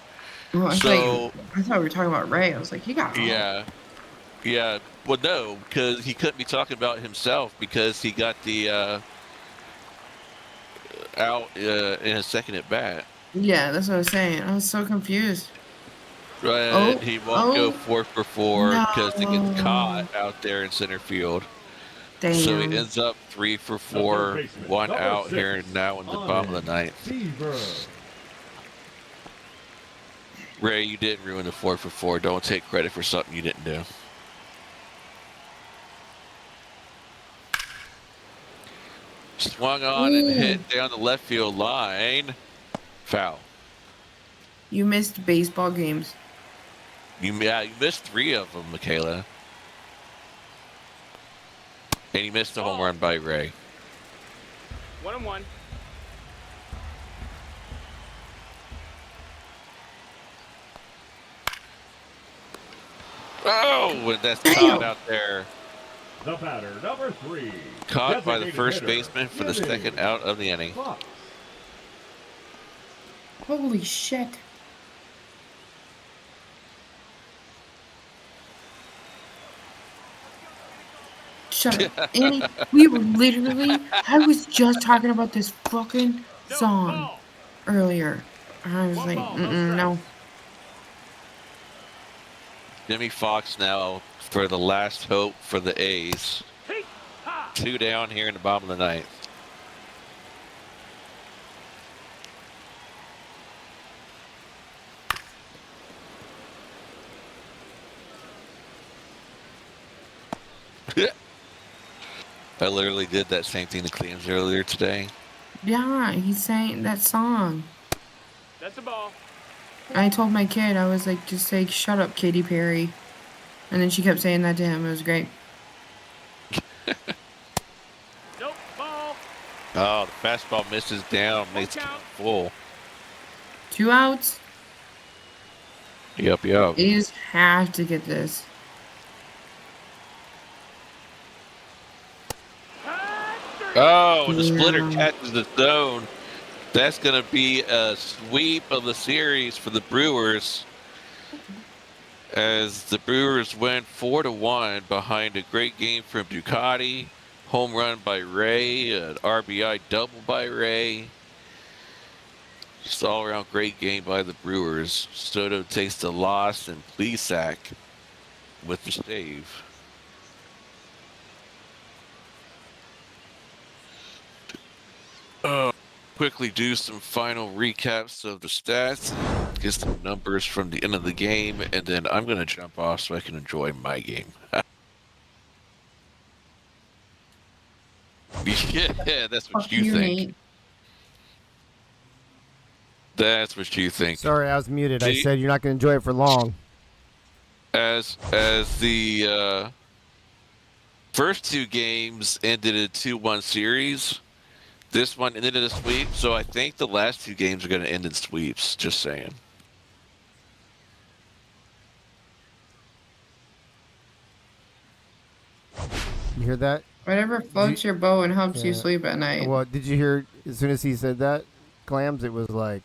Well, I So, thought we were talking about Ray. I was like, he got all. yeah. Well, no, because he couldn't be talking about himself because he got the out in his second at bat. Yeah, that's what I was saying. I was so confused. Right, he won't go 4 for 4 because it gets caught out there in center field. Damn. So he ends up 3 for 4, 1 out here now in the bottom of the ninth. Ray, you didn't ruin the 4 for 4. Don't take credit for something you didn't do. Swung on and hit down the left field line. Foul. You missed baseball games. You missed 3 of them, Michaela. And you missed a home run by Ray. 1-1. Oh, and that's caught out there. The batter, number 3. Caught by the designated first hitter, baseman for the Jimmy second out of the inning. Fox. Holy shit. Shut up. Annie, we were literally, I was just talking about this fucking song earlier. I was like, no. Jimmy Fox now for the last hope for the A's. 2 down here in the bottom of the ninth. I literally did that same thing to Cleans earlier today. Yeah, he sang that song. That's a ball. I told my kid, I was like, just say, shut up, Katy Perry. And then she kept saying that to him. It was great. Nope, ball. Oh, the fastball misses down, makes it full. 2 outs. Yep. A's have to get this. Oh, the splitter catches the zone. That's going to be a sweep of the series for the Brewers, as the Brewers win 4-1 behind a great game from Ducati, home run by Ray, an RBI double by Ray. Just all around great game by the Brewers. Soto takes the loss, and Plesac with the save. Quickly do some final recaps of the stats, get some numbers from the end of the game, and then I'm going to jump off so I can enjoy my game. Yeah, that's what you think. Nate. That's what you think. Sorry, I was muted. I said you're not going to enjoy it for long. As the first 2 games ended a 2-1 series, this one ended in a sweep, so I think the last 2 games are going to end in sweeps, just saying. You hear that? Whatever floats your boat and helps you Yeah. sleep at night. Well, did you hear as soon as he said that, Clams, it was like...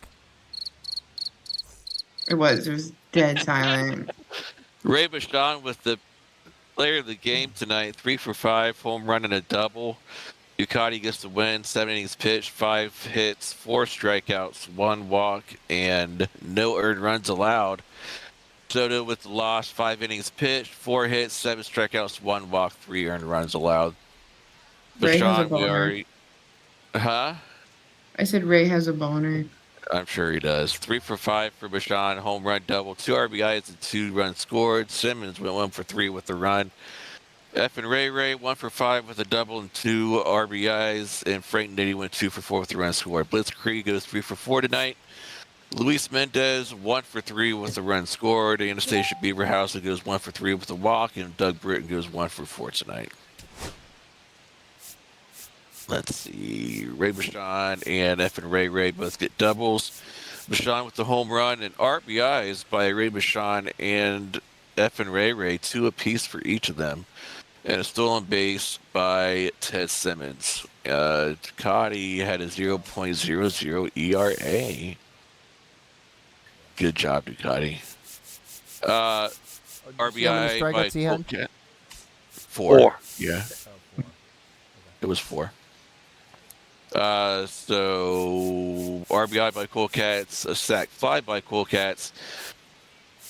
It was dead silent. Ray Bashan with the player of the game tonight, 3 for 5, home run and a double. Ducati gets the win, 7 innings pitched, 5 hits, 4 strikeouts, 1 walk, and no earned runs allowed. Soto with the loss, 5 innings pitched, 4 hits, 7 strikeouts, 1 walk, 3 earned runs allowed. Ray has a Bashan, boner. Huh? I said Ray has a boner. I'm sure he does. 3 for 5 for Bashan, home run double, 2 RBIs and 2 runs scored. Simmons went 1 for 3 with the run. F and Ray 1 for 5 with a double and 2 RBIs, and Frank Nitty went 2 for 4 with the run scored. Blitzkrieg goes 3 for 4 tonight. Luis Mendez 1 for 3 with the run scored. Anastasia Beaverhouse goes 1 for 3 with a walk, and Doug Britton goes 1 for 4 tonight. Let's see. Ray Bashan and F and Ray both get doubles. Bashan with the home run and RBIs by Ray Bashan and F and Ray, 2 apiece for each of them. And a stolen base by Ted Simmons. Ducati had a 0.00 ERA. Good job, Ducati. RBI by Colcat. 4. Yeah. It was 4. So RBI by Colcats, a sac fly by Colcats.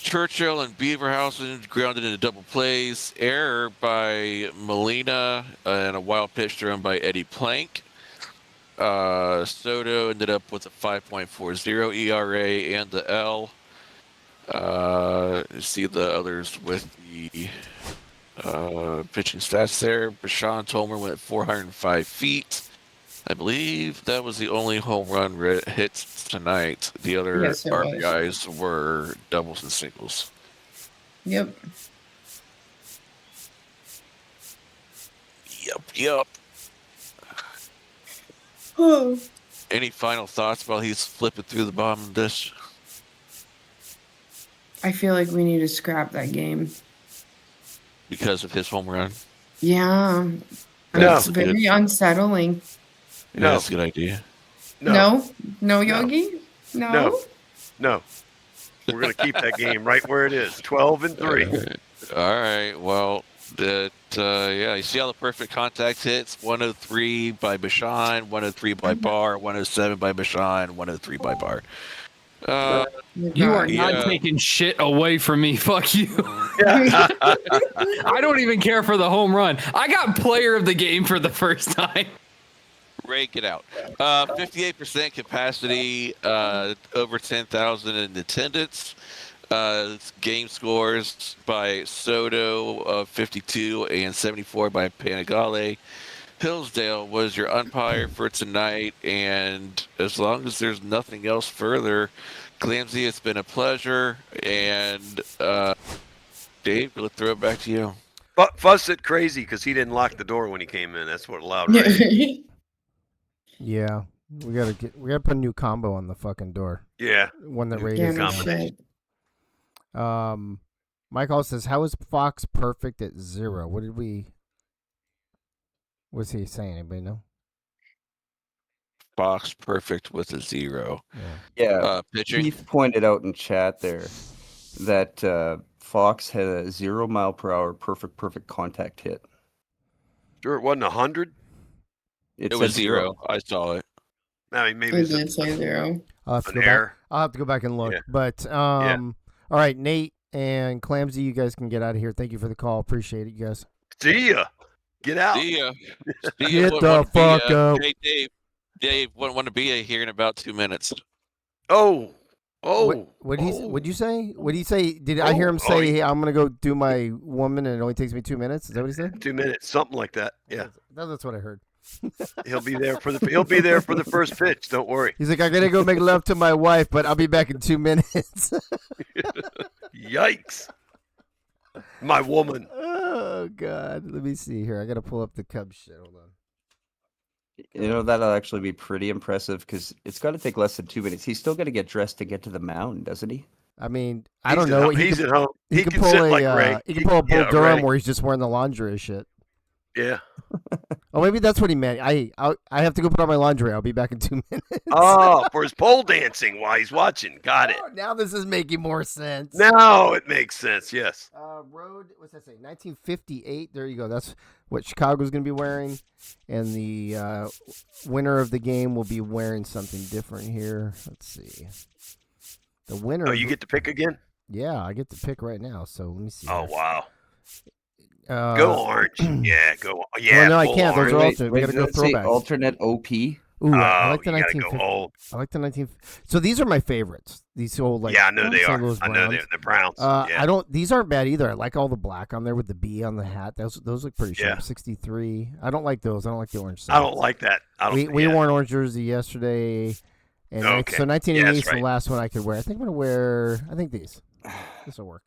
Churchill and Beaverhausen grounded into double plays. Error by Molina and a wild pitch thrown by Eddie Plank. Soto ended up with a 5.40 ERA and the L. See the others with the pitching stats there. Bashan Tomer went 405 feet. I believe that was the only home run hits tonight. The other RBIs were doubles and singles. Yep. Oh. Any final thoughts while he's flipping through the bottom of this? I feel like we need to scrap that game. because of his home run. Yeah. No. It's very unsettling. Yeah, No. that's a good idea. No? No, Yogi? No? No. We're going to keep that game right where it is, 12-3. All right. Well, yeah, you see all the perfect contact hits: 103 by Bashan, 103 by Barr, 107 by Bashan, 103 by Barr. You are not Yeah. taking shit away from me. Fuck you. I don't even care for the home run. I got player of the game for the first time. Rake it out. 58% capacity, over 10,000 in attendance. Game scores by Soto of 52 and 74 by Panigale. Hillsdale was your umpire for tonight, and as long as there's nothing else further, Clamsy, it's been a pleasure. And Dave, let's throw it back to you. Fuss it crazy because he didn't lock the door when he came in. That's what allowed rain. Yeah, we gotta put a new combo on the fucking door. Yeah. One that New rated. combo. Michael says, "How is Fox perfect at 0? What's he saying? Anybody know? Fox perfect with a 0. Yeah. Pitching. Keith pointed out in chat there that Fox had a 0 mile per hour perfect contact hit. Sure, it wasn't 100. It was 0. I saw it. I mean, maybe I it's did say 0. I'll have to go back and look. Yeah. But all right, Nate and Clamsy, you guys can get out of here. Thank you for the call. Appreciate it, you guys. See ya. Get out. See ya. Get the fuck out. Hey, Dave, want to be here in about 2 minutes. Oh. What'd you say? What did he say? Did I hear him say, "Hey, I'm gonna go do my woman, and it only takes me 2 minutes"? Is that what he said? 2 minutes, something like that. Yeah. That's what I heard. He'll be there for the first pitch. Don't worry. He's like, "I gotta go make love to my wife, but I'll be back in 2 minutes." Yikes. My woman. Oh God. Let me see here. I gotta pull up the Cubs shit. Hold on. You know, that'll actually be pretty impressive because it's got to take less than 2 minutes. He's still got to get dressed to get to the mound, doesn't he? I mean, I don't know. He's at home. He can pull sit a like Ray. he can pull a Bull Durham Ray. where he's just wearing the laundry and shit. Yeah. Oh, maybe that's what he meant. I have to go put on my laundry. I'll be back in 2 minutes. Oh, for his pole dancing while he's watching. Got it. Oh, now this is making more sense. Now it makes sense. Yes. Road. What's that say? 1958. There you go. That's what Chicago's going to be wearing, and the winner of the game will be wearing something different here. Let's see. The winner. Oh, you get to pick again? Yeah, I get to pick right now. So let me see. Oh, here. wow. Go orange. Yeah, go. Yeah. Well, no, I can't. Those are orange. alternate. We got to go throwback. Alternate OP. Ooh, I like the you gotta 1950. go old. I like the 19. So these are my favorites. These old like. Yeah, I know they St. are. Louis I know Browns. they're the Browns. Yeah. I don't. These aren't bad either. I like all the black on there with the B on the hat. Those look pretty sharp. Yeah. 63. I don't like those. I don't like the orange. I don't like that. We wore an orange jersey yesterday, and Okay. so 1988 is right. the last one I could wear. I think I'm gonna wear. I think these. This will work.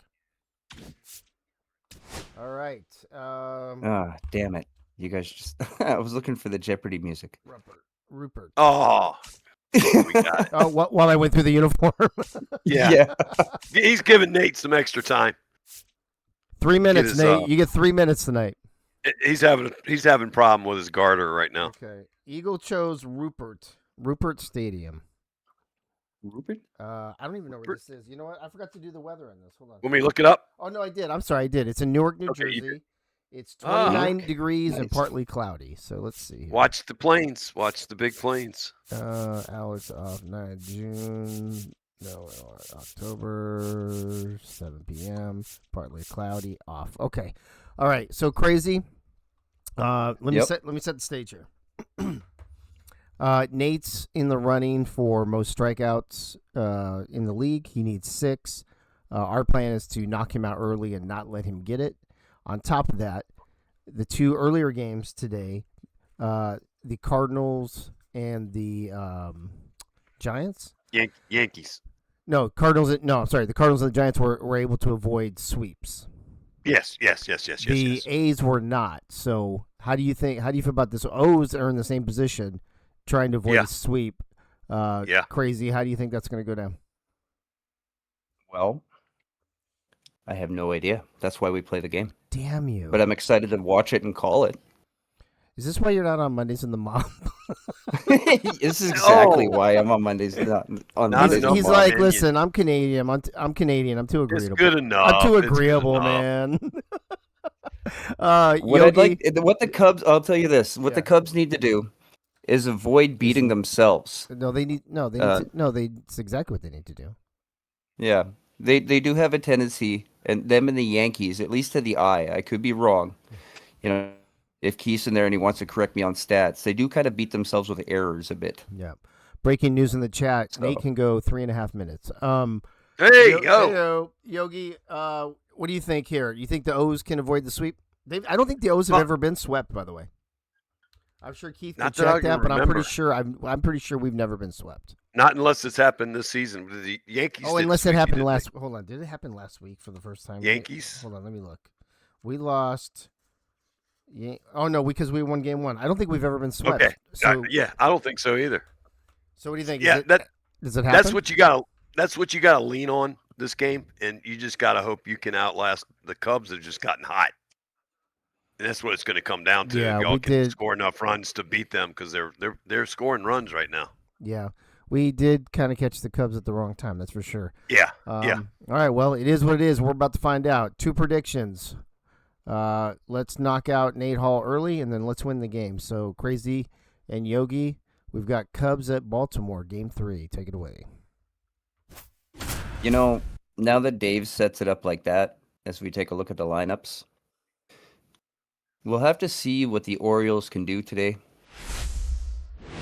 All right. Damn it. You guys just... I was looking for the Jeopardy music. Rupert. Oh. We got it. Oh, while I went through the uniform. Yeah. He's giving Nate some extra time. 3 minutes, his, Nate. You get 3 minutes tonight. He's having problem with his garter right now. Okay. Eagle chose Rupert Stadium. Rupert? I don't even know where this is. You know what? I forgot to do the weather on this. Hold on. Want me to look it up? Oh no, I did. I'm sorry, I did. It's in Newark, New Jersey. It's 29 degrees and partly cloudy. So let's see. Here. Watch the planes. Watch the big planes. Hours off 9 June. No, October 7 p.m. Partly cloudy. Off. Okay. All right. So crazy. Let me set the stage here. Nate's in the running for most strikeouts in the league. He needs 6. Our plan is to knock him out early and not let him get it. On top of that, the 2 earlier games today, the Cardinals and the Giants. Yankees. No, Cardinals. No, I'm sorry. The Cardinals and the Giants were able to avoid sweeps. Yes. The A's were not. So how do you feel about this? O's are in the same position, trying to avoid a sweep. Crazy. How do you think that's going to go down? Well, I have no idea. That's why we play the game. Damn you! But I'm excited to watch it and call it. Is this why you're not on Mondays in the Mob? This is exactly why I'm on Mondays. Not on Not Mondays. enough He's Mob like, Minion. listen, I'm Canadian. I'm Canadian. I'm too It's agreeable. good enough. I'm too It's good agreeable, enough. man. What Yogi, I'd like, what the Cubs, I'll tell you this: what the Yeah. Cubs need to do is avoid beating themselves. No, they need. No, they need. To, no, they. It's exactly what they need to do. Yeah, they do have a tendency, and them and the Yankees, at least to the eye. I could be wrong. You know, if Keith's in there and he wants to correct me on stats, they do kind of beat themselves with errors a bit. Yeah. Breaking news in the chat. So- Nate can go 3.5 minutes. Hey, yo. Heyo, Yogi. What do you think here? You think the O's can avoid the sweep? I don't think the O's have ever been swept. By the way, I'm sure Keith can Not that I check can that, but I'm remember. pretty sure. I'm pretty sure we've never been swept. Not unless it's happened this season. The Yankees. Oh, did unless it sweep you, happened didn't last. Hold on, did it happen last week for the first time? Yankees? Hold on, let me look. We lost. Oh no, because we won game 1. I don't think we've ever been they? swept. Okay. So, Yeah, I don't think so either. so what do you think? Yeah, Does it happen? that's what you got. That's what you got to lean on this game, and you just got to hope you can outlast the Cubs. Have just gotten hot, and that's what it's going to come down to. Yeah, Y'all we can did. score enough runs to beat them because they're scoring runs right now. Yeah, we did kind of catch the Cubs at the wrong time. That's for sure. Yeah, All right. Well, it is what it is. We're about to find out. 2 predictions. Let's knock out Nate Hall early, and then let's win the game. So Crazy and Yogi, we've got Cubs at Baltimore, Game 3. Take it away. You know, now that Dave sets it up like that, as we take a look at the lineups, we'll have to see what the Orioles can do today.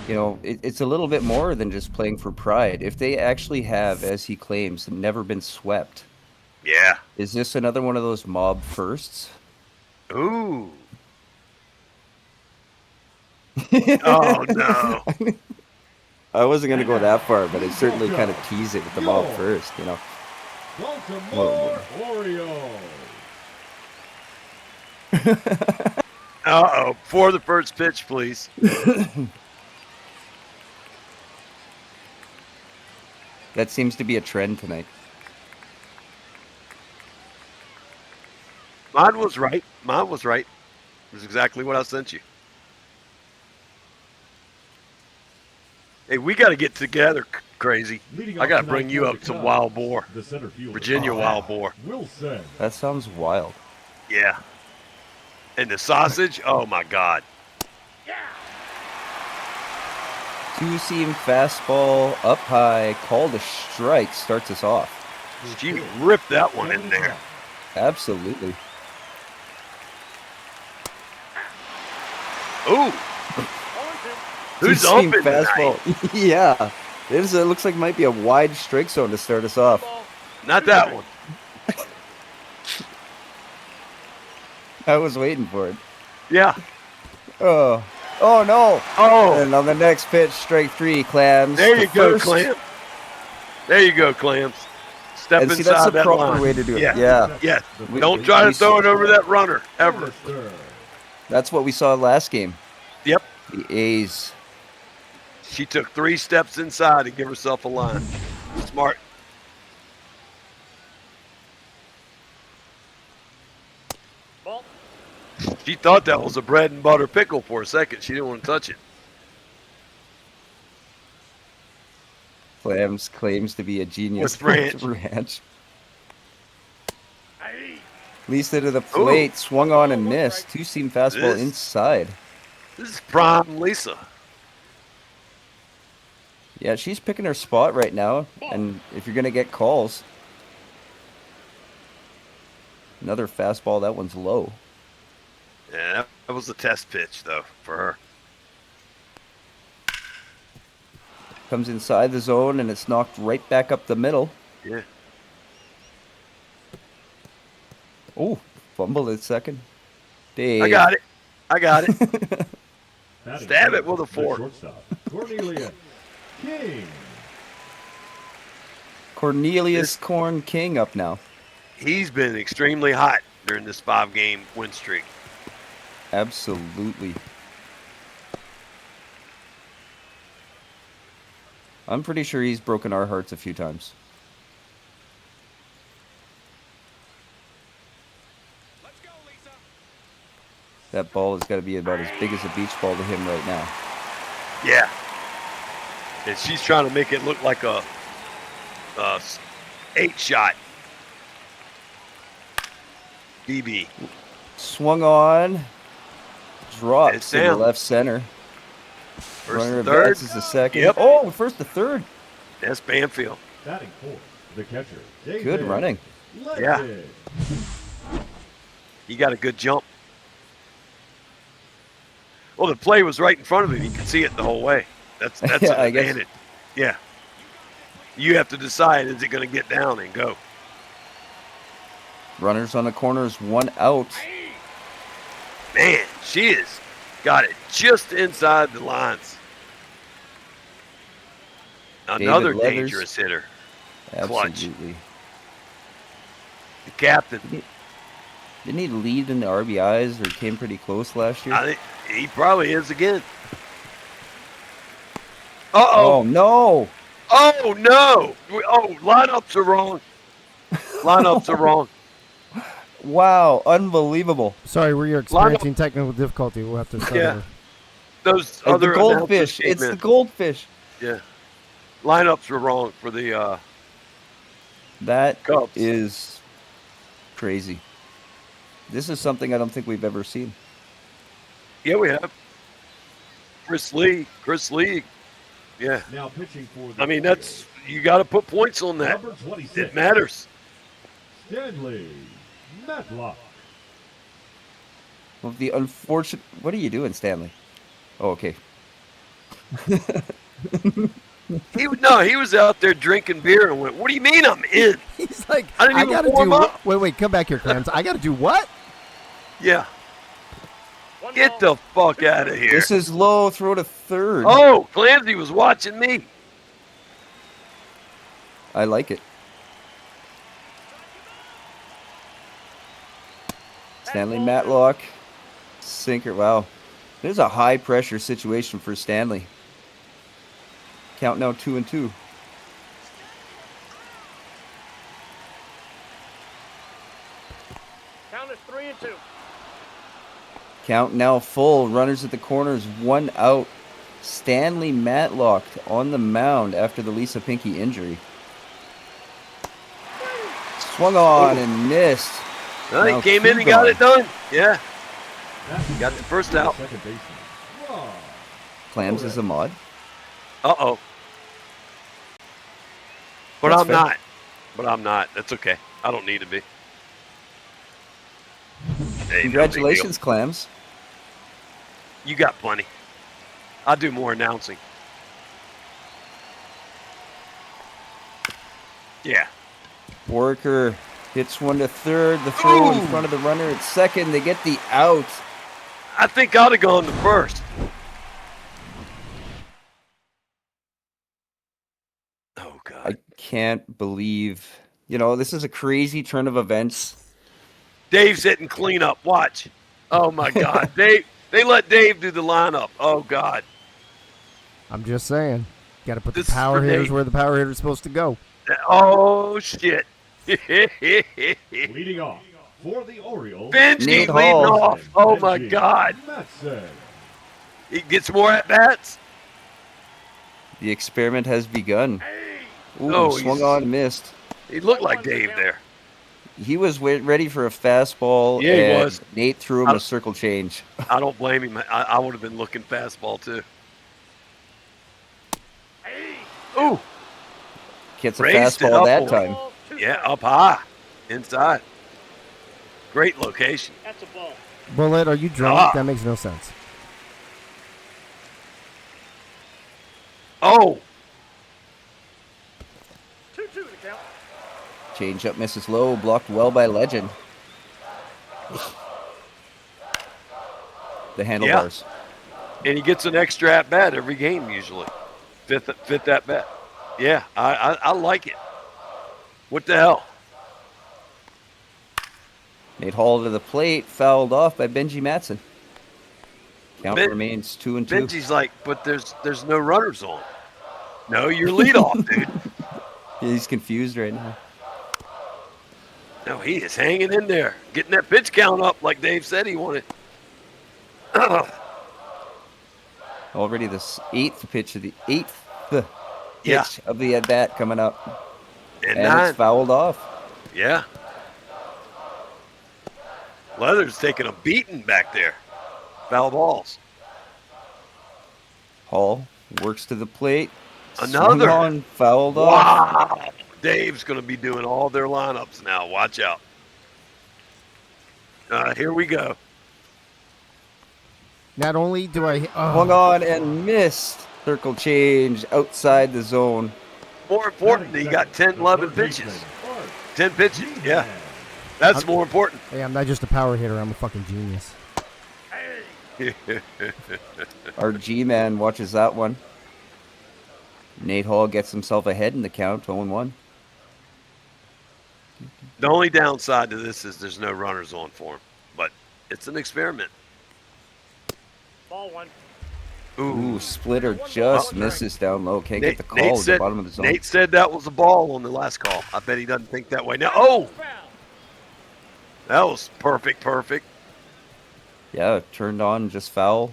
You know, it's a little bit more than just playing for pride. If they actually have, as he claims, never been swept, yeah. is this another one of those mob firsts? Ooh. Oh no. I wasn't going to go that far, but it certainly kind of tease it with the mob first, you know. Baltimore Orioles. Uh-oh. For the first pitch, please. That seems to be a trend tonight. Mine was right. It was exactly what I sent you. Hey, we got to get together, Crazy. I got to bring you up some wild boar. The center fielder. Virginia wild boar. Wilson. That sounds wild. Yeah. And the sausage, oh my God. Two-seam fastball up high, called a strike, starts us off. She ripped that one in there. Absolutely. Ooh. Who's Two-seam open fastball? Yeah. It looks like it might be a wide strike zone to start us off. Not that one. I was waiting for it. Yeah. Oh no. Oh. And on the next pitch, strike 3, Clams. There you go, First. Clams. There you go, Clams. Step And see, inside that's the that proper line. way to do it. Yeah. Yeah. Don't try to throw it over that runner, ever. That's what we saw last game. Yep. The A's. She took 3 steps inside to give herself a line. Smart. She thought that was a bread and butter pickle for a second. She didn't want to touch it. Clams claims to be a genius. With ranch. Ranch. Leased it to the plate, swung on and missed. Two-seam fastball This- inside. This is prime Lisa. Yeah, she's picking her spot right now. And if you're going to get calls. Another fastball. That one's low. Yeah, that was a test pitch, though, for her. Comes inside the zone, and it's knocked right back up the middle. Yeah. Oh, fumbled at second. Dave. I got it. Stab it with a fork. Shortstop, Cornelius King. Cornelius Corn King up now. He's been extremely hot during this 5-game win streak. Absolutely. I'm pretty sure he's broken our hearts a few times. That ball has got to be about as big as a beach ball to him right now. Yeah. And she's trying to make it look like a 8-shot. BB. Swung on. Dropped It's to the down. left center. First Runner to third. advances the second. Yep. Oh, first to third. That's Banfield. Batting fourth, the catcher. David Good running. Ledger. He got a good jump. Well, the play was right in front of him. You could see it the whole way. That's Yeah, an I guess. advantage. Yeah. You have to decide, is it going to get down and go? Runners on the corners, 1 out. Man, she has got it just inside the lines. Another Leathers. dangerous hitter. Clutch. Absolutely. The captain. Didn't he lead in the RBIs or came pretty close last year? I think he probably is again. Uh-oh. Oh, no. Oh, no. Oh, lineups are wrong. Lineups are wrong. Wow, unbelievable. Sorry, we're experiencing technical difficulty. We'll have to start Yeah. over. Those It's other the goldfish. announcers came It's in. the goldfish. Yeah. Lineups were wrong for the That Cubs. is crazy. This is something I don't think we've ever seen. Yeah, we have. Chris Lee. Yeah. Now pitching for the I mean, that's you got to put points on that. number 26. It matters. Stanley Matlock. Well, the unfortunate. What are you doing, Stanley? Oh, okay. He was out there drinking beer and went, "What do you mean I'm in?" He's like, I didn't even gotta warm do. up. Wait, come back here, Clams. I got to do what? Yeah. Get the fuck out of here. This is low. Throw to third. Oh, Clancy was watching me. I like it. Stanley Matlock. Sinker. Wow. There's a high pressure situation for Stanley. Count now 2-2. Count is 3-2. Count now full. Runners at the corners. 1 out. Stanley Matlock on the mound after the Lisa Pinky injury. Swung on and missed. Well, Now he came in and got it done. Yeah. Got the first out. Second baseman. Rob. Clams is a mod. Uh-oh. But That's I'm fair. not. But I'm not. That's okay. I don't need to be. Hey, no big Congratulations, Clams. deal. You got plenty. I'll do more announcing. Yeah. Worker hits one to third. The throw in Ooh. front of the runner at second. They get the out. I think I'd have gone to first. Oh, God. I can't believe. This is a crazy turn of events. Dave's hitting cleanup. Watch. Oh, my God. They let Dave do the lineup. Oh, God. I'm just saying. Got to put This the is power for hitters Nate. where the power hitters supposed to go. Oh, shit. Leading off for the Orioles. Benji Nate leading Hall. off. Oh, my Benji God. Matson. He gets more at-bats. The experiment has begun. Ooh, Oh, swung he's- on, missed. He looked like Dave there. He was ready for a fastball. Yeah, he and was. Nate threw him a circle change. I don't blame him. I would have been looking fastball, too. Ooh. Gets a Raised it fastball up that on- time. Yeah, up high. Inside. Great location. That's a ball. Bullet, are you drunk? Ah. That makes no sense. Oh. 2-2 the count. Change up misses low. Blocked well by Legend. The handlebars. And he gets an extra at-bat every game usually. Fifth at-bat. Yeah, I like it. What the hell? Nate Hall to the plate. Fouled off by Benji Matson. Count Ben- remains 2-2. Benji's like, but there's no runners on. No, you're leadoff, dude. He's confused right now. No, he is hanging in there, getting that pitch count up like Dave said he wanted. Already eighth pitch of the pitch Yeah. of the at bat coming up, And it's 9. fouled off. Yeah. Leather's taking a beating back there. Foul balls. Hall works to the plate. Another. Swung on, fouled off. Wow. Dave's going to be doing all their lineups now. Watch out. Here we go. Not only do I Hung on and missed. Circle change outside the zone. More important, he got 10, 11 pitches. 10 pitches, yeah. That's more important. Hey, I'm not just a power hitter. I'm a fucking genius. Our G-man watches that one. Nate Hall gets himself ahead in the count, 0-1. The only downside to this is there's no runners on for him, but it's an experiment. Ball 1. Ooh, splitter just misses down low. Can't get the call Nate at said, the bottom of the zone. Nate said that was a ball on the last call. I bet he doesn't think that way now. Oh! That was perfect. Yeah, turned on, just foul.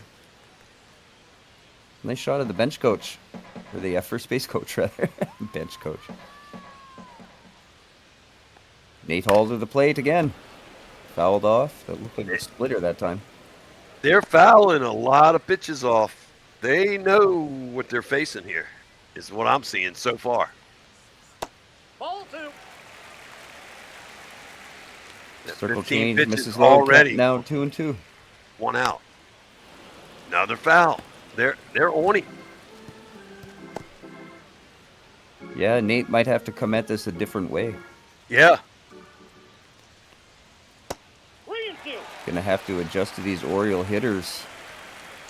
Nice shot of the bench coach. Or the first base coach, rather. Bench coach. Nate Hall to the plate again. Fouled off. That looked like a splitter that time. They're fouling a lot of pitches off. They know what they're facing here, is what I'm seeing so far. Ball 2. Circle 15 change, pitches misses low. already. Now 2-2. 1 out. Another foul. They're on him. Yeah, Nate might have to come at this a different way. Yeah. 3 and 2. Gonna have to adjust to these Oriole hitters.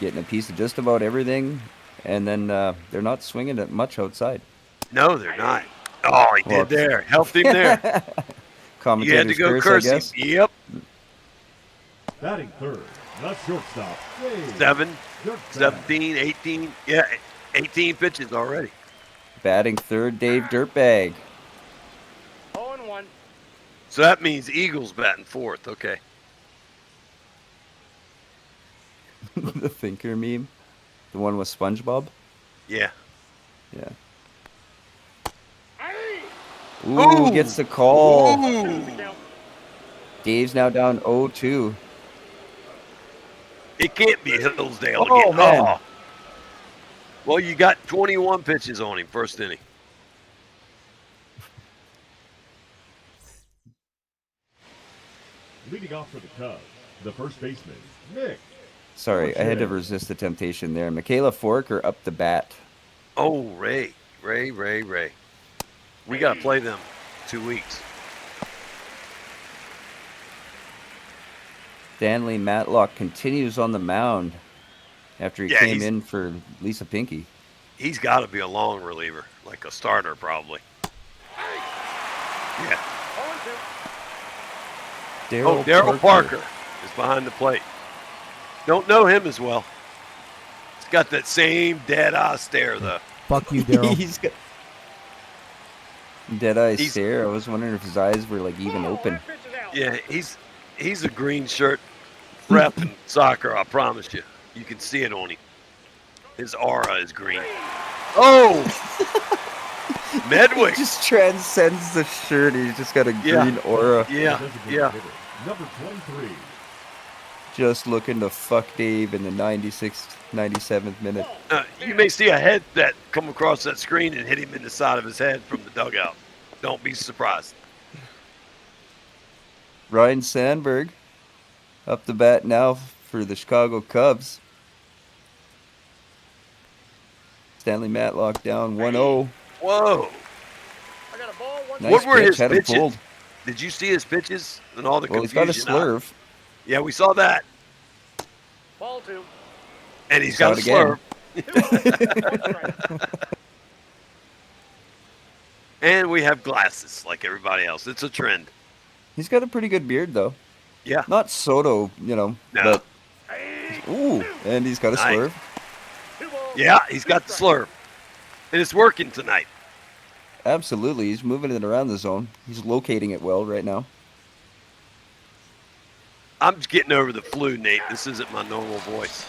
Getting a piece of just about everything. And then they're not swinging it much outside. No, they're not. Oh, he did there. Helped him there. You had to go curse him. Yep. Batting third, the shortstop. Dave 7, Dirtbag. 17, 18. Yeah, 18 pitches already. Batting third, Dave Dirtbag. 0 and 1. So that means Eagles batting fourth. Okay. The thinker meme. The one with SpongeBob. Yeah. Yeah. Ooh, gets the call. Ooh. Dave's now down 0-2. It can't be Hillsdale Oh, again. man. Oh. Well, you got 21 pitches on him first inning. Leading off for the Cubs, the first baseman, Nick. Sorry, I had to resist the temptation there. Michaela Forker up the bat. Oh, Ray. We got to play them 2 weeks. Stanley Matlock continues on the mound after he came in for Lisa Pinky. He's got to be a long reliever, like a starter probably. Yeah. Daryl Parker is behind the plate. Don't know him as well. He's got that same dead-eye stare, though. Fuck you, Daryl. He's got dead-eye stare. I was wondering if his eyes were like even open. Yeah, he's a green shirt rep in soccer, I promise you. You can see it on him. His aura is green. Oh! Medwick. He just transcends the shirt. He's just got a green aura. Yeah. Number 23. Just looking to fuck Dave in the 96th, 97th minute. You may see a head that come across that screen and hit him in the side of his head from the dugout. Don't be surprised. Ryan Sandberg up the bat now for the Chicago Cubs. Stanley Matlock down 1-0. Whoa. I got a ball. 1. Nice What were pitch, his had him pitches? pulled. Did you see his pitches and all the Well, he's confusion? got a slurve. Yeah, we saw that. Ball 2. And he's Saw got a it again. slurve. And we have glasses like everybody else. It's a trend. He's got a pretty good beard, though. Yeah. Not Soto, No. but... Ooh, and he's got a Nice. slurve. Yeah, he's got the slurve. And it's working tonight. Absolutely, he's moving it around the zone. He's locating it well right now. I'm just getting over the flu, Nate. This isn't my normal voice.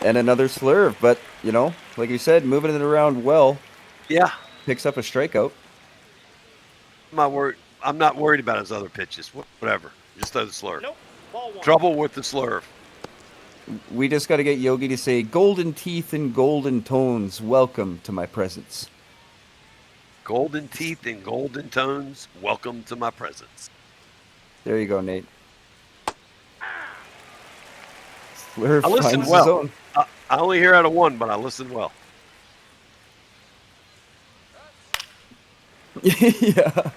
And another slurve, but like you said, moving it around well. Yeah. Picks up a strikeout. I'm not worried about his other pitches. Whatever. Just throw the slurve. Nope. Ball one. Trouble with the slurve. We just got to get Yogi to say, golden teeth and golden tones, welcome to my presence. Golden teeth and golden tones, welcome to my presence. There you go, Nate. Slurve I listen finds his well. own. I only hear out of one, but I listen well. Yeah.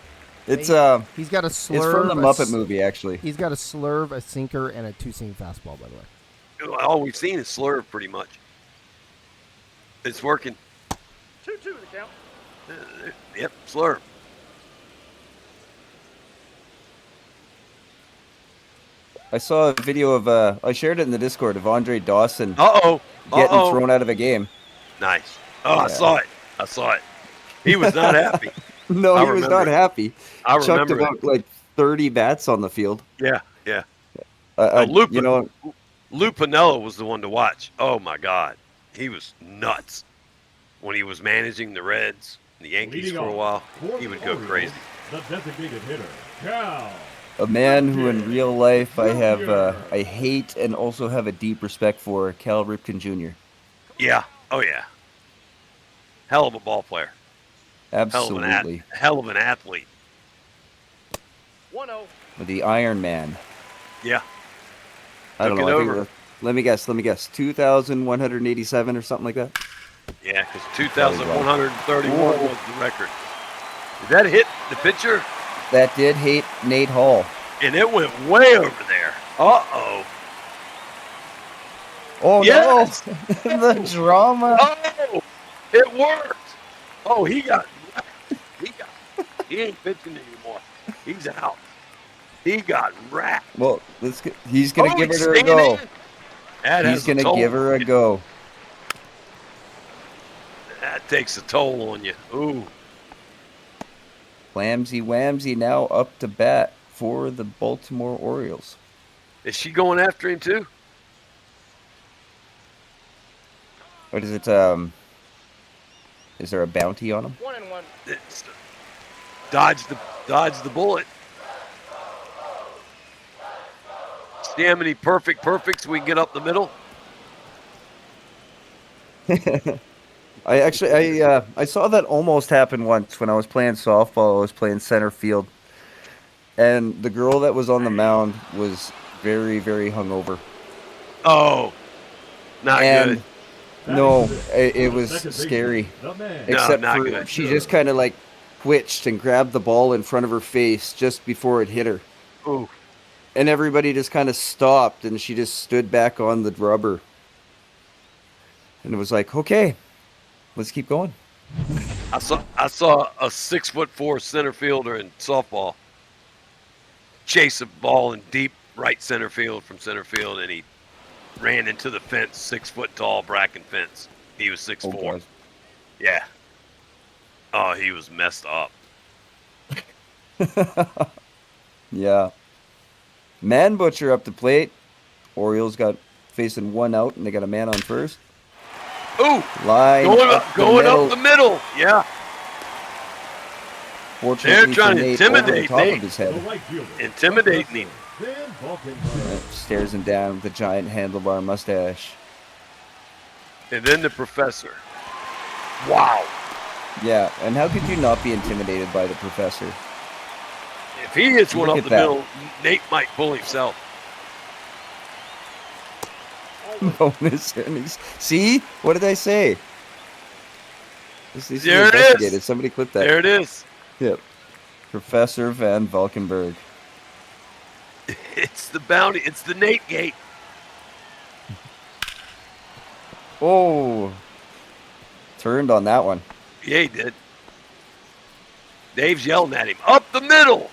It's he's got a slurve. It's from the Muppet movie, actually. He's got a slurve, a sinker, and a two-seam fastball, by the way. All we've seen is slurve, pretty much. It's working. 2-2 the count. Yep, slurve. I saw a video of I shared it in the Discord of Andre Dawson getting thrown out of a game. Nice. Oh, yeah. I saw it. He was not happy. No, he was not happy. I Chucked remember about like 30 bats on the field. Yeah. Lou Piniella was the one to watch. Oh my God, he was nuts when he was managing the Reds, and the Yankees for a while. He would go crazy. The designated hitter, Cal. A man who in real life I hate and also have a deep respect for, Cal Ripken Jr. Yeah. Oh yeah. Hell of a ball player. Absolutely. Hell of an athlete. 1-0. The Iron Man. Yeah. I don't Took know. it over. Let me guess. 2,187 or something like that. Yeah, because 2,131 was the record. Did that hit the pitcher? That did hit Nate Hall. And it went way over there. Uh-oh. Oh, yes! No. The drama. Oh, it worked. Oh, he ain't pitching anymore. He's out. He got wrapped. Well, he's going to give her a go. He's going to give her a go. That takes a toll on you. Ooh. Whamsy Whamsy now up to bat for the Baltimore Orioles. Is she going after him too? What is it? Is there a bounty on him? 1-1. It's, dodge the bullet. See how many perfects we can get up the middle? I saw that almost happen once when I was playing softball. I was playing center field, and the girl that was on the mound was very, very hungover. Oh, not good. No, it was scary. Except not for good. she just kind of like twitched and grabbed the ball in front of her face just before it hit her. Ooh. And everybody just kind of stopped, and she just stood back on the rubber. And it was like, okay, let's keep going. I saw a 6'4" center fielder in softball chase a ball in deep right center field from center field, and he ran into the fence, 6 foot tall bracken fence. He was 6'4". Yeah. Oh, he was messed up. Yeah. Man Butcher up the plate. Orioles got facing one out, and they got a man on first. Ooh! Line going up the middle. Yeah. Fortunately, they're trying to Nate intimidate over the top Nate. of his head. Intimidating him. Stares him down with a giant handlebar mustache. And then the professor. Wow. Yeah, and how could you not be intimidated by the professor? If he hits one Look up at the that. middle, Nate might pull himself. Bonus innings. See? What did I say? This is There it investigated. is. Somebody clip that. There it is. Yep. Professor Van Valkenburg. It's the bounty. It's the Nate gate. Oh. Turned on that one. Yeah, he did. Dave's yelling at him. Up the middle.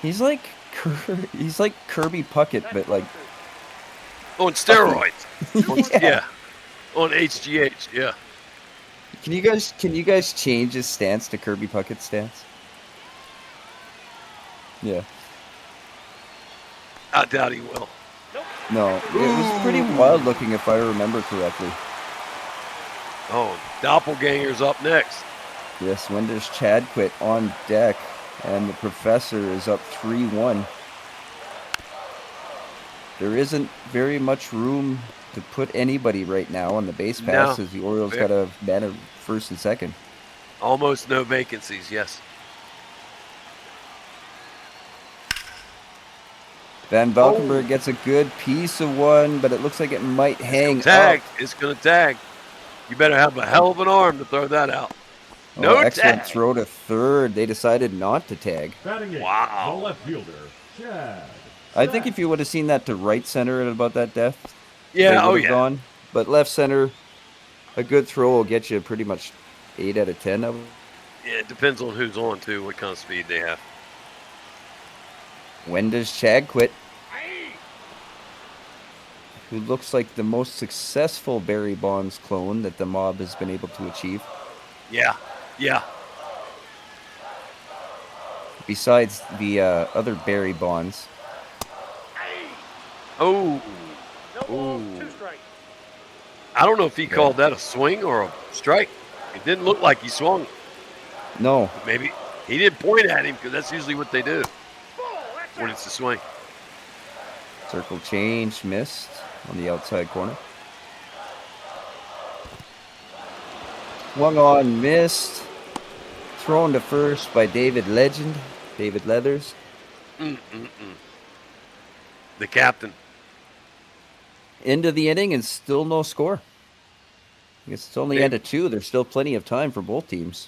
He's like Kirby Puckett, but like On steroids. Yeah. On HGH. Yeah. Can you guys change his stance to Kirby Puckett's stance? Yeah. I doubt he will. No, it was pretty wild looking if I remember correctly. Oh, Doppelganger's up next. Yes, when does Chad quit on deck? And the professor is up 3-1. There isn't very much room to put anybody right now on the base pass as the Orioles got a man of first and second. Almost no vacancies, yes. Van Valkenburg gets a good piece of one, but it looks like it might hang Tag. up. It's going to tag. You better have a hell of an arm to throw that out. No excellent tag. throw to third. They decided not to tag. Wow. The left fielder, Chad. I think if you would have seen that to right center at about that depth, yeah, they would have gone. But left center, a good throw will get you pretty much 8 out of 10. Yeah, it depends on who's on, too, what kind of speed they have. When does Chad quit? Who looks like the most successful Barry Bonds clone that the mob has been able to achieve. Yeah, yeah. Besides the other Barry Bonds. Oh. I don't know if he called that a swing or a strike. It didn't look like he swung. No. Maybe he didn't point at him because that's usually what they do when it's a swing. Circle change, missed on the outside corner. Swung on, missed. Thrown to first by David Leathers. The captain. Into the inning and still no score. I guess it's only end of 2. There's still plenty of time for both teams.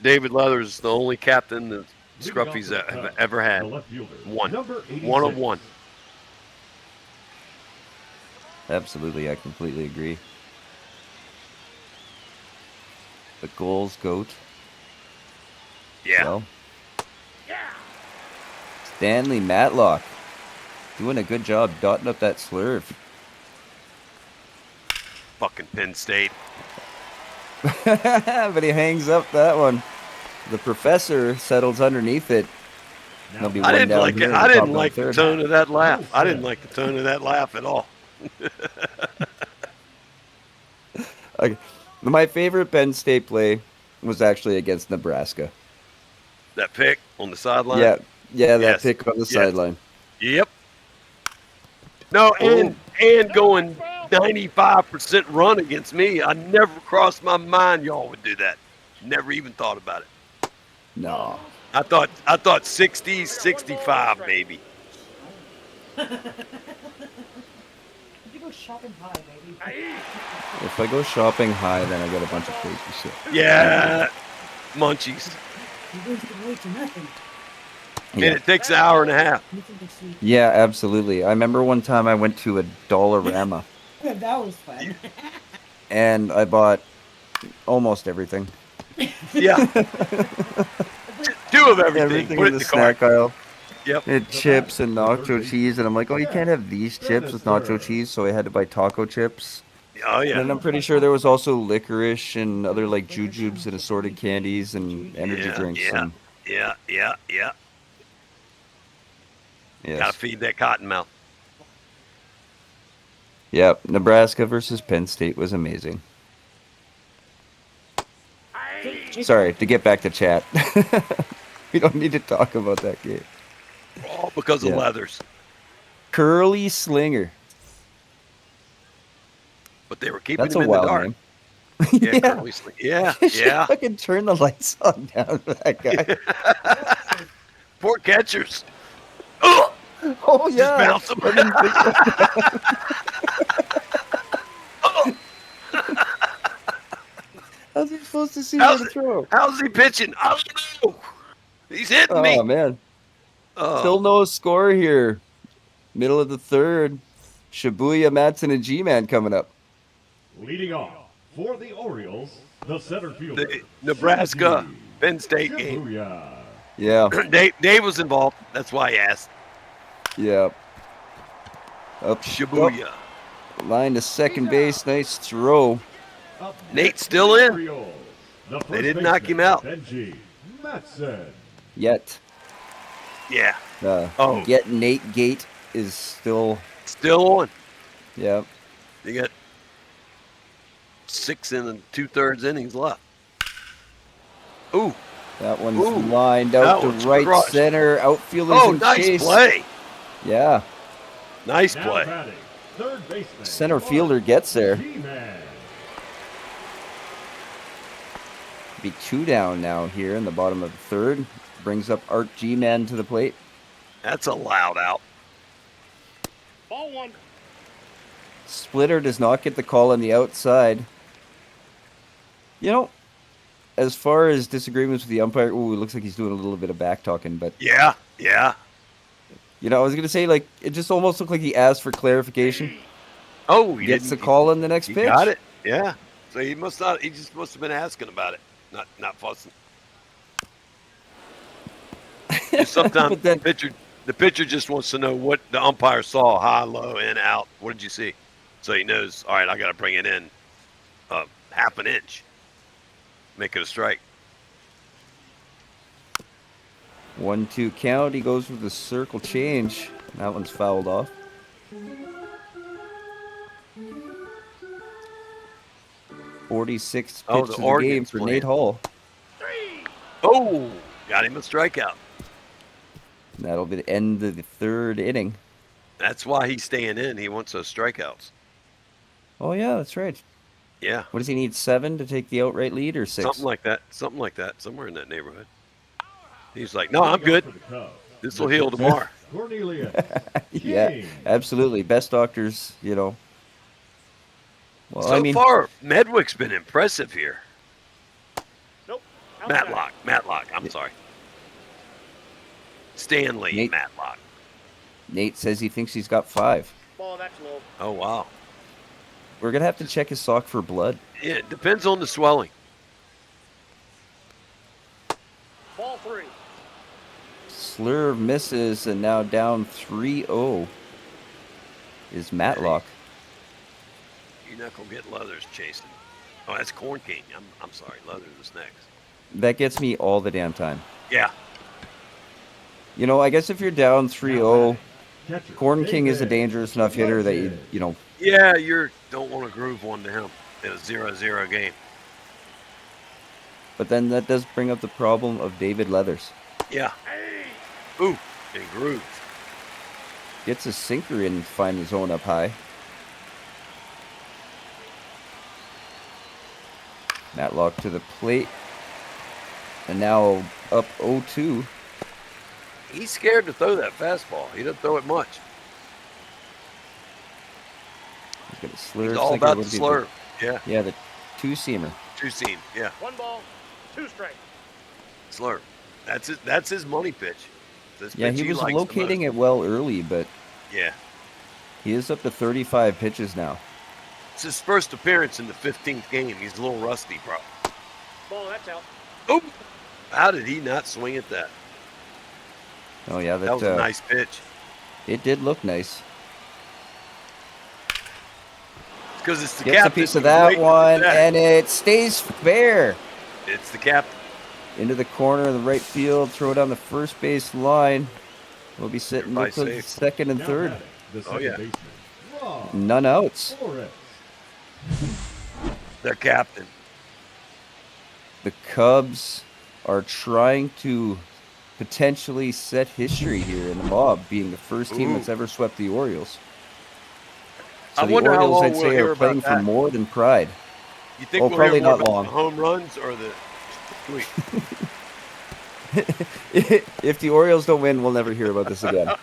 David Leathers is the only captain that Scruffy's have ever had. One of one. Absolutely, I completely agree. The goals goat. Yeah. Well, Stanley Matlock doing a good job dotting up that slurve. Fucking Penn State. But he hangs up that one. The professor settles underneath it. I didn't like it. I didn't like the tone of that laugh. I didn't like the tone of that laugh at all. Okay. My favorite Penn State play was actually against Nebraska. That pick on the sideline? Yeah, that pick on the sideline. Yep. No, and going 95% run against me. I never crossed my mind y'all would do that. Never even thought about it. No. I thought 60, 65 maybe. You go shopping high, baby. If I go shopping high, then I get a bunch of crazy shit. Yeah. Munchies. You wasted way to nothing. And it takes an hour and a half. Yeah, absolutely. I remember one time I went to a Dollarama. That was fun. And I bought almost everything. Yeah. Two of everything. Everything Put in it the in the cart. snack aisle. Yep. It had chips and nacho cheese, and I'm like, oh, you can't have these chips with nacho cheese, so I had to buy taco chips. Oh, yeah. And I'm pretty sure there was also licorice and other like jujubes and assorted candies and energy drinks. And, Yeah. yes. Gotta feed that cottonmouth. Yeah, Nebraska versus Penn State was amazing. Sorry, to get back to chat. We don't need to talk about that game. All because of Leathers. Curly Slinger. But they were keeping That's him a in the wild dark. name. Yeah, Curly Slinger. Yeah. I can turn the lights on down for that guy. Poor catchers. Ugh! Oh, yeah. Just bounce them. How's he supposed to see where to throw? How's he pitching? I don't know. He's hitting me. Oh, man. Still no score here. Middle of the third. Shibuya, Matson, and G-Man coming up. Leading off for the Orioles, the center fielder. The Nebraska Penn State game. Yeah. Dave was involved. That's why he asked. Yeah. Up Shibuya. Line to second base. Nice throw. Nate's still in. They didn't knock him out. Matson. Yet. Yeah. Oh. Get Nate Gate is still on. Yeah. You got 6 2/3 innings left. Ooh. That one's lined out to right crushed. center. Outfielders in nice chase. play. Yeah. Nice Now play. batting, third baseman, Center fielder gets there. G-Man. Be 2 down now here in the bottom of the third. Brings up Art G-Man to the plate. That's a loud out. Ball 1. Splitter does not get the call on the outside. You know, as far as disagreements with the umpire, it looks like he's doing a little bit of back talking, but yeah. You know, I was gonna say, like, it just almost looked like he asked for clarification. Oh, he gets the call in the next pitch. Got it. Yeah. So he just must have been asking about it, not fussing. Sometimes the pitcher just wants to know what the umpire saw, high, low, in, out. What did you see? So he knows, all right, I got to bring it in half an inch. Make it a strike. 1-2 count. He goes with the circle change. That one's fouled off. .46 pitch to the game for Nate Hall. Oh, got him a strikeout. That'll be the end of the third inning. That's why he's staying in. He wants those strikeouts. Oh, yeah, that's right. Yeah. What does he need, 7 to take the outright lead or 6? Something like that. Somewhere in that neighborhood. He's like, no, I'm good. This will heal tomorrow. Yeah, absolutely. Best doctors, you know. Well, so far, Medwick's been impressive here. Nope. Matlock. I'm sorry. Stanley Matlock. Nate says he thinks he's got 5. Ball, that's low. Oh, wow. We're going to have to check his sock for blood. Yeah, it depends on the swelling. Ball 3. Slurve misses, and now down 3-0 is Matlock. You're not going to get Leathers chasing. Oh, that's Corn King. I'm sorry. Leathers is next. That gets me all the damn time. Yeah. You know, I guess if you're down 3-0, Corn King is a dangerous enough hitter that you know. Yeah, you don't want to groove one to him in a 0-0 game. But then that does bring up the problem of David Leathers. Yeah. Ooh, and groove. Gets a sinker in to find the zone up high. Matlock to the plate. And now up 0-2. He's scared to throw that fastball. He doesn't throw it much. He's got a slurve. He's all about the slurve. Yeah. Yeah, the 2-seamer. 2-seam, yeah. 1 ball, 2 strikes. Slurve. That's his money pitch. Yeah, he was locating it well early, but yeah, he is up to 35 pitches now. It's his first appearance in the 15th game. He's a little rusty, bro. Ball, that's out. Oh, how did he not swing at that? Oh yeah, that was a nice pitch. It did look nice. Because it's the Gets captain. a piece of that one, and it stays fair. It's the captain. Into the corner of the right field, throw down the first base line. We'll be sitting with the second and third. Oh, yeah. None outs. The captain. The Cubs are trying to potentially set history here in the mob, being the first team that's ever swept the Orioles. So the Orioles, I'd say, are playing for more than pride. You think we'll probably hear more not about long. the home runs or the tweet? If the Orioles don't win, we'll never hear about this again.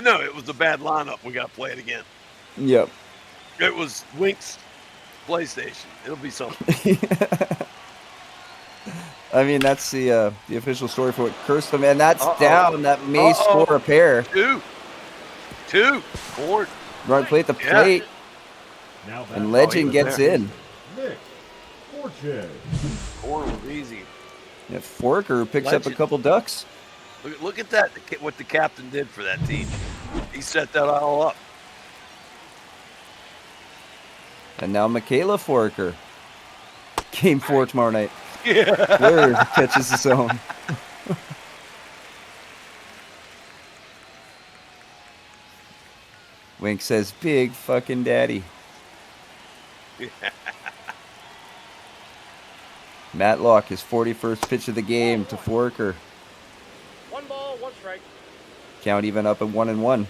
No, it was a bad lineup. We got to play it again. Yep. It was Wink's PlayStation. It'll be something. I mean, that's the official story for what cursed them, and that's down. That may score a pair. Two. Corn. Right play at the plate. And Legend gets in. Corn was easy. Yeah, Forker picks up a couple ducks. Look at that, what the captain did for that team. He set that all up. And now Michaela Forker. Game 4 tomorrow night. Yeah. Blur catches his own. Wink says, "Big fucking daddy." Matlock, his 41st pitch of the game to Forker. 1 ball, 1 strike. Count even up at 1-1.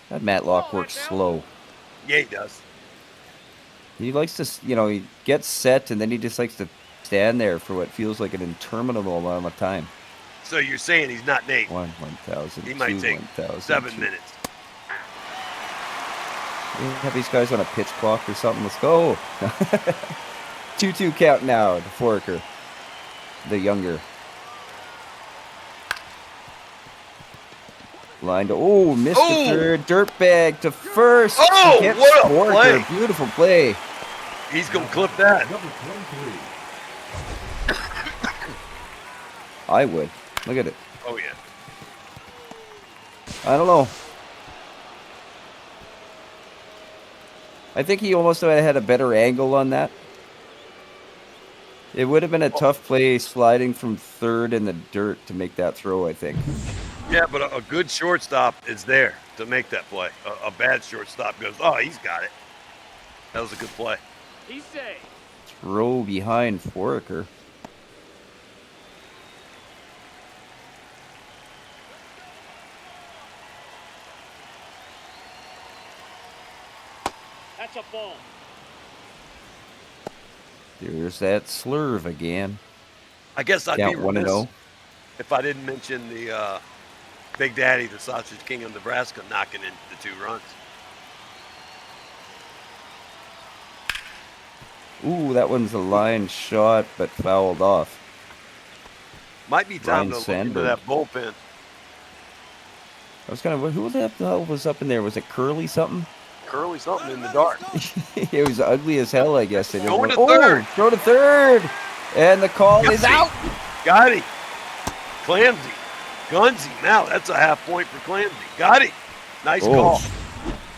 That Matlock works slow. Yeah, he does. He likes to, he gets set and then he just likes to stand there for what feels like an interminable amount of time. So you're saying he's not Nate? 1,000. He might take 7 minutes. We have these guys on a pitch clock or something. Let's go. 2-2 count now to Forker, the younger. Line to missed the third. Dirtbag to first. Oh, Gets what a Forker. play. Beautiful play. He's going to clip that. I would. Look at it. Oh, yeah. I don't know. I think he almost had a better angle on that. It would have been a tough play sliding from third in the dirt to make that throw, I think. Yeah, but a good shortstop is there to make that play. A bad shortstop goes, oh, he's got it. That was a good play. He's safe. Throw behind Foraker. That's a ball. There's that slurve again. I guess I'd Count be 1-0. if I didn't mention the Big Daddy, the Sausage King of Nebraska, knocking in the 2 runs. Ooh, that one's a line shot, but fouled off. Might be time Ryan to look into Sandberg. that bullpen. I was kind of, who the hell was up in there? Was it Curly something? Curly something in the dark. It was ugly as hell, I guess. They didn't Going want- to third. Throw to third. And the call is out. Got him. Clamsy. Gunsy. Now that's a half point for Clamsy. Got him. Nice call.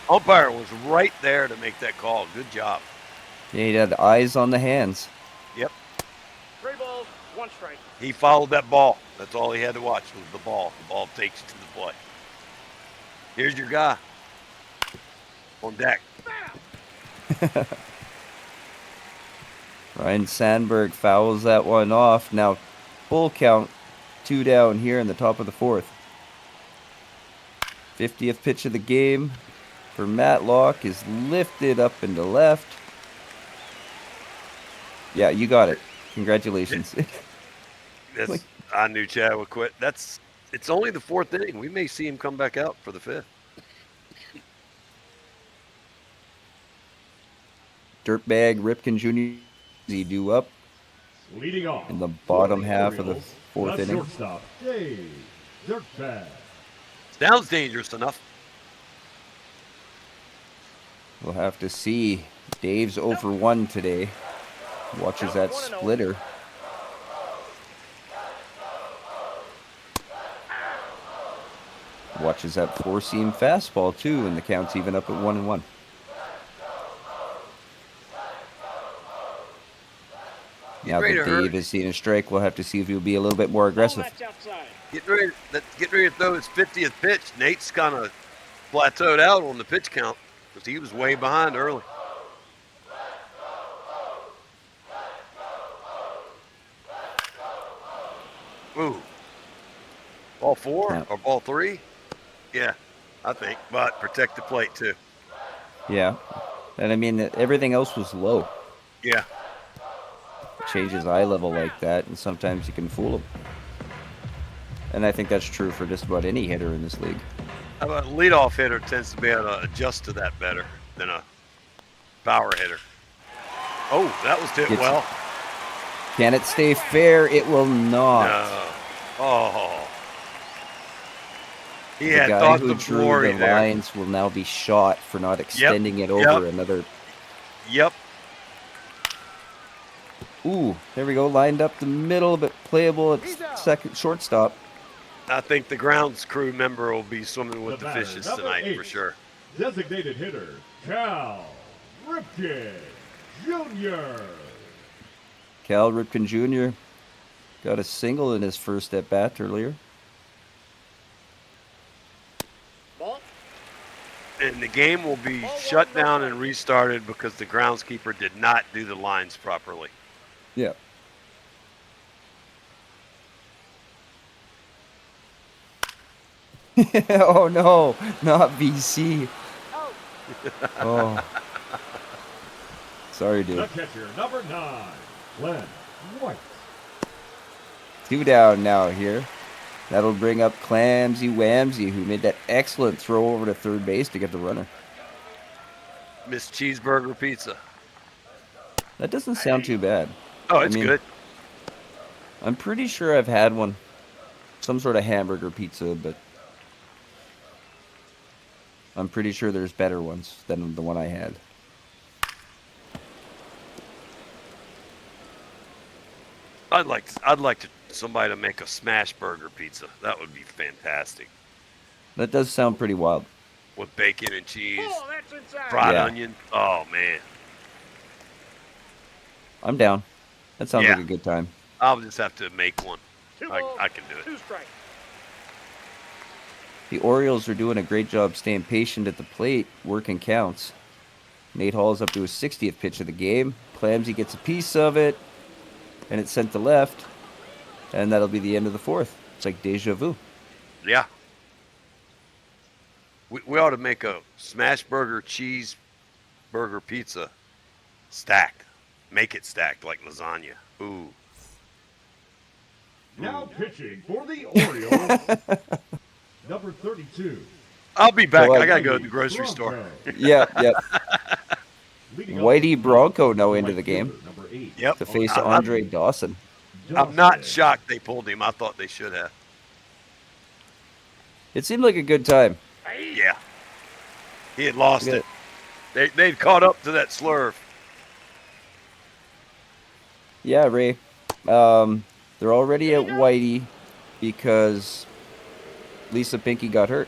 Umpire was right there to make that call. Good job. Yeah, he had eyes on the hands. Yep. 3 balls, 1 strike. He followed that ball. That's all he had to watch was the ball. The ball takes you to the play. Here's your guy. On deck. Ryan Sandberg fouls that one off. Now, full count, 2 down here in the top of the 4th. 50th pitch of the game for Matlock is lifted up and to left. Yeah, you got it. Congratulations. I knew Chad would quit. It's only the 4th inning. We may see him come back out for the 5th. Dirtbag Ripken Jr. due up Leading off in the bottom half of the 4th inning. Shortstop, Dave Dirtbag. Sounds dangerous enough. We'll have to see. Dave's over 1 today. Watches that splitter. Watches that 4-seam fastball too, and the count's even up at 1-1. Now that Dave is seeing a strike, we'll have to see if he'll be a little bit more aggressive. Get ready to throw his 50th pitch. Nate's kind of plateaued out on the pitch count because he was way behind early. Ooh. Ball 4 or ball 3? Yeah, I think. But protect the plate too. Yeah. And I mean, everything else was low. Yeah. Changes eye level like that, and sometimes you can fool them. And I think that's true for just about any hitter in this league. How about a leadoff hitter tends to be able to adjust to that better than a power hitter. Oh, that was hit well. Can it stay fair? It will not. No. Oh. He The had guy thought who the drew glory the there. lines will now be shot for not extending it over another. Yep. Ooh, there we go. Lined up the middle, but playable at second shortstop. I think the grounds crew member will be swimming with the batter, fishes number tonight 8, for sure. Designated hitter, Cal Ripken Jr. Cal Ripken Jr. Got a single in his first at bat earlier. Ball. And the game will be shut down and restarted because the groundskeeper did not do the lines properly. Yeah. Oh no, not BC. Oh. Sorry, The dude. catcher, number 9, Glenn White. 2 down now here. That'll bring up Clamsy Wamsy, who made that excellent throw over to third base to get the runner. Miss Cheeseburger Pizza. That doesn't sound too bad. Oh, it's good. I'm pretty sure I've had one. Some sort of hamburger pizza, but I'm pretty sure there's better ones than the one I had. I'd like somebody to make a smash burger pizza. That would be fantastic. That does sound pretty wild. With bacon and cheese, Oh, that's inside. fried onion. Oh man. I'm down. That sounds Yeah. like a good time. I'll just have to make one. 2 balls, I can do it. 2 strikes. The Orioles are doing a great job staying patient at the plate, working counts. Nate Hall is up to his 60th pitch of the game. Clamsy gets a piece of it, and it's sent to left, and that'll be the end of the fourth. It's like deja vu. Yeah. We ought to make a smash burger cheese burger pizza stacked. Make it stacked like lasagna. Ooh. Now pitching for the Orioles, number 32. I'll be back. Well, I gotta go to the grocery store. Yep. Leading off Whitey Bronco now into the right game fielder, number 8. Yep. to face I'm- Andre Dawson. I'm not shocked they pulled him. I thought they should have. It seemed like a good time. Yeah. He had lost Yeah. it. They'd caught up to that slurve. Yeah, Ray. They're already at Whitey because Lisa Pinky got hurt.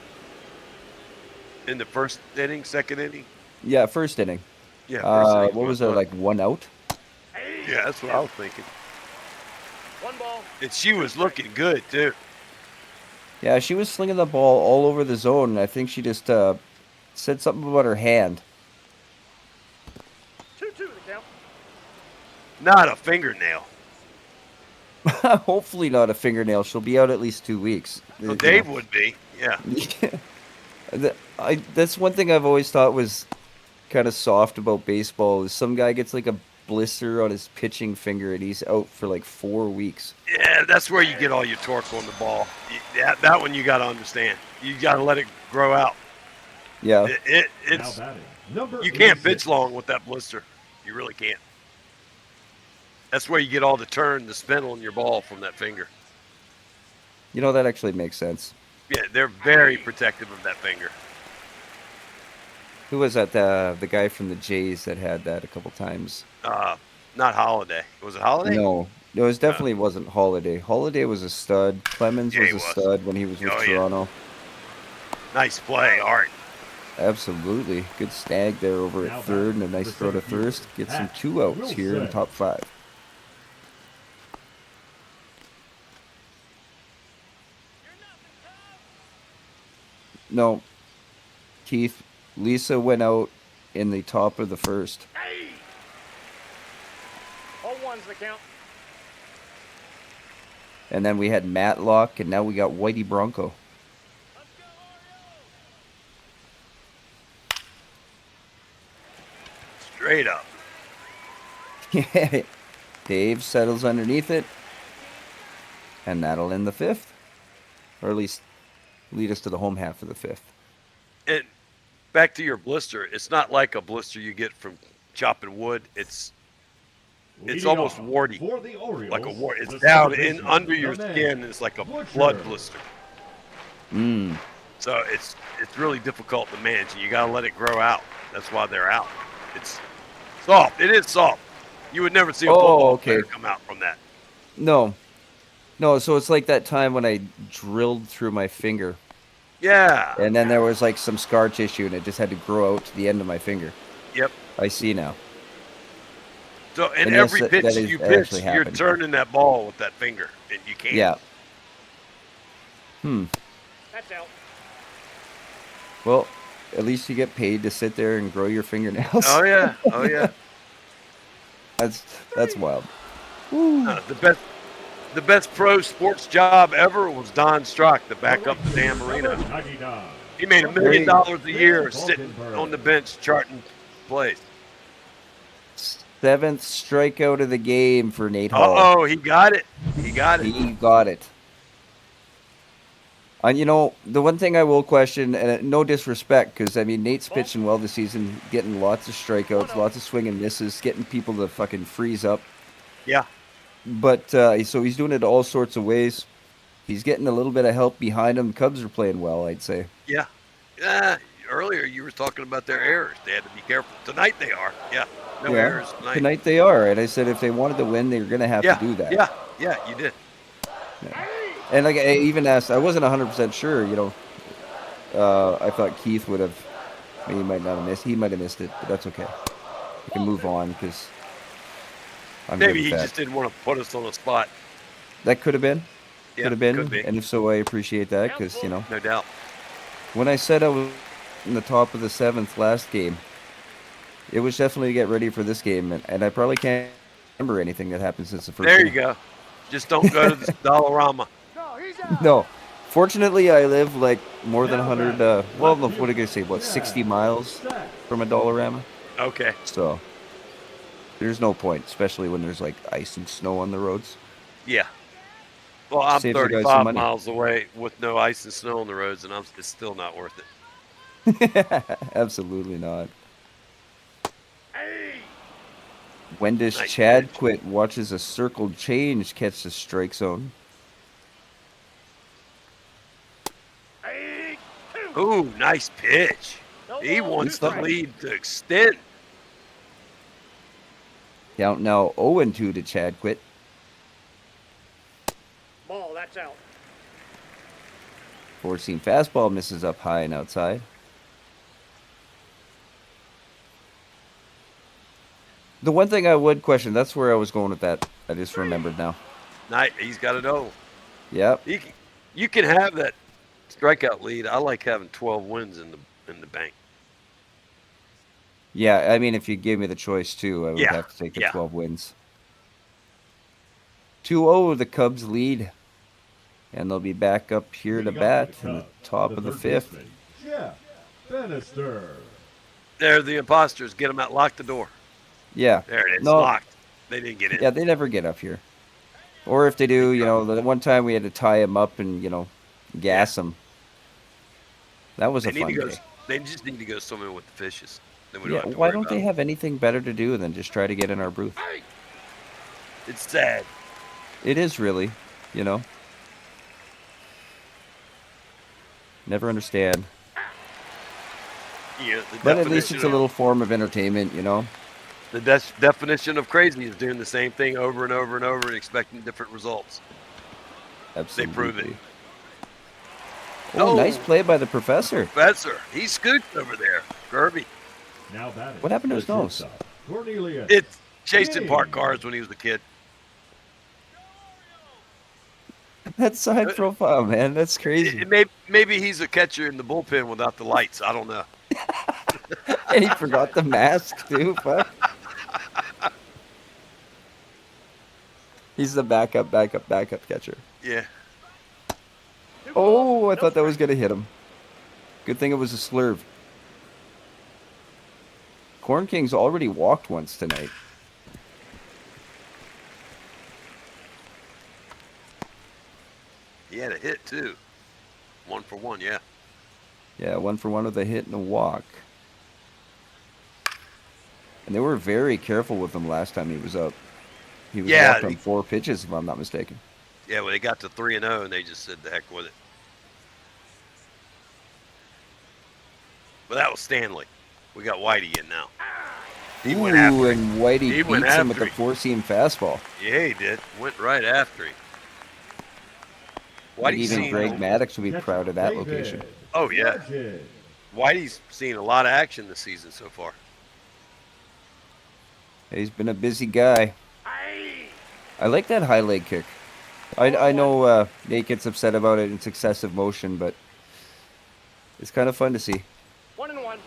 In the first inning, second inning? Yeah, first inning. Yeah. First inning. What was there, like 1 out? Yeah, that's what I was thinking. 1 ball. And she was looking good, too. Yeah, she was slinging the ball all over the zone, and I think she just said something about her hand. 2-2 the count. Not a fingernail. Hopefully not a fingernail. She'll be out at least 2 weeks. Well, You Dave know. would be. Yeah. That's one thing I've always thought was kind of soft about baseball is some guy gets like a blister on his pitching finger and he's out for like 4 weeks. Yeah, that's where you get all your torque on the ball. That one you got to understand. You got to let it grow out. Yeah. It's Now batting, number you can't 86. pitch long with that blister. You really can't. That's where you get all the turn, the spin on your ball from that finger. You know, that actually makes sense. Yeah, they're very protective of that finger. Who was that? The guy from the Jays that had that a couple times. Not Holiday. Was it Holiday? No, it definitely wasn't Holiday. Holiday was a stud. Clemens Yeah, was he a was. stud when he was with Oh, yeah. Toronto. Nice play, Art. Absolutely. Good snag there over Now at third and a batting, nice the throw to center fielder, first. Get some Pat 2 outs here in Wilson. top 5. No. Keith, Lisa went out in the top of the first. 0-1's the count. And then we had Matlock, and now we got Whitey Bronco. Straight up. Dave settles underneath it. And that'll end the 5th. Or at least lead us to the home half of the 5th. And back to your blister, it's not like a blister you get from chopping wood. It's Leading almost off warty. For the Orioles, Like a wart. It's the down center in baseman, under your the man, skin. It's like a Butcher. blood blister. Mm. So it's really difficult to manage. And you got to let it grow out. That's why they're out. It's soft. It is soft. You would never see a football player come out from that. No, so it's like that time when I drilled through my finger. Yeah. And then there was like some scar tissue and it just had to grow out to the end of my finger. Yep. I see now. So, and yes, every that pitch is- you that pitch, actually you're happened. turning that ball with that finger, and you can't. Yeah. That's out. Well, at least you get paid to sit there and grow your fingernails. Oh yeah. Oh yeah. That's wild. The best pro sports job ever was Don Strock, the backup to Dan Marino. He made $1 million a year sitting on the bench charting plays. 7th strikeout of the game for Nate Hall. Oh, he got it. He got it. He got it. And you know, the one thing I will question, and no disrespect, because I mean Nate's pitching well this season, getting lots of strikeouts, lots of swing and misses, getting people to fucking freeze up. Yeah. But so he's doing it all sorts of ways. He's getting a little bit of help behind him. Cubs are playing well, I'd say. Yeah. Earlier you were talking about their errors. They had to be careful. Tonight they are. Yeah. No errors tonight. Tonight they are, and I said if they wanted to win, they were going to have to do that. Yeah, you did. Yeah. And like I even asked, I wasn't 100% sure. You know, I thought Keith would have. He might not have missed. He might have missed it, but that's okay. We can move on because maybe he just didn't want to put us on the spot. That could have been. Yeah, could have been. could be. And if so, I appreciate that because you know. No doubt. When I said I was in the top of the 7th last game, it was definitely to get ready for this game, and I probably can't remember anything that happened since the first. There game. you go. Just don't go to the Dollarama. No. Fortunately, I live like more than 100, well, what did I say, what, 60 miles from a Dollarama? Okay. So, there's no point, especially when there's like ice and snow on the roads. Yeah. Well, I'm Saves you guys some 35 money. miles away with no ice and snow on the roads, and it's still not worth it. Absolutely not. When does Chad quit? Watches a circled change catch the strike zone. Ooh, nice pitch. He wants the lead to extend. Count now 0-2 to Chad quit. Ball, that's out. 4-seam fastball misses up high and outside. The one thing I would question, that's where I was going with that. I just remembered now. He's got to know. Yep. You can have that strikeout lead. I like having 12 wins in the bank. Yeah, I mean, if you gave me the choice too, I would have to take the 12 wins. 2-0, the Cubs lead. And they'll be back up here to bat in the top of the 5th. Jeff Bannister. They're the imposters. Get them out. Lock the door. Yeah. There it is. No. Locked. They didn't get in. Yeah, they never get up here. Or if they do, you know, the one time we had to tie him up and, you know, gas him. That was a fun day. They just need to go swimming with the fishes. Then we Yeah, don't have to why worry don't about they them. have anything better to do than just try to get in our booth? It's sad. It is really, you know. Never understand. Yeah, But at least it's a little form of entertainment, you know. The definition of crazy is doing the same thing over and over and over and expecting different results. Absolutely. They prove it. Oh, nice play by the professor. Professor, he scooped over there. Kirby. Now batting. What happened to his nose? Cornelius. It chased in park cars when he was a kid. That side profile, man, that's crazy. Maybe he's a catcher in the bullpen without the lights. I don't know. And he forgot the mask too. Fuck. He's the backup catcher. Yeah. Oh, I thought that was gonna hit him. Good thing it was a slurve. Corn King's already walked once tonight. He had a hit too. 1 for 1, yeah. Yeah, 1 for 1 with a hit and a walk. And they were very careful with him last time he was up. He was walked on 4 pitches, if I'm not mistaken. Yeah, when they got to 3-0, and they just said the heck with it. But that was Stanley. We got Whitey in now. He went after him. And Whitey He went beats him with after the him. 4-seam fastball. Yeah, he did. Went right after him. And Whitey's even seen, Greg Maddox would be proud of that location. oh, yeah. Whitey's seen a lot of action this season so far. He's been a busy guy. I like that high leg kick. I know Nate gets upset about it in successive motion, but it's kind of fun to see. 1-1.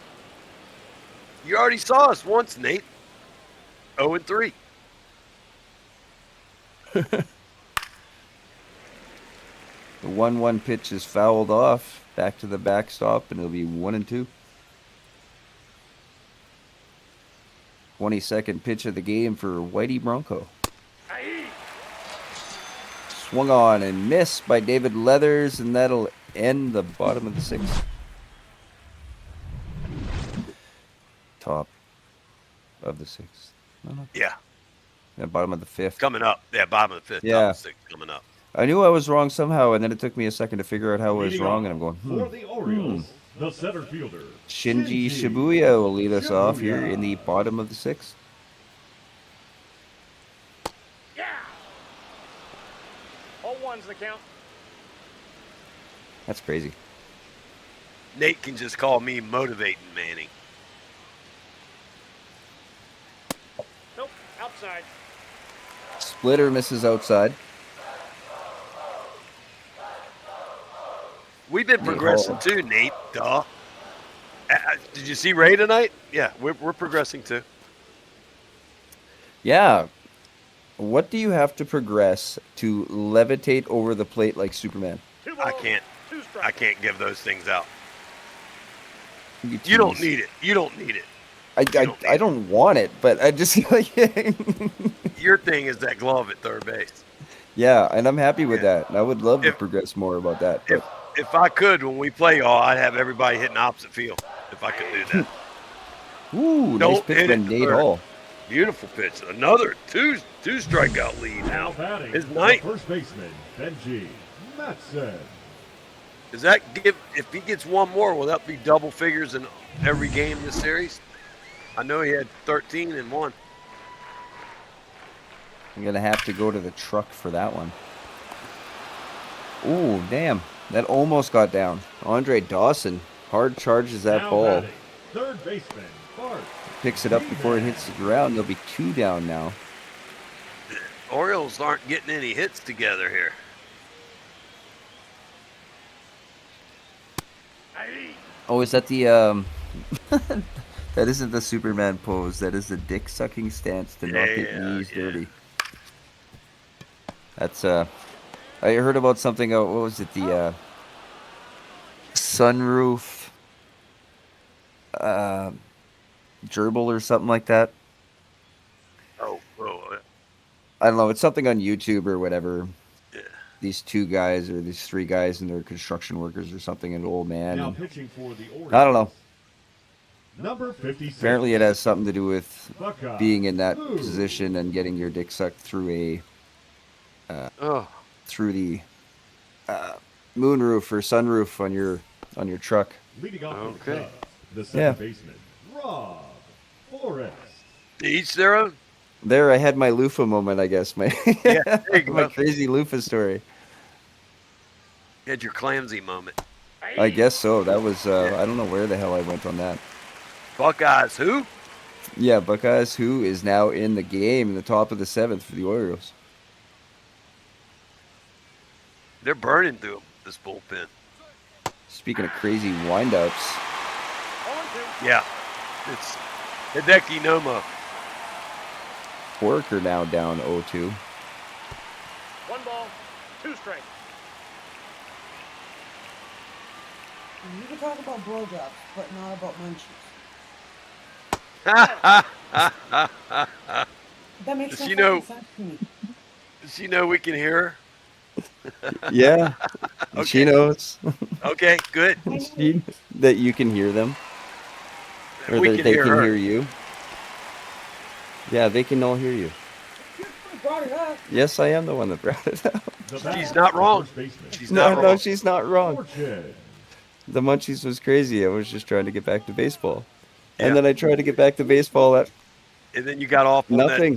You already saw us once, Nate. 0-3. The 1-1 pitch is fouled off. Back to the backstop, and it'll be 1-2. 22nd pitch of the game for Whitey Bronco. Swung on and missed by David Leathers, and that'll end the bottom of the 6th. Top of the 6th. Yeah. Yeah, bottom of the 5th. Coming up. Yeah, bottom of the 5th. Yeah. Top of the 6th coming up. I knew I was wrong somehow, and then it took me a second to figure out how I was Leading wrong, off and I'm going, for the Orioles, the center fielder, Shinji Shibuya will lead us off here in the bottom of the 6th. Yeah. 0-1's the count. That's crazy. Nate can just call me motivating Manning. Nope. Outside. Splitter misses outside. We've been progressing too, Nate. Duh. Did you see Ray tonight? Yeah, we're progressing too. Yeah. What do you have to progress to levitate over the plate like Superman? I can't give those things out. You You don't tease. need it. You don't need it. I don't want it, but I just like Your thing is that glove at third base. yeah, and I'm happy with that. And I would love to progress more about that. But If I could, when we play y'all, I'd have everybody hitting opposite field. If I could do that. ooh, nice Don't pitch hit by it to Nate third. Hall. Beautiful pitch. Another two strikeout lead now. batting, His the ninth. first baseman, Benji Matson. Does that give? If he gets one more, will that be double figures in every game this series? I know he had 13 in one. I'm gonna have to go to the truck for that one. Ooh, damn. That almost got down. Andre Dawson hard charges that Now ball. batting, third baseman, Bart. Picks it up before it hits the ground. There'll be 2 down now. Orioles aren't getting any hits together here. Oh, is that the that isn't the Superman pose. That is the dick sucking stance to not get knees dirty. That's I heard about something. What was it? The sunroof gerbil or something like that. Oh. I don't know. It's something on YouTube or whatever. Yeah. These 2 guys or these 3 guys and they're construction workers or something. An old man. Now and pitching for the Orioles. I don't know. Number 56. Apparently, it has something to do with Buckeye being in that Blue. position and getting your dick sucked through through the moonroof or sunroof on your truck. Leading off Okay. the second baseman, Rob Forrest. Each their own. There, I had my loofah moment, I guess. My Yeah, there you my go. crazy loofah story. You had your clumsy moment. I guess so. That was I don't know where the hell I went on that. Buckeyes who? Yeah, Buckeyes, who is now in the game in the top of the 7th for the Orioles. They're burning through this bullpen. Speaking of crazy windups, Yeah. It's Hideki Nomo. Porker now down 0-2. 1 ball, 2 strikes. You can talk about blowjobs, but not about munchies. That makes Does no she know? fucking sense to me. Does she know we can hear Yeah, Okay. she knows. her? Okay, good. That you can hear them, or We that can they hear can her. hear you. Yeah, they can all hear you. You brought it up. Yes, I am the one that brought it up. She's not wrong. She's No, not no, wrong. she's not wrong. Fortune. The munchies was crazy. I was just trying to get back to baseball, Yeah. and then I tried to get back to baseball. And then you got off on Nothing.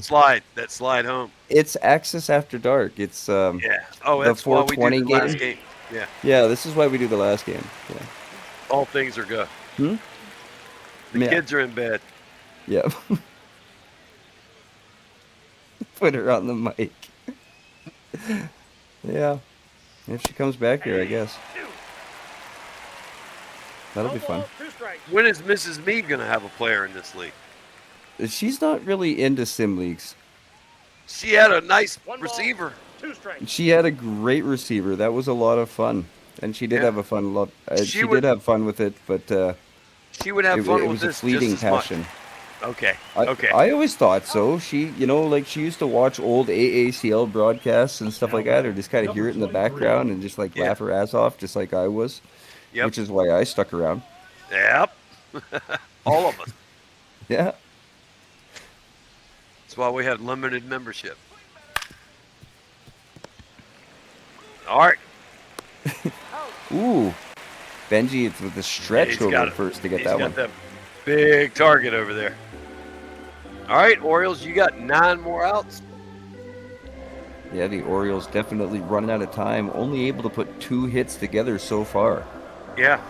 that slide home. It's Access After Dark. It's Yeah. Oh, the that's why we do 420 the last game. game. Yeah. Yeah, this is why we do the last game. Yeah. All things are good. Hmm? The Yeah. kids are in bed. Yeah. Put her on the mic. Yeah. If she comes back here, I guess. That'll be fun. When is Mrs. Mead going to have a player in this league? She's not really into sim leagues. She had a nice receiver. She had a great receiver. That was a lot of fun. And she did have a fun lot. She did have fun with it, but she would have fun it with was a this fleeting just as much. passion. Okay. I always thought so. She, like she used to watch old AACL broadcasts and stuff like that, or just kind of hear it in the background and just like laugh her ass off, just like I was. Yep. Which is why I stuck around. Yep. All of us. Yeah. That's why we had limited membership. All right. Ooh. Benji, it's with the stretch over first to get that one. He's got that big target over there. All right, Orioles, you got 9 more outs. Yeah, the Orioles definitely running out of time. Only able to put 2 hits together so far. Yeah.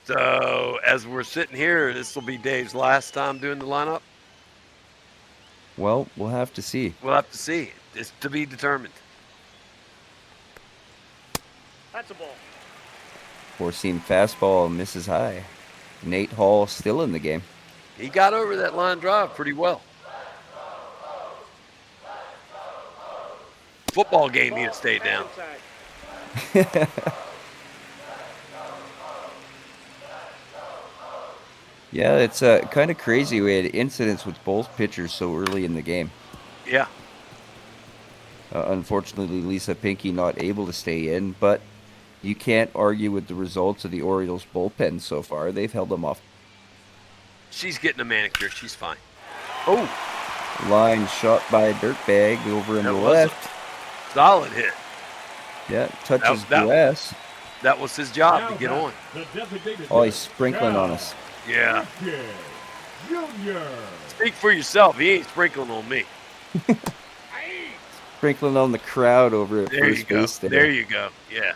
So, as we're sitting here, this will be Dave's last time doing the lineup? Well, we'll have to see. We'll have to see. It's to be determined. That's a ball. Four-seam fastball misses high. Nate Hall still in the game. He got over that line drive pretty well. Football game, he'd have stayed down. Yeah, it's kind of crazy. We had incidents with both pitchers so early in the game. Yeah. Unfortunately, Lisa Pinky not able to stay in, but you can't argue with the results of the Orioles bullpen so far. They've held them off. She's getting a manicure. She's fine. Oh. Line shot by Dirtbag over in the left. Solid hit. Yeah, touches grass. That was his job to get on. Oh, he's sprinkling on us. Yeah. Speak for yourself. He ain't sprinkling on me. Sprinkling on the crowd over at There you first go. base there. There you go. Yeah.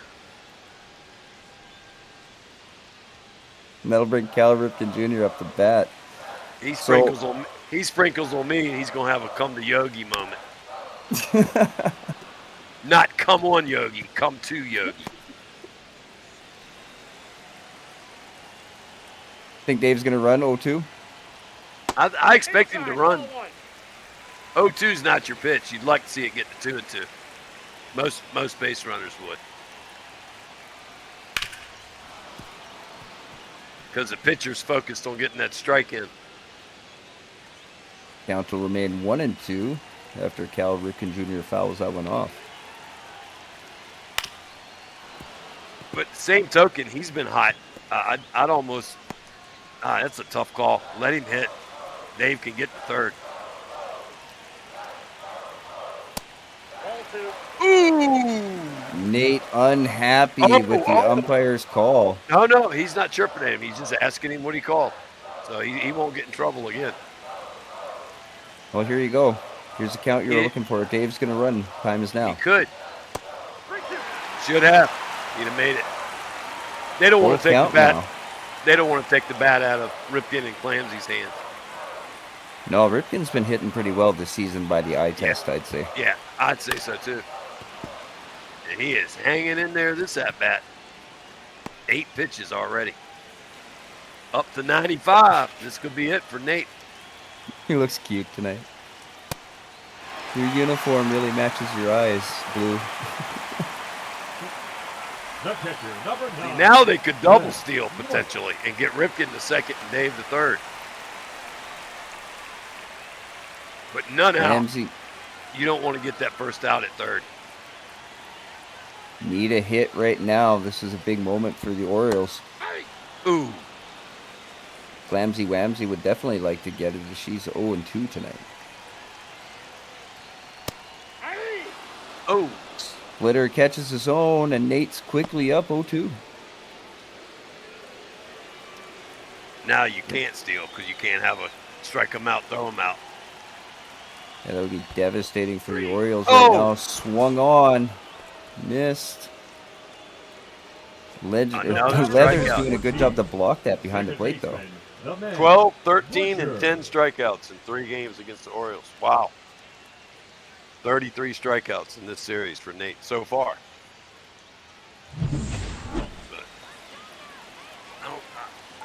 And that'll bring Cal Ripken Jr. up the bat. He sprinkles on me, and he's gonna have a come to Yogi moment. Not come on Yogi, come to Yogi. Think Dave's gonna run 0-2? I expect him to run. 0-2's not your pitch. You'd like to see it get to 2-2. Most base runners would. Because the pitcher's focused on getting that strike in. Count will remain 1-2 after Cal Ripken Jr. fouls that one off. But same token, he's been hot. I'd almost. That's a tough call. Let him hit. Dave can get to third. Ooh! Nate unhappy with the umpire's call. No, he's not chirping at him. He's just asking him what he called. So he won't get in trouble again. Well, here you go. Here's the count you were looking for. Dave's going to run. Time is now. He could. Should have. He'd have made it. They don't want to take the bat. Now. They don't want to take the bat out of Ripken and Clamsy's hands. No, Ripken's been hitting pretty well this season by the eye test, I'd say. Yeah, I'd say so too. And he is hanging in there this at-bat. 8 pitches already. Up to 95. This could be it for Nate. He looks cute tonight. Your uniform really matches your eyes, Blue. See, now they could double steal potentially and get Ripken to second and Dave to third. But none out. Ramsey. You don't want to get that first out at third. Need a hit right now. This is a big moment for the Orioles. Ooh. Clamsy Wamsy would definitely like to get it. She's 0-2 tonight. Oh. Splitter catches his own, and Nate's quickly up 0-2. Now you can't steal because you can't have a strike him out, throw him out. Yeah, that would be devastating for the Orioles right now. Swung on. Missed. Leather's doing a good job to block that behind the plate, though. 12, 13, and 10 strikeouts in 3 games against the Orioles. Wow. 33 strikeouts in this series for Nate so far. But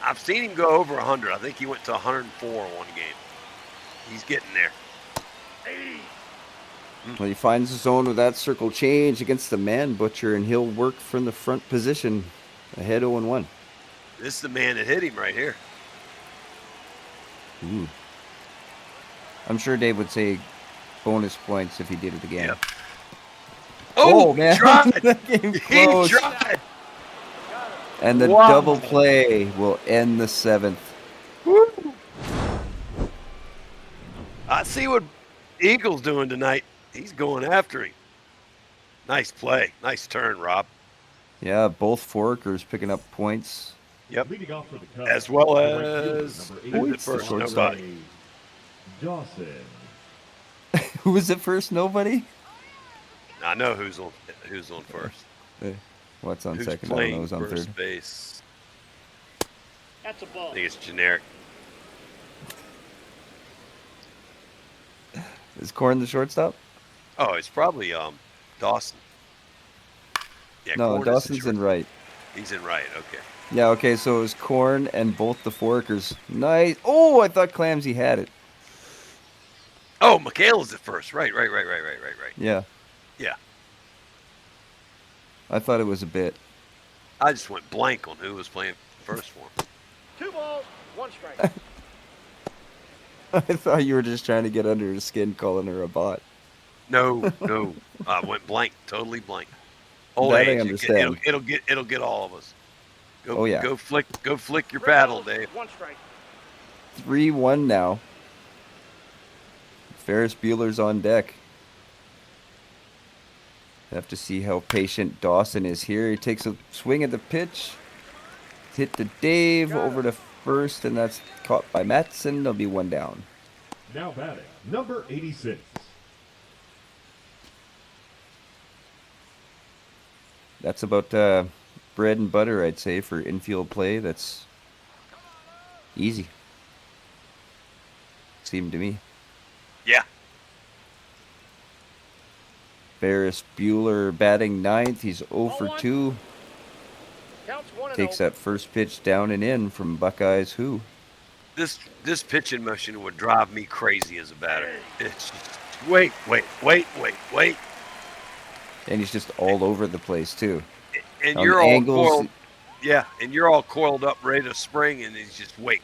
I've seen him go over 100. I think he went to 104 one game. He's getting there. Well, he finds his zone with that circle change against the man butcher, and he'll work from the front position ahead 0-1. This is the man that hit him right here. Ooh. I'm sure Dave would say bonus points if he did it again. Yep. Oh, man. Tried. That game He close. tried. And the Wow. double play will end the 7th. Woo. I see what Eagle's doing tonight. He's going after him. Nice play. Nice turn, Rob. Yeah, both forkers picking up points. Yep. Leading off for the Cubs, As well the right as fielder, who's number the first? shortstop. Nobody. Dawson. Who was it first? Nobody? I know who's on first. What's on Who's second? I don't know playing who's on first third. base. That's a ball. I think it's generic. Is Corn the shortstop? Oh, it's probably Dawson. Yeah, No, Corn is the Dawson's in short- right. He's in right. Okay. Yeah, okay, so it was Corn and both the forkers. Nice. Oh, I thought Clamsy had it. Oh, Michaela's at first. Right. Yeah, Yeah. I thought it was a bit. I just went blank on who was playing first for him. 2 balls, 1 strike. I thought you were just trying to get under his skin calling her a bot. No. I went blank. Totally blank. Old That I age. understand. It'll get all of us. Go, Oh, yeah. Go flick your 3 paddle, balls, Dave. 1 strike. 3-1 now. Ferris Bueller's on deck. Have to see how patient Dawson is here. He takes a swing at the pitch. Hit to Dave, over to first, and that's caught by Matson. There'll be 1 down. Now batting, number 86. That's about bread and butter, I'd say, for infield play. That's easy. Seemed to me. Yeah. Ferris Bueller batting 9th. He's 0 for 2. Counts 1 and Takes 0. that first pitch down and in from Buckeyes Who. This pitching motion would drive me crazy as a batter. It's just, wait. And he's just all over the place, too. And On you're all angles- coiled. Yeah, and you're all coiled up, ready to spring, and he's just wait.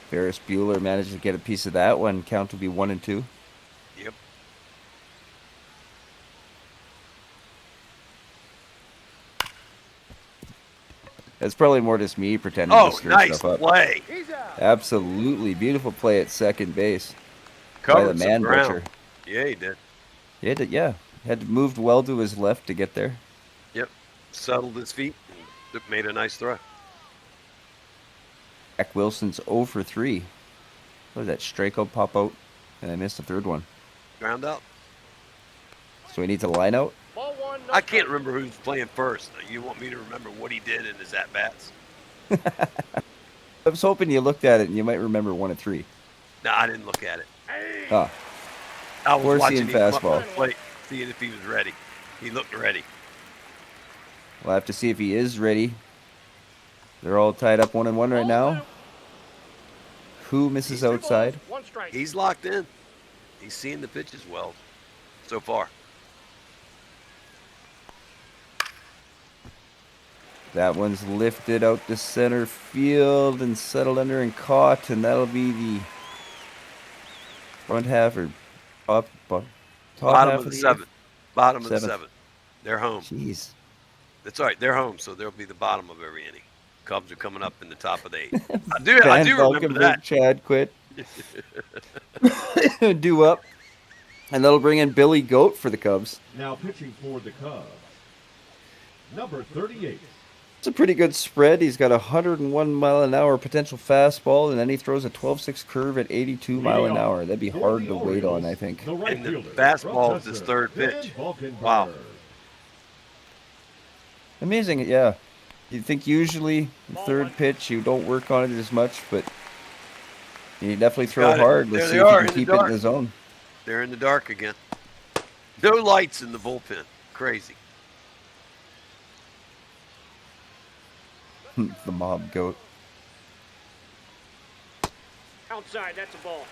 Ferris Bueller managed to get a piece of that one. Count will be 1 and 2. Yep. That's probably more just me pretending Oh, to stir nice stuff up. play. He's out. Absolutely beautiful play at second base by Covered the some man ground. butcher. Yeah, he did. Yeah, had moved well to his left to get there. Yep. Settled his feet and made a nice throw. Jack Wilson's 0 for 3. What did that strikeout pop out? And I missed the third one. Ground out. So he needs a line out. Ball 1, no I can't strike. remember who's playing first. You want me to remember what he did in his at-bats? I was hoping you looked at it and you might remember 1 and 3. No, I didn't look at it. Ah, I was Or watching seeing him come up fastball. to the plate, seeing if he was ready. He looked ready. we'll have to see if he is ready. They're all tied up 1 and 1 right Ball now. 2. Who misses 2 balls, outside? 1 strike. He's locked in. He's seeing the pitches well so far. That one's lifted out to center field and settled under and caught, and that'll be the front half or top Bottom half of the the seventh. Bottom of the Seventh. seventh. They're home. Jeez. That's all right. They're home, so they'll be the bottom of every inning. Cubs are coming up in the top of the 8th. I do remember that. Chad quit. Do up. And that'll bring in Billy Goat for the Cubs. Now pitching for the Cubs, number 38. It's a pretty good spread. He's got a 101 mile an hour potential fastball, and then he throws a 12-6 curve at 82 mile an hour. That'd be hard to wait on, I think. The right And the fielder, fastball is his Professor third Van pitch. Valkenburg. Wow. Amazing, yeah. You'd think usually the third pitch you don't work on it as much, but You definitely throw got it. hard. There Let's they see if you are can in the keep it in dark. the zone. They're in the dark again. No lights in the bullpen. Crazy. The mob goat. Outside, that's a ball.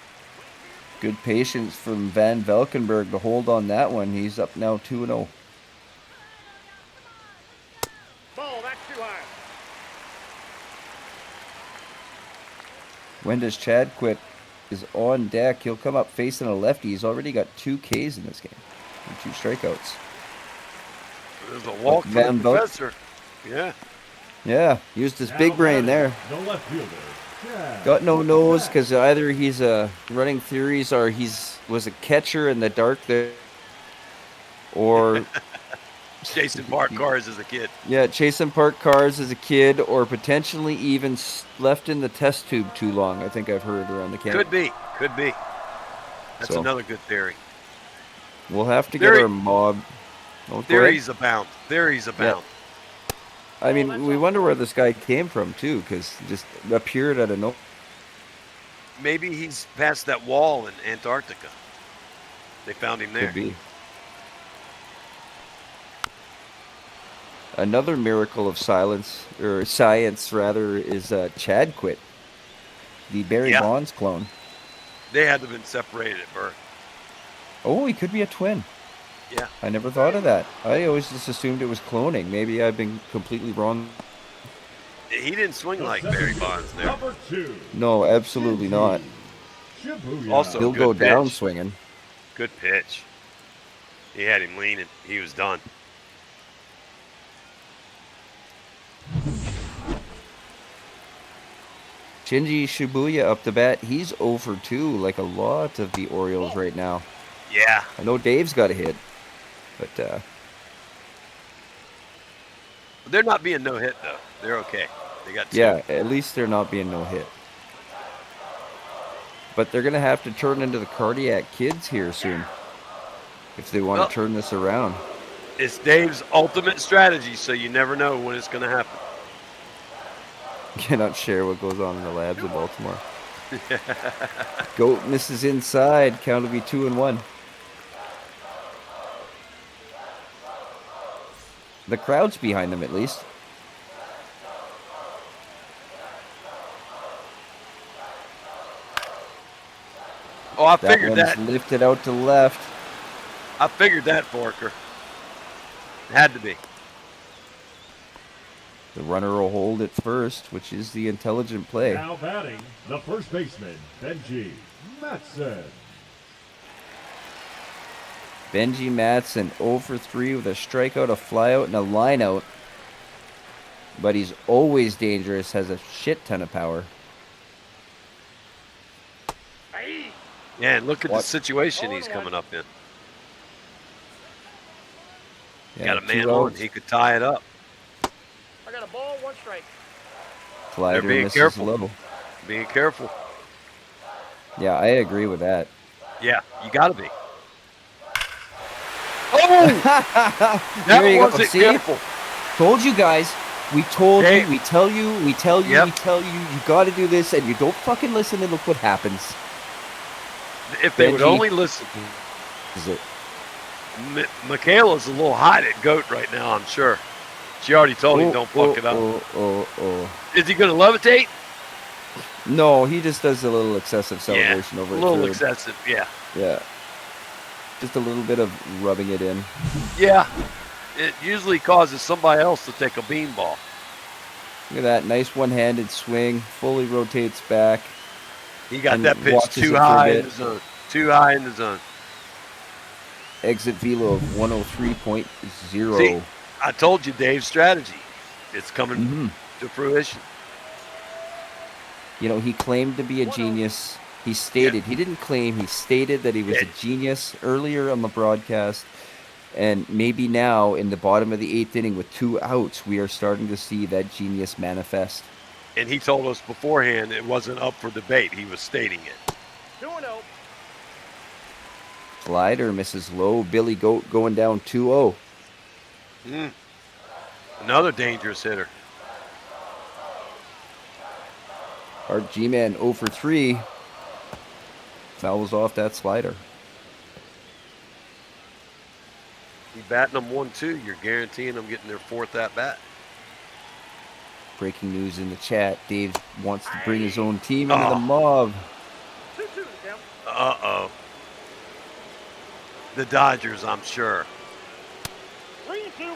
Good patience from Van Valkenburg to hold on that one. He's up now 2-0. Ball, that's too high. When does Chad quit? Is on deck. He'll come up facing a lefty. He's already got 2 Ks in this game. And 2 strikeouts. There's a walk for the professor. Yeah. Yeah, used his big brain there. The left fielder, Chad. Got no nose because either he's running theories or was a catcher in the dark there. Or Chasing parked cars as a kid. yeah, chasing parked cars as a kid, or potentially even left in the test tube too long. I think I've heard around the camp. Could be. That's So, another good theory. We'll have to get our mob. Oh, Theories abound. Theories abound. Yeah. I mean, we wonder where this guy came from too, because he just appeared out of nowhere. Maybe he's past that wall in Antarctica. They found him there. Could be. Another miracle of science rather, is Chad quit. The Barry Bonds clone. They had to have been separated at birth. Oh, he could be a twin. Yeah. I never thought of that. I always just assumed it was cloning. Maybe I've been completely wrong. He didn't swing like Barry Bonds there. No, absolutely not. Also, he'll good go pitch. down swinging. Good pitch. He had him leaning. He was done. Shinji Shibuya up the bat. He's over 2, like a lot of the Orioles right now. Yeah. I know Dave's got a hit, but They're not being no hit though. They're okay. They got 2. Yeah, at least they're not being no hit. But they're gonna have to turn into the cardiac kids here soon if they want to turn this around. It's Dave's ultimate strategy, so you never know when it's going to happen. Cannot share what goes on in the labs in Baltimore. Goat misses inside. Count will be 2-1. The crowd's behind them at least. Oh, I figured that. One's lifted out to left. I figured that, Forker. Had to be. The runner will hold it first, which is the intelligent play. Now batting, the first baseman, Benji Matson. Benji Matson 0 for 3 with a strikeout, a flyout, and a lineout. But he's always dangerous, has a shit ton of power. Yeah, and look at the situation he's coming up in. Yeah, got a man 2 on. outs. He could tie it up. I got a ball, 1 strike. Slider They're being misses careful. low. Being careful. Yeah, I agree with that. Yeah, you got to be. Oh! There you go. wasn't See? careful. Told you guys. We told Hey. you. We tell you. We tell you. Yep. We tell you. You got to do this, and you don't fucking listen, and look what happens. If they would Benji. only listen. Is it? Michaela's a little hot at GOAT right now, I'm sure. She already told him don't fuck it up. Is he going to levitate? No, he just does a little excessive celebration over a at little third. excessive, yeah. Yeah. Just a little bit of rubbing it in. Yeah. It usually causes somebody else to take a beanball. Look at that. Nice one-handed swing. Fully rotates back. He got and that pitch watches it too for a high in bit. the zone. Too high in the zone. Exit velo of 103.0. See, I told you Dave's strategy. It's coming to fruition. You know, he claimed to be a genius. He stated, he didn't claim, he stated that he was a genius earlier on the broadcast. And maybe now, in the bottom of the 8th inning with 2 outs, we are starting to see that genius manifest. And he told us beforehand it wasn't up for debate. He was stating it. 2-0. Slider misses low. Billy Goat going down 2-0. Another dangerous hitter. Art G-Man 0 for 3. fouls off that slider. You batting them 1-2, you're guaranteeing them getting their 4th at bat. Breaking news in the chat. Dave wants to bring his own team into the mob. Uh-oh. The Dodgers, I'm sure. 3-2.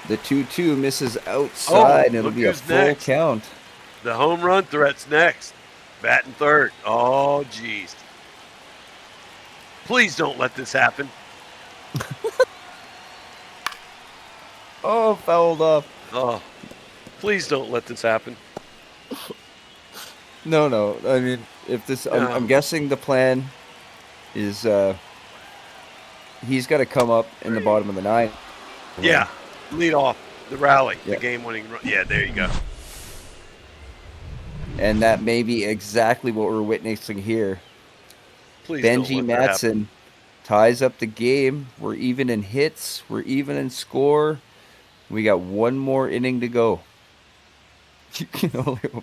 The 2-2 misses outside, and it'll look be a who's full next. count. The home run threat's next. Batting 3rd. Oh, jeez. Please don't let this happen. Oh, fouled off. Oh, please don't let this happen. No. I mean, if this, I'm guessing the plan is he's got to come up in the bottom of the 9th. Yeah, lead off the rally, Yeah. the game-winning run. Yeah, there you go. And that may be exactly what we're witnessing here. Please Benji don't let that happen. Matson ties up the game. We're even in hits. We're even in score. We got one more inning to go.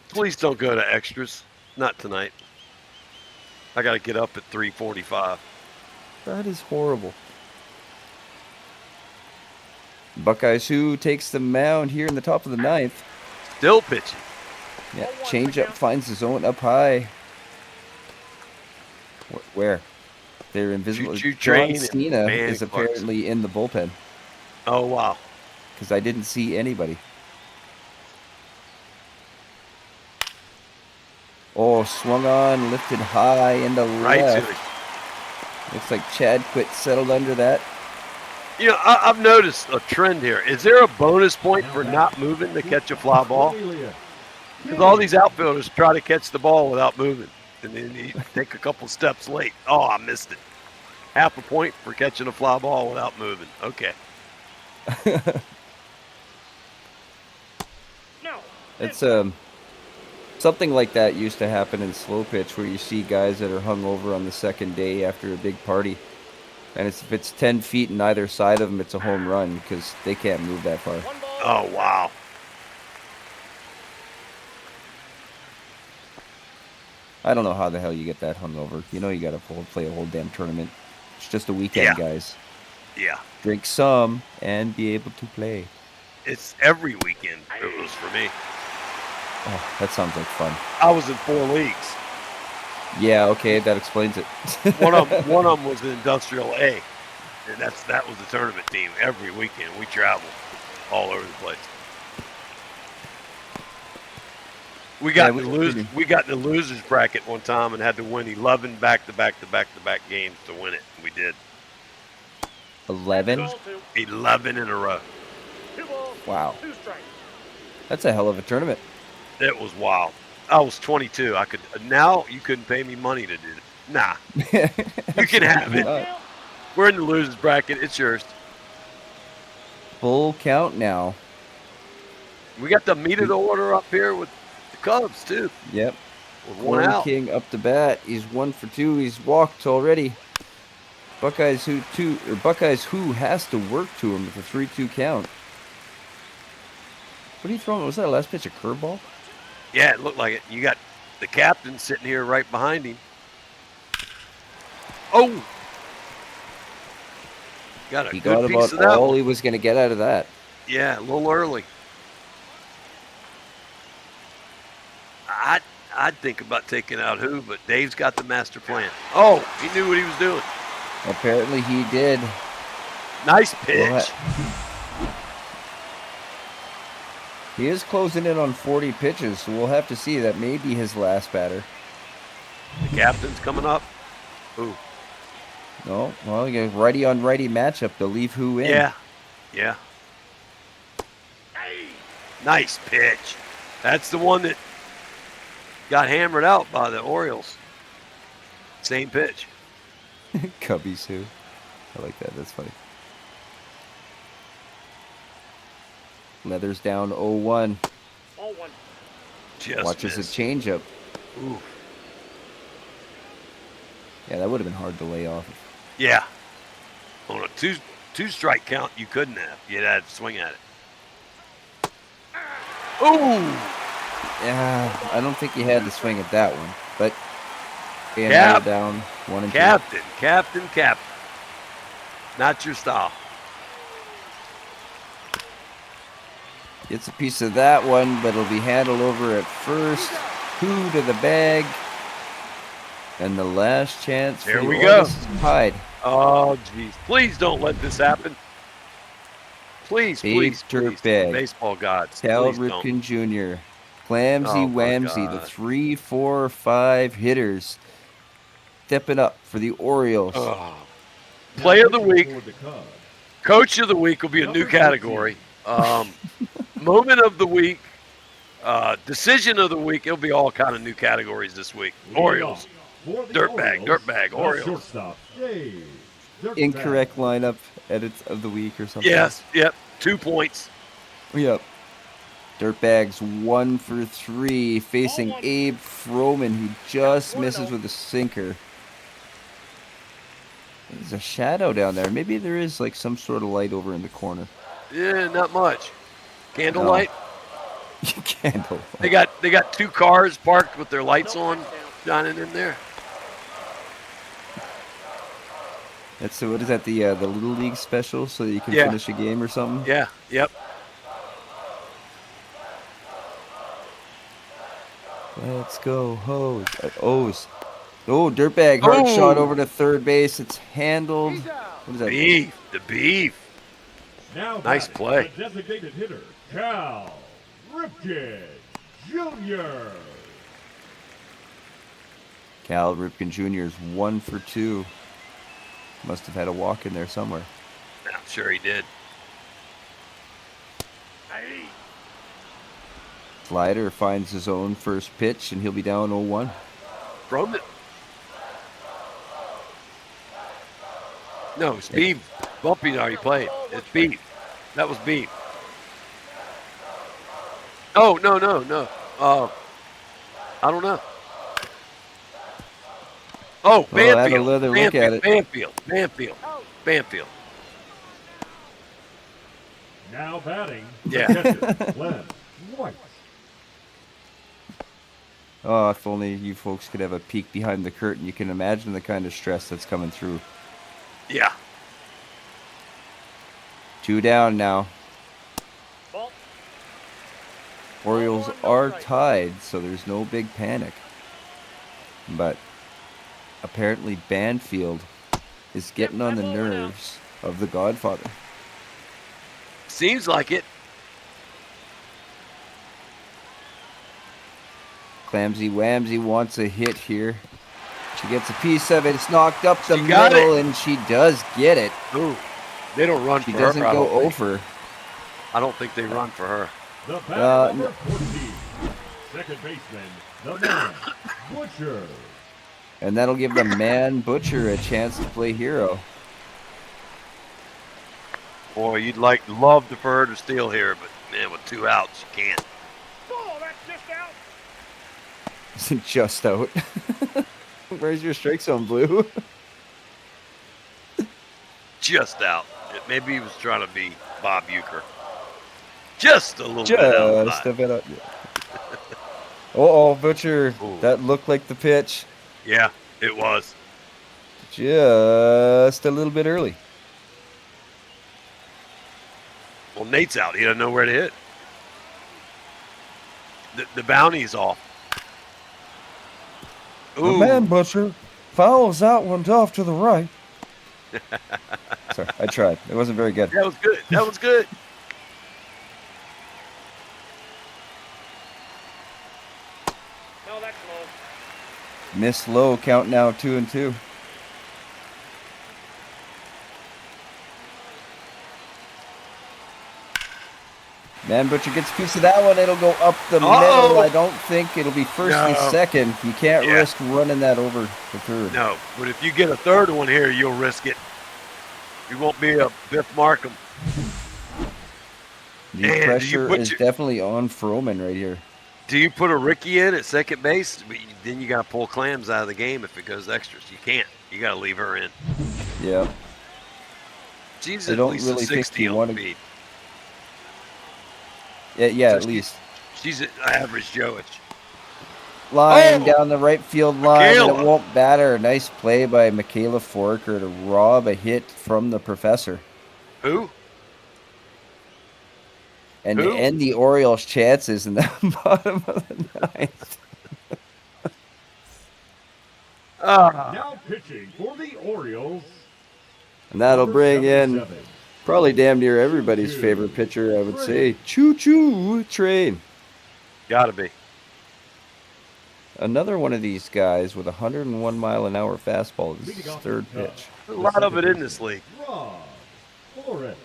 Please don't go to extras. Not tonight. I got to get up at 3:45. That is horrible. Buckeyes who takes the mound here in the top of the 9th. Still pitching. Yeah, changeup finds the zone up high. Where? They're invisible. Choo-choo John train and Cena man is clucks. apparently in the bullpen Oh, wow. because I didn't see anybody. Oh, swung on, lifted high into Right to left. it. Looks like Chad Quit settled under that. You know, I've noticed a trend here. Is there a bonus point for not moving to catch a fly ball? Because all these outfielders try to catch the ball without moving, and then you take a couple steps late. Oh, I missed it. Half a point for catching a fly ball without moving. Okay. It's something like that used to happen in slow pitch, where you see guys that are hung over on the second day after a big party, and if it's 10 feet in either side of them, it's a home run because they can't move that far. Oh, wow. I don't know how the hell you get that hungover. You know you got to play a whole damn tournament. It's just a weekend, guys. Yeah. Drink some and be able to play. It's every weekend it was for me. Oh, that sounds like fun. I was in 4 leagues. Yeah, okay, that explains it. One of them was the Industrial A, and that was the tournament team. Every weekend we traveled all over the place. We got in the losers bracket one time and had to win 11 back-to-back games to win it. We did. 11? 11 in a row. Wow. That's a hell of a tournament. It was wild. I was 22. Now you couldn't pay me money to do it. Nah. You can have it. We're in the losers bracket. It's yours. Full count now. We got the meat of the order up here with the Cubs too. Yep. With one out. King up to bat. He's 1 for 2. He's walked already. Buckeyes who has to work to him with a 3-2 count. What are you throwing? Was that last pitch a curveball? Yeah, it looked like it. You got the captain sitting here right behind him. Oh! Got a He good got piece about of that all one. he was going to get out of that. Yeah, a little early. I'd think about taking out who, but Dave's got the master plan. Oh, he knew what he was doing. Apparently he did. Nice pitch. He is closing in on 40 pitches, so we'll have to see. That may be his last batter. The captain's coming up. Ooh. No, well, you got righty on righty matchup. They'll leave who in. Yeah. Nice pitch. That's the one that got hammered out by the Orioles. Same pitch. Cubbies who? I like that. That's funny. Leathers down 0-1. Just watches missed. a changeup. Ooh. Yeah, that would have been hard to lay off. Yeah. On a two strike count, you couldn't have. You'd had to swing at it. Ooh. Yeah, I don't think he had to swing at that one, but And Cap. down 1 and 2. Captain. Not your style. Gets a piece of that one, but it'll be handled over at first. 2 to the bag. And the last chance There for we the go. Orioles is tied. Oh, jeez. Please don't let this happen. Please, please, please. Baseball gods. Cal Please don't. Ripken Jr. Clamsy Oh, my Whamsy, the God. 3, 4, 5 hitters stepping up for the Orioles. Oh. Play of the week. Coach of the week will be a new category. Moment of the week. Decision of the week. It'll be all kind of new categories this week. Orioles. Dirtbag. Orioles. Incorrect lineup edits of the week or something. Yes, yep. 2 points. Yep. Dirtbags 1 for 3 facing Abe Froman, who just misses with a sinker. There's a shadow down there. Maybe there is like some sort of light over in the corner. Yeah, not much. Candlelight. Candlelight. They got 2 cars parked with their lights on, shining in there. That's what is that, the Little League special, so that you can finish a game or something? Yeah. Yep. Let's go, Hose. O's. Oh, Dirtbag, hard shot over to third base. It's handled. What is that? The beef. Now nice play. The designated hitter, Cal Ripken Jr. Cal Ripken Jr. is 1 for 2. Must have had a walk in there somewhere. I'm sure he did. Slider finds his own first pitch, and he'll be down 0-1. From it. No, it's Beef. Bumpy already played. It's Beef. That was Beef. Oh, no. I don't know. Oh, Banfield. I had a leather look at it. Banfield. Now batting. Yeah. Glenn White. Oh, if only you folks could have a peek behind the curtain. You can imagine the kind of stress that's coming through. Yeah. 2 down now. Orioles are tied, so there's no big panic. But apparently Banfield is getting on the nerves of the Godfather. Seems like it. Clamsy Whamsy wants a hit here. She gets a piece of it. It's knocked up the middle, and she does get it. Ooh, they don't run she for her. She doesn't go over. I don't think they run for her. The batter, number 14, second baseman, the man, Butcher. And that'll give the man Butcher a chance to play hero. Boy, you'd love for her to steal here, but man, with 2 outs, you can't. Oh, that's just out. Isn't just out. Where's your strike zone, Blue? Just out. Maybe he was trying to be Bob Uecker. Just a little bit out. Just a bit out. Oh, Butcher. Ooh. That looked like the pitch. Yeah, it was. Just a little bit early. Well, Nate's out. He doesn't know where to hit. The bounty's off. Ooh. The man Butcher fouls that one off to the right. Sorry, I tried. It wasn't very good. That was good. No, that's low. Miss low, count now 2-2. Man Butcher gets a piece of that one. It'll go up the middle. I don't think it'll be first and second. You can't risk running that over the third. No, but if you get a third one here, you'll risk it. You won't be a Biff Markham. The pressure is definitely on Froman right here. Do you put a Ricky in at second base? Then you got to pull Clams out of the game if it goes extras. You can't. You got to leave her in. Yeah. She's I at don't least really a 60 think on the beat. Yeah, So at least. She's an average Joe-ish. line down the right field line, and it Michaela. won't matter. Nice play by Michaela Forker to rob a hit from the professor. Who? And Who? to end the Orioles' chances in the bottom of the ninth. Now pitching for the Orioles. And that'll number bring in 77. probably damn near everybody's Choo-choo. favorite pitcher, I would say. Choo-choo train. Gotta be. Another one of these guys with a 101-mile-an-hour fastball is his third pitch. There's a lot of it in this league. Rob Flores.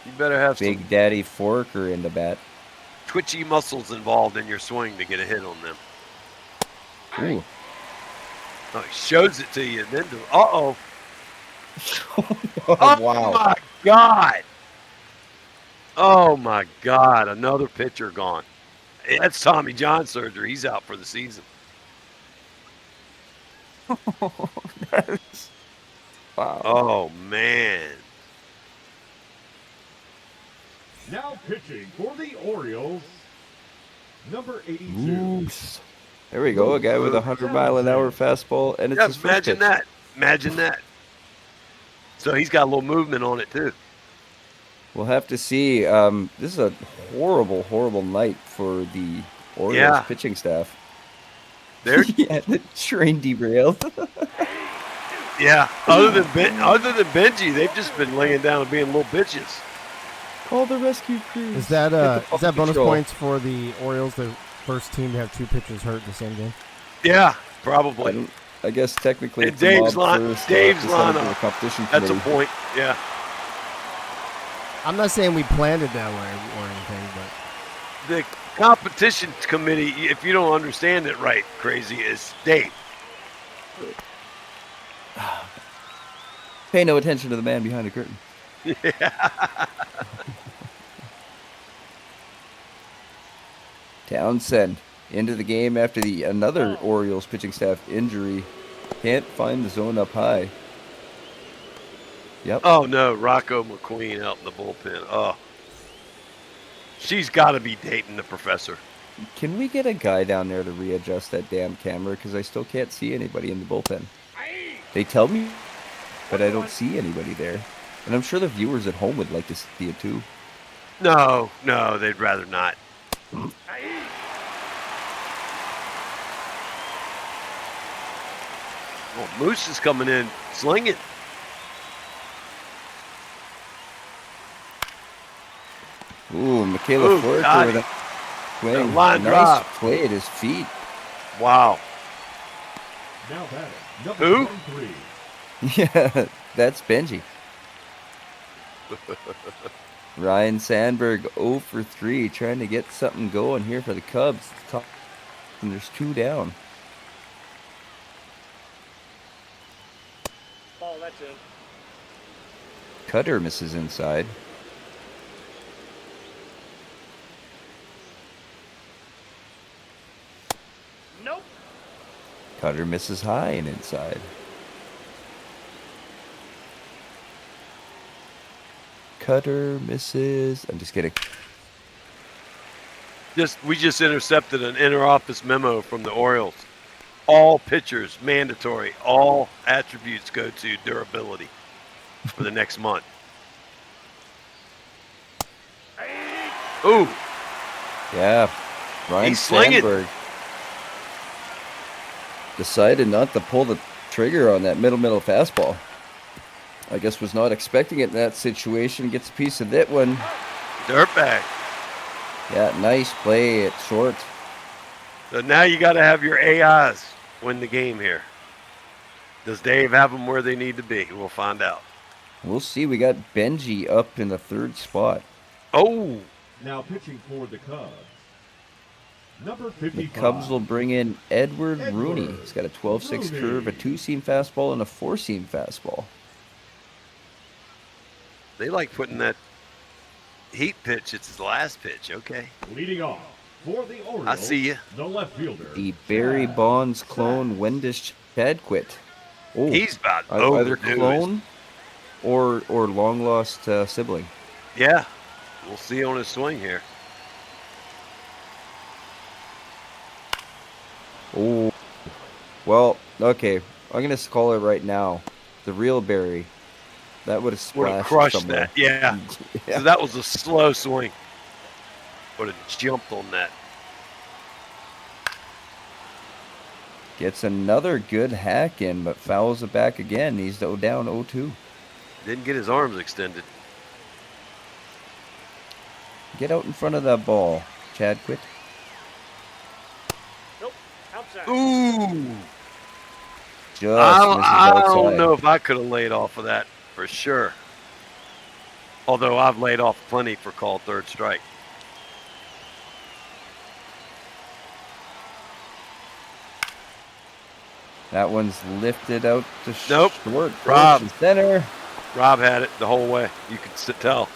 You better have some Big Daddy Forker in the bat. twitchy muscles involved in your swing to get a hit on them. Ooh. Oh, he shows it to you, and then uh-oh. Wow. My God. Oh, my God. Another pitcher gone. That's Tommy John surgery. He's out for the season. Wow. Oh, man. Now pitching for the Orioles. Number 82. Oops. There we go. A guy with a 100-mile-an-hour fastball, and it's Yeah, his first imagine pitch. that. Imagine that. So he's got a little movement on it, too. We'll have to see. This is a horrible, horrible night for the Orioles Yeah. pitching staff. They're Yeah, the train derailed. yeah. Other than Benji, they've just been laying down and being little bitches. Call the rescue crew. Is that bonus points for the Orioles, the first team to have two pitchers hurt in the same game? Yeah, probably. I guess technically And it's the Dave's mob line. first, Dave's it's under the lineup. competition That's a committee. point. Yeah. I'm not saying we planned it that way or anything, but The competition committee, if you don't understand it right, crazy, is Dave. Pay no attention to the man behind the curtain. Townsend into the game after another Orioles pitching staff injury. Can't find the zone up high. Yep. Oh, no. Rocco McQueen out in the bullpen. Oh. She's got to be dating the professor. Can we get a guy down there to readjust that damn camera? Because I still can't see anybody in the bullpen. They tell me, but I don't see anybody there. And I'm sure the viewers at home would like to see it too. No, they'd rather not. Well, Moose is coming in slinging. Ooh, Michaela Forker God. with a swing. line Nice drive. play at his feet. Wow. Now batting. Number Who? 23. Yeah, that's Benji. Ryan Sandberg 0 for 3, trying to get something going here for the Cubs. And there's 2 down. Ball, that's it. Cutter misses inside. Nope. Cutter misses high and inside. Cutter misses. I'm just kidding. We just intercepted an inter-office memo from the Orioles. All pitchers, mandatory. All attributes go to durability for the next month. Ooh, Yeah. Ryan He's slinging. Sandberg decided not to pull the trigger on that middle fastball. I guess was not expecting it in that situation. Gets a piece of that one. dirtbag. Yeah, nice play at short. So now you got to have your AIs win the game here. Does Dave have them where they need to be? We'll find out. We'll see. We got Benji up in the 3rd spot. Oh, Now pitching for the Cubs. Number The 55. Cubs will bring in Edward Rooney. Edward He's got a 12-6 Rooney. curve, a 2-seam fastball, and a 4-seam fastball. they like putting that heat pitch. It's his last pitch. Okay. Leading off for the Orioles. I see you. The left fielder. The Barry Chad Bonds Sack. clone, Wendish Chadquit. Oh, He's about either overdue. clone or long lost sibling. Yeah. We'll see on his swing here. Well, okay. I'm going to call it right now. The real Barry. That would have splashed crushed somewhere. that. Yeah. Yeah. So that was a slow swing. Would have jumped on that. Gets another good hack in, but fouls it back again. He's down 0-2. Didn't get his arms extended. Get out in front of that ball, Chad. Quit. Nope. Outside. Ooh. Just misses outside. I don't know if I could have laid off of that for sure. Although I've laid off plenty for called third strike. That one's lifted out to Nope. short. Rob. Center. Rob had it the whole way. You could tell.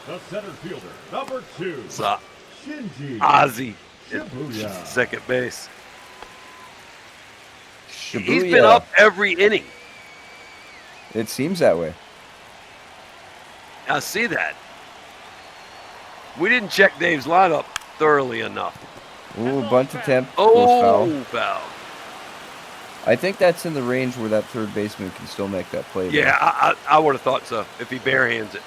The center fielder, number 2. So, Shinji Ozzy Shibuya. at second base. Shibuya. He's been up every inning. It seems that way. I see that. We didn't check Dave's lineup thoroughly enough. Ooh, bunt attempt. Goes Oh, foul. I think that's in the range where that third baseman can still make that play. though. Yeah, I would have thought so if he bare hands it.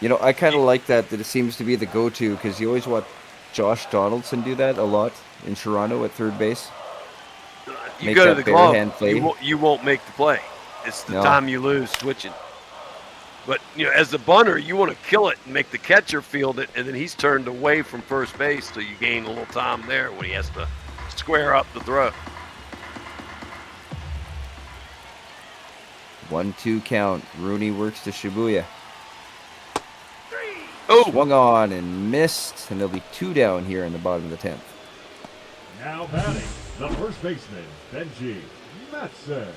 You know, I kind of like that it seems to be the go-to because you always watch Josh Donaldson do that a lot in Toronto at third base. You Make go to that the bare glove, hand play. you won't make the play. It's the No. time you lose switching. But, you know, as the bunter, you want to kill it and make the catcher field it, and then he's turned away from first base, so you gain a little time there when he has to square up the throw. 1-2 count. Rooney works to Shibuya. Oh! Swung on and missed, and there'll be 2 down here in the bottom of the 10th. Now batting, the first baseman, Benji Matson.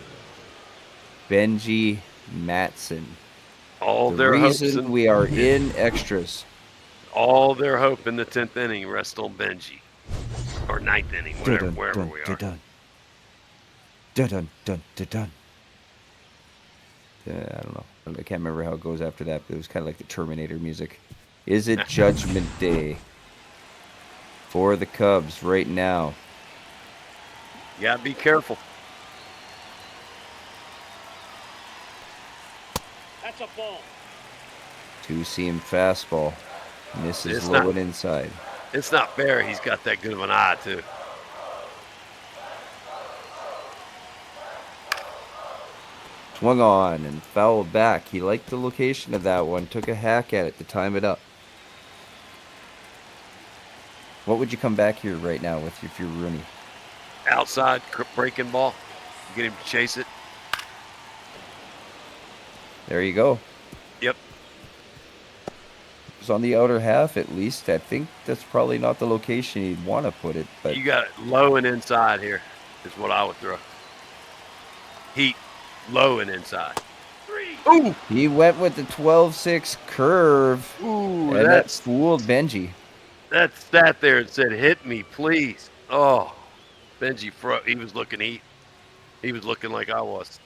Benji Matson. All The their hopes reason and we are in extras. all their hope in the 10th inning rests on Benji. Or 9th inning, whatever, Dun, wherever dun, we dun, are. dun. Dun, dun, dun, dun, dun. I don't know. I can't remember how it goes after that, but it was kind of like the Terminator music. Is it Judgment Day for the Cubs right now? You gotta be careful. That's a ball. 2-seam fastball. Misses It's low not- and inside. It's not fair he's got that good of an eye, too. Swung on and fouled back. He liked the location of that one. Took a hack at it to time it up. What would you come back here right now with if you're Rooney? Outside breaking ball. Get him to chase it. There you go. Yep. It's on the outer half at least. I think that's probably not the location you'd want to put it, but You got it low and inside here is what I would throw. Heat, low and inside. Ooh! he went with the 12-6 curve, Ooh, and that that's fooled Benji. that sat there and said, "Hit me, please." Oh, Benji, he was looking heat. He was looking like I was.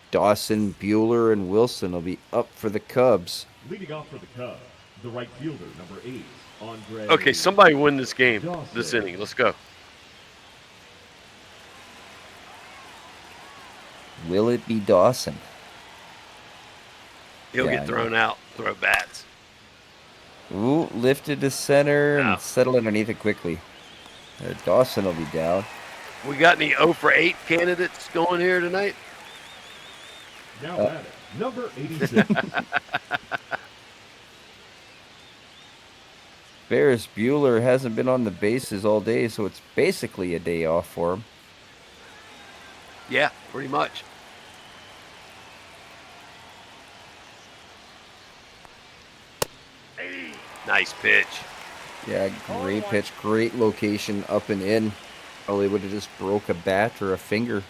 Dawson, Bueller, and Wilson will be up for the Cubs. Leading off for the Cubs, the right fielder, number 8, Andre. Okay, somebody win this game, this Dawson. inning. Let's go. Will it be Dawson? He'll Yeah, I get thrown out, throw bats. Ooh, lifted to center Wow. and settled underneath it quickly. Dawson will be down. We got any 0 for 8 candidates going here tonight? Now batting, number 86. Ferris Bueller hasn't been on the bases all day, so it's basically a day off for him. Yeah, pretty much. Nice pitch. Yeah, great pitch, great location, up and in. Probably would have just broke a bat or a finger.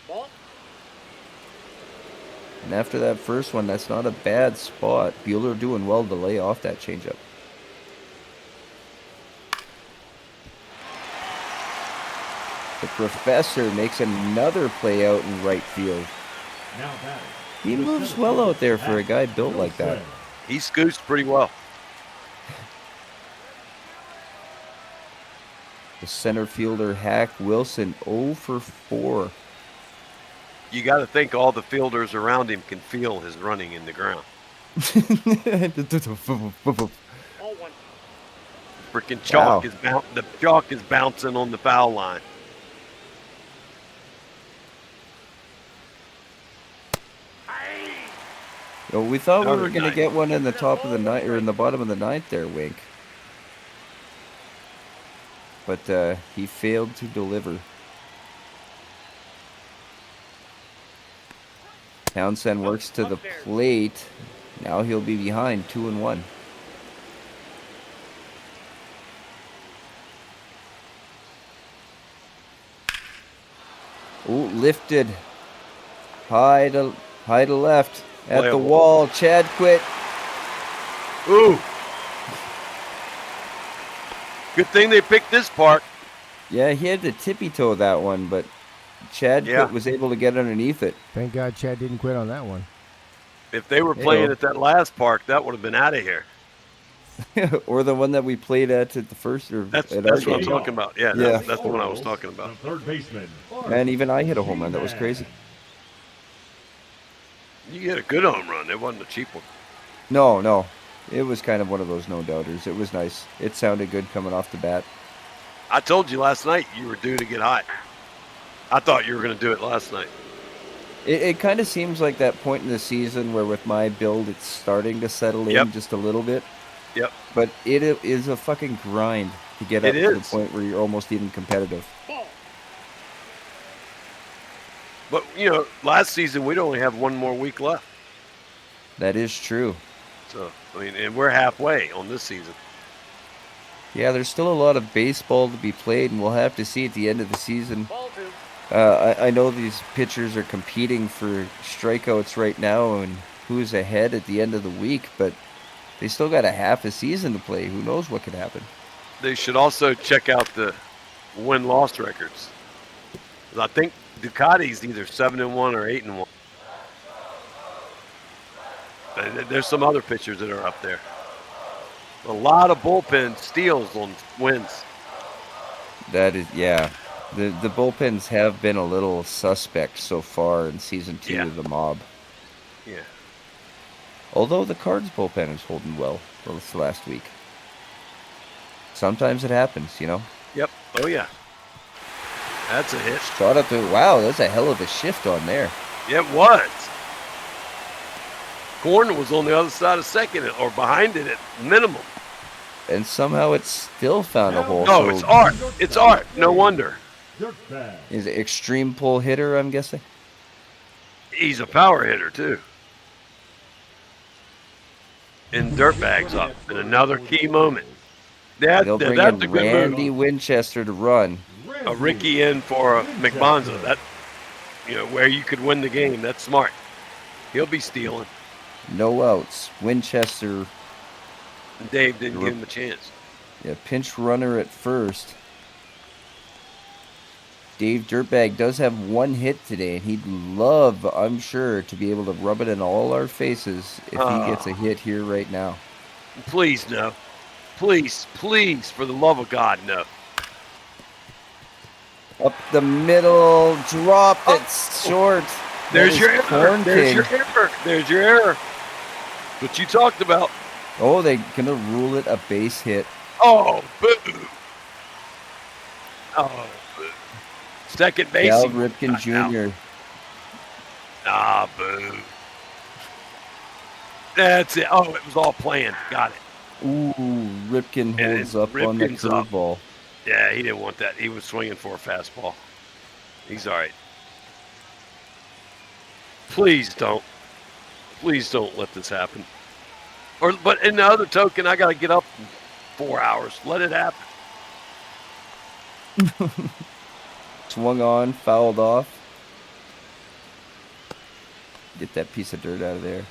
Ball. And after that first one, that's not a bad spot. Bueller doing well to lay off that changeup. The professor makes another play out in right field. Now batting. He moves well out there for a guy built like that. He scoots pretty well. The center fielder, Hack Wilson, 0 for 4. You got to think all the fielders around him can feel his running in the ground. Freaking chalk the chalk is bouncing on the foul line. Oh, we thought we were going to get one in the top of the ninth, or in the bottom of the ninth there, Wink. But he failed to deliver. Townsend works to the plate. Now he'll be behind 2-1. Oh, lifted. High to left. At the wall. Chad quit. Ooh. Good thing they picked this park. Yeah, he had to tippy toe that one, but Chad was able to get underneath it. Thank God Chad didn't quit on that one. If they were playing at that last park, that would have been out of here. Or the one that we played at the first. That's what I'm talking about. Yeah, that's the one I was talking about. Third baseman. And even I hit a home run. That was crazy. You hit a good home run. It wasn't a cheap one. No. It was kind of one of those no-doubters. It was nice. It sounded good coming off the bat. I told you last night you were due to get hot. I thought you were going to do it last night. It kind of seems like that point in the season where with my build, it's starting to settle in just a little bit. Yep. But it is a fucking grind to get up to the point where you're almost even competitive. But, last season we'd only have one more week left. That is true. So, and we're halfway on this season. Yeah, there's still a lot of baseball to be played, and we'll have to see at the end of the season. I know these pitchers are competing for strikeouts right now and who's ahead at the end of the week, but they still got a half a season to play. Who knows what could happen? They should also check out the win-loss records. I think Ducati's either 7-1 or 8-1. There's some other pitchers that are up there. A lot of bullpen steals on wins. That is, yeah. The bullpens have been a little suspect so far in Season 2 of the Mob. Yeah. Although the Cards bullpen is holding well this last week. Sometimes it happens, Yep. Oh, yeah. That's a hit. Shot up to, wow, that's a hell of a shift on there. It was. Corner was on the other side of second or behind it at minimum. And somehow it still found a hole. No, it's art. It's art. No wonder. He's an extreme pull hitter, I'm guessing. He's a power hitter, too. And Dirtbag's up in another key moment. They'll bring in Randy Winchester to run. A Ricky in for a McMonza. That, where you could win the game. That's smart. He'll be stealing. No outs. Winchester. Dave didn't give him a chance. Yeah, pinch runner at first. Dave Dirtbag does have one hit today, and he'd love, I'm sure, to be able to rub it in all our faces if he gets a hit here right now. Please, no. Please, for the love of God, no. Up the middle, drop it's short. There's your error. There's your error. What you talked about. Oh, they're gonna rule it a base hit. Oh, boo. Oh, boo. Second base. Cal Ripken Jr. Ah, boo. That's it. Oh, it was all planned. Got it. Ooh, Ripken holds up on the curveball. Yeah, he didn't want that. He was swinging for a fastball. He's all right. Please don't let this happen. But in the other token, I got to get up in 4 hours. Let it happen. Swung on, fouled off. Get that piece of dirt out of there.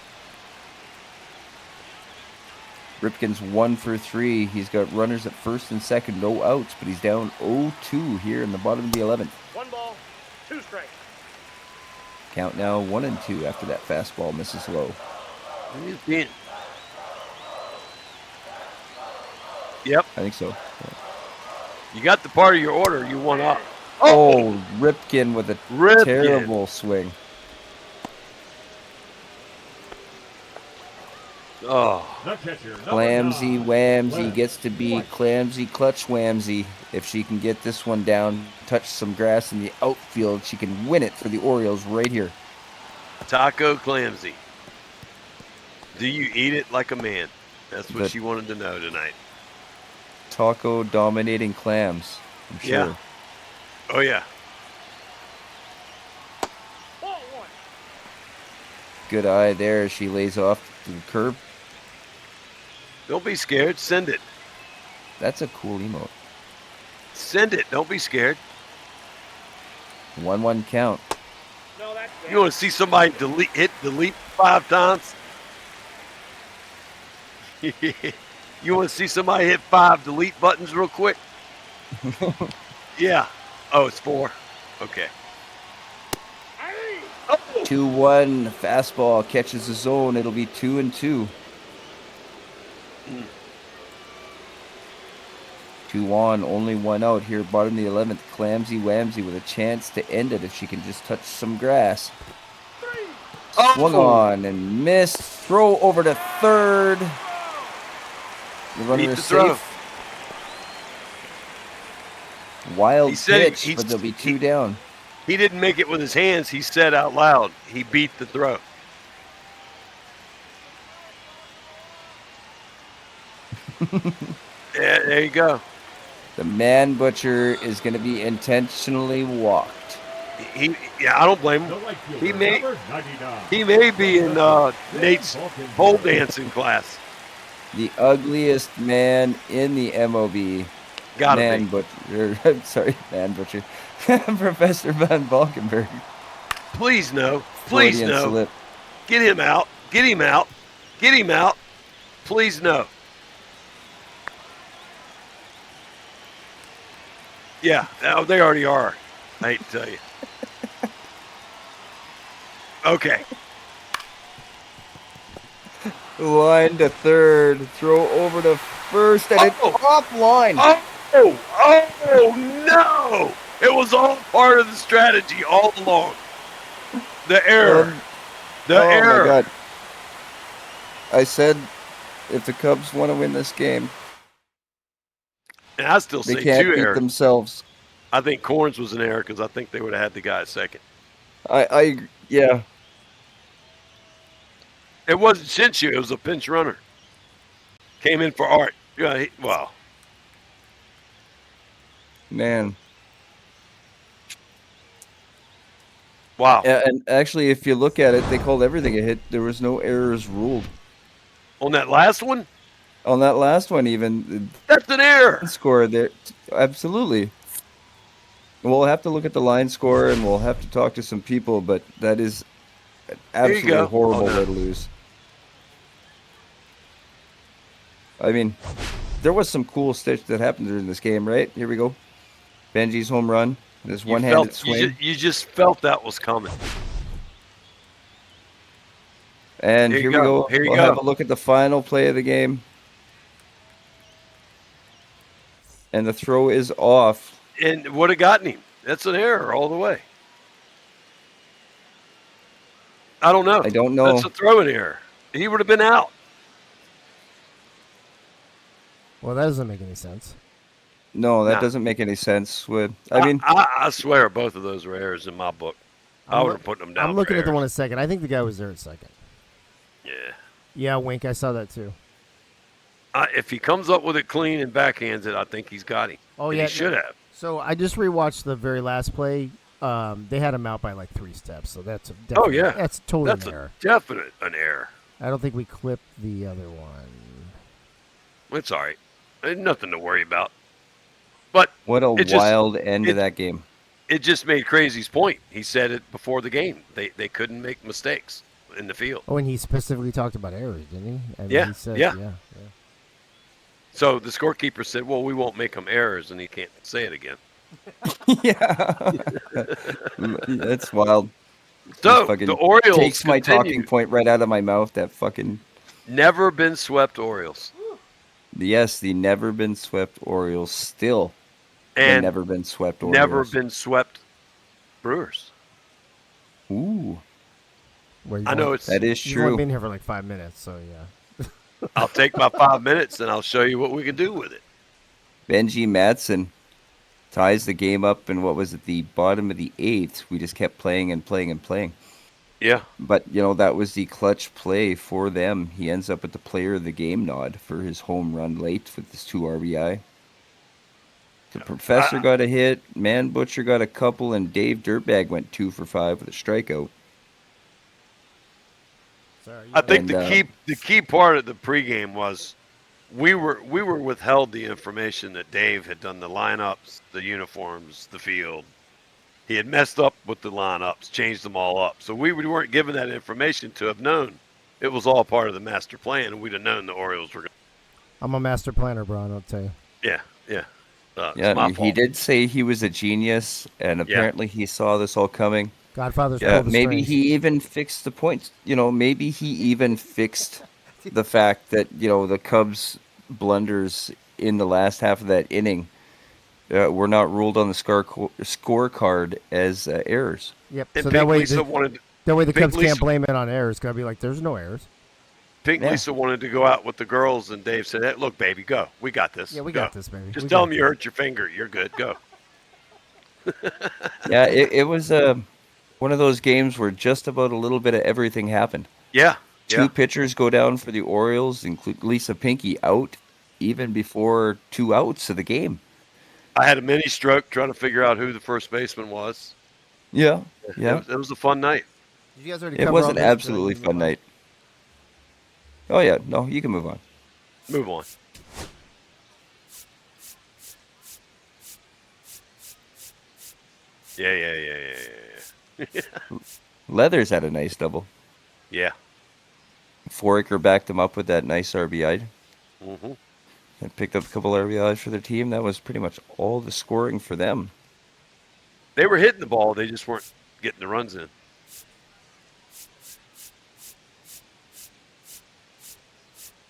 Ripken's 1 for 3. He's got runners at first and second, no outs, but he's down 0-2 here in the bottom of the 11th. 1 ball, 2 strikes. Count now 1-2 after that fastball misses low. Yep. I think so. You got the part of your order you want up. Oh, Ripken with a Ripken. terrible swing. Oh. Clamsy Whamsy gets to be Clamsy Clutch Whamsy. If she can get this one down, touch some grass in the outfield, she can win it for the Orioles right here. Taco Clamsy. Do you eat it like a man? That's what she wanted to know tonight. Taco dominating clams, I'm sure. Yeah. Oh, yeah. Good eye there as she lays off to the curb. Don't be scared. Send it. That's a cool emote. Send it. Don't be scared. 1-1 count. You want to see somebody hit delete 5 times? You want to see somebody hit 5 delete buttons real quick? Yeah. Oh, it's 4. Okay. 2-1 fastball catches the zone. It'll be 2-2. 2-1, only 1 out here. Bottom of the 11th, Clamsy Whamsy with a chance to end it if she can just touch some grass. Swung on and missed. Throw over to third. The runner is safe. Wild pitch, but there'll be 2 down. He didn't make it with his hands. He said out loud, he beat the throw. Yeah, there you go. The man butcher is going to be intentionally walked. I don't blame him. He may be in Nate's pole dancing class. The ugliest man in the MOB. Man butcher. Sorry, man butcher. Professor Van Valkenburg. Please no. Please Freudian no. slip. Get him out. Get him out. Get him out. Please no. Yeah, they already are. I hate to tell you. Okay. Line to third. Throw over to first. And it's offline. Oh, no. It was all part of the strategy all along. The error. My God. I said if the Cubs want to win this game, and I still say they can't 2 beat errors. themselves. I think Corns was an error because I think they would have had the guy at second. Yeah. It wasn't Shinshu. It was a pinch runner. Came in for Art. Yeah, wow. Man. Wow. Yeah, and actually, if you look at it, they called everything a hit. There was no errors ruled. On that last one? On that last one, even. That's an error. Score there. Absolutely. We'll have to look at the line score, and we'll have to talk to some people, but that is an absolutely horrible way to lose. I mean, there was some cool stitch that happened during this game, right? Here we go. Benji's home run. This one-handed swing. You just felt that was coming. And here we go. Here you we'll go. have a look at the final play of the game. And the throw is off. And would have gotten him. That's an error all the way. I don't know. I don't know. That's a throwing error. He would have been out. Well, that doesn't make any sense. No, that doesn't make any sense. I swear both of those were errors in my book. I would have put them down. I'm looking at the one at second. I think the guy was there at second. Yeah. Yeah, Wink. I saw that too. If he comes up with it clean and backhands it, I think he's got him. Oh, and yeah. He should have. So I just rewatched the very last play. They had him out by like 3 steps. So that's Oh, yeah. That's totally an error. Definite an error. I don't think we clipped the other one. It's all right. There's nothing to worry about. But what a wild end to that game. It just made Crazy's point. He said it before the game. They couldn't make mistakes in the field. Oh, and he specifically talked about errors, didn't he? And Yeah, he said, yeah. So the scorekeeper said, well, we won't make them errors, and he can't say it again. Yeah. That's wild. So the Orioles takes my talking point right out of my mouth. That fucking never been swept Orioles. Yes, the never been swept Orioles, still the And never been swept never Orioles. been swept Brewers. Ooh, Well, I know it's. that is you've only true. been here for like 5 minutes, so yeah. I'll take my 5 minutes and I'll show you what we can do with it. Benji Madsen ties the game up in what was at the bottom of the 8th. We just kept playing and playing and playing. Yeah. But, that was the clutch play for them. He ends up with the player of the game nod for his home run late with his 2 RBI. The Professor got a hit, Man Butcher got a couple, and Dave Dirtbag went 2 for 5 with a strikeout. I think the key part of the pregame was we were withheld the information that Dave had done the lineups, the uniforms, the field. He had messed up with the lineups, changed them all up. So we weren't given that information to have known. It was all part of the master plan, and we'd have known the Orioles were going to. I'm a master planner, Brian, I'll tell you. Yeah. Yeah, my he fault. did say he was a genius, and apparently he saw this all coming. Godfather's Yeah, pulled the maybe strings. he even fixed the points. Maybe he even fixed the fact that the Cubs' blunders in the last half of that inning were not ruled on the scorecard as errors. Yep. And So Pink that way, Lisa wanted. that way the Pink Cubs Lisa- can't blame it on errors. Gotta be like, there's no errors. Pink Lisa wanted to go out with the girls, and Dave said, "Hey, look, baby, go. We got this. Yeah, we Go. got this, baby. Just We tell got them you hurt your finger. You're good. Go." Yeah, it was one of those games where just about a little bit of everything happened. Yeah. Two pitchers go down for the Orioles, include Lisa Pinky out even before 2 outs of the game. I had a mini stroke trying to figure out who the first baseman was. Yeah. It was a fun night. Did you guys already It cover was all an this? absolutely fun night. Oh, yeah. No, you can move on. Move on. Yeah. Leathers had a nice double. Yeah. Foraker backed them up with that nice RBI. Mm-hmm. And picked up a couple RBIs for their team. That was pretty much all the scoring for them. They were hitting the ball. They just weren't getting the runs in.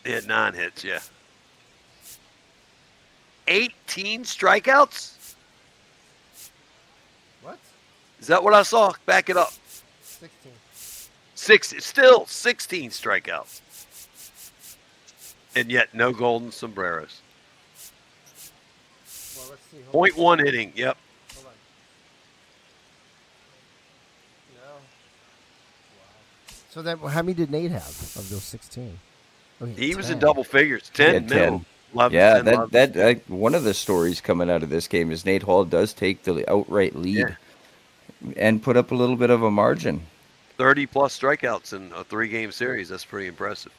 They had 9 hits, yeah. 18 strikeouts? What? Is that what I saw? Back it up. 16. Still 16 strikeouts. And yet no golden sombreros. Well, let's see. Hold 0.1 inning, yep. on. No. Wow. So that how many did Nate have of those 16? He was in 10. double figures. 10 He had minimum. 11, Yeah, 10, that one of the stories coming out of this game is Nate Hall does take the outright lead and put up a little bit of a margin. 30-plus strikeouts in a 3-game series. That's pretty impressive.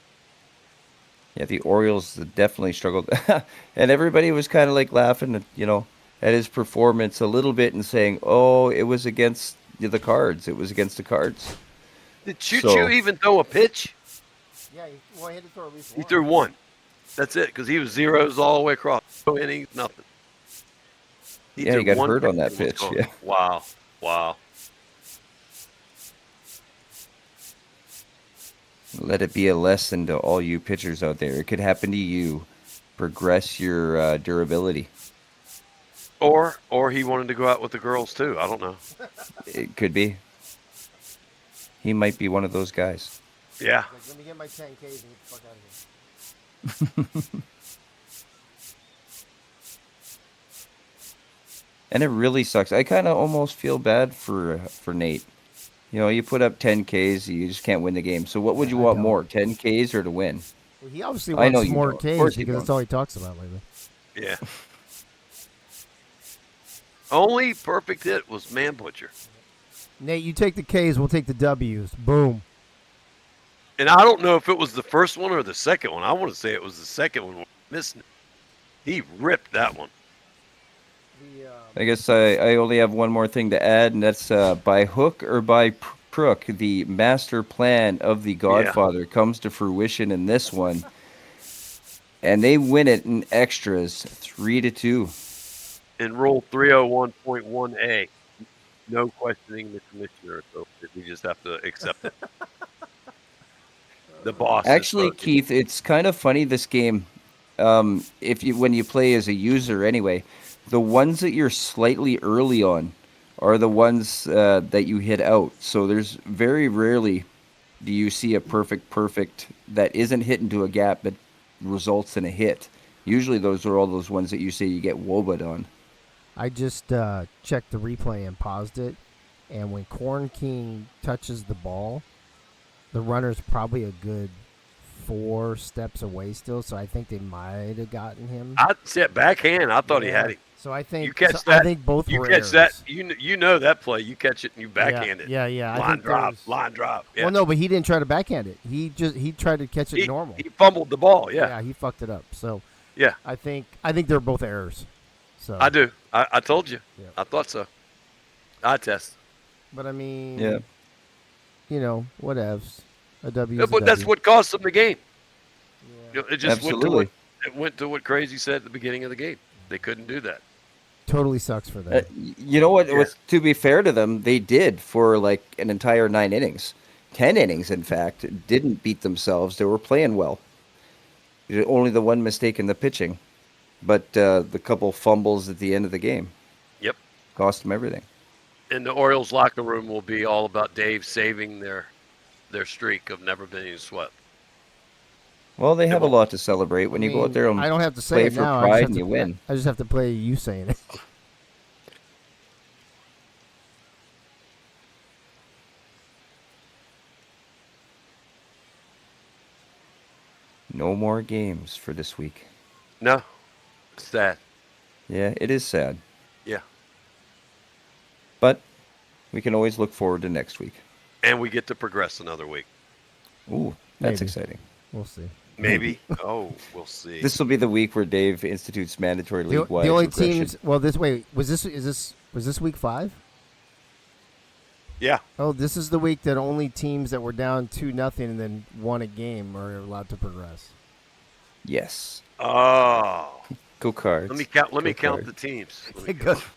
Yeah, the Orioles definitely struggled. And everybody was kind of like laughing at his performance a little bit and saying, oh, it was against the Cards. It was against the Cards. Did Choo-Choo even throw a pitch? Yeah, he had to throw at least He one. threw 1. That's it, because he was zeros all the way across. No innings, nothing. He threw got one hurt on pitch that and was pitch. gone. Yeah. Wow. Let it be a lesson to all you pitchers out there. It could happen to you. Progress your durability. Or he wanted to go out with the girls, too. I don't know. It could be. He might be one of those guys. Yeah. Like, let me get my 10Ks and get the fuck out of here. And it really sucks. I kind of almost feel bad for Nate. You put up 10 Ks, you just can't win the game. So what would you want more, 10 Ks or to win? Well, he obviously I know wants you more don't. Of course Ks you because that's don't. all he talks about lately. Yeah. Only perfect hit was Man Butcher. Nate, you take the Ks, we'll take the Ws. Boom. And I don't know if it was the first one or the second one. I want to say it was the second one. Missing it. He ripped that one. I guess I only have one more thing to add, and that's by hook or by crook, the master plan of the Godfather comes to fruition in this one. And they win it in extras, 3-2. In Rule 301.1A, no questioning the commissioner. So we just have to accept it. The boss. Actually, Keith, it's kind of funny this game. when you play as a user anyway, the ones that you're slightly early on are the ones that you hit out. So there's very rarely do you see a perfect that isn't hit into a gap but results in a hit. Usually those are all those ones that you say you get wobbled on. I just checked the replay and paused it, and when Corn King touches the ball, the runner's probably a good 4 steps away still, so I think they might have gotten him. I said backhand. I thought he had him. So I think you catch that. I think both you were catch errors. that. You know that play. You catch it and you backhand it. Yeah. Line drop. Yeah. Well, no, but he didn't try to backhand it. He tried to catch it normal. He fumbled the ball. Yeah. Yeah, he fucked it up. So yeah, I think they're both errors. So I do. I told you. Yeah. I thought so. I test. But I mean, yeah, whatevs. A W. Yeah, but that's what cost them the game. Yeah. It just Absolutely. went to what Crazy said at the beginning of the game. They couldn't do that. Totally sucks for them. You know what? To be fair to them, they did for like an entire 9 innings. 10 innings, in fact, didn't beat themselves. They were playing well. Only the one mistake in the pitching. But the couple fumbles at the end of the game. Yep. Cost them everything. And the Orioles locker room will be all about Dave saving their streak of never being swept. Well, they have a lot to celebrate when you go out there and I don't have to say play it for now. pride and you win. I just have to play you saying it. No more games for this week. No. It's sad. Yeah, it is sad. Yeah. But we can always look forward to next week. And we get to progress another week. Ooh, that's Maybe. exciting. We'll see. Maybe. Oh, we'll see. This will be the week where Dave institutes mandatory The league-wide only regression. teams. Well, was this week 5? Yeah. Oh, this is the week that only teams that were down 2-0 and then won a game are allowed to progress. Yes. Oh. Go Cards. Let me count. Let me count Cards. the teams.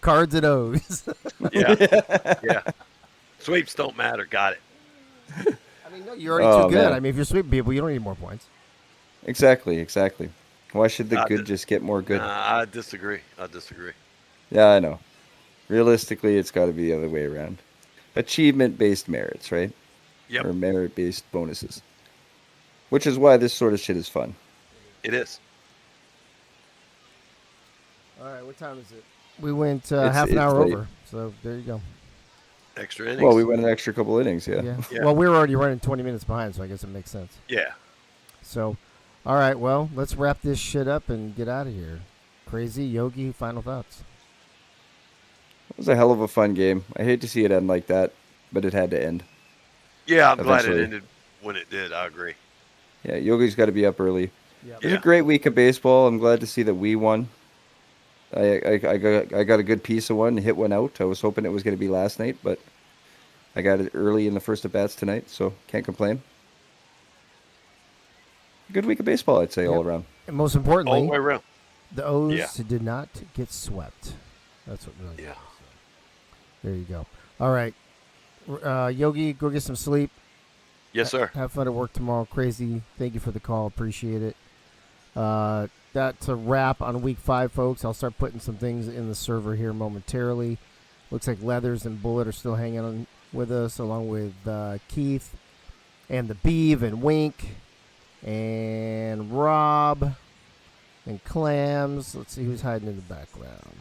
Cards and O's. Yeah. Yeah. Sweeps don't matter. Got it. I mean, no, you're already too good. Man. I mean, if you're sweeping people, you don't need more points. Exactly. Why should the good just get more good? I disagree. Yeah, I know. Realistically, it's got to be the other way around. Achievement-based merits, right? Yep. Or merit-based bonuses. Which is why this sort of shit is fun. It is. All right, what time is it? We went half an hour late. over, so there you go. Extra innings. Well, we went an extra couple innings, yeah. Well, we were already running 20 minutes behind, so I guess it makes sense. Yeah. So, all right, well, let's wrap this shit up and get out of here. Crazy, Yogi, final thoughts. It was a hell of a fun game. I hate to see it end like that, but it had to end. Yeah, I'm glad Eventually. it ended when it did. I agree. Yeah, Yogi's got to be up early. Yep. It was a great week of baseball. I'm glad to see that we won. I got a good piece of one, hit one out. I was hoping it was going to be last night, but I got it early in the first at bats tonight, so can't complain. Good week of baseball, I'd say, all around. And most importantly, All the way around. the O's did not get swept. That's what really matters. There you go. All right. Yogi, go get some sleep. Yes, sir. Have fun at work tomorrow. Crazy. Thank you for the call. Appreciate it. That's a wrap on week 5, folks. I'll start putting some things in the server here momentarily. Looks like Leathers and Bullet are still hanging on with us, along with Keith and the Beeve and Wink and Rob and Clams. Let's see who's hiding in the background.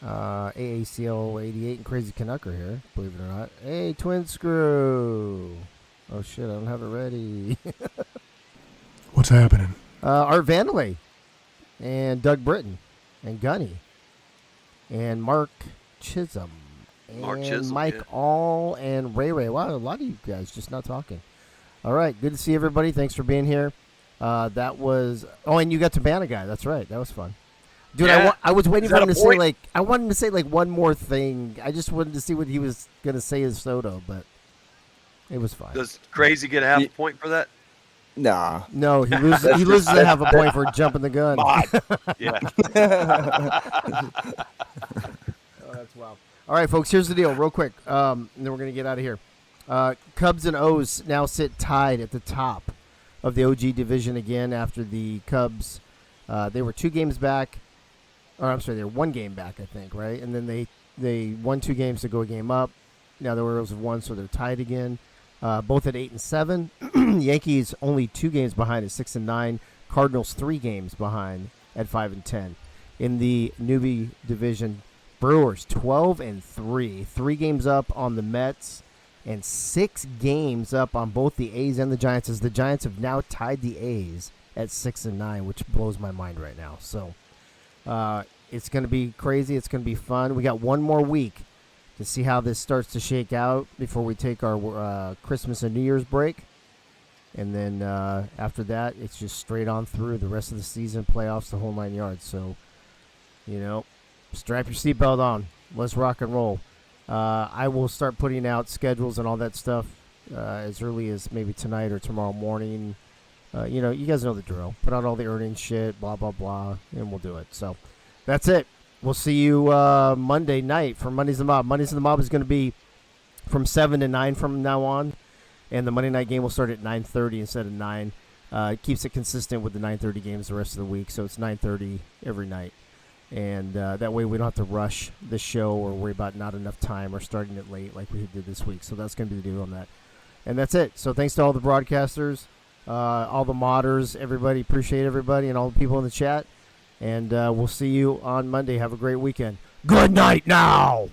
AACL 88 and Crazy Canucker here, believe it or not. Hey, Twin Screw. Oh, shit, I don't have it ready. What's happening? Art Vandalay and Doug Britton and Gunny and Mark Chisholm and Mike All and Ray Ray. Wow, a lot of you guys just not talking. All right, good to see everybody. Thanks for being here. That was and you got to ban a guy. That's right. That was fun. Dude, Yeah. I was waiting Is for that him a to point? say I wanted him to say one more thing. I just wanted to see what he was gonna say as Soto, but it was fine. Does Crazy get a half a point for that? Nah. No, he loses. He loses a half a point for jumping the gun. Yeah. Oh, that's wild. All right, folks. Here's the deal, real quick, and then we're gonna get out of here. Cubs and O's now sit tied at the top of the OG division again after the Cubs They were 2 games back. Or I'm sorry, they were 1 game back, I think, right? And then they won 2 games to go a game up. Now the Orioles have won, so they're tied again. Both at 8-7. Yankees only 2 games behind at 6-9. Cardinals 3 games behind at 5-10. In the newbie division, Brewers 12-3. 3 games up on the Mets and 6 games up on both the A's and the Giants, as the Giants have now tied the A's at 6-9, which blows my mind right now. So it's going to be crazy. It's going to be fun. We got 1 more week to see how this starts to shake out before we take our Christmas and New Year's break. And then after that, it's just straight on through the rest of the season, playoffs, the whole 9 yards. So, strap your seatbelt on. Let's rock and roll. I will start putting out schedules and all that stuff as early as maybe tonight or tomorrow morning. You guys know the drill. Put out all the earnings shit, blah, blah, blah, and we'll do it. So that's it. We'll see you Monday night for Mondays in the Mob. Mondays in the Mob is going to be from 7 to 9 from now on. And the Monday night game will start at 9:30 instead of 9. It keeps it consistent with the 9:30 games the rest of the week. So it's 9:30 every night. And that way we don't have to rush the show or worry about not enough time or starting it late like we did this week. So that's going to be the deal on that. And that's it. So thanks to all the broadcasters, all the modders, everybody. Appreciate everybody and all the people in the chat. And we'll see you on Monday. Have a great weekend. Good night now.